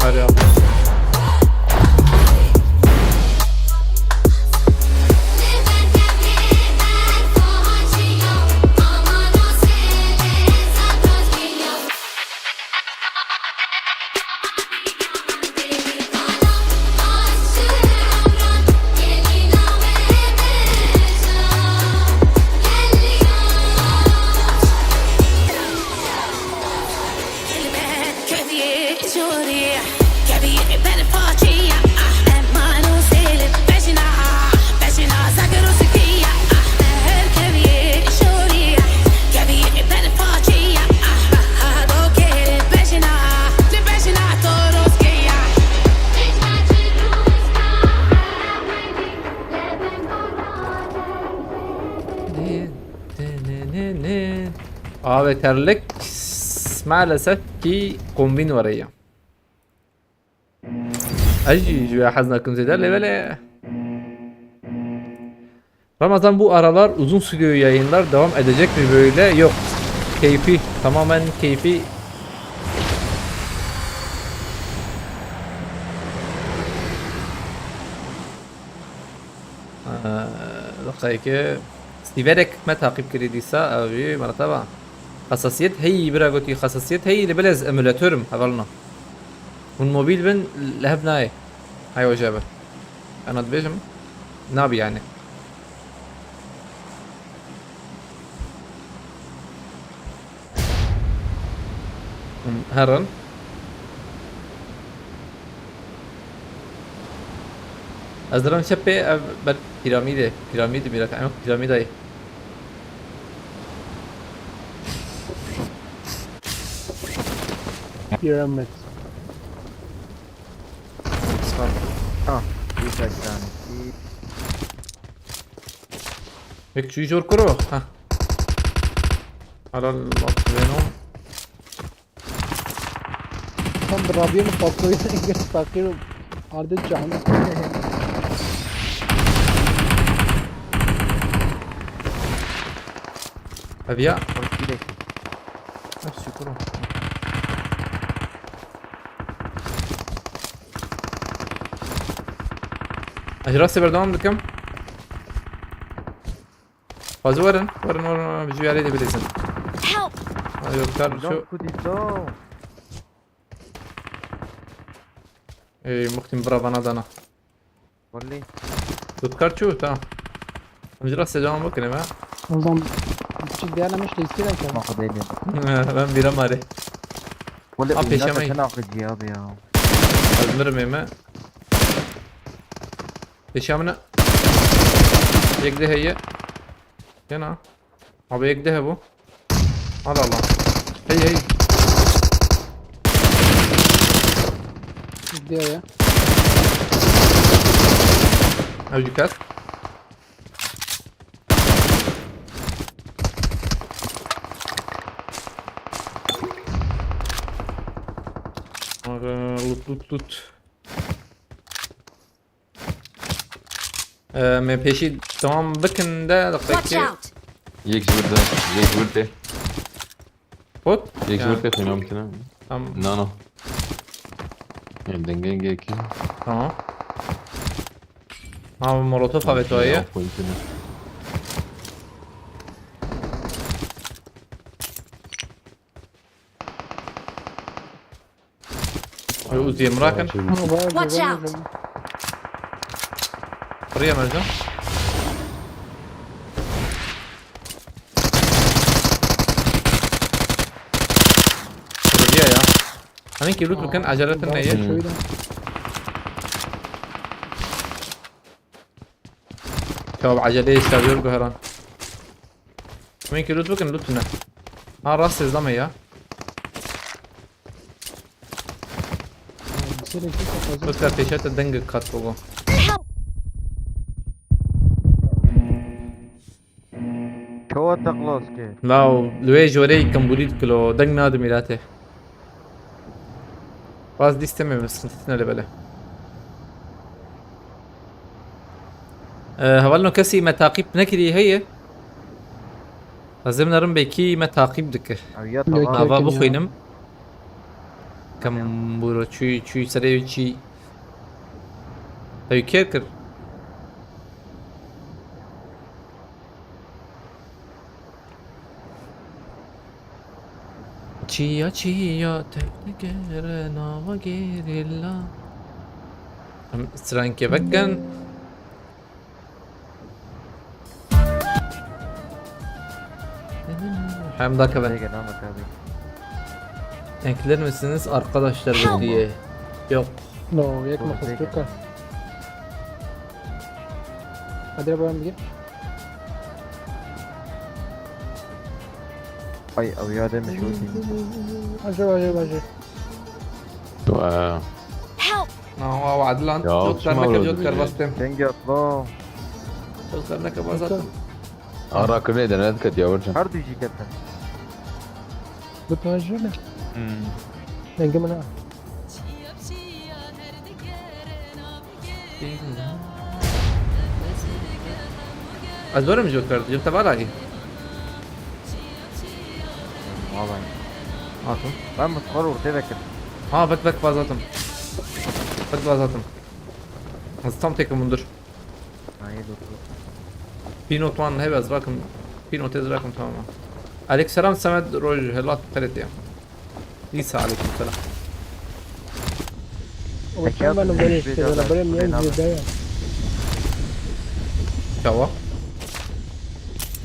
Hadi abi. Abi terlik maalesef ki kombin var ya. Acı حزنكم زيادة böyle. Ramazan bu aralar uzun sürüyor yayınlar devam edecek mi böyle? Yok. Keyfi, tamamen keyfi. دقيقة سيفيرك ما تعقيب كريديسا أوي مرتبة حساسيت هي برا قلتي حساسيت هي اللي بلز إمولاتورم هقولنا والموبيل بن لهبناي هاي وجابه أنا تبيجم نابي يعني هرن أزرم شبه بر بيراميد ميرا كأنه بيراميد أي Pyramid. Bir kaç tanesi. هيك شو يجور كرو ها على المطبينهم Tam Rabia'nın patlayıcı İngiliz takıyorum. Ardı canı. أبيع Hoş bir dakika. نفس كرو أجراسي بردوام بكم فازو ورن بجوي عليه دي بليزن Help! أيوة بتعرف شو Lan kudito. إيه مختم برا بنادانا Vallahi. تذكر شو تمام أجراسي دوام بكني ما O zaman küçük değerlemiş de istedim ki. Maka değil ya. ben bir amare Vallahi Abi, oyuna yaşamayın. kaçan akıcı abi ya. المرمي ما بشامنا يكده هي هنا ابي يكده ابو على الله هي Diyor ya. اوجكات لوت من پیشی تمام بکن ده Watch دقیقه out! یک جورده یک جورده خود یک جورده خیلی ممکنه تمام نه نه این دنگه یکی تمام ها مولوتوف ها به تویه اوزی مراکن Ama bayağı Watch güzel out. oldu. buraya mercan buraya ya hani ki lütfen kan aceletin Bayağı neye şöyle. شباب عجلية شباب يرقوا هران مين كيلو بكن لوتنا ها راس زلمة يا Bir şey de çok fazla. لوتنا بيشات الدنج كات فوقه Help! Çoğu taklos ki. لاو لويج وري كمبوليت كلو دنج نادو ميلاته باز دي استمع بس خلتنا لبله هولنا كسي متاقيب نكري هي لازم نرم بكي متاقيب دكر Abi ya Yok, tamam. yok. هذا Erken بخوينم كم بورو شوي سريع شي هاي كيركر Chia tefkere nava gerilla Stranke veckan Hem dakika Buraya ben gel lan bak abi. ekler misiniz arkadaşlar bu diye Yok No, yakma kıstıka. Hadi bakalım bir gir. Ay abi ya demiş o değil. Acı. Help! هو وعدلان يا جوت شو كرنك مرة جوت بدي كربستم Denge atla. جوت كرنك بازاتم ara kırne denet kat yavrucuğum. Her düşük etten. Bu tacı ne? Denge mi ne? أزورم جوكر جبت بالاقي Vallahi. عاطم Ben mutfağı ortaya bekledim. ها بك بازاتم بازاتم هستم تيك مندر هاي دكتور. بينوت وان هي بس راكم بينوت از راكم تماما. عليك سلام سمد روج هلات قريت يا ليس عليكم السلام. وكان انا بني كده انا بني من البدايه. كوا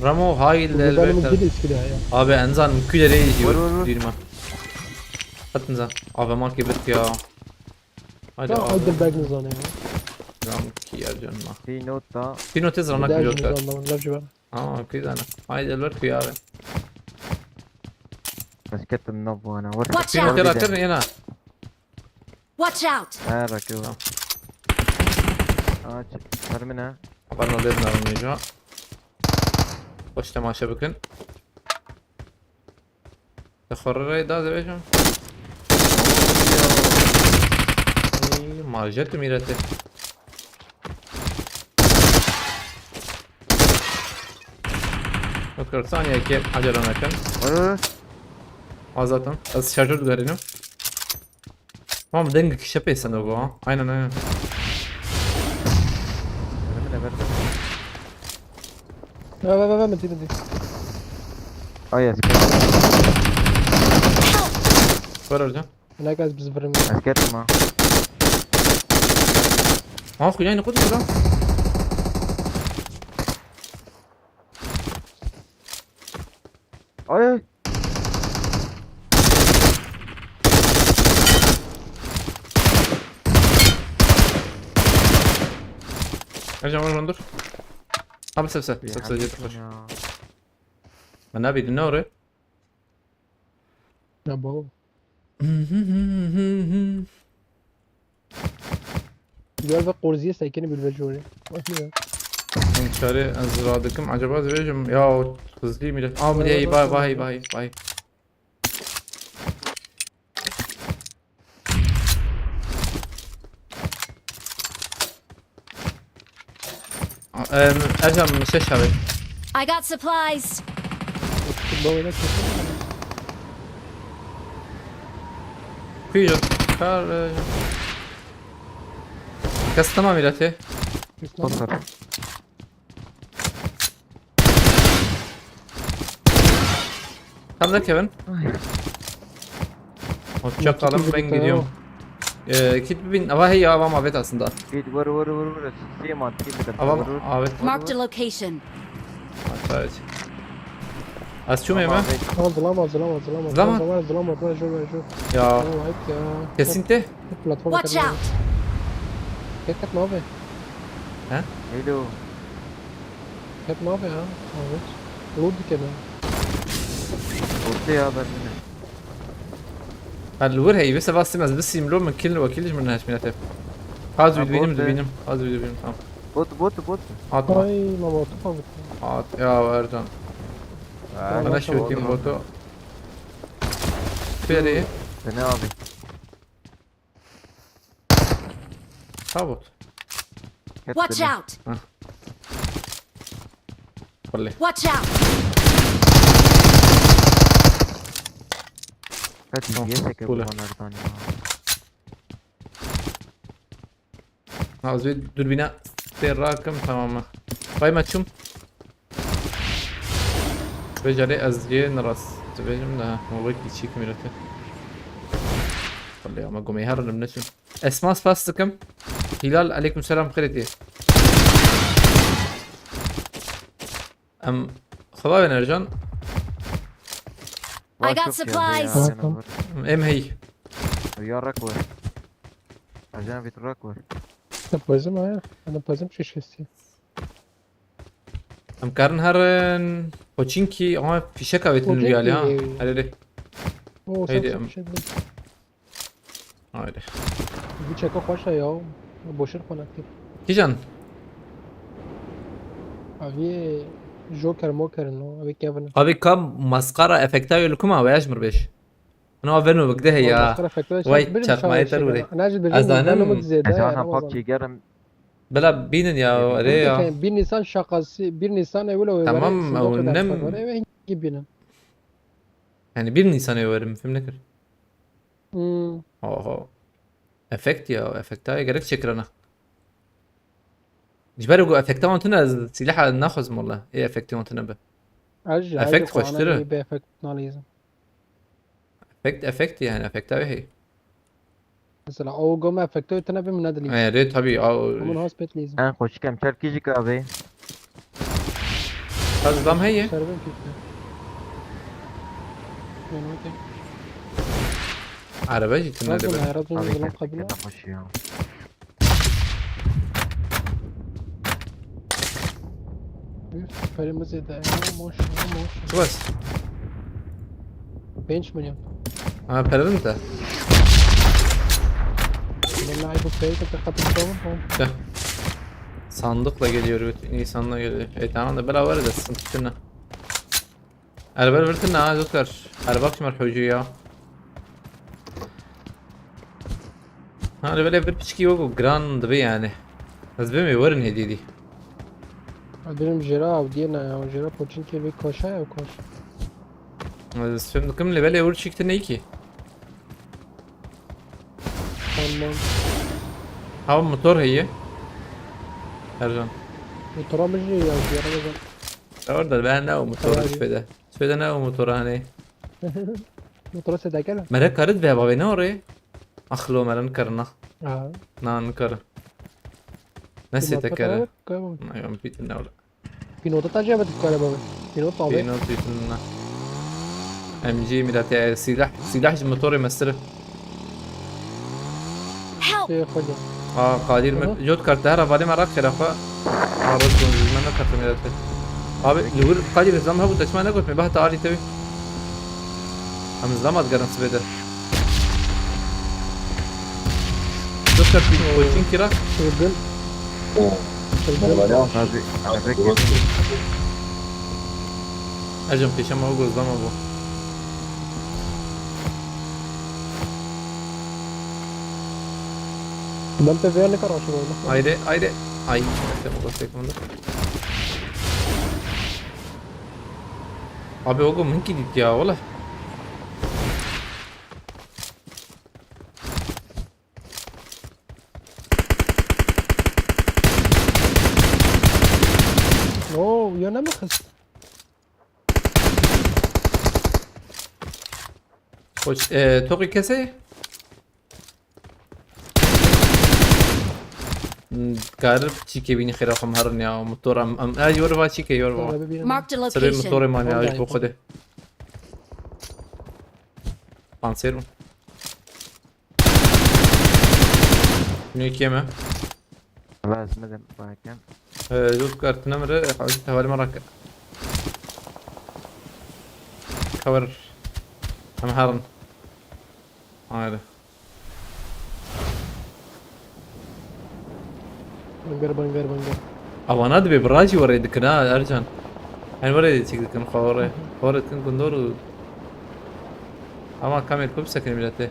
رامو هاي انا من البيت جديد كده يا. abi انزان ممكن ليه يجي ور- ور- ور. دير ما انزان abi ما كبرت يا هاي لا عود abi الباقي نظام يعني. رام كي ارجن ما في نقطة. بينو تزرع ناك بداية بجوتر نظام لا جبر. كده انا هاي البرت يا abi بس كنت منبه أنا ورك. Watch بينو out! ترى ترى هنا Watch out! ركوا. صار منها. قبلنا ليبنا ونجا وش تماشى بكن تخرر دا زبيشم ما جت ميرته فكر ثانية كيف حجر انا كان ور. azatım az şarjör garino tamam denge kişe sen o bu aynen aynen صار منها برد. لا مدي. يا سكت. ver hocam انا قاعد بزبرم. سكت ما. اه خو يعني قدر كده أي. ارجع مرة ندور بس سبسة جيت خش انا ابي النوري يا بابا. جوال قرزية سايكني بالفجوري. من شاري ازرادكم عجبات بيجم يا خزلي ميلت ملي باي ارجع من الشاشة هذي I got supplies! في جد كار كاس تمام ميلتي صفر. Tam da Kevin. Hoşçakalın ben gidiyorum. Kit bin ama hey avam evet aslında. جيت ور سيما كيف بدك Avam ور. evet. Marked a location. Evet. Az şu muyum ha? ظلام. ظلام؟ ظلام شو. Ya هيك kesinlikle. بلاتفورم. Watch out! كيف كانت نوفي؟ هيلو. كانت نوفي ها. رود كده. قلت يا برمنا. الور هي بس بس بس يملون من كل وكيلش من هاش من هتف. هذا فيديو بينم هذا فيديو بينم tamam. بوت. Atma. هاي ما موقفها. At ya Ercan. Bana şu atayım botu. Feri. انا ابي. Tabut. Watch out! Vallahi. Watch out! هات يسك طولة. ونرداني. Hazır dürbüne rakım tamam mı? Bay maçım. Beceri azciye naras. Tebecim de والله كيتشيك ميرته. والله ما قوم يهرن منشن. اسماء فاستكم. هلال عليكم السلام خيرتي. خلاص نرجع. I got supplies. ام هي. ويا ركور. عشان في الركور. انا بازم شو شفتي. ام كارن هرن بوتشينكي ama fişek avet min riyali ha. Hadi. اوه هيدي صح أم. صح. Haydi. Bir çeka خوشه ya. Boşur falan ki. Kijan. Abi Joker موكر انه ابي كيفن. Abi kam maskara efekta yolukuma ve yaşmır beş. Ana avenu bıkdı he ya. Vay çakma yeter buraya. انا اجل Azanım. عشان ببجي قرم. Bela binin ya oraya ya. Bir Nisan şakası, bir Nisan evvel Tamam, o nem- Eve gibinin. Yani 1 Nisan'a överim film ne kır. Hmm. Oho. Efekt ya efekta gerek çekirana. جبالي جو افكت مونتنا سلاح ناخذ والله ايه افكت مونتنا به ارجع افكت خوش ترى بافكت ناليزم افكت يعني افكت هي مثلا او قوم افكتو تنبي من هذا اللي يا ريت طبيعي ومن او هوسبيت ليزم انا خوش كم شركي كابي هذا نظام هي سربن كيف يعني ممكن عربي جيت لنا رزم دبل هاي رزم ابي ظلم كم قبله كده خوش يا فريق مزيد موش شو بس بينش مليون اه بيرنتا من لاعب فريق تقدم توم sandıkla geliyor bütün insanla geliyor. Tamam da bela var da sıkıntı. Araba vertin ha doktor. Araba kim arxucu ya? Ha böyle bir piçki yok grand be yani. Az be mi varın hediydi. benim jira avdiyena ya jira poçinki bir koşa ya koş Az film kim le böyle vur çıktı ne ki? tamam Ha motor هي. Ercan. motora mı ya jira da Orada ben ne o motor şöyle. Şöyle ne o motor hani. motora seda kala Merak karıt be baba ne oraya? Akhlo meran karna. ha Nan kar. Nasıl tekrar? كم Ayağım bitin ne ola. pinota ta jaba tkara baba pinota abi بينات بيتنا MG ميلاتي سلاح الموتور يمسره Help! şey koca اه قادر جود كارت هرا بالي مرة خرافة عرض من ما كارت ميلاتي abi لور قادر نظام هبو تسمع نقول من بها تعالي تبي هم نظام أتقرن سبيدر جود كارت بيتين كيرا çılgın ابي انا فكر أجم في شما هو نظام أبو ben de verlik araşı oldu haydi haydi ay işte bu bastık bunu abi o gün mümkün değil ya valla no yana mı kız Koç, توقي كسي قارب تشيكي بيني خير رقم هرني او موتور ام يوربا تشيكي يوربا Araba bir Marked a سري location. موتور ماني Vallahi اج بوخده بانسيرو ني كيما لازم مدن باكن جوز كارت نمر حاولت حوالي مرة كور ام هرن هذا bangar او انا ادبي براجي وريدك انا ارجان يعني وريدك كن خوري خوري كن كندور اما كامل كوب سكن ملته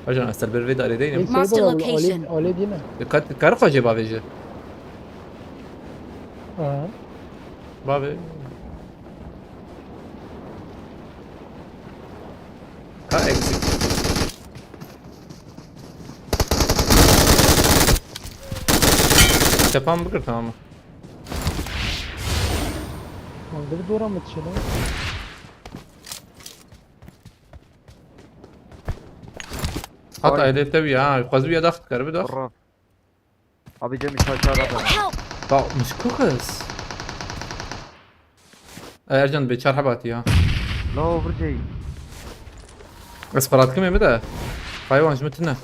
ارجان استر فيدا عليدين Marked a location. öyle değil mi? كارقه جي بابي Aha. بابي ها اكسك تمام بكر تمام Orada bir dura mı dışarı? حط عليه تبي ها قزوية ضغط كربي ضغط قرب ابي جمي شاشة Help! لا مش كوكس ارجان بيتشار حباتي ها لو برجي بس فرات كم بدا حيوان شمتنا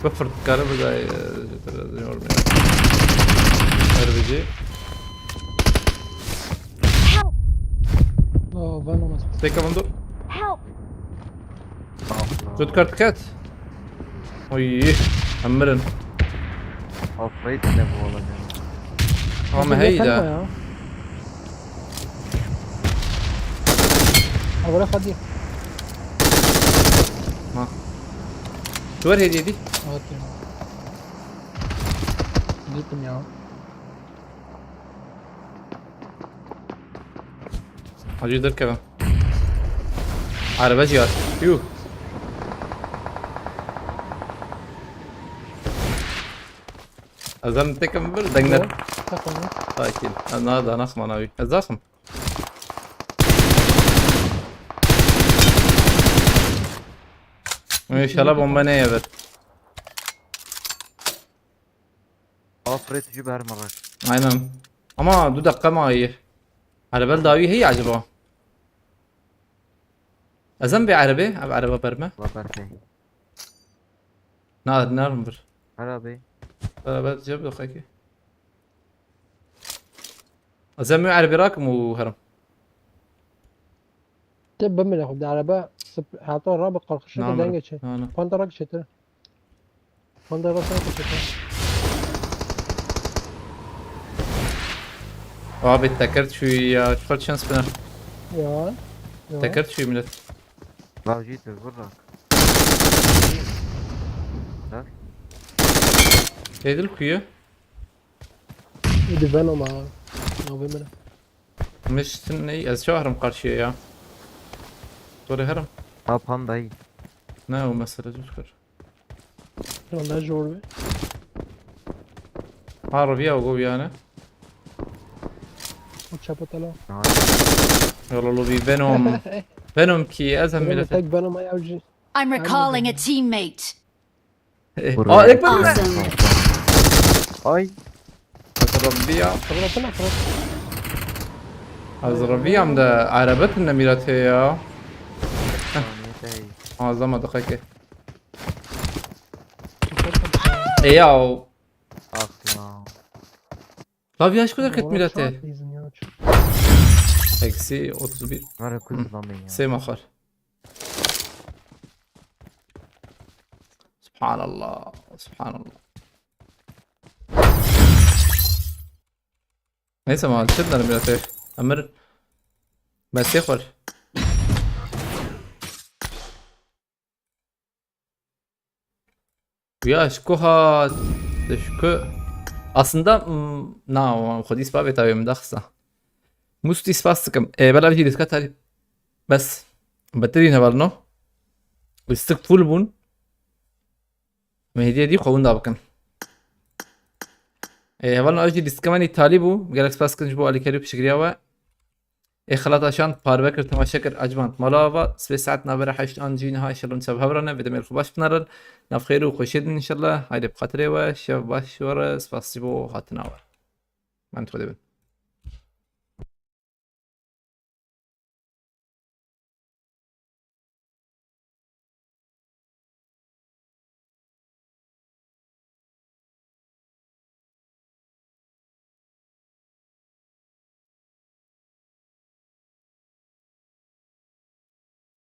بفرد كهرباء زي اربجي Help! Aa van olmaz. تيكا بندق Help! جود كارت كات وي عمرن افريت انا والله هم Kalma هيدا ya. Abone hadi. شو هي دي Evet ya. Gittim ya. حاجة يقدر كمان عربة جيات يو أزم تكم بر دنجر تقني أكيد أنا هذا نخم أنا وي أزاخم İnşallah bomba ne yer? Afret تجيب هر مرة. Aynen. Ama dur dakika ma iyi. Araba davi هي acaba? Azam bir araba برمه. الله بركة. نار بر. هلا بي. araba جاب دقيقة. Azam bir araba راكم وهرم. تبى من ياخد عربة حاطه الرابط قرخشة نعم. دنجة شيء أنا. فانت راك شتر فانت راك شتر Abi tekert şوية شو شانس بنا. يا tekert şوية ملت. لا جيت برك. Şeydil kuyu. يدي فانو مع نوفي مش تني از شو هرم karşıya ya. Doğru هرم. ها باندا هي. Ne o mesele çıkar. من ده جور Harbiye o yani. وتشابو تلا يلا لو بي فينوم فينوم كي ازم من ملت. تاج فانو ما يوجي I'm recalling a teammate. اه اكبر. Awesome. اي. ربيع خبرة طلع خلاص از ربيع عم ده عربتنا ميلات هي ثانية هي. عظمة دقيقة ياو اخ يا. طب يا شكون كنت ميلاتي اكسي 31 مرة كل ضمية. سيما خر سبحان الله سبحان الله نيسا ما شدنا الميلاتي امر بس يخر Ya şkoha şko aslında na خدي سباب تاوي مدخسة مستي سباستكم بلا بيجي ديسكات هذه بس بتري نبالنو ويستك فول بون ما هي دي قوون دابكن هبالنا اجي ديسكماني طالبو جالكس باسكن جبو على كاريو بشكرياوا خلاص عشان باربكر تماشكر اجمانت ملاوا سبي ساعات نابرا حشت انجين هاي شلون سبب هبرنا بدم الخباش بنرن ناف خير وخشيد ان شاء الله هايدي بخاطري وشاف باش ورا سباسيبو هاتناور ما انت خدي